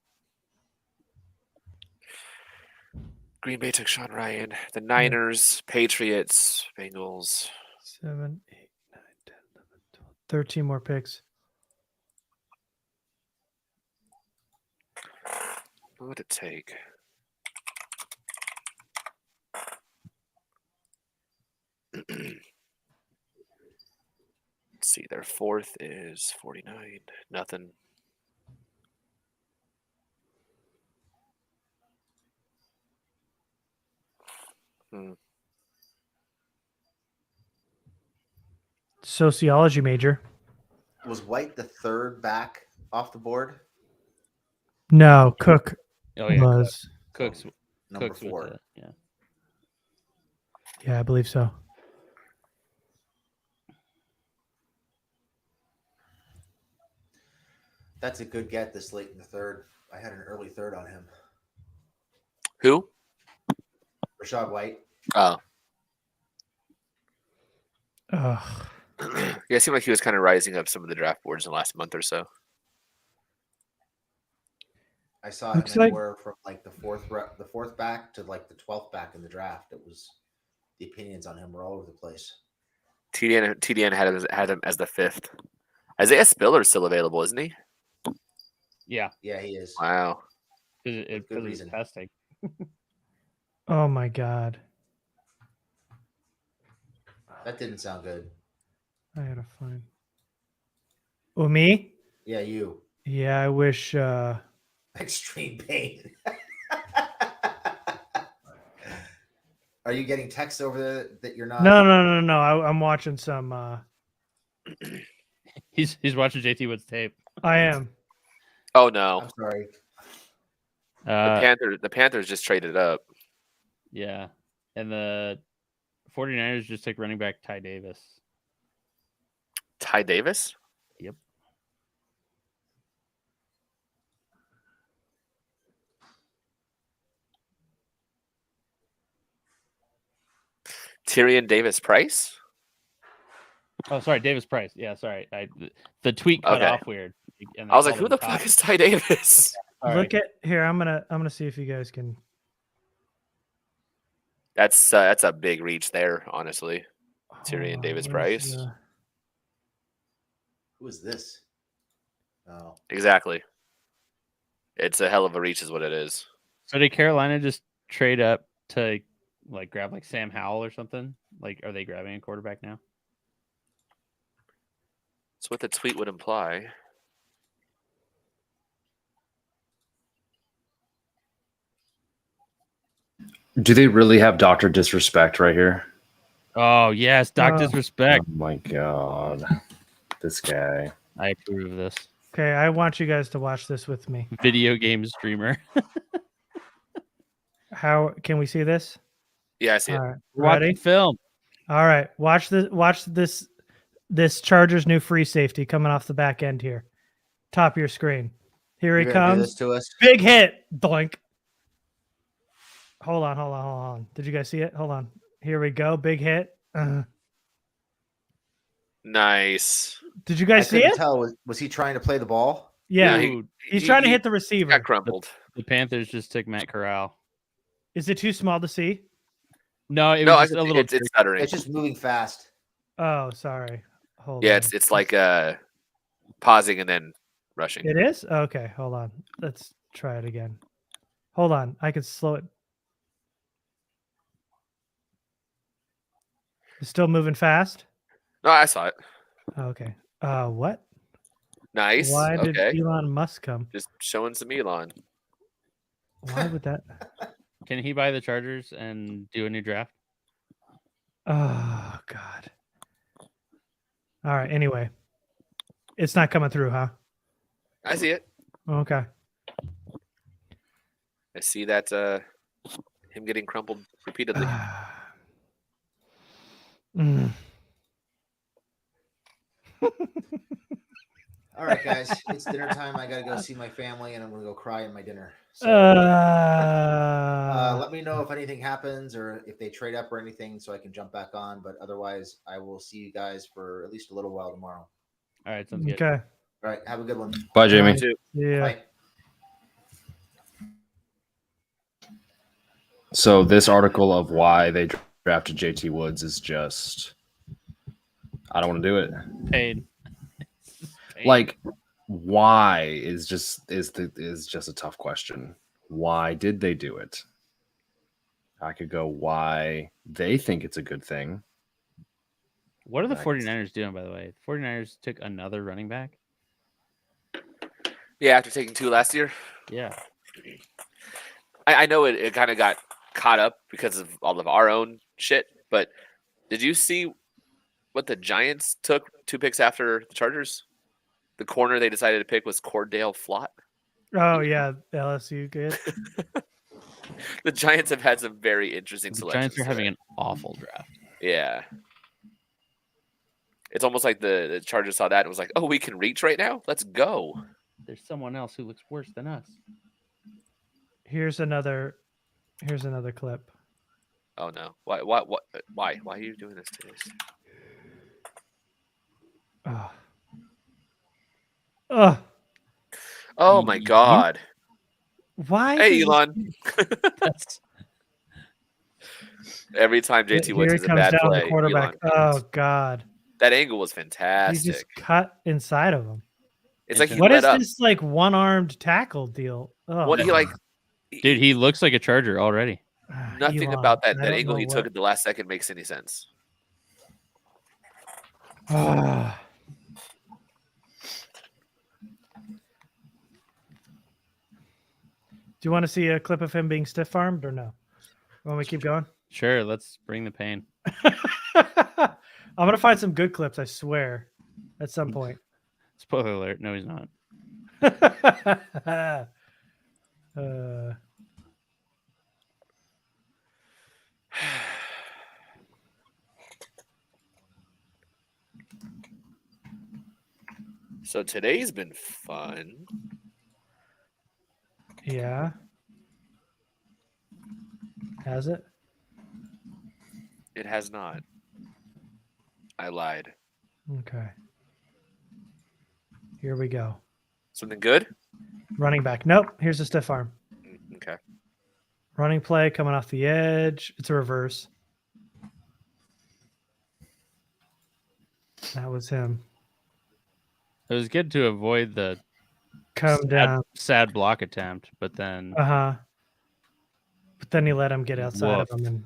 Green Bay took Sean Ryan. The Niners, Patriots, Bengals. 7, 8, 9, 10, 11, 12, 13 more picks. What would it take? Let's see. Their fourth is 49. Nothing. Sociology major. Was White the third back off the board? No, Cook Oh yeah, was. Cooks. Number Cooks with 4. the- yeah. Yeah, I believe so. That's a good get this late in the third. I had an early third on him. Who? Rashad White. Oh. Ugh. Yeah, it seemed like he was kind of rising up some of the draft boards in the last month or so. I saw Looks him like- anywhere from like the fourth back to like the 12th back in the draft. It was the opinions on him were all over the place. TDN had him as the 5th. Isaiah Spiller's still available, isn't he? Yeah, Yeah, he is. Wow. because Good it's reason. testing. Oh my God. That didn't sound good. I gotta find. Oh, me? Yeah, you. Yeah, I wish. Extreme pain. Are you getting texts over there that you're not? No. I'm watching some. He's watching JT Woods tape. I am. Oh no. I'm sorry. The Panthers just traded up. Yeah, and the 49ers just took running back Ty Davis. Ty Davis? Yep. Tyrion Davis Price? Oh, sorry, Davis Price. Yeah, sorry. The tweet cut Okay. off weird. And I was they like, who called the him fuck Ty. is Ty Davis? Sorry. Look at here. I'm gonna see if you guys can. That's a big reach there, honestly. Tyrion Hold on, Davis where's Price. Who is this? Oh, Exactly. It's a hell of a reach, is what it is. So did Carolina just trade up to like grab like Sam Howell or something? Like, are they grabbing a quarterback now? That's what the tweet would imply. Do they really have Dr. Disrespect right here? Oh yes, Doc Disrespect. Oh my God. This guy. I approve of this. Okay, I want you guys to watch this with me. Video game streamer. How can we see this? Yeah, I see it. All right, Watching ready? film. All right, watch this Chargers new free safety coming off the back end here. Top of your screen. Here he you're gonna do comes. this to us? Big hit. Doink. Hold on. Did you guys see it? Hold on. Here we go. Big hit. Nice. Did you I guys see couldn't it? tell. Was he trying to play the ball? Yeah. Dude, He's trying to hit the receiver. Got crumpled. the Panthers just took Matt Corral. Is it too small to see? No, it No, was just a little. it's stuttering. It's just moving fast. Oh, sorry. Hold Yeah, on. it's like pausing and then rushing. It is? Okay, hold on. Let's try it again. Hold on. I can slow it. It's still moving fast? No, I saw it. Okay. What? Nice. Why did Okay. Elon Musk come? Just showing some Elon. Why would that? Can he buy the Chargers and do a new draft? Oh, God. All right. Anyway, it's not coming through, huh? I see it. Okay. I see that him getting crumpled repeatedly. Mm. All right, guys, it's dinner time. I gotta go see my family, and I'm gonna go cry in my dinner. So let me know if anything happens or if they trade up or anything, so I can jump back on. But otherwise, I will see you guys for at least a little while tomorrow. All right, sounds good. Okay. All right, have a good one. Bye, Jamie. Yeah. Bye. So this article of why they drafted JT Woods is just, I don't want to do it. Paid. Like, why is just a tough question. Why did they do it? I could go why they think it's a good thing. What are the Nice. 49ers doing, by the way? The 49ers took another running back. Yeah, after taking 2 last year. Yeah. I know it kind of got caught up because of all of our own shit, but did you see what the Giants took 2 picks after the Chargers? The corner they decided to pick was Cordale Flott. Oh yeah, LSU good. The Giants have had some very interesting The selections. Giants are having today. an awful draft. Yeah. It's almost like the Chargers saw that and was like, oh, we can reach right now? Let's go. There's someone else who looks worse than us. Here's another clip. Oh, no. Why are you doing this to us? Oh. Oh. Oh, my God. Why? Hey, does Elon. That's Every time this- JT Woods Here is it a comes bad down play, the quarterback. Elon Oh wins. God. That angle was He fantastic. just cut inside of him. It's like he What let is up. this like one-armed tackle deal? Oh, What he like? dude, he looks like a Charger already. Nothing Elon. about that I don't angle know he what- took at the last second makes any sense. Ah. Do you want to see a clip of him being stiff armed or no? Want me to keep going? Sure, let's bring the pain. I'm gonna find some good clips, I swear, at some point. Spoiler alert. No, he's not. So today's been fun. Yeah. Has it? It has not. I lied. Okay. Here we go. Something good? Running back. Nope. Here's a stiff arm. Okay. Running play coming off the edge. It's a reverse. That was him. It was good to avoid the Come down. sad block attempt, but then Uh-huh. But then he let him get outside of him. And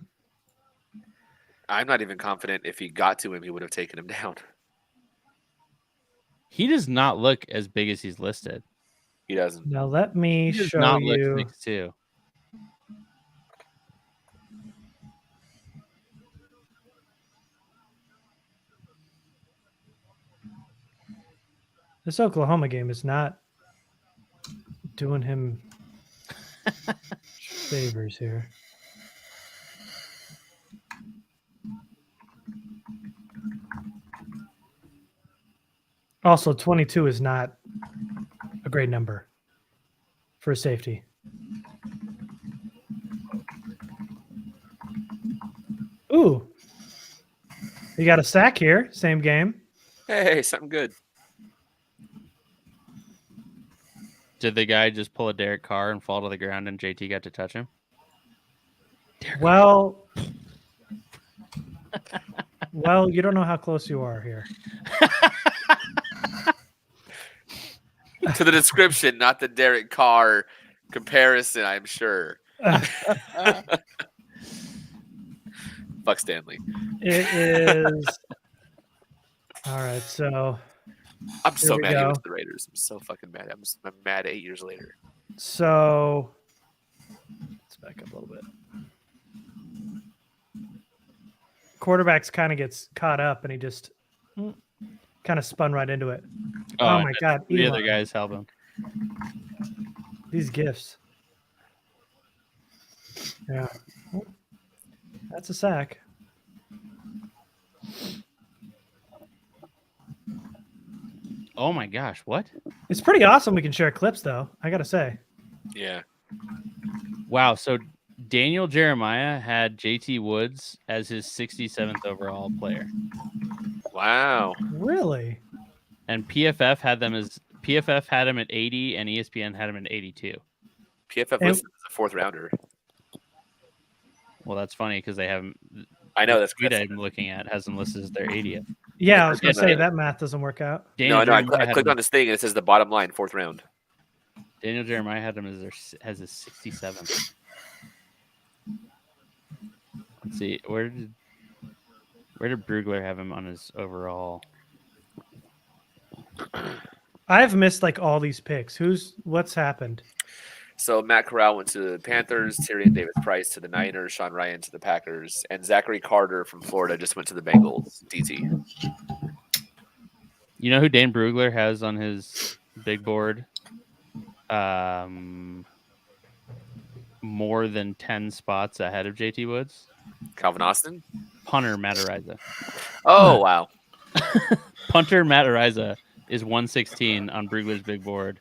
I'm not even confident if he got to him, he would have taken him down. he does not look as big as he's listed. He doesn't. now let me He does show not look you. 6'2". This Oklahoma game is not doing him favors here. Also, 22 is not a great number for a safety. Ooh. You got a sack here. Same game. Hey, something good. Did the guy just pull a Derek Carr and fall to the ground and JT got to touch him? Well, well, you don't know how close you are here. To the description, not the Derek Carr comparison, I'm sure. Fuck Stanley. It is. All right, so I'm so we mad he go. went to the Raiders. I'm so fucking mad. I'm mad 8 years later. let's back up a little bit. Quarterbacks kind of gets caught up, and he just kind of spun right into it. Oh my God! The Elon. other guys help him. These gifts. Yeah, that's a sack. Oh my gosh, what? It's pretty awesome. We can share clips, though. I gotta say. Yeah. Wow, so Daniel Jeremiah had JT Woods as his 67th overall player. Wow. Really? And PFF had him at 80 and ESPN had him at 82. PFF And- listed as a 4th rounder. Well, that's funny because they haven't. I know that's tweet good. I'm looking at has them listed as their 80th. Yeah, I was gonna Yeah, say no. that math doesn't work out. No, I know. I Jeremiah had clicked him- on this thing and it says the bottom line, 4th round. Daniel Jeremiah had him as his 67th. Let's see, where did Where did Brugler have him on his overall? I've missed like all these picks. What's happened? So Matt Corral went to the Panthers, Tyrion Davis-Price to the Niners, Sean Ryan to the Packers, and Zachary Carter from Florida just went to the Bengals. DT. You know who Dane Brugler has on his big board? More than 10 spots ahead of JT Woods. Calvin Austin? Punter Matt Araiza. Oh, wow. Punter Matt Araiza is 116 on Brugler's big board,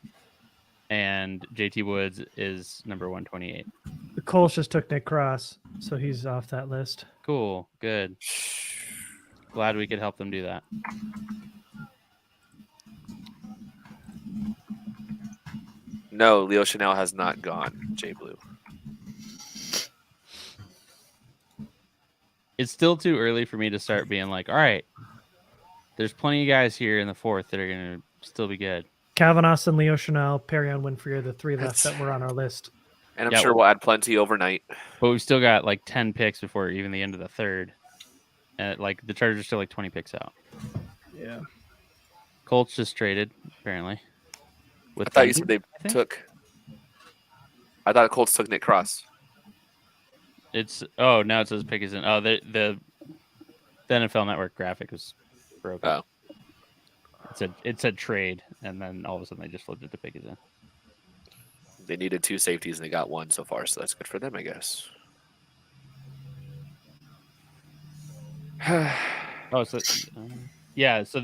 and JT Woods is number 128. The Colts just took Nick Cross, so he's off that list. Cool. Good. Glad we could help them do that. No, Leo Chanel has not gone, J Blue. It's still too early for me to start being like, all right, there's plenty of guys here in the fourth that are going to still be good. Calvin Austin, Leo Chanel, Perion Winfrey are the three left that were on our list. And I'm sure we'll add plenty overnight. But we've still got like 10 picks before even the end of the third. And like the Chargers are still like 20 picks out. Yeah. Colts just traded, apparently. I thought you said they took. I thought the Colts took Nick Cross. Now it says pick is in. Oh, the NFL Network graphic was broken. Oh. It said trade, and then all of a sudden they just flipped it to pick is in. They needed 2 safeties and they got 1 so far, so that's good for them, I guess. So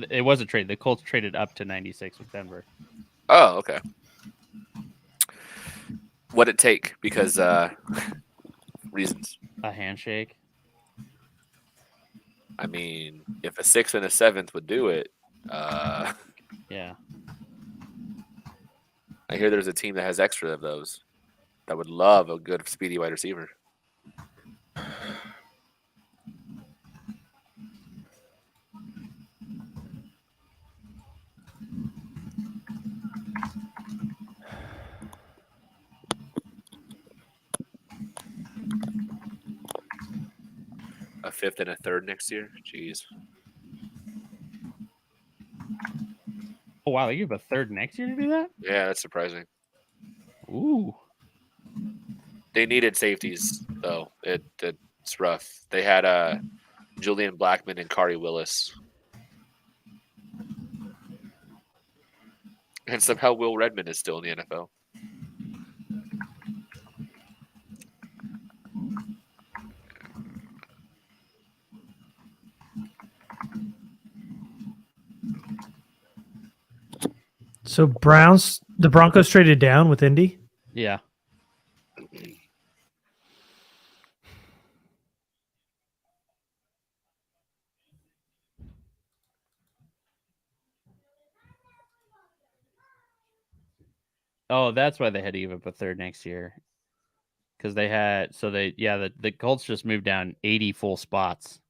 it was a trade. The Colts traded up to 96 with Denver. Oh, okay. What'd it take? Because reasons. A handshake. I mean, if a 6th and a 7th would do it, yeah. I hear there's a team that has extra of those that would love a good speedy wide receiver. A 5th and a 3rd next year? Jeez. Oh, wow. They give a 3rd next year to do that? Yeah, that's surprising. Ooh. They needed safeties, though. It's rough. They had Julian Blackmon and Kari Willis. And somehow Will Redmond is still in the NFL. So the Broncos traded down with Indy? Yeah. Oh, that's why they had to give up a 3rd next year. Because the Colts just moved down 80 full spots.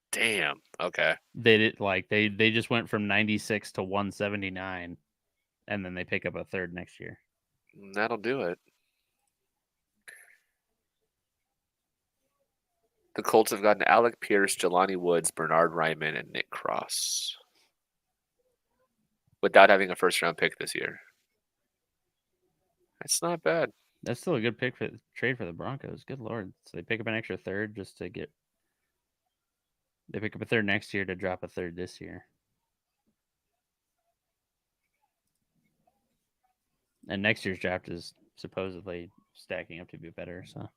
Damn. Okay. They just went from 96 to 179, and then they pick up a 3rd next year. That'll do it. The Colts have gotten Alec Pierce, Jelani Woods, Bernard Ryman, and Nick Cross without having a 1st-round pick this year. That's not bad. That's still a good pick for trade for the Broncos. Good Lord. So they pick up an extra 3rd just to get. They pick up a 3rd next year to drop a 3rd this year. And next year's draft is supposedly stacking up to be better, so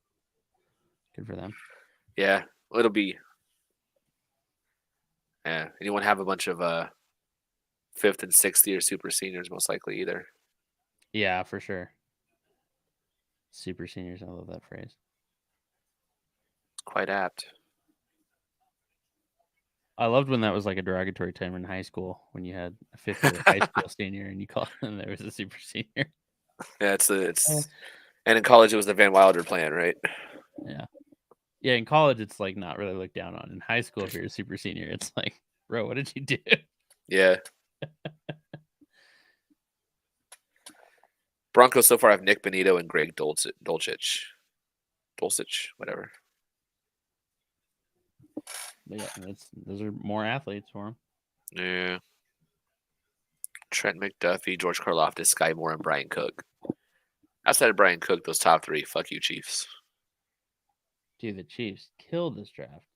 good for them. Yeah, well, it'll be. Yeah, and you won't have a bunch of 5th and 6th year super seniors most likely either. Yeah, for sure. Super seniors, I love that phrase. Quite apt. I loved when that was like a derogatory term in high school when you had a 5th year high school senior and you called them there was a super senior. Yeah, and in college it was the Van Wilder plan, right? Yeah. Yeah, in college it's like not really looked down on. In high school, if you're a super senior, it's like, bro, what did you do? Yeah. Broncos so far have Nick Benito and Greg Dulcich, whatever. yeah, those are more athletes for him. Yeah. Trent McDuffie, George Karlaftis, Sky Moore, and Brian Cook. Outside of Brian Cook, those top three, fuck you, Chiefs. Dude, the Chiefs killed this draft.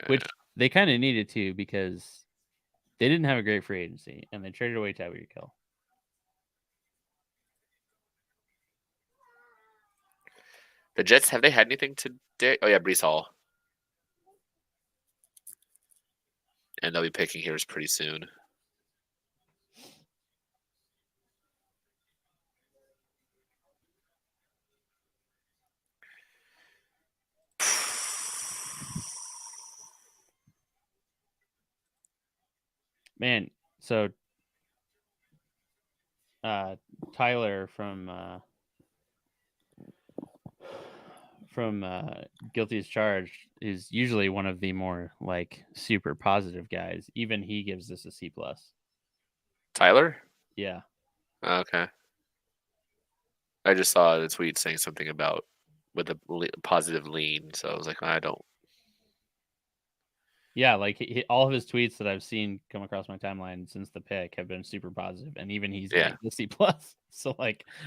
Which they kind of needed to because they didn't have a great free agency, and they traded away Tyreek Hill. The Jets, have they had anything today? Oh, yeah, Brees Hall. And they'll be picking here pretty soon. Man, so Tyler from Guilty as Charged is usually one of the more super positive guys. Even he gives this a C+. Tyler? Yeah. Okay. I just saw the tweet saying something about with a positive lean, so I was like, I don't. Yeah, all of his tweets that I've seen come across my timeline since the pick have been super positive, and even he's the C+. So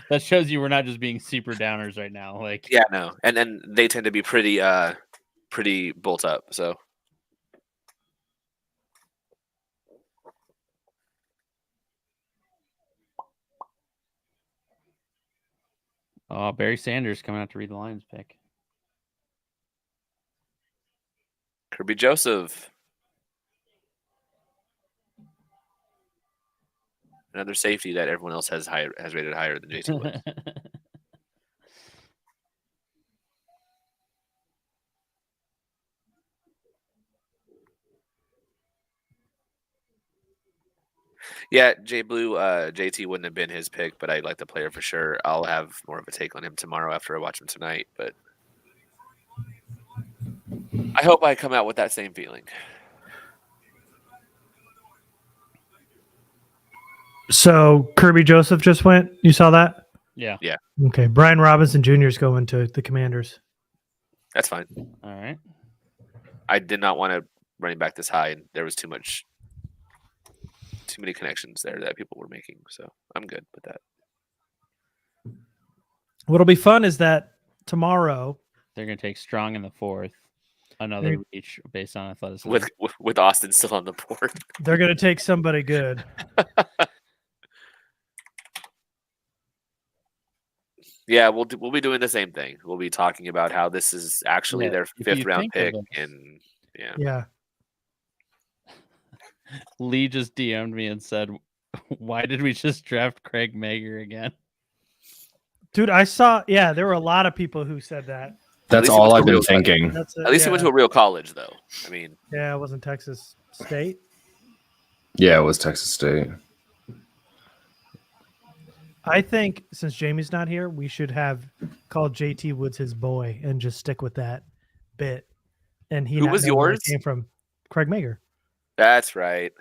that shows you we're not just being super downers right now. Yeah, no, and then they tend to be pretty bolt up. So Barry Sanders coming out to read the Lions pick. Kirby Joseph. Another safety that everyone else has rated higher than JT Woods. Yeah, J Blue, JT wouldn't have been his pick, but I like the player for sure. I'll have more of a take on him tomorrow after I watch him tonight, but I hope I come out with that same feeling. So Kirby Joseph just went. You saw that? Yeah. Yeah. Okay. Brian Robinson Jr. is going to the Commanders. That's fine. All right. I did not want to running back this high, and there was too many connections there that people were making. So I'm good with that. What'll be fun is that tomorrow they're going to take Strong in the fourth. Another reach based on athleticism. With Austin still on the board. They're going to take somebody good. Yeah, we'll be doing the same thing. We'll be talking about how this is actually their fifth round pick, and yeah. Lee just DM'd me and said, "Why did we just draft Craig Mager again?" Dude, I saw. Yeah, there were a lot of people who said that. That's all I've been thinking. At least he went to a real college, though. I mean, yeah, it wasn't Texas State. Yeah, it was Texas State. I think since Jamie's not here, we should have called JT Woods his boy and just stick with that bit. And who was yours? Came from Craig Mager. That's right.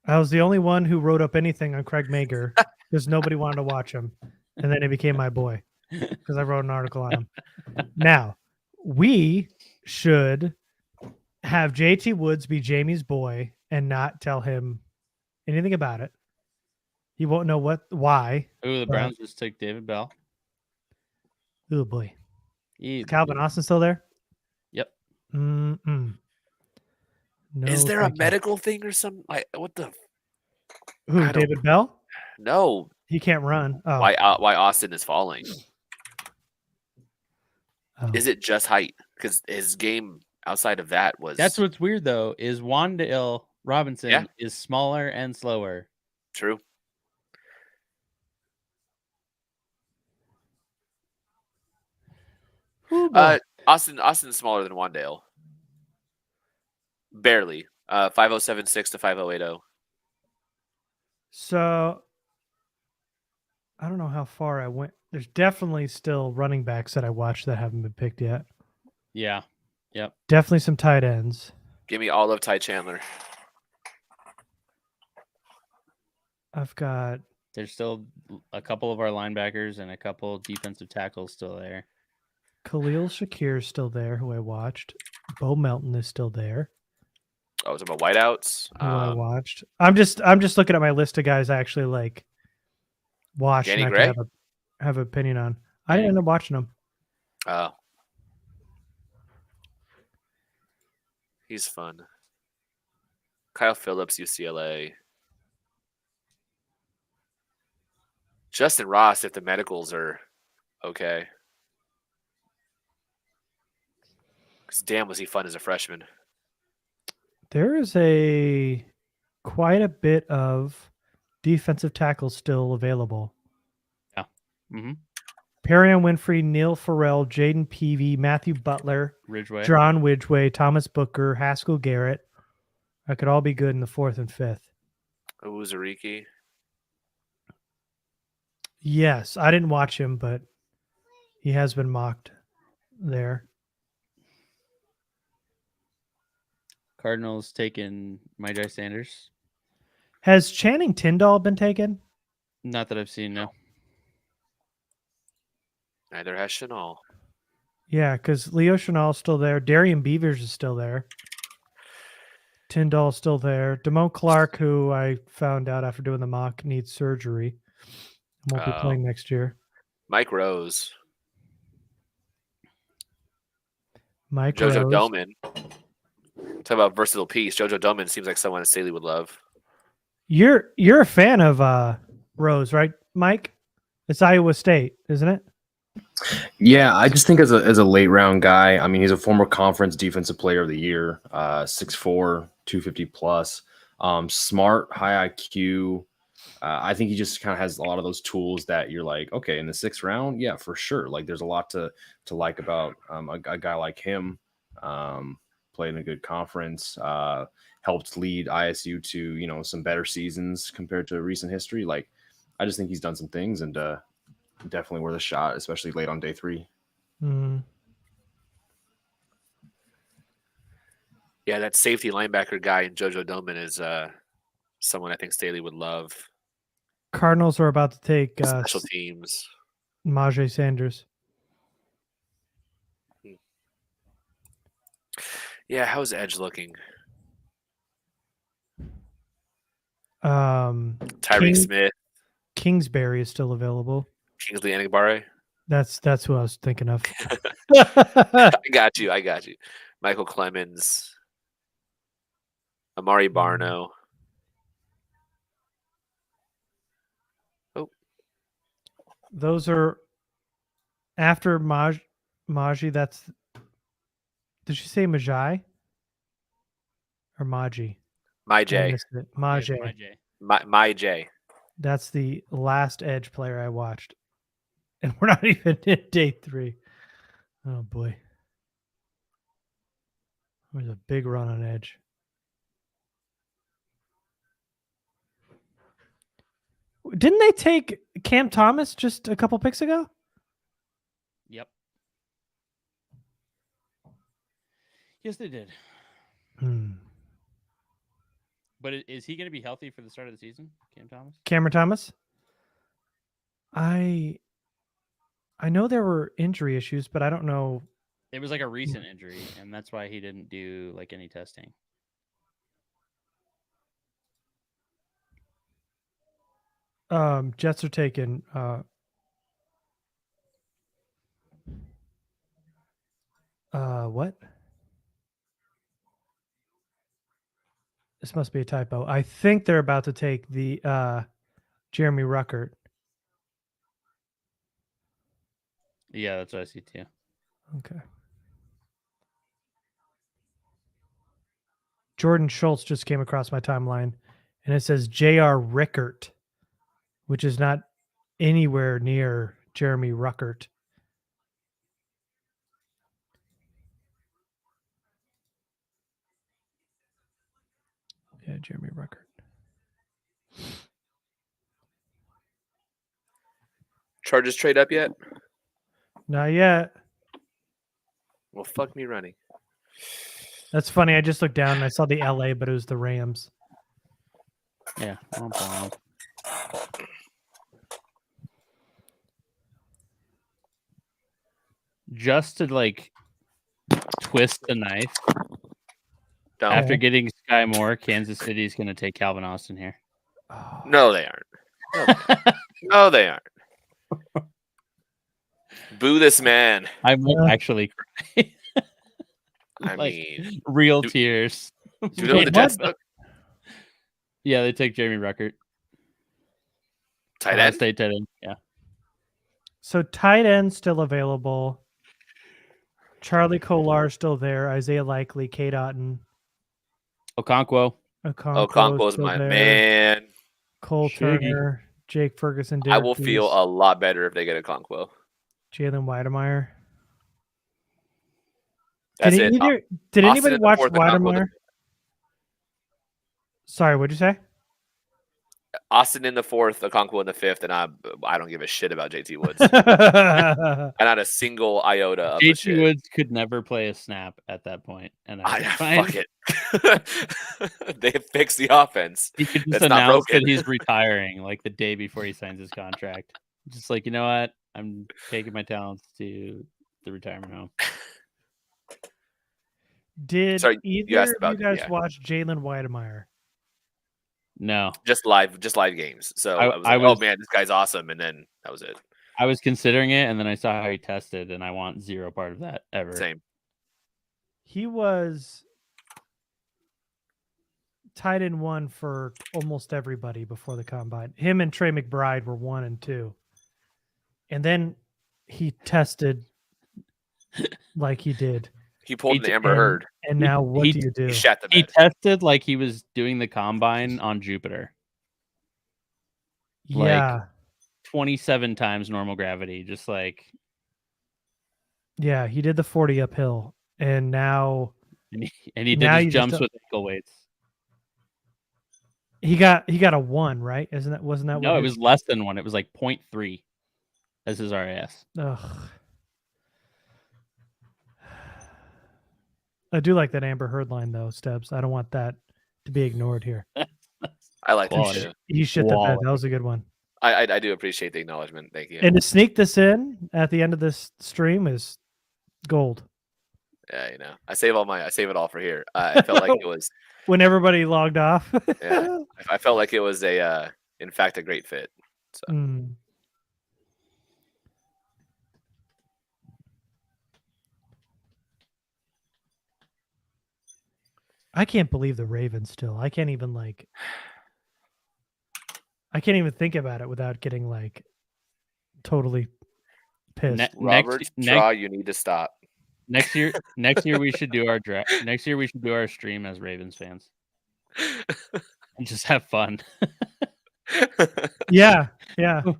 I was the only one who wrote up anything on Craig Mager because nobody wanted to watch him, and then he became my boy because I wrote an article on him. Now we should have JT Woods be Jamie's boy and not tell him anything about it. He won't know why. Ooh, the Browns just took David Bell. Oh boy. Is Calvin Austin still there? Yep. No, is there a medical thing or something? What the? Who, David Bell? No. He can't run. Oh. Why Austin is falling? Oh. Is it just height? Because his game outside of that was. That's what's weird though. Is Wan'Dale Robinson is smaller and slower. True. Austin's smaller than Wan'Dale. Barely. 5076 to 5080. So I don't know how far I went. There's definitely still running backs that I watched that haven't been picked yet. Yeah. Yep. Definitely some tight ends. Give me all of Ty Chandler. There's still a couple of our linebackers and a couple defensive tackles still there. Khalil Shakir's still there, who I watched. Bo Melton is still there. Oh, it's about whiteouts. Who I watched. I'm just looking at my list of guys I actually like watched Danny and I Gray? could have an opinion on. I didn't end up watching them. Oh. He's fun. Kyle Phillips, UCLA. Justin Ross, if the medicals are okay. Because damn, was he fun as a freshman. There is quite a bit of defensive tackles still available. Yeah. Mm-hmm. Perrion Winfrey, Neil Farrell, Jaden Peavy, Matthew Butler, Ridgeway. John Widgeway, Thomas Booker, Haskell Garrett. That could all be good in the 4th and 5th. Uzariki. Yes, I didn't watch him, but he has been mocked there. Cardinals taking Myjai Sanders. Has Channing Tindall been taken? Not that I've seen, no. Neither has Chanel. Yeah, because Leo Chenal's still there. Darian Beavers is still there. Tyndall's still there. Damone Clark, who I found out after doing the mock, needs surgery. Won't be playing next year. Mike Rose. JoJo Rose. Doman. Talk about versatile piece. JoJo Doman seems like someone Staley would love. You're a fan of Rose, right, Mike? It's Iowa State, isn't it? Yeah, I just think as a late round guy, I mean, he's a former conference defensive player of the year, 6'4", 250 plus, smart, high IQ. I think he just kind of has a lot of those tools that you're like, okay, in the 6th round, yeah, for sure. Like, there's a lot to like about a guy like him. Played in a good conference, helped lead ISU to some better seasons compared to recent history. Like, I just think he's done some things and definitely worth a shot, especially late on day 3. Mm. Yeah, that safety linebacker guy in JoJo Doman is someone I think Staley would love. Cardinals are about to take special teams. Myjai Sanders. Yeah, how's Edge looking? Tyreek Smith. Kingsbury is still available. Kingsley Enagbare. That's who I was thinking of. I got you. Michael Clemens. Amari Barno. Oh. Those are after Maji. That's. Did she say Majai? Or Maji? Myjai. Myjai. That's the last Edge player I watched. And we're not even in day 3. Oh, boy. There's a big run on Edge. Didn't they take Cam Thomas just a couple picks ago? Yep. Yes, they did. But is he going to be healthy for the start of the season, Cameron Thomas? I know there were injury issues, but I don't know. It was like a recent injury, and that's why he didn't do like any testing. Jets are taking what? This must be a typo. I think they're about to take the Jeremy Ruckert. Yeah, that's what I see too. Okay. Jordan Schultz just came across my timeline, and it says J.R. Rickert, which is not anywhere near Jeremy Ruckert. Yeah, Jeremy Ruckert. Chargers trade up yet? Not yet. Well, fuck me running. That's funny. I just looked down and I saw the LA, but it was the Rams. Yeah. Just to like twist the knife. Don't. After getting Sky Moore, Kansas City is going to take Calvin Austin here. No, they aren't. No, they aren't. Boo this man. I might actually cry. I Like, mean, real tears. do you know what the Jets took? Yeah, they take Jeremy Ruckert. Tight Ohio end? State tight end. Yeah. So tight end still available. Charlie Kolar still there. Isaiah Likely, Kate Otten. Okonkwo. Okonkwo's my man. Cole Shaggy. Turner, Jake Ferguson. I will feel a lot better if they get Okonkwo. Jalen Weidemeyer. That's Did it. Did Austin anybody in the watch fourth, Okonkwo Weidemeyer? Sorry, what'd you say? Austin in the fourth, Okonkwo in the fifth, and I don't give a shit about JT Woods. And not a single iota of the JT shit. Woods could never play a snap at that point, and Fuck it. They fixed the offense. He could just That's not announce broken. that he's retiring like the day before he signs his contract. Just like, you know what? I'm taking my talents to the retirement home. Did Sorry, either asked of about- you guys yeah. watch Jalen Weidemeyer? No, Just live games. So I was like, oh man, this guy's awesome, and then that was it. I was considering it, and then I saw how he tested, and I want zero part of that ever. Same. He was tight end 1 for almost everybody before the combine. Him and Trey McBride were 1 and 2. And then he tested like he did. He pulled He an Amber Heard. And now what do you do? He shat the He bed. tested like he was doing the combine on Jupiter. Yeah. 27 times normal gravity, just like, Yeah, he did the 40 uphill. And now and he did Now you his just jumps don't- with ankle weights. he got a 1, right? Wasn't that No, what it was less than 1. It was like 0.3 as his RAS. Ugh. I do like that Amber Heard line though, Stebbs. I don't want that to be ignored here. I like that Quality. too. You shit the bed. Quality. That was a good one. I do appreciate the acknowledgement. Thank you. And to sneak this in at the end of this stream is gold. Yeah, you know, I save it all for here. I felt like it was. When everybody logged off. Yeah, I felt like it was in fact, a great fit. So Mm. I can't believe the Ravens still. I can't even think about it without getting like totally pissed. Robert Shaw, you need to stop. Next year we should do our draft. Next year we should do our stream as Ravens fans and just have fun. Yeah.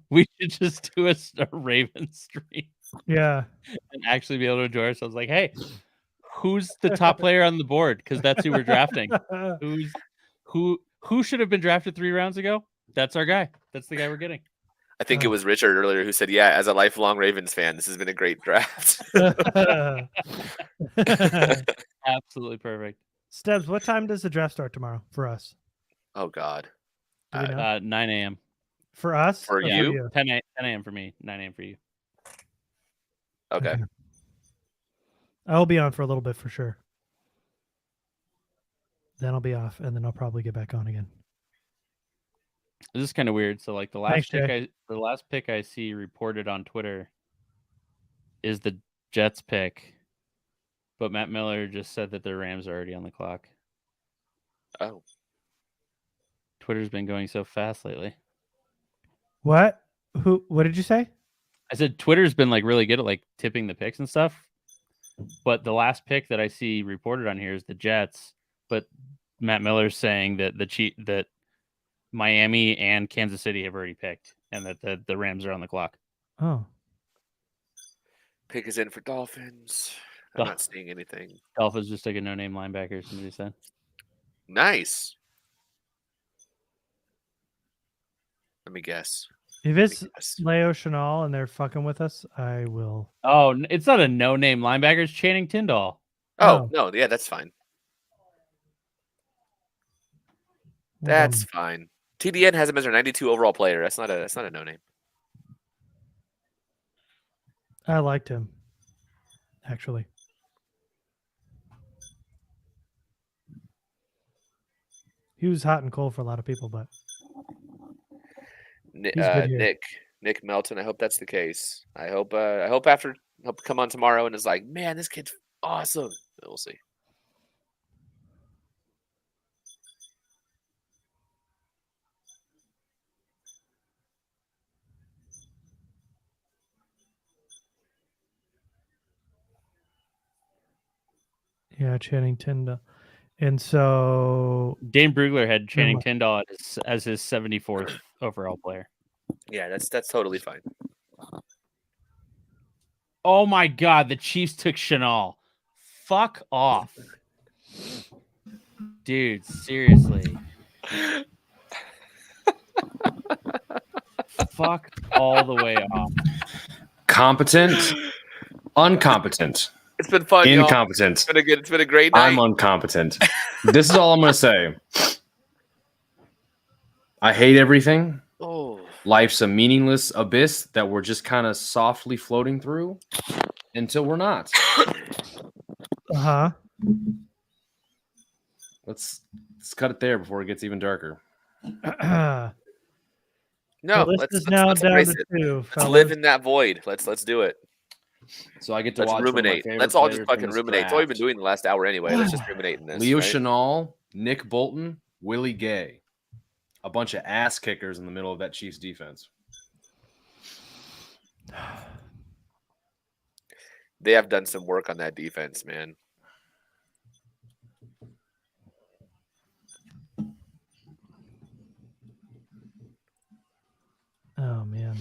We should just do a Ravens stream Yeah. and actually be able to enjoy ourselves. Like, hey, who's the top player on the board? Because that's who we're drafting. Who should have been drafted 3 rounds ago? That's our guy. That's the guy we're getting. I think it was Richard earlier who said, "Yeah, as a lifelong Ravens fan, this has been a great draft." Absolutely perfect. Stebbs, what time does the draft start tomorrow for us? Oh God, Do we know? 9 a.m. For us? for or you? 10 a.m. for me. 9 a.m. for you. Okay. I'll be on for a little bit for sure. Then I'll be off, and then I'll probably get back on again. This is kind of weird. So, like, the Thanks, last pick I see reported on Twitter is the Jets pick, but Matt Miller just said that the Rams are already on the clock. Oh, Twitter's been going so fast lately. What? What did you say? I said Twitter's been like really good at like tipping the picks and stuff. But the last pick that I see reported on here is the Jets. But Matt Miller's saying that that Miami and Kansas City have already picked, and that the Rams are on the clock. Oh. pick is in for Dolphins. I'm not seeing anything. Dolphins just took a no-name linebacker. Somebody said. Nice. Let me guess. If it's Leo Chenal and they're fucking with us, I will. Oh, it's not a no-name linebacker. It's Channing Tindall. Oh, no. Yeah, that's fine. That's Um, fine. TDN has him as our 92 overall player. That's not a no name. I liked him, actually. He was hot and cold for a lot of people, but he's good here. Nick Melton. I hope that's the case. I hope come on tomorrow and is like, man, this kid's awesome. We'll see. Yeah, Channing Tindall. And so Dane Brugler had Channing Tindall as his 74th overall player. Yeah, that's totally fine. Oh my God, the Chiefs took Chanel. Fuck off. Dude, seriously. Fuck all the way off. Competent, incompetent. It's been fun, incompetent. Y'all. It's been a great night. I'm incompetent. This is all I'm going to say. I hate everything. Oh. Life's a meaningless abyss that we're just kind of softly floating through until we're not. Uh-huh. Let's cut it there before it gets even darker. No, let's now down embrace to it. 2. Let's fellas. live in that void. Let's do it. So I get to Let's watch ruminate. Let's all just fucking ruminate. It's all we've been doing the last hour anyway. Let's just ruminate in this. Leo right? Chenal, Nick Bolton, Willie Gay. A bunch of ass kickers in the middle of that Chiefs defense. They have done some work on that defense, man. Oh, man.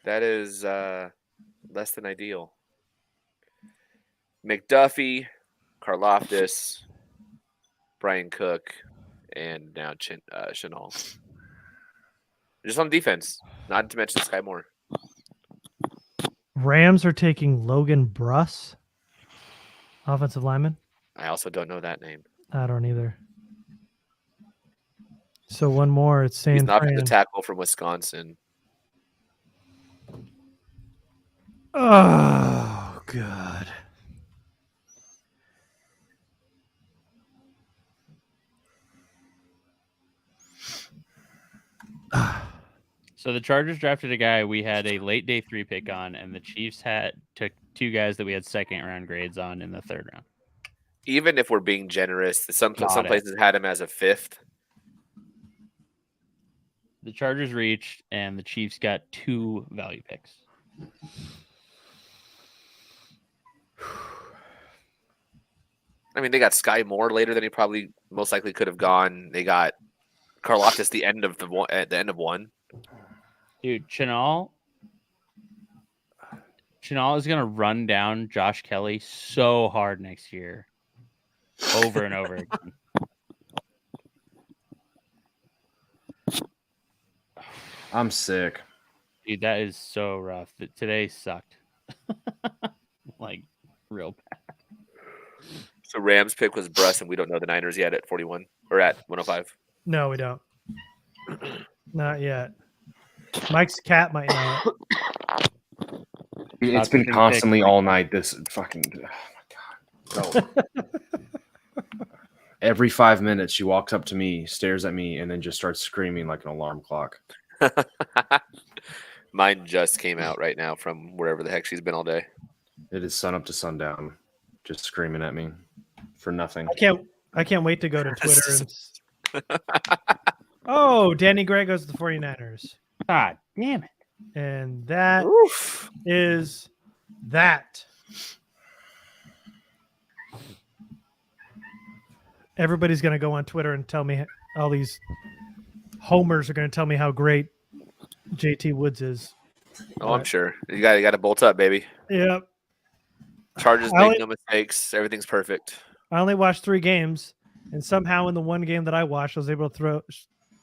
That is less than ideal. McDuffie, Karlaftis, Brian Cook, and now Chenal. Just on defense, not to mention Sky Moore. Rams are taking Logan Bruss, offensive lineman. I also don't know that name. I don't either. So one more. It's San He's not Fran. the tackle from Wisconsin. Oh, God. So the Chargers drafted a guy we had a late day 3 pick on, and the Chiefs took 2 guys that we had 2nd round grades on in the 3rd round. Even if we're being generous, some places had him as a 5th. The Chargers reached, and the Chiefs got 2 value picks. I mean, they got Sky Moore later than he probably most likely could have gone. They got Karlaftis at the end of one. Dude, Chenal is going to run down Josh Kelly so hard next year. Over and over again. I'm sick. Dude, that is so rough. Today sucked. Like, real bad. So Rams pick was Bruss, and we don't know the Niners yet at 41 or at 105. No, we don't. Not yet. Mike's cat might know. It's been constantly all night. This fucking. Oh my God. No. Every 5 minutes, she walks up to me, stares at me, and then just starts screaming like an alarm clock. Mine just came out right now from wherever the heck she's been all day. It is sun up to sundown, just screaming at me for nothing. I can't wait to go to Twitter and. Oh, Danny Gray goes to the 49ers. God damn it. And that Oof. is that. Everybody's going to go on Twitter and tell me, all these homers are going to tell me how great JT Woods is. Oh, I'm sure. You got to bolt up, baby. Yep. Chargers make no mistakes. Everything's perfect. I only watched 3 games, and somehow in the one game that I watched, I was able to throw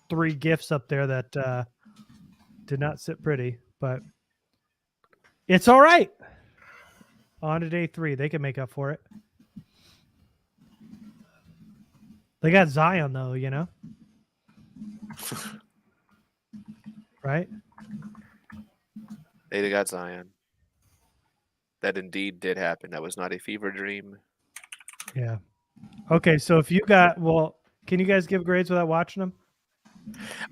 3 GIFs up there that did not sit pretty, but it's all right. On to day 3. They can make up for it. They got Zion, though, you know? Right? They got Zion. That indeed did happen. That was not a fever dream. Yeah. Okay, so if you can you guys give grades without watching them?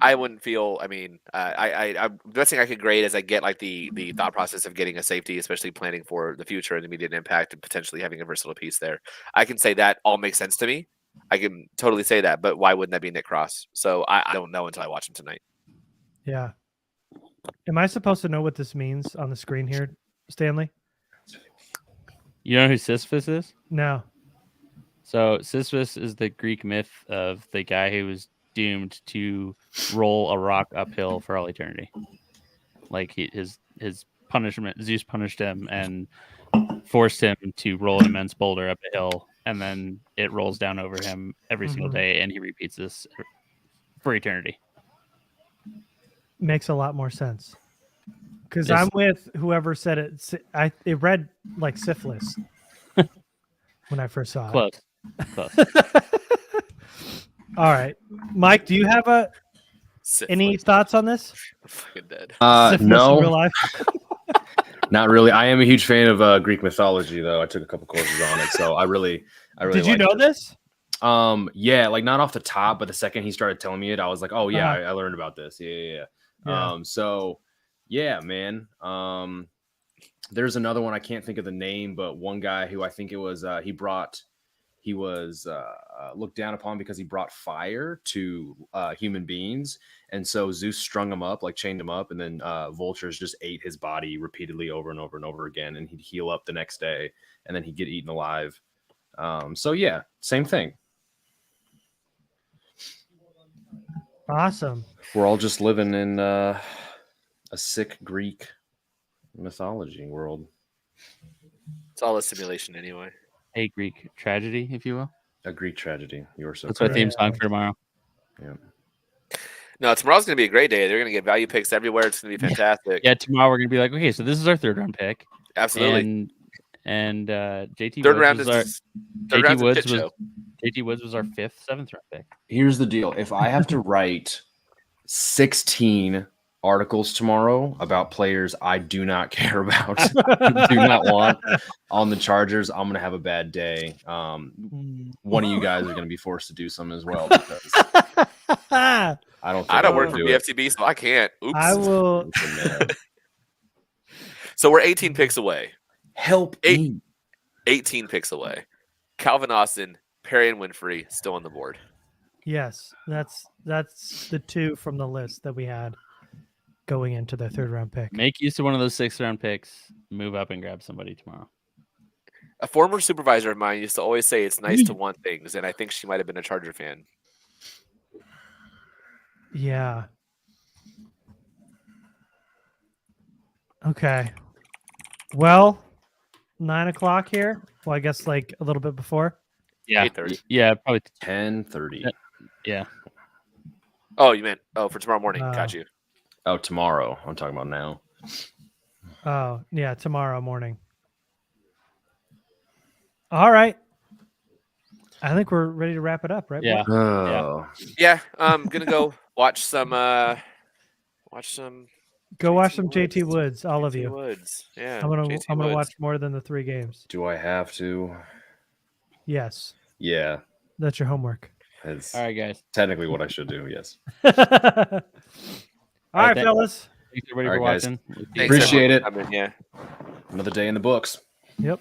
I wouldn't feel. I mean, the best thing I could grade is I get like the thought process of getting a safety, especially planning for the future and immediate impact, and potentially having a versatile piece there. I can say that all makes sense to me. I can totally say that, but why wouldn't that be Nick Cross? So I don't know until I watch him tonight. Yeah. Am I supposed to know what this means on the screen here, Stanley? You know who Sisyphus is? No. So Sisyphus is the Greek myth of the guy who was doomed to roll a rock uphill for all eternity. Like his punishment, Zeus punished him and forced him to roll an immense boulder up a hill, and then it rolls down over him every single day, and he repeats this for eternity. Makes a lot more sense. Because I'm with whoever said it. It read like syphilis when I first saw Close. All right, Mike, do you have any thoughts on this? I'm fucking dead. Syphilis in real No, life? not really. I am a huge fan of Greek mythology, though. I took a couple courses on it, so I really Did you like know it. this? Yeah, like not off the top, but the second he started telling me it, I was like, oh yeah, Uh-huh. I learned about this. Yeah. Yeah. So yeah, man. There's another one I can't think of the name, but one guy who I think it was he was looked down upon because he brought fire to human beings, and so Zeus strung him up, like chained him up, and then vultures just ate his body repeatedly over and over and over again, and he'd heal up the next day, and then he'd get eaten alive. So yeah, same thing. Awesome. We're all just living in a sick Greek mythology world. It's all a simulation anyway. A Greek tragedy, if you will. A Greek tragedy. You're so That's my correct. theme song for tomorrow. Yeah. No, tomorrow's going to be a great day. They're going to get value picks everywhere. It's going to be fantastic. Yeah, tomorrow we're gonna be like, okay, so this is our third round pick. Absolutely. And JT Third Woods round was is our third round's a shit show. JT Woods was our 5th, 7th round pick. Here's the deal. If I have to write 16 articles tomorrow about players I do not care about, do not want on the Chargers, I'm gonna have a bad day. One of you guys are gonna be forced to do some as well, because I don't work for BFTB, so I can't. Oops. I will. So we're 18 picks away. Help me. 18 picks away. Calvin Austin, Perry and Winfrey still on the board. Yes, that's the two from the list that we had going into the third round pick. Make use of one of those 6th round picks. Move up and grab somebody tomorrow. A former supervisor of mine used to always say it's nice to want things, and I think she might have been a Charger fan. Yeah. Okay. Well, 9 o'clock here. Well, I guess like a little bit before. Yeah. 8:30. Yeah, probably 10:30. Yeah. Oh, you meant for tomorrow morning. Got you. Oh, tomorrow. I'm talking about now. Oh, yeah, tomorrow morning. All right. I think we're ready to wrap it up, right? Yeah. Oh. Yeah, I'm gonna go watch some. Go watch some JT Woods, all of JT you. Woods. Yeah, I'm JT gonna Woods. watch more than the 3 games. Do I have to? Yes, Yeah. that's your homework. It's All right, guys. technically what I should do. Yes. All right, thank- fellas. Thanks everybody All for right, guys. watching. Thanks, Appreciate everyone, it. for coming, yeah. Another day in the books. Yep.